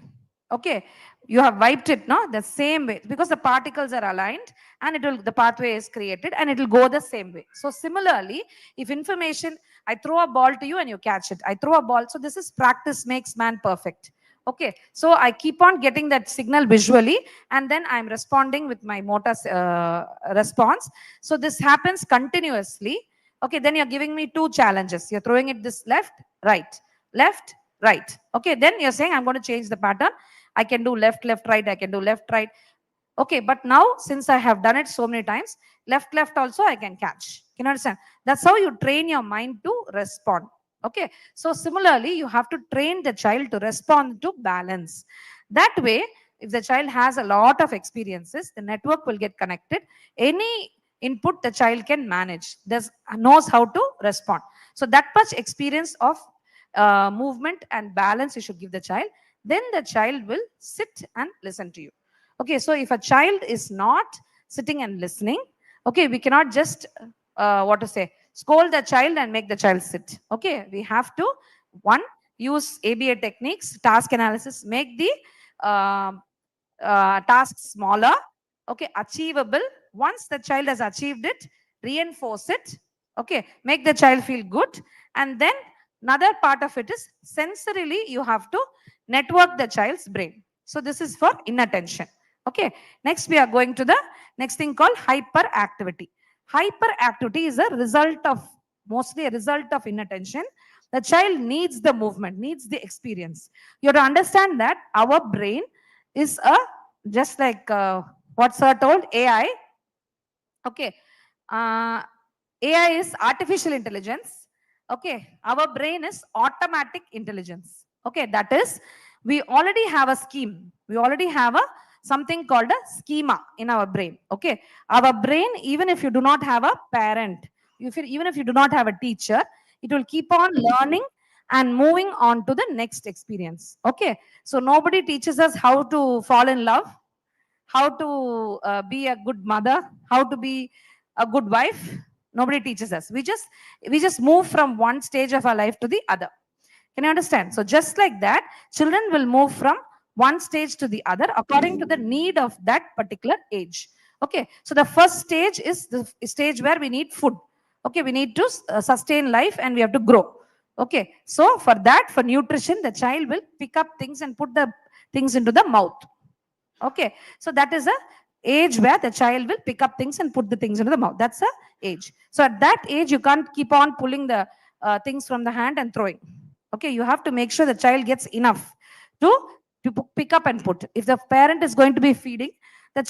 Okay, you have wiped it, no, the same way, because the particles are aligned and the pathway is created and it will go the same way. So similarly, if information, I throw a ball to you and you catch it, I throw a ball. So this is practice makes man perfect. Okay, so I keep on getting that signal visually and then I'm responding with my motor response. So this happens continuously. Okay, then you're giving me two challenges. You're throwing it this left, right, right. Okay, then you're saying I'm going to change the pattern. I can do left, right. I can do left, right. Okay, but now since I have done it so many times, left also I can catch. Can you understand? That's how you train your mind to respond. Okay, so similarly, you have to train the child to respond to balance. That way, if the child has a lot of experiences, the network will get connected. Any input the child can manage, knows how to respond. So that much experience of movement and balance you should give the child. Then the child will sit and listen to you. Okay, so if a child is not sitting and listening, okay, we cannot just scold the child and make the child sit. Okay, we have to use ABA techniques, task analysis, make the task smaller, okay, achievable. Once the child has achieved it, reinforce it, okay, make the child feel good. And then another part of it is sensorily you have to network the child's brain. So this is for inattention. Okay, next we are going to the next thing called hyperactivity. Hyperactivity is mostly a result of inattention. The child needs the movement, needs the experience. You have to understand that our brain is just like what sir told, AI. Okay, AI is artificial intelligence. Okay, our brain is automatic intelligence. Okay, that is, we already have a scheme. We already have something called a schema in our brain. Okay, our brain, even if you do not have a parent, even if you do not have a teacher, it will keep on learning and moving on to the next experience. Okay, so nobody teaches us how to fall in love, how to be a good mother, how to be a good wife. Nobody teaches us. We just move from one stage of our life to the other. Can you understand? So just like that, children will move from one stage to the other according to the need of that particular age. Okay, so the first stage is the stage where we need food. Okay, we need to sustain life and we have to grow. Okay, so for that, for nutrition, the child will pick up things and put the things into the mouth. Okay, so that is a age where the child will pick up things and put the things into the mouth. That's a age. So at that age, you can't keep on pulling the things from the hand and throwing. Okay, you have to make sure the child gets enough to pick up and put. If the parent is going to be feeding, that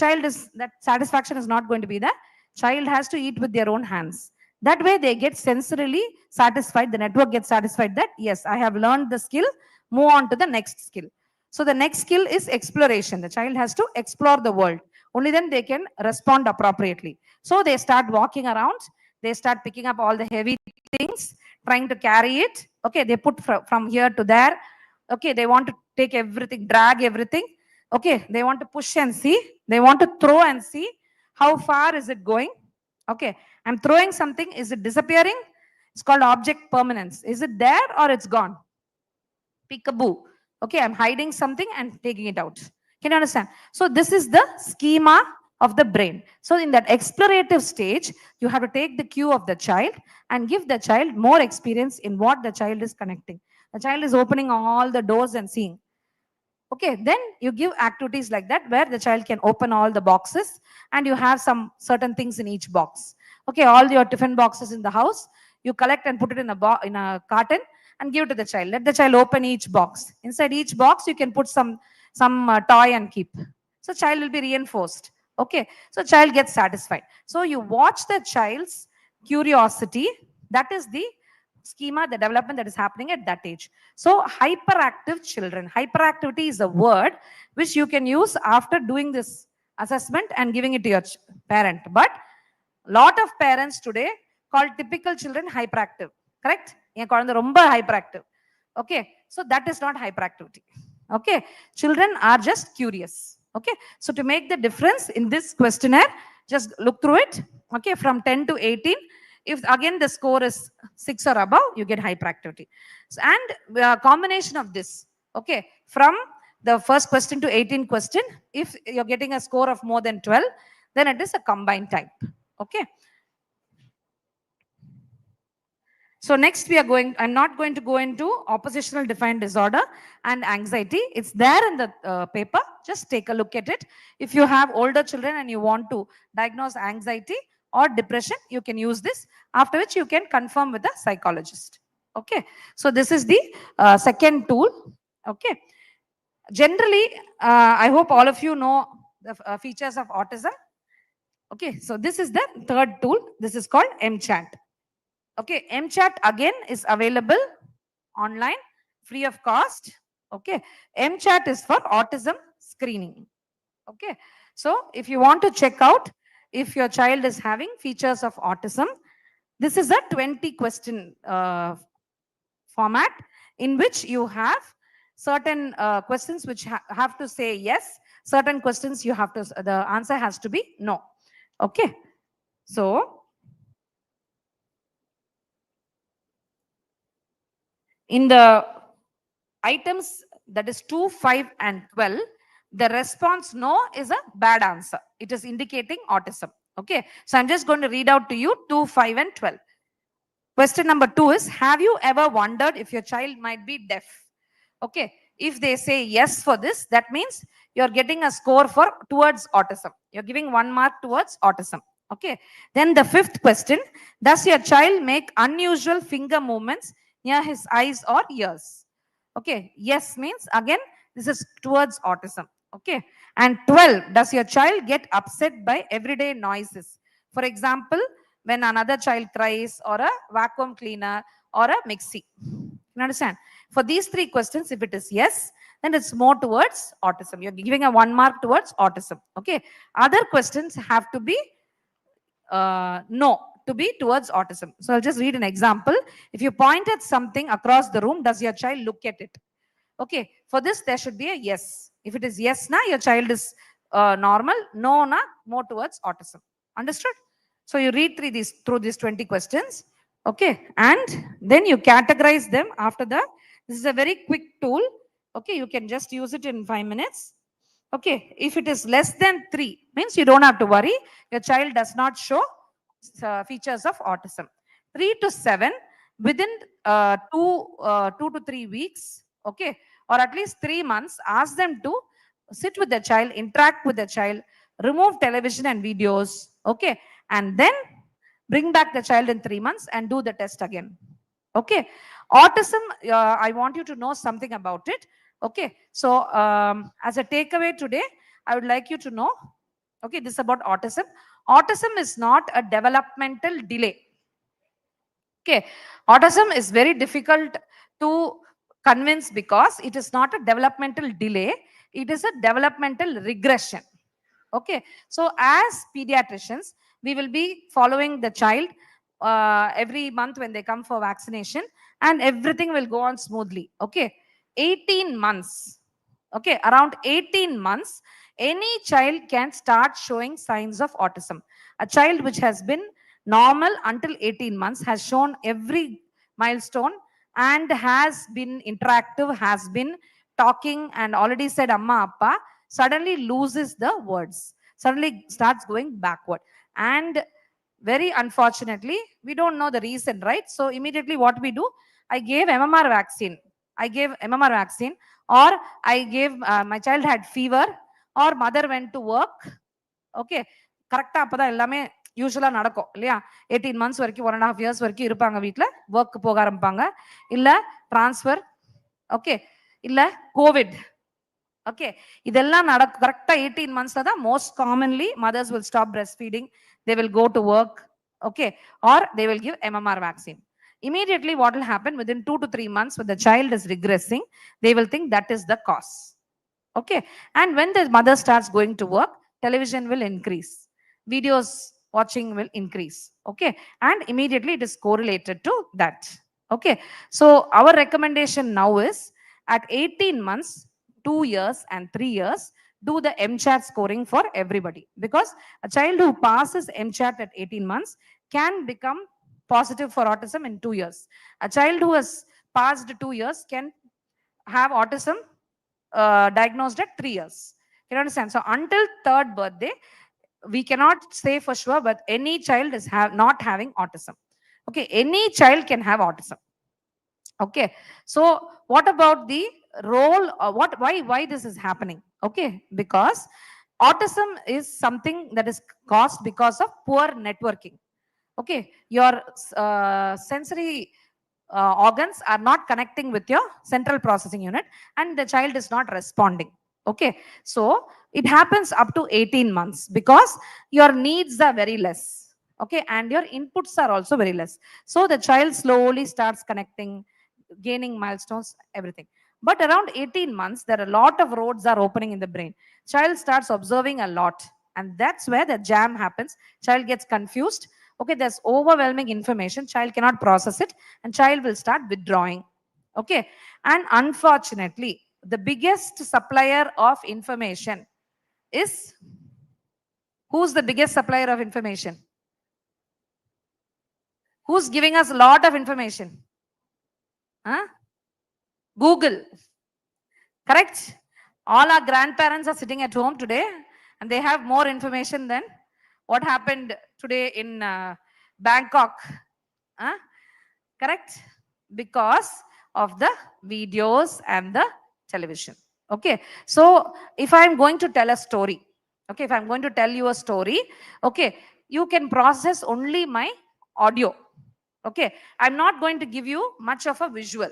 satisfaction is not going to be there. Child has to eat with their own hands. That way they get sensorily satisfied. The network gets satisfied that, yes, I have learned the skill, move on to the next skill. So the next skill is exploration. The child has to explore the world. Only then they can respond appropriately. So they start walking around. They start picking up all the heavy things, trying to carry it. Okay, they put from here to there. Okay, they want to take everything, drag everything. Okay, they want to push and see. They want to throw and see how far is it going. Okay, I'm throwing something. Is it disappearing? It's called object permanence. Is it there or it's gone? Peekaboo. Okay, I'm hiding something and taking it out. Can you understand? So this is the schema of the brain. So in that explorative stage, you have to take the cue of the child and give the child more experience in what the child is connecting. The child is opening all the doors and seeing. Okay, then you give activities like that where the child can open all the boxes and you have some certain things in each box. Okay, all your tiffin boxes in the house, You collect and put it in a carton and give it to the child. Let the child open each box. Inside each box, you can put some toy and keep. So child will be reinforced. Okay. So child gets satisfied. So you watch the child's curiosity. That is the schema, the development that is happening at that age. So hyperactive children. Hyperactivity is a word which you can use after doing this assessment and giving it to your parent. But lot of parents today call typical children hyperactive. Correct? என் குழந்தை ரொம்ப hyperactive. Okay. So that is not hyperactivity. Okay. Children are just curious. Okay. So to make the difference in this questionnaire, just look through it. Okay. From 10 to 18. If again the score is 6 or above, you get hyperactivity. And combination of this. Okay. From the first question to 18 question, if you're getting a score of more than 12, then it is a combined type. Okay. So next we are going, I'm not going to go into oppositional defiant disorder and anxiety. It's there in the paper. Just take a look at it. If you have older children and you want to diagnose anxiety or depression, you can use this, after which you can confirm with the psychologist. Okay. So this is the second tool. Okay. Generally, I hope all of you know the features of autism. Okay. So this is the third tool. This is called MChat. Okay, MChat again is available online, free of cost. Okay, MChat is for autism screening. Okay, so if you want to check out if your child is having features of autism, this is a 20 question format in which you have certain questions which have to say yes, certain questions you have to, the answer has to be no. Okay, so in the items that is 2, 5 and 12, the response no is a bad answer. It is indicating autism. Okay. So I'm just going to read out to you 2, 5 and 12. Question number 2 is, have you ever wondered if your child might be deaf? Okay. If they say yes for this, that means you're getting a score for towards autism. You're giving 1 mark towards autism. Okay. Then the 5th question, does your child make unusual finger movements near his eyes or ears? Okay, yes means again this is towards autism. Okay, and 12, does your child get upset by everyday noises? For example, when another child cries, or a vacuum cleaner, or a mixie. You understand? For these 3 questions, if it is yes, then it's more towards autism. You're giving a 1 mark towards autism. Okay, other questions have to be no, to be towards autism. So I'll just read an example. If you point at something across the room, does your child look at it? Okay, for this there should be a yes. If it is yes, na, your child is normal. No, na, more towards autism. Understood? So you read through these 20 questions. Okay, and then you categorize them after that. This is a very quick tool. Okay, you can just use it in 5 minutes. Okay, if it is less than 3, means you don't have to worry. Your child does not show features of autism. 3 to 7, within 2 to 3 weeks, okay, or at least 3 months, ask them to sit with the child, interact with the child, remove television and videos, okay, and then bring back the child in 3 months and do the test again. Okay, autism, I want you to know something about it. Okay, so as a takeaway today, I would like you to know, okay, this is about autism. Autism is not a developmental delay. Okay, autism is very difficult to convince because it is not a developmental delay, it is a developmental regression. Okay, so as pediatricians, we will be following the child every month when they come for vaccination, and everything will go on smoothly. Okay, 18 months, okay, around 18 months, any child can start showing signs of autism. A child which has been normal until 18 months has shown every milestone and has been interactive, has been talking and already said amma appa, suddenly loses the words, suddenly starts going backward. And very unfortunately, we don't know the reason, right? So immediately what we do, I gave MMR vaccine. Or I gave, my child had fever, or mother went to work. Okay, correct. யூஸ்வலா நடக்கும் இல்லையா? 18 months வரைக்கும் 1.5 years வரைக்கும் இருப்பாங்க வீட்ல, work போக ஆரம்பிப்பாங்க. இல்ல டிரான்ஸ்ஃபர், ஓகே, இல்ல கோவிட், ஓகே, இதெல்லாம் நடக்கும். கரெக்டா 18 monthsல தான் most commonly mothers will stop breast feeding, they will go to work, okay, or they will give MMR vaccine. Immediately what will happen within 2 to 3 months when the child is regressing, they will think that is the cause, okay. And when the mother starts going to work, television will increase, videos watching will increase, okay, and immediately it is correlated to that, okay. So our recommendation now is at 18 months, 2 years and 3 years, do the MCHAT scoring for everybody, because a child who passes MCHAT at 18 months can become positive for autism in 2 years. A child who has passed 2 years can have autism diagnosed at 3 years. You understand? So until 3rd birthday, we cannot say for sure, but any child is not having autism. Okay, any child can have autism. Okay, so what about the role, why this is happening? Okay, because autism is something that is caused because of poor networking. Okay, your sensory organs are not connecting with your central processing unit, and the child is not responding. Okay, so it happens up to 18 months because your needs are very less, okay, and your inputs are also very less. So the child slowly starts connecting, gaining milestones, everything. But around 18 months, there are a lot of roads are opening in the brain. Child starts observing a lot, and that's where the jam happens. Child gets confused. Okay, there's overwhelming information. Child cannot process it, and child will start withdrawing. Okay, and unfortunately, the biggest supplier of information is, who's the biggest supplier of information? Who's giving us a lot of information? Huh? Google. Correct? All our grandparents are sitting at home today and they have more information than what happened today in Bangkok. Huh? Correct? Because of the videos and the television. Okay, so if I'm going to tell a story, okay, if I'm going to tell you a story, okay, you can process only my audio. Okay, I'm not going to give you much of a visual.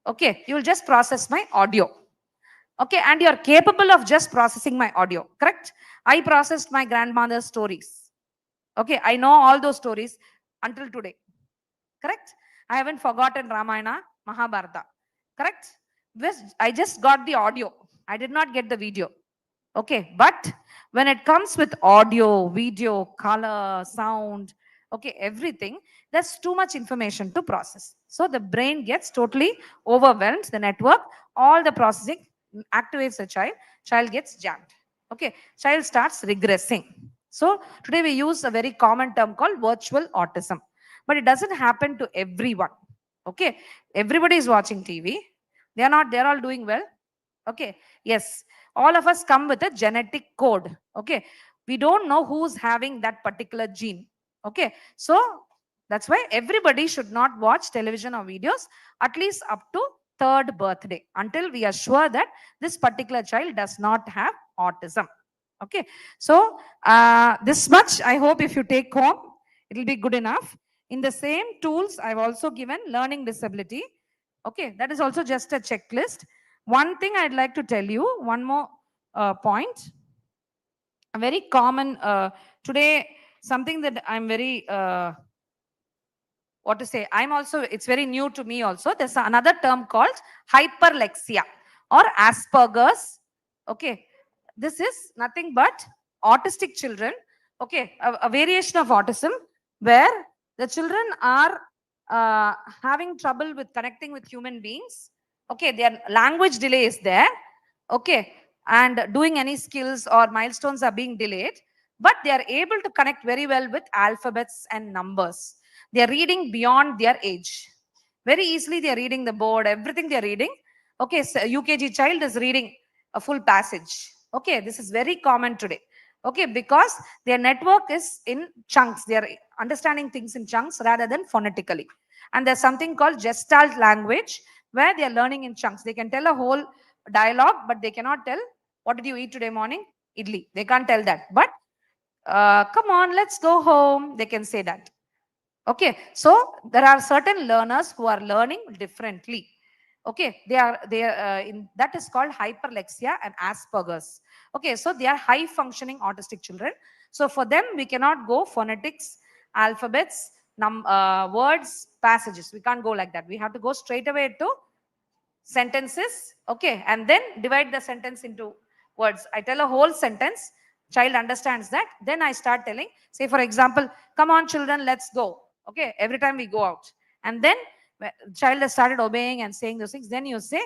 Okay, you will just process my audio. Okay, and you're capable of just processing my audio, correct? I processed my grandmother's stories. Okay, I know all those stories until today, correct? I haven't forgotten Ramayana, Mahabharata, correct? I just got the audio, I did not get the video. Okay, but when it comes with audio, video, color, sound, okay, everything, there's too much information to process. So the brain gets totally overwhelmed, the network, all the processing activates the child gets jammed. Okay, child starts regressing. So today we use a very common term called virtual autism, but it doesn't happen to everyone. Okay, everybody is watching TV, they're all doing well. Okay, yes, all of us come with a genetic code. Okay, we don't know who's having that particular gene. Okay, so that's why everybody should not watch television or videos at least up to 3rd birthday until we are sure that this particular child does not have autism. Okay, so this much I hope if you take home, it will be good enough. In the same tools, I've also given learning disability. Okay, that is also just a checklist. One thing I'd like to tell you, one more point, a very common today, something that I'm very what to say, I'm also, it's very new to me also. There's another term called hyperlexia or Asperger's. Okay, this is nothing but autistic children. Okay, a variation of autism where the children are having trouble with connecting with human beings. Okay, their language delay is there. Okay, and doing any skills or milestones are being delayed, but they are able to connect very well with alphabets and numbers. They are reading beyond their age. Very easily they are reading the board, everything they are reading. Okay, so UKG child is reading a full passage. Okay, this is very common today. Okay, because their network is in chunks. They are understanding things in chunks rather than phonetically. And there's something called Gestalt language where they are learning in chunks. They can tell a whole dialogue, but they cannot tell, what did you eat today morning? Idli. They can't tell that. But come on, let's go home. They can say that. Okay, so there are certain learners who are learning differently. Okay, that is called hyperlexia and Asperger's. Okay, so they are high functioning autistic children. So for them, we cannot go phonetics, alphabets, words, passages. We can't go like that. We have to go straight away to sentences. Okay, and then divide the sentence into words. I tell a whole sentence, child understands that. Then I start telling, say for example, come on children, let's go. Okay, every time we go out. And then child has started obeying and saying those things. Then you say,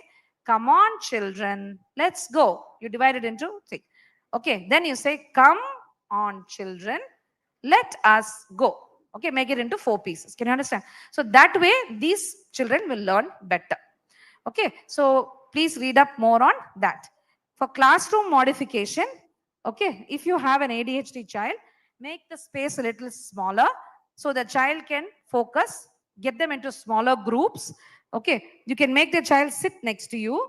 come on children, let's go. You divide it into three. Okay, then you say, come on children, let us go. Okay, make it into 4 pieces. Can you understand? So that way these children will learn better. Okay, so please read up more on that. For classroom modification, okay, if you have an ADHD child, make the space a little smaller so the child can focus, get them into smaller groups. Okay, you can make the child sit next to you.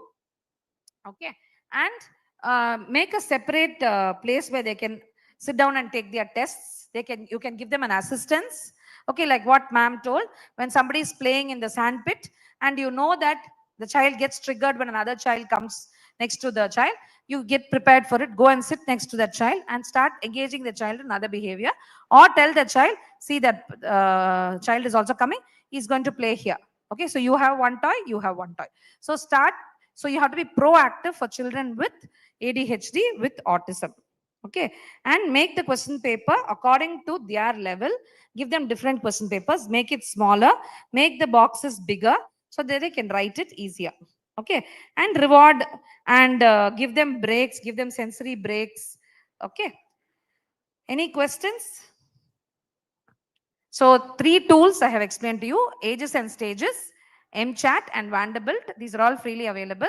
Okay, and make a separate place where they can sit down and take their tests. You can give them an assistance. Okay, like what ma'am told, when somebody is playing in the sand pit and you know that the child gets triggered when another child comes next to the child, you get prepared for it. Go and sit next to that child and start engaging the child in other behavior, or tell the child, see that child is also coming, he's going to play here. Okay, so you have one toy, you have one toy. So you have to be proactive for children with ADHD, with autism. Okay, and make the question paper according to their level. Give them different question papers, make it smaller, make the boxes bigger so that they can write it easier. Okay, and reward and give them breaks, give them sensory breaks. Okay, any questions? So 3 tools I have explained to you: Ages and Stages, MChat and Vanderbilt. These are all freely available.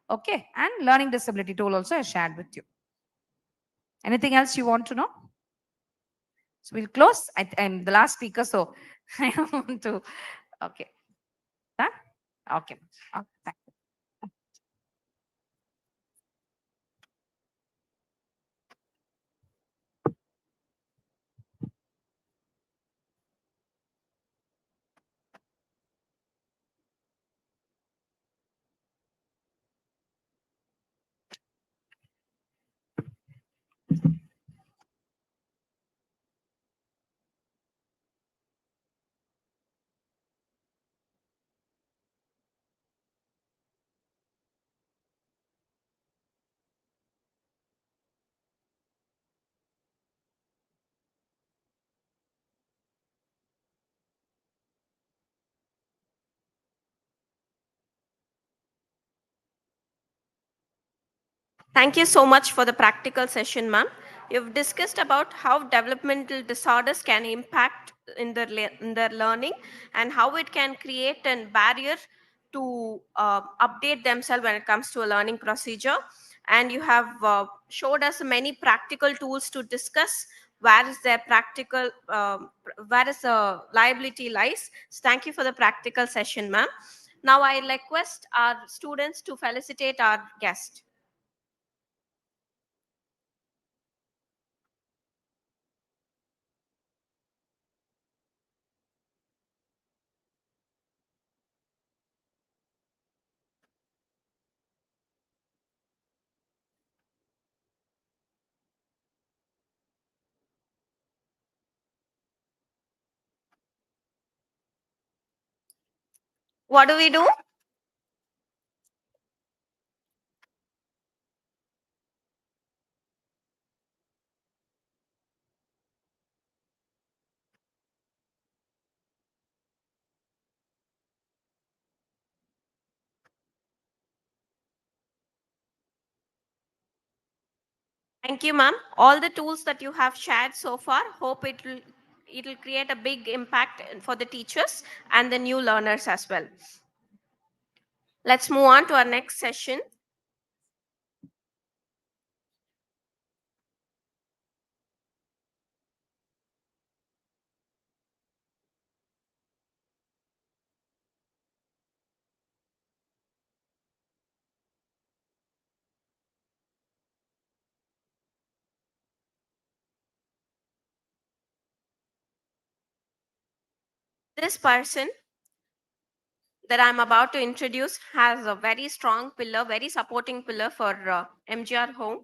Okay, and learning disability tool also I shared with you. Anything else you want to know? So we'll close. I'm the last speaker, so I want to. Okay. Done? Okay. Okay. Thank you. Thank you so much for the practical session, ma'am. You've discussed about how developmental disorders can impact in their learning and how it can create a barrier to update themselves when it comes to a learning procedure. And you have showed us many practical tools to discuss where is their practical, where is the liability lies. So thank you for the practical session, ma'am. Now I request our students to felicitate our guest. What do we do? Thank you, ma'am. All the tools that you have shared so far, hope it'll create a big impact for the teachers and the new learners as well. Let's move on to our next session. This person that I'm about to introduce has a very strong pillar, very supporting pillar for MGR Home.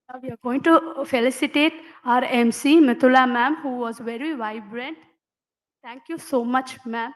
Now we are going to felicitate our MC, Mithula ma'am, who was very vibrant. Thank you so much, ma'am.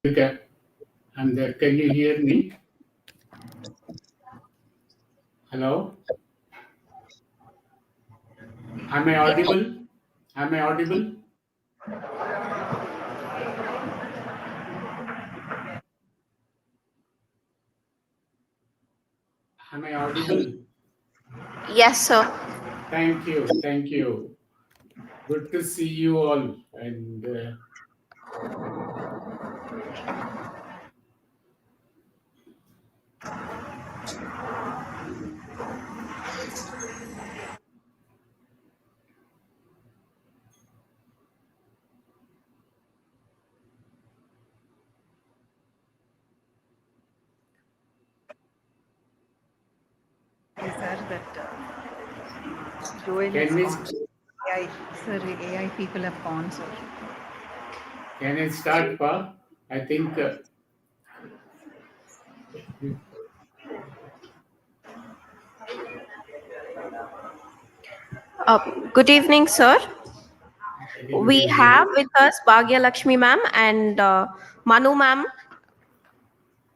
Okay. And can you hear me? Hello? Am I audible? Am I audible? Am I audible? Yes, sir. Thank you. Thank you. Good to see you all. And Sir, that Joel can is we, gone. AI, sir, AI people have gone, sir. can I start, Pa? I think Good evening, sir. good We evening. have with us Bhagya Lakshmi ma'am and Manu ma'am.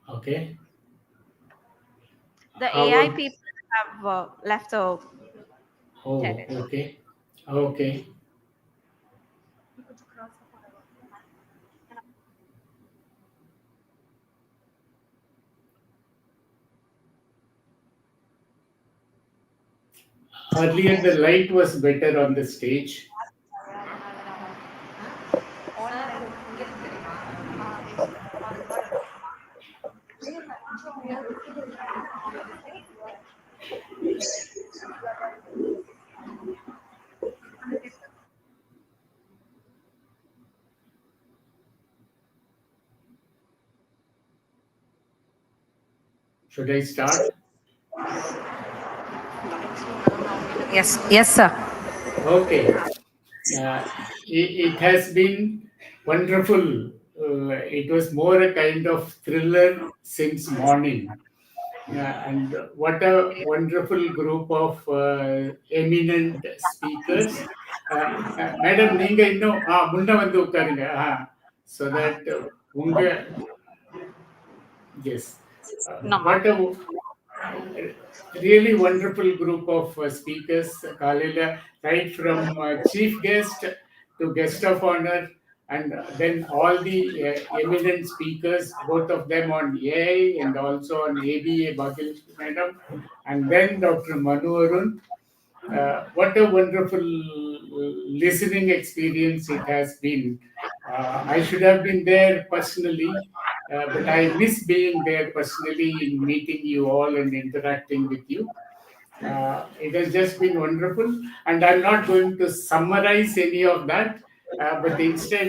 Okay. The How AI about- people have left the Oh, terrace. okay. Okay. Earlier, the light was better on the stage. Should I start? Yes, sir. Okay. It has been wonderful. It was more a kind of thriller since morning. And what a wonderful group of eminent speakers. Madam, நீங்க இன்னும் முன்ன வந்து உட்காருங்க. So that உங்க yes. What a really wonderful group of speakers, Kalila, right from chief guest to guest of honor, and then all the eminent speakers, both of them on AI and also on ABA, Bhagya Madam, and then Dr. Manu Arun. What a wonderful listening experience it has been. I should have been there personally, but I miss being there personally in meeting you all and interacting with you. It has just been wonderful, and I'm not going to summarize any of that, but instead,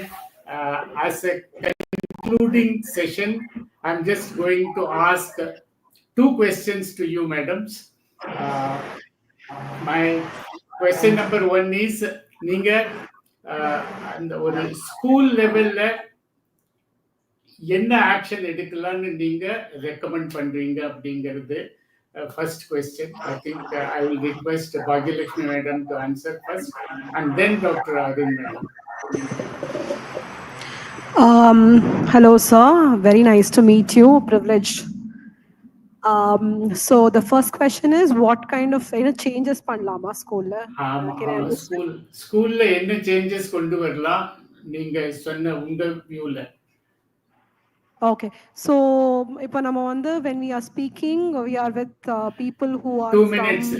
as a concluding session, I'm just going to ask two questions to you, madams. My question number one is, நீங்க அந்த ஒரு school லெவல்ல என்ன action எடுக்கலாம்னு நீங்க recommend பண்றீங்க அப்படிங்கிறது first question. I think I will request Bhagyalakshmi madam to answer first and then doctor Arun madam. Hello, sir. Very nice to meet you. Privileged. So the first question is, what kind of changes பண்ணலாமா ஸ்கூல்ல? Can I understand? ஸ்கூல்ல என்ன changes கொண்டு வரலாம் நீங்க சொன்ன உங்க வியூல? Okay. So இப்போ நம்ம வந்து when we are speaking, we are with people who are 2 from minutes.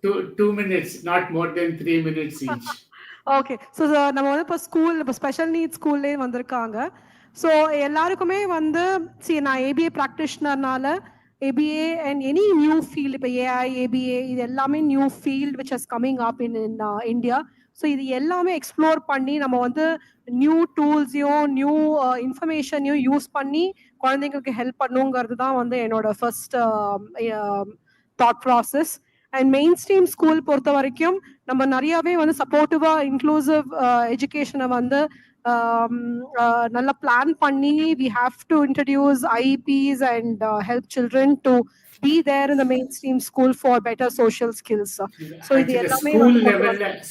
2 minutes, not more than 3 minutes each. Okay so நம்ம வந்து இப்போ இப்போ ஸ்பெஷல் நீட் ஸ்கூல்லே வந்திருக்காங்க. ஸோ எல்லாருக்குமே வந்து நான் ஏபிஏ ப்ராக்டிஷனர்னால ABA and any new field இப்போ ஏஐ ஏபிஏ இது எல்லாமே new field which is coming up in India. So இது எல்லாமே எக்ஸ்ப்ளோர் பண்ணி நம்ம வந்து நியூ டூல்ஸையும் நியூ இன்ஃபர்மேஷனையும் யூஸ் பண்ணி குழந்தைங்களுக்கு ஹெல்ப் பண்ணுங்கிறது தான் வந்து என்னோட first thought process. And mainstream school பொறுத்த வரைக்கும் நம்ம நிறையவே வந்து சப்போர்ட்டிவா இன்க்ளூசிவ் எஜுகேஷனை வந்து நல்லா பிளான் பண்ணி we have to introduce IEPs and help children to be there in the mainstream school for better social skills. So இது எல்லாமே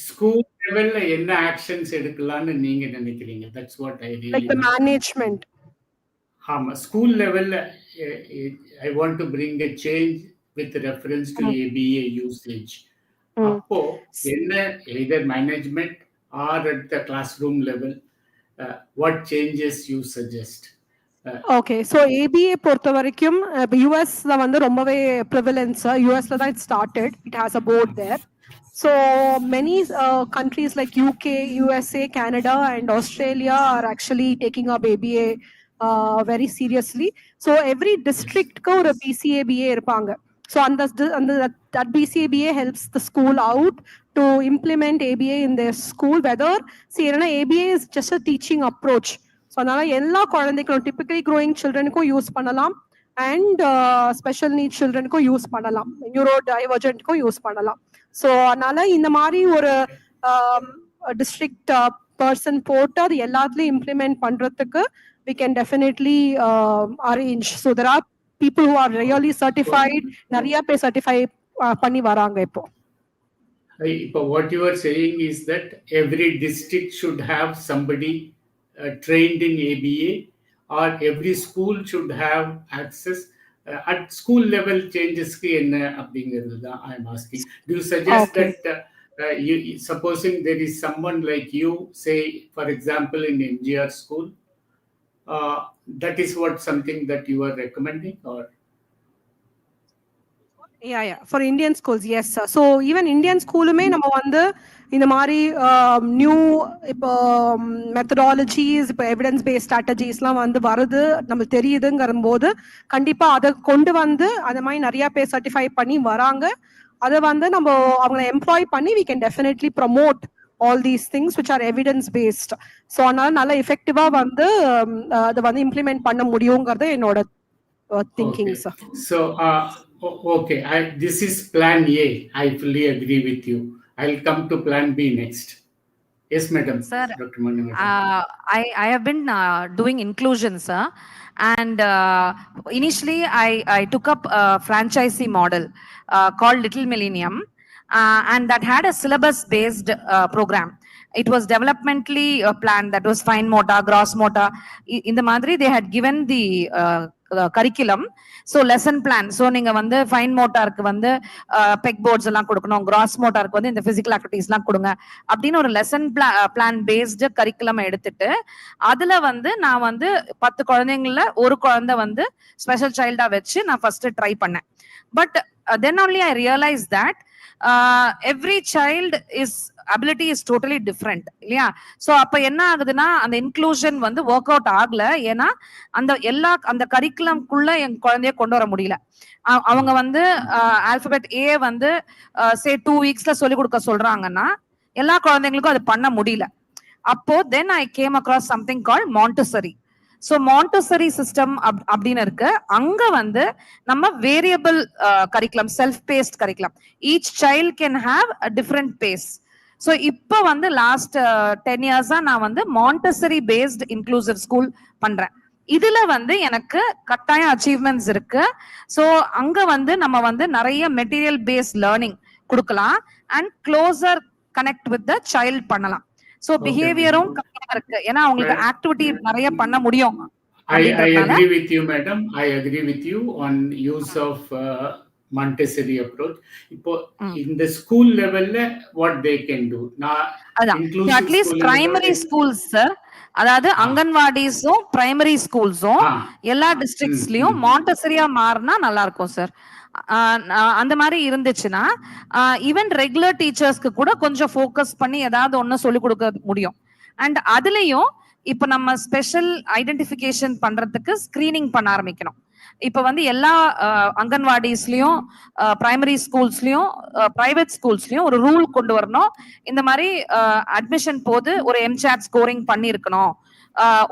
ஸ்கூல் லெவல்ல என்ன ஆக்ஷன்ஸ் எடுக்கலாம்னு நீங்க நினைக்கிறீங்க? That's what I really like the management. ஆமா, school லெவல்ல I want to bring a change with reference to ABA usage. அப்போ என்ன either management or at the classroom level, what changes you suggest? Okay so ABA பொறுத்த வரைக்கும் இப்போ யூஎஸ்ல வந்து ரொம்பவே ப்ரிவலன்ஸ். யூஎஸ்ல தான் it started. It has a board there. So many countries like UK, USA, Canada and Australia are actually taking up ABA very seriously. So every district ko or BCABA irupanga. So that BCABA helps the school out to implement ABA in their school, whether ABA is just a teaching approach. So anala ella kulandigalum typically growing children ko use pannalam and special needs children ko use pannalam, neurodivergent ko use pannalam. So அதனால இந்த மாதிரி ஒரு district person போட்டு அது எல்லாத்துலயும் implement பண்றதுக்கு we can definitely arrange. So there are people who are really certified, நிறைய பேர் certify பண்ணி வராங்க இப்போ. What you are saying is that every district should have somebody trained in ABA, or every school should have access at school level changes ki enna abingiradhu da I am asking. Do you suggest that supposing there is someone like you, say for example in MGR school, that is what something that you are recommending? Or yeah for Indian schools, yes sir. So even Indian school me நம்ம வந்து இந்த மாதிரி new இப்போ methodologies இப்போ evidence based ஸ்ட்ராட்டஜிஸ்லாம் வந்து வருது நம்ம தெரியுதுங்கிற போது கண்டிப்பா அதை கொண்டு வந்து அந்த மாதிரி நிறைய பேர் சர்டிஃபை பண்ணி வராங்க. அதை வந்து நம்ம அவங்களை எம்ப்ளாய் பண்ணி we can definitely promote all these things which are evidence based. So அதனால நல்ல எஃபெக்டிவா வந்து அதை வந்து இம்ப்ளிமெண்ட் பண்ண முடியுங்கிறது என்னோட thinking sir. So okay, this is plan A. I fully agree with you. I'll come to plan B next. Yes madam. Sir, Dr. Manu madam. I have been doing inclusion, sir, and initially I took up a franchisee model called Little Millennium, and that had a syllabus based program. It was developmentally planned. That was fine motor, gross motor. In the madri they had given the curriculum. So lesson plan. So நீங்க வந்து fine மோட்டாருக்கு வந்து பெக் ports எல்லாம் கொடுக்கணும், cross மோட்டாருக்கு வந்து இந்த physical activities எல்லாம் கொடுங்க அப்படின்னு ஒரு லெசன் பிளான் பேஸ்டு கரிக்குலம் எடுத்துட்டு அதுல வந்து நான் வந்து 10 குழந்தைங்கள ஒரு குழந்தை வந்து ஸ்பெஷல் சைல்டா வச்சு நான் ஃபர்ஸ்ட் ட்ரை பண்ணேன். But then only I realized that every child ability is totally different இல்லையா? சோ அப்ப என்ன ஆகுதுன்னா அந்த இன்க்ளூஷன் வந்து ஒர்க் அவுட் ஆகல. ஏன்னா அந்த கரிக்குலம்குள்ள என் குழந்தைய கொண்டு வர முடியல. அவங்க வந்து ஆல்பபெட் ஏ வந்து சே 2 வீக்ஸ்ல சொல்லி கொடுக்க சொல்றாங்கன்னா எல்லா குழந்தைங்களுக்கும் அது பண்ண முடியல. அப்போ then I came across something called Montessori. So Montessori system அப்படின்னு இருக்கு. அங்க வந்து நம்ம variable curriculum, self paced curriculum, each child can have a different pace. So இப்போ வந்து லாஸ்ட் 10 இயர்ஸா நான் வந்து மாண்டசரி பேஸ்ட் இன்க்ளூசிவ் ஸ்கூல் பண்றேன். இதுல வந்து எனக்கு கட்டாயம் அச்சீவ்மெண்ட்ஸ் இருக்கு. ஸோ அங்க வந்து நம்ம வந்து நிறைய மெட்டீரியல் பேஸ்ட் லேர்னிங் கொடுக்கலாம் and closer connect with the child பண்ணலாம். ஸோ பிஹேவியரும் கம்மியா இருக்கு. ஏன்னா அவங்களுக்கு ஆக்டிவிட்டி நிறைய பண்ண முடியும். I agree with you, madam. I agree with you on use of Montessori approach. இப்போ இந்த ஸ்கூல் லெவல்ல what they can do. At least primary schools sir, அதாவது அங்கன்வாடிஸும் பிரைமரி ஸ்கூல்ஸும் எல்லா டிஸ்ட்ரிக்ட்ஸ்லயும் மாண்டசரியா மாறினா நல்லா இருக்கும் சார். அந்த மாதிரி இருந்துச்சுன்னா ஈவன் ரெகுலர் டீச்சர்ஸ்க்கு கூட கொஞ்சம் ஃபோக்கஸ் பண்ணி ஏதாவது ஒன்று சொல்லிக் கொடுக்க முடியும். அண்ட் அதுலயும் இப்ப நம்ம ஸ்பெஷல் ஐடென்டிஃபிகேஷன் பண்றதுக்கு ஸ்கிரீனிங் பண்ண ஆரம்பிக்கணும். இப்ப வந்து எல்லா அங்கன்வாடிஸ்லயும் பிரைமரி ஸ்கூல்ஸ்லயும் பிரைவேட் ஸ்கூல்ஸ்லயும் ஒரு ரூல் கொண்டு வரணும். இந்த மாதிரி அட்மிஷன் போது ஒரு MChat ஸ்கோரிங் பண்ணி இருக்கணும்.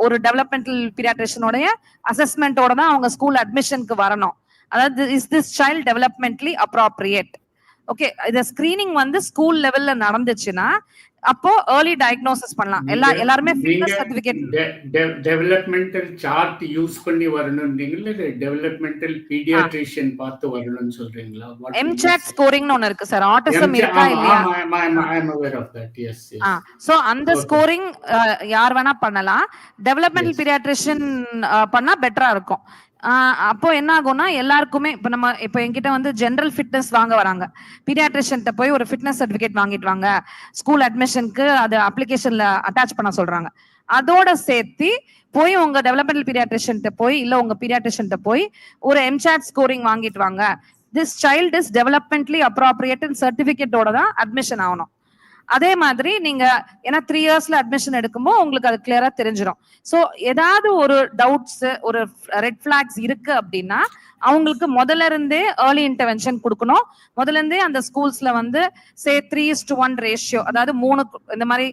ஒரு டெவலப்மெண்டல் பீடியாட்ரிஷியனோட அசஸ்மெண்டோட தான் அவங்க ஸ்கூல் அட்மிஷனுக்கு வரணும். அதாவது is this child developmentally appropriate. Okay, இந்த ஸ்கிரீனிங் வந்து ஸ்கூல் லெவல்ல நடந்துச்சுன்னா அப்போ ஏர்லி டயக்னோசிஸ் பண்ணலாம். எல்லாருமே fitness certificate developmental chart use பண்ணி வரணும்ன்றீங்களா, இல்ல டெவலப்மெண்டல் பீடியாட்ரிஷியன் பார்த்து வரணும்னு சொல்றீங்களா? MChat ஸ்கோரிங்னு ஒன்னு இருக்கு சார். ஆட்டிசம் இருக்கா இல்லையா? I am aware of that. Yes. So அந்த ஸ்கோரிங் யார் வேணா பண்ணலாம். டெவலப்மெண்டல் பீடியாட்ரிஷியன் பண்ணா பெட்டரா இருக்கும். அப்போ என்ன ஆகும்னா எல்லாருக்குமே இப்ப என்கிட்ட வந்து ஜெனரல் ஃபிட்னஸ் வாங்க வராங்க. பீடியாட்ரிஷியன்ட்ட போய் ஒரு ஃபிட்னஸ் சர்டிபிகேட் வாங்கிட்டு வாங்க, ஸ்கூல் அட்மிஷனுக்கு அது அப்ளிகேஷன்ல அட்டாச் பண்ண சொல்றாங்க. அதோட சேர்த்து போய் உங்க டெவலப்மெண்டல் பீடியாட்ரிஷியன்ட்ட போய் இல்ல உங்க பீடியாட்ரிஷியன்ட்ட போய் ஒரு MChat ஸ்கோரிங் வாங்கிட்டு வாங்க, திஸ் சைல்ட் இஸ் டெவலப்மெண்டலி அப்ராப்ரியேட் சர்டிபிகேட்டோட தான் அட்மிஷன் ஆகணும். அதே மாதிரி நீங்க ஏன்னா 3 இயர்ஸ்ல அட்மிஷன் எடுக்கும்போது உங்களுக்கு அது கிளியரா தெரிஞ்சிடும். சோ ஏதாவது ஒரு டவுட்ஸ், ஒரு ரெட் பிளாக்ஸ் இருக்கு அப்படின்னா அவங்களுக்கு முதல்ல இருந்தே ஏர்லி இன்டர்வென்ஷன் கொடுக்கணும். முதல்ல இருந்தே அந்த ஸ்கூல்ஸ்ல வந்து 3:1 ரேஷியோ, அதாவது 3 இந்த மாதிரி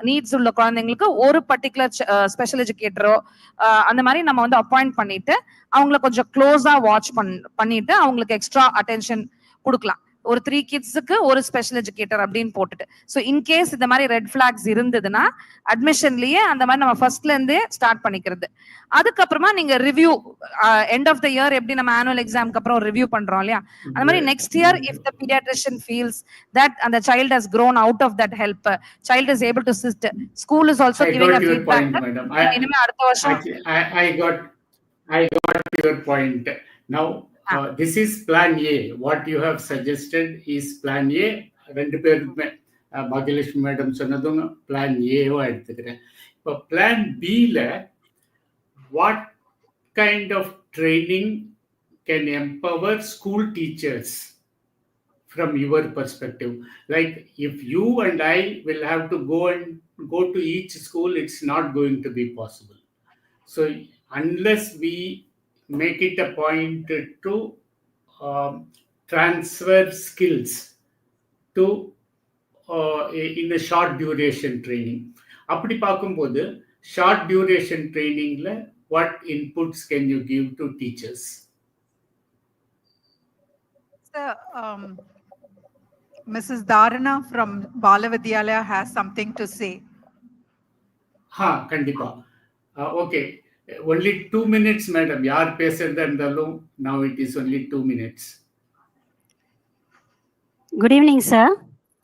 நீட்ஸ் உள்ள குழந்தைங்களுக்கு ஒரு பர்டிகுலர் ஸ்பெஷல் எஜுகேட்டரோ அந்த மாதிரி நம்ம வந்து அப்பாயிண்ட் பண்ணிட்டு அவங்கள கொஞ்சம் க்ளோஸா வாட்ச் பண்ணிட்டு அவங்களுக்கு எக்ஸ்ட்ரா அட்டென்ஷன் கொடுக்கலாம். ஒரு 3 கிட்ஸுக்கு ஒரு ஸ்பெஷல் எஜுகேட்டர் அப்படின்னு போட்டுட்டு. ஸோ இன்கேஸ் இந்த மாதிரி ரெட் பிளாக்ஸ் இருந்ததுன்னா அட்மிஷன்லயே அந்த மாதிரி நம்ம ஃபர்ஸ்ட்ல இருந்தே ஸ்டார்ட் பண்ணிக்கிறது. அதுக்கப்புறமா நீங்க review end of the year எப்படி நம்ம ஆனுவல் எக்ஸாம்க்கு அப்புறம் ரிவ்யூ பண்றோம் இல்லையா, அந்த மாதிரி next year if the paediatrician feels that அந்த child has grown out of that help, child is able to sit, school is also giving a feedback. இனிமே அடுத்த வருஷம் I got your point. Now this is plan A. What you have suggested is plan A. ரெண்டு பேருக்குமே Bhagyalakshmi madam சொன்னதும் plan ஏவா எடுத்துக்கிறேன். இப்போ plan பில what kind of training can empower school teachers from your perspective? Like if you and I will have to go to each school, it's not going to be possible. So unless we make it a point to transfer skills to in a short duration training. அப்படி பார்க்கும்போது short duration trainingல what inputs can you give to teachers? Sir, Mrs. Dharana from Bala Vidyalaya has something to say. கண்டிப்பா. Okay. Only 2 minutes, madam. யார் பேசுறதா இருந்தாலும் now it is only 2 minutes. Good evening sir.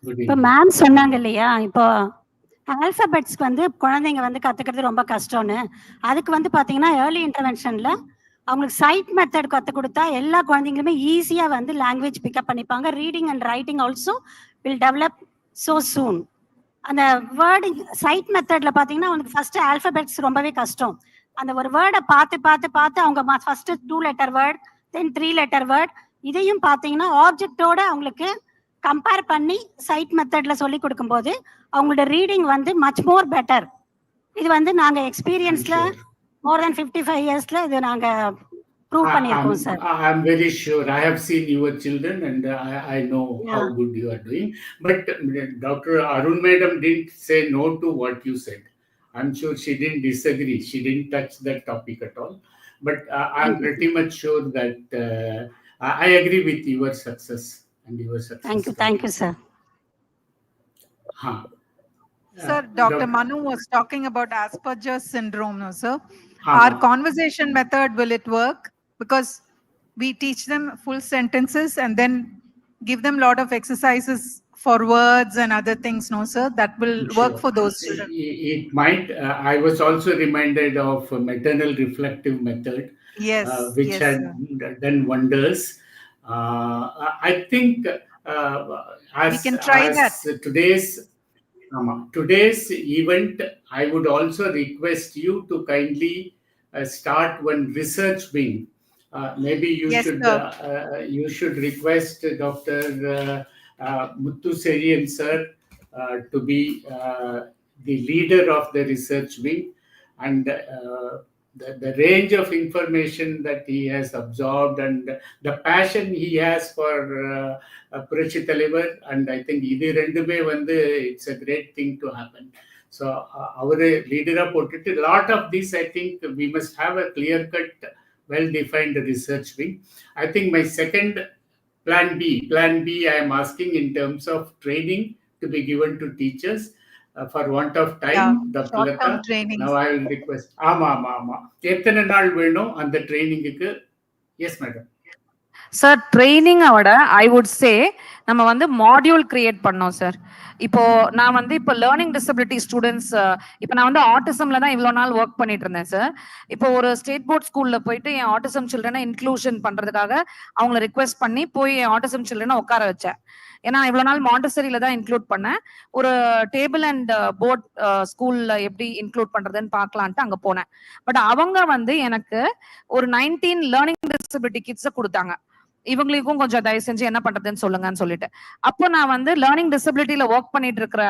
Good இப்போ evening. Ma'am சொன்னாங்க இல்லையா, இப்போ ஆல்பபெட்ஸ்க்கு வந்து குழந்தைங்க வந்து கத்துக்கிறது ரொம்ப கஷ்டம்னு. அதுக்கு வந்து பாத்தீங்கன்னா ஏர்லி இன்டர்வென்ஷன்ல அவங்களுக்கு சைட் மெத்தட் கற்றுக் கொடுத்தா எல்லா குழந்தைங்களுமே ஈஸியாக வந்து லாங்குவேஜ் பிக்கப் பண்ணிப்பாங்க. Reading and writing also will develop so சூன். அந்த வேர்டிங் சைட் மெத்தட்ல பார்த்தீங்கன்னா அவங்களுக்கு ஃபர்ஸ்ட் ஆல்பபெட்ஸ் ரொம்பவே கஷ்டம். அந்த ஒரு வேர்டை பார்த்து பார்த்து பார்த்து அவங்க ஃபர்ஸ்ட் 2 லெட்டர் வேர்ட், தென் 3 லெட்டர் வேர்ட், இதையும் பார்த்தீங்கன்னா ஆப்ஜெக்டோட அவங்களுக்கு கம்பேர் பண்ணி சைட் மெத்தட்ல சொல்லி கொடுக்கும்போது அவங்களோட ரீடிங் வந்து மச் மோர் பெட்டர். இது வந்து நாங்க எக்ஸ்பீரியன்ஸ்ல more than 55 yearsல இது நாங்க ப்ரூவ் பண்ணிருக்கோம் sir. I am very sure. I have seen your children and I know how good you are doing. But Dr. Arun madam didn't say no to what you said. I'm sure she didn't disagree. She didn't touch that topic at all. But I'm pretty much sure that I agree with your success and your success. Thank you, sir. Sir, Dr. Manu was talking about Asperger's syndrome, no, sir. Our conversation method, will it work? Because we teach them full sentences and then give them a lot of exercises for words and other things, no, sir? That will work Sure. for those children. It might. I was also reminded of a maternal reflective method, Yes, which yes, had sir. done wonders. I think We can try that. today's event, I would also request you to kindly start one research wing. Maybe Yes, sir. you should request Dr. Muthu Serian sir to be the leader of the research wing, and the range of information that he has absorbed and the passion he has for புரட்சி தலைவர், and I think இது ரெண்டுமே வந்து it's a great thing to happen. So அவரு லீடரா போட்டுட்டு lot of this, I think we must have a clear cut, well defined research wing. I think my second plan B I am asking in terms of training to be given to teachers. For want of time, Yeah, Dr. short-term Lata, trainings. now I will request. ஆமா எத்தனை நாள் வேணும் அந்த ட்ரைனிங்குக்கு? Yes madam. Sir ட்ரைனிங்கோட I would say நம்ம வந்து module create பண்ணோம் சார். இப்போ நான் வந்து இப்போ லேர்னிங் டிசபிலிட்டி ஸ்டூடெண்ட்ஸ், இப்போ நான் வந்து ஆட்டிசம்ல தான் இவ்வளோ நாள் ஒர்க் பண்ணிட்டு இருந்தேன் சார். இப்போ ஒரு ஸ்டேட் போர்ட் ஸ்கூல்ல போயிட்டு என் ஆட்டிசம் சில்ட்ரனை இன்க்ளூஷன் பண்றதுக்காக அவங்கள ரிக்வெஸ்ட் பண்ணி போய் என் ஆட்டிசம் சில்ட்ரனை உட்கார வச்சேன். ஏன்னா இவ்வளோ நாள் மாண்டசரியில தான் இன்க்ளூட் பண்ணேன். ஒரு டேபிள் அண்ட் போர்ட் ஸ்கூல்ல எப்படி இன்க்ளூட் பண்றதுன்னு பார்க்கலான்ட்டு அங்க போனேன். பட் அவங்க வந்து எனக்கு ஒரு 19 லேர்னிங் டிசபிலிட்டி கிட்ஸை கொடுத்தாங்க. இவங்களுக்கும் கொஞ்சம் தயவு செஞ்சு என்ன பண்றதுன்னு சொல்லுங்கன்னு சொல்லிட்டு, அப்போ நான் வந்து லேர்னிங் டிசபிலிட்டியில ஒர்க் பண்ணிட்டு இருக்கிற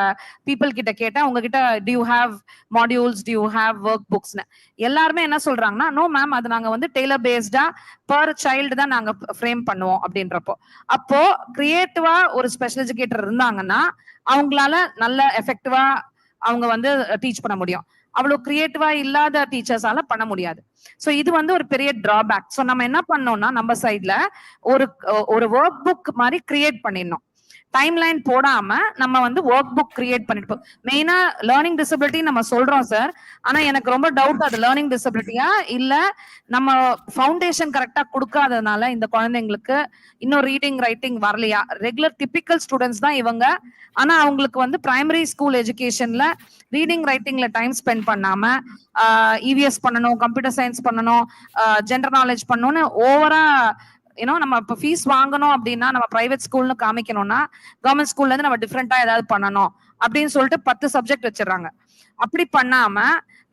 பீப்புள் கிட்ட கேட்டேன், உங்ககிட்ட do you have modules, do you have work booksன்னு. எல்லாருமே என்ன சொல்றாங்கன்னா, நோ மேம், அது நாங்க வந்து டெய்லர் பேஸ்டா பர் சைல்டு தான் நாங்க ஃப்ரேம் பண்ணுவோம் அப்படின்றப்போ, அப்போ கிரியேட்டிவா ஒரு ஸ்பெஷல் எஜுகேட்டர் இருந்தாங்கன்னா அவங்களால நல்ல எஃபெக்டிவா அவங்க வந்து டீச் பண்ண முடியும். அவ்வளவு கிரியேட்டிவா இல்லாத டீச்சர்ஸால பண்ண முடியாது. சோ இது வந்து ஒரு பெரிய டிராபேக். சோ நம்ம என்ன பண்ணோம்னா, நம்ம சைட்ல ஒரு ஒர்க் புக் மாதிரி கிரியேட் பண்ணிடணும். டைம் லைன் போடாம நம்ம வந்து ஒர்க் புக் கிரியேட் பண்ணிட்டு, மெயினா லேர்னிங் டிசபிலிட்டி நம்ம சொல்றோம் சார். ஆனா எனக்கு ரொம்ப டவுட், அது லேர்னிங் டிசபிலிட்டியா இல்ல நம்ம ஃபவுண்டேஷன் கரெக்டா கொடுக்காததுனால இந்த குழந்தைங்களுக்கு இன்னும் ரீடிங் ரைட்டிங் வரலையா? ரெகுலர் டிபிக்கல் ஸ்டூடெண்ட்ஸ் தான் இவங்க. ஆனா அவங்களுக்கு வந்து பிரைமரி ஸ்கூல் எஜுகேஷன்ல ரீடிங் ரைட்டிங்ல டைம் ஸ்பெண்ட் பண்ணாம இவிஎஸ் பண்ணணும், கம்ப்யூட்டர் சயின்ஸ் பண்ணணும், ஜென்ரல் நாலேஜ் பண்ணணும்னு ஓவரா நம்ம இப்ப ஃபீஸ் வாங்கணும் அப்படின்னா நம்ம பிரைவேட் ஸ்கூல்னு காமிக்கணும்னா கவர்மெண்ட் ஸ்கூல்ல இருந்து நம்ம டிஃப்ரெண்டா ஏதாவது பண்ணணும் அப்படின்னு சொல்லிட்டு 10 சப்ஜெக்ட் வச்சிடறாங்க. அப்படி பண்ணாம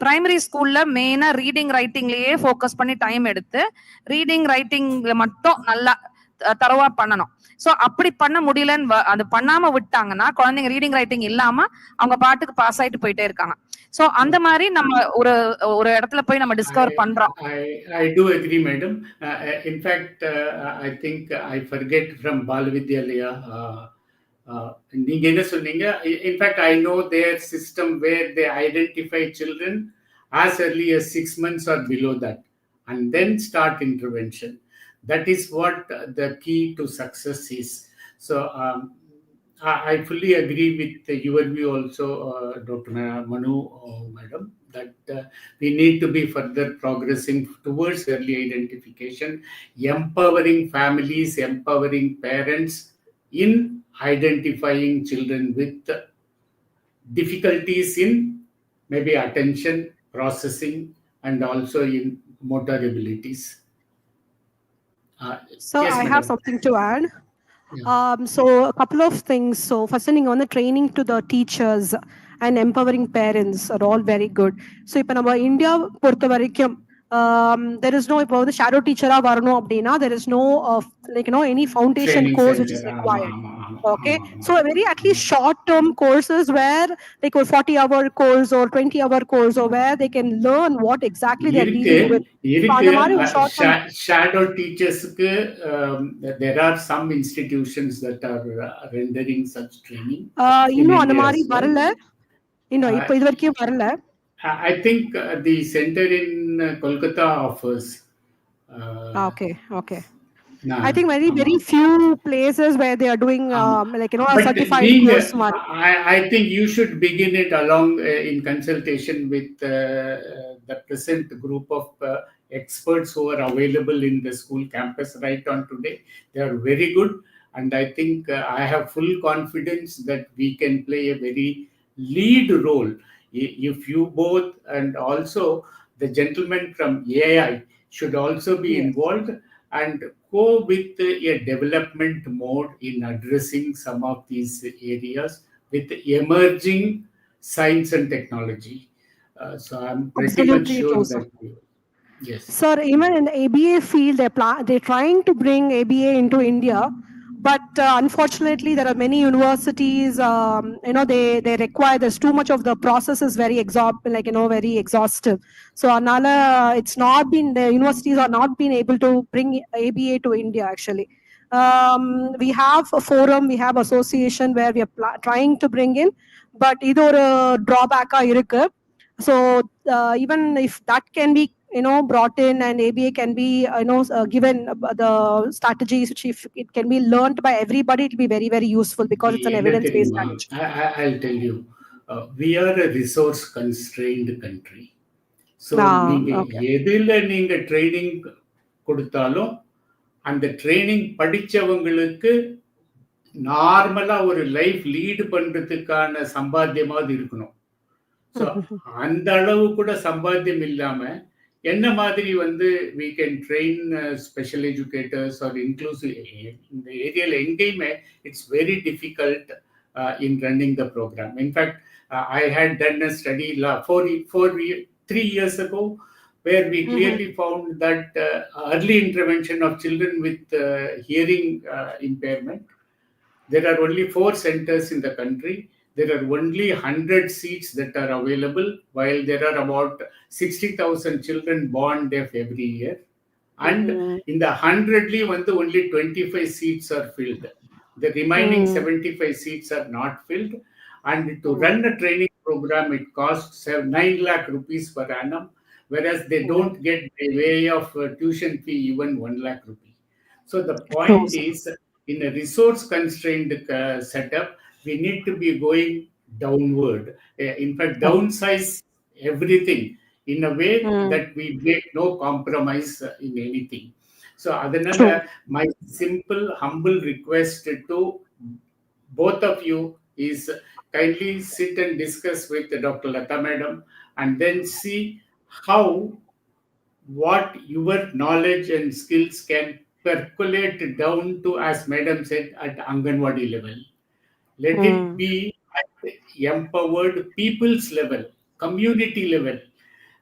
பிரைமரி ஸ்கூல்ல மெயினா ரீடிங் ரைட்டிங்லயே ஃபோக்கஸ் பண்ணி டைம் எடுத்து ரீடிங் ரைட்டிங்ல மட்டும் நல்லா தரவா பண்ணணும். சோ அப்படி பண்ண முடியலன்னு அது பண்ணாம விட்டாங்கன்னா குழந்தைங்க ரீடிங் ரைட்டிங் இல்லாம அவங்க பாட்டுக்கு பாஸ் ஆயிட்டு போயிட்டே இருக்காங்க. சோ அந்த மாதிரி நம்ம ஒரு இடத்துல போய் நம்ம டிஸ்கவர் பண்றோம். I do agree, madam. In fact, I think I forget from Balavidyalaya. நீங்க என்ன சொன்னீங்க? In fact, I know their system where they identify children as early as 6 months or below that, and then start intervention. That is what the key to success is. So I fully agree with your view also, Dr. Manu, madam, that we need to be further progressing towards early identification, empowering families, empowering parents in identifying children with difficulties in maybe attention, processing, and also in motor abilities. So yes, I madam. have something to add. So a couple of things. So first thing on the training to the teachers and empowering parents are all very good. So இப்போ நம்ம India பொறுத்த வரைக்கும் there is no இப்போ வந்து shadow டீச்சரா வரணும் அப்படின்னா there is no like any foundation Training course which is center. required. Okay, so very at least short term courses where like a 40-hour course or 20-hour course or where they can learn what exactly they're dealing with. Shadow teachersக்கு there are some institutions that are rendering such training. இன்னும் அந்த மாதிரி வரல, இன்னும் இப்போ இது வரைக்கும் வரல. I think the center in Kolkata offers. Okay. I think very few places where they are doing like a certified course. I think you should begin it along in consultation with the present group of experts who are available in the school campus right on today. They are very good. And I think I have full confidence that we can play a very lead role. If you both and also the gentleman from AI should also be involved and go with a development mode in addressing some of these areas with emerging science and technology. So I'm pretty much Absolutely sure true, sir. that yes. Sir, even in the ABA field, they're trying to bring ABA into India, but unfortunately, there are many universities. They require. There's too much of the process is very very exhaustive. So Anala, it's not been the universities are not been able to bring ABA to India. Actually, we have a forum, we have association where we are trying to bring in, but either a drawback irukku. So even if that can be brought in and ABA can be given the strategies which if it can be learned by everybody, it will be very very useful because it's an evidence based strategy. I'll tell you, we are a resource constrained country. So நீங்க எதுல நீங்க training கொடுத்தாலும் அந்த training படிச்சவங்களுக்கு நார்மலா ஒரு life lead பண்றதுக்கான சம்பாத்தியமாவது இருக்கணும். ஸோ அந்த அளவு கூட சம்பாத்தியம் இல்லாம என்ன மாதிரி we can train special educators or inclusive இந்த ஏரியால எங்கேயுமே it's very difficult in running the program. In fact, I had done a study 3 years ago where we clearly found that early intervention of children with hearing impairment, there are only 4 centers in the country. There are only 100 seats that are available, while there are about 60,000 children born deaf every year. And in the 100, only 25 seats are filled. The remaining 75 seats are not filled. And to run a training program, it costs 9 lakh rupees per annum, whereas they don't get by way of tuition fee even 1 lakh rupee. So the point is, in a resource constrained setup, we need to be going downward. In fact, downsize everything in a way that we make no compromise in anything. So adanala, my simple humble request to both of you is kindly sit and discuss with Dr. Lata madam and then see how what your knowledge and skills can percolate down to, as madam said, at Anganwadi level. Let it be at empowered people's level, community level.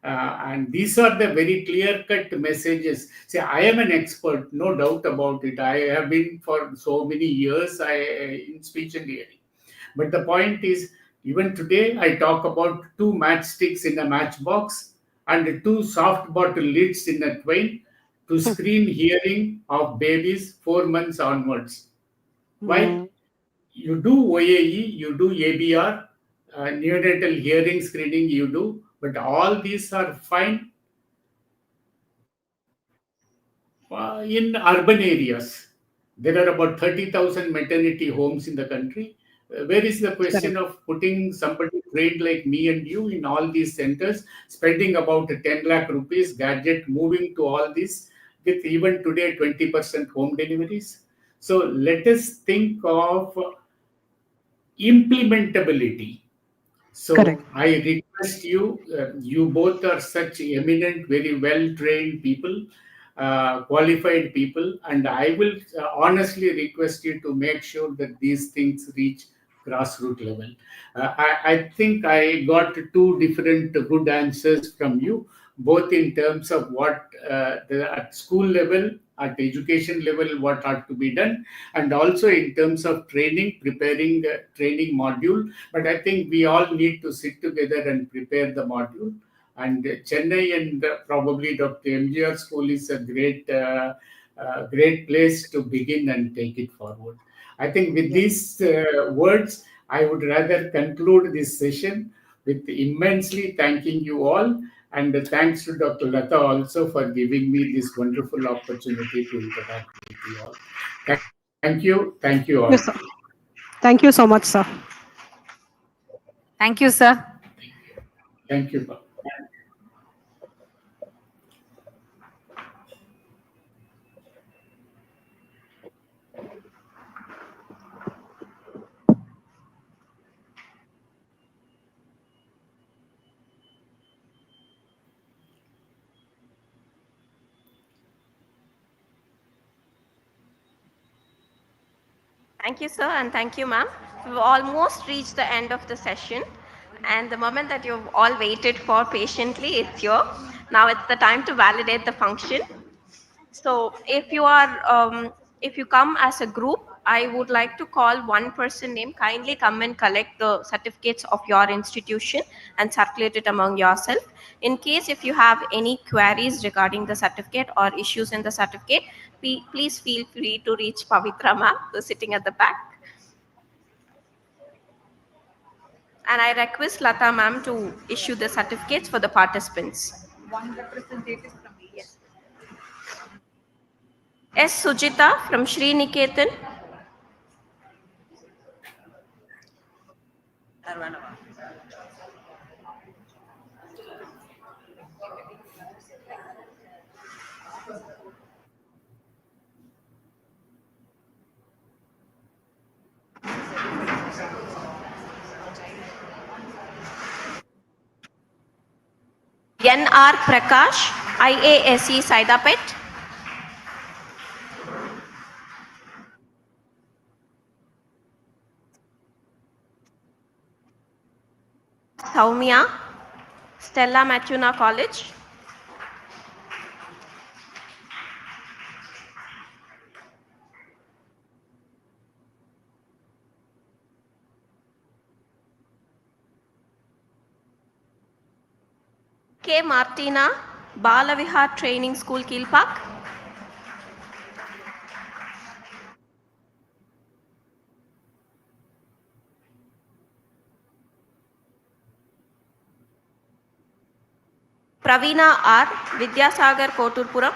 And these are the very clear-cut messages. See, I am an expert, no doubt about it. I have been for so many years in speech and hearing. But the point is, even today, I talk about 2 matchsticks in a matchbox and 2 soft bottle lids in a twain to screen hearing of babies 4 months onwards. Why? You do OAE, you do ABR, neonatal hearing screening you do, but all these are fine in urban areas. There are about 30,000 maternity homes in the country. Where is the question of putting somebody trained like me and you in all these centers, spending about 10 lakh rupees, gadget, moving to all this with even today 20% home deliveries? So let us think of implementability. So I request you, you both are such eminent, very well-trained people, qualified people, and I will honestly request you to make sure that these things reach grassroots level. I think I got 2 different good answers from you, both in terms of what at school level, at education level, what ought to be done, and also in terms of training, preparing the training module. But I think we all need to sit together and prepare the module. And Chennai and probably Dr. MGR School is a great place to begin and take it forward. I think with these words, I would rather conclude this session with immensely thanking you all. And thanks to Dr. Lata also for giving me this wonderful opportunity to interact with you all. Thank you. Thank you all. Yes, sir. Thank you so much, sir. Thank you, sir. Thank you. Thank you, sir, and thank you, ma'am. We've almost reached the end of the session, and the moment that you've all waited for patiently is here. Now it's the time to validate the function. So if you come as a group, I would like to call one person name. Kindly come and collect the certificates of your institution and circulate it among yourself. In case if you have any queries regarding the certificate or issues in the certificate, please feel free to reach Pavitra ma'am, who's sitting at the back. And I request Lata ma'am to issue the certificates for the participants. One representative from each. S. Sujita from Sri Niketan. N.R. Prakash, IASE Saidapet. Saumya, Stella Matuna College. K. Martina, Balavihar Training School, Kilpak. Pravina R. Vidyasagar Koturpuram.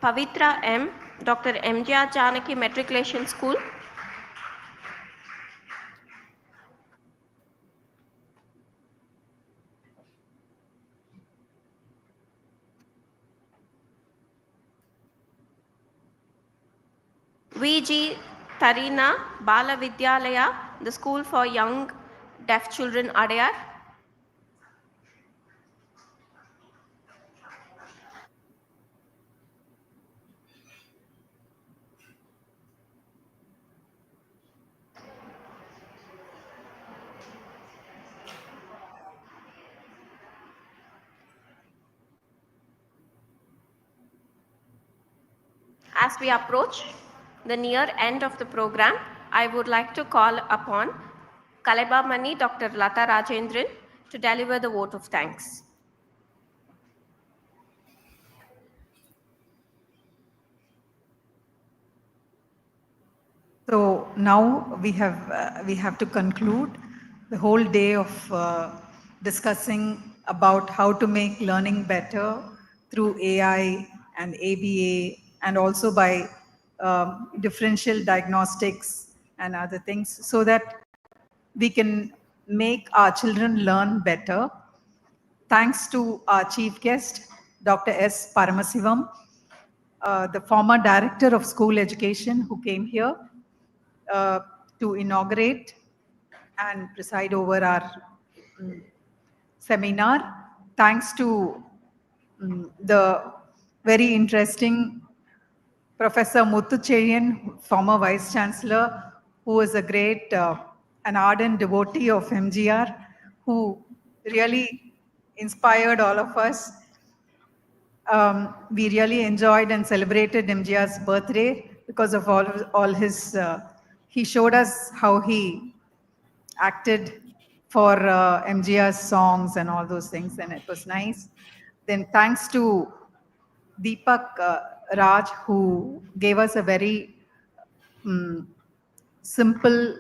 Pavitra M. Dr. MGR Janaki Matriculation School. VG Tarina Bala Vidyalaya, the School for Young Deaf Children, Adayar. As we approach the near end of the program, I would like to call upon Kaleba Mani Dr. Lata Rajendran to deliver the vote of thanks. So now we have to conclude the whole day of discussing about how to make learning better through AI and ABA, and also by differential diagnostics and other things, so that we can make our children learn better. Thanks to our chief guest, Dr. S. Paramasivam, the former director of school education, who came here to inaugurate and preside over our seminar. Thanks to the very interesting Professor Muthucherian, former Vice Chancellor, who was a great, an ardent devotee of MGR, who really inspired all of us. We really enjoyed and celebrated MGR's birthday because of all his, he showed us how he acted for MGR's songs and all those things, and it was nice. Then thanks to Deepak Raj, who gave us a very simple,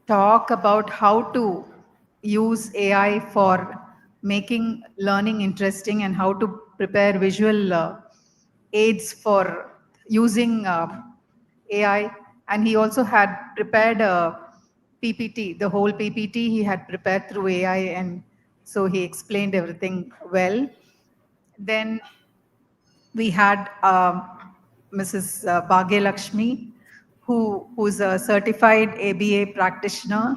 talk about how to use AI for making learning interesting and how to prepare visual aids for using AI. And he also had prepared a PPT, the whole PPT he had prepared through AI, and so he explained everything well. Then we had Mrs. Bhagya Lakshmi, who's a certified ABA practitioner,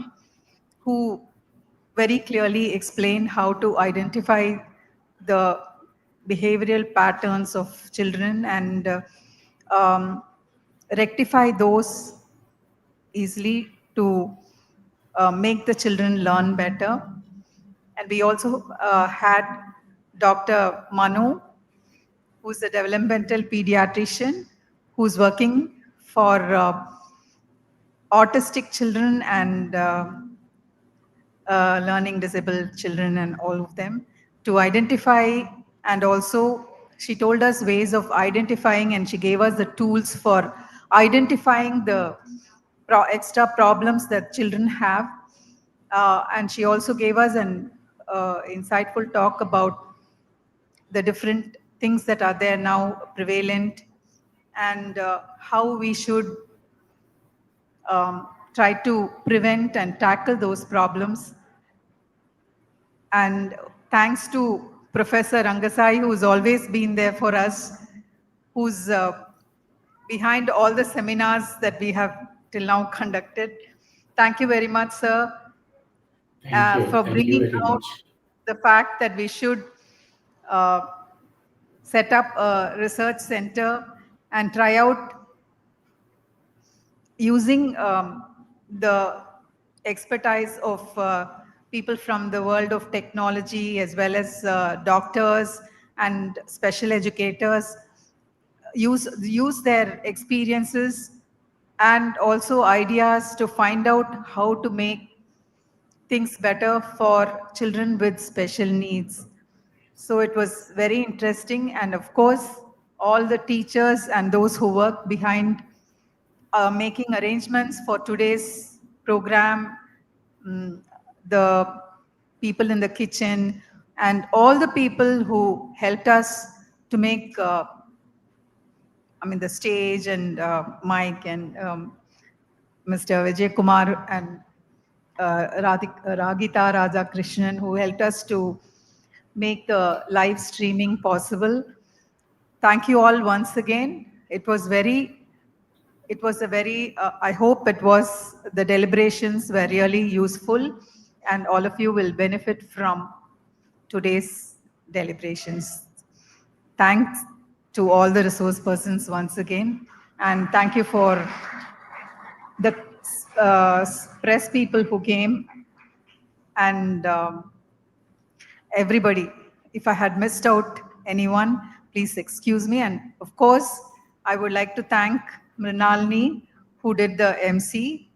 who very clearly explained how to identify the behavioral patterns of children and rectify those easily to make the children learn better. And we also had Dr. Manu, who's a developmental pediatrician, who's working for autistic children and learning disabled children and all of them to identify. And also she told us ways of identifying, and she gave us the tools for identifying the extra problems that children have. And she also gave us an insightful talk about the different things that are there now prevalent, and how we should try to prevent and tackle those problems. And thanks to Professor Rangasai, who's always been there for us, who's behind all the seminars that we have till now conducted. Thank you very much, sir, for bringing out the fact that we should set up a research center and try out using the expertise of people from the world of technology, as well as doctors and special educators, use their experiences and also ideas to find out how to make things better for children with special needs. So it was very interesting. And of course, all the teachers and those who work behind making arrangements for today's program, the people in the kitchen, and all the people who helped us to make the stage and Mike and Mr. Vijay Kumar and Ragita Raja Krishnan, who helped us to make the live streaming possible. Thank you all once again. It was a very, I hope the deliberations were really useful, and all of you will benefit from today's deliberations. Thanks to all the resource persons once again, and thank you for the press people who came, and everybody. If I had missed out anyone, please excuse me. And of course, I would like to thank Mrinalini, who did the MC,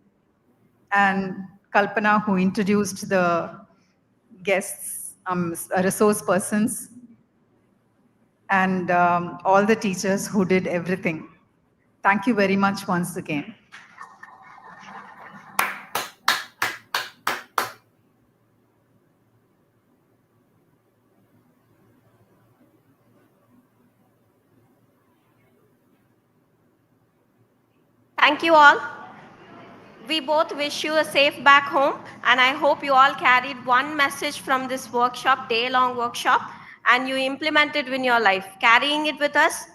and Kalpana, who introduced the guests, resource persons, and all the teachers who did everything. Thank you very much once again. Thank you all. We both wish you a safe back home, and I hope you all carried one message from this workshop, day-long workshop, and you implement it in your life. Carrying it with us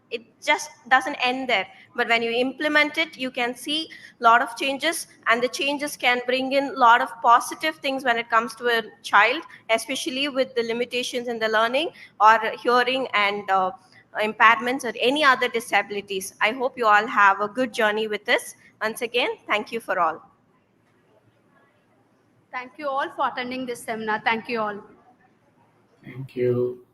it just doesn't end there. But when you implement it, you can see a lot of changes, and the changes can bring in a lot of positive things when it comes to a child, especially with the limitations in the learning or hearing and impairments or any other disabilities. I hope you all have a good journey with this. Once again, thank you for all. Thank you all for attending this seminar. Thank you all. Thank you.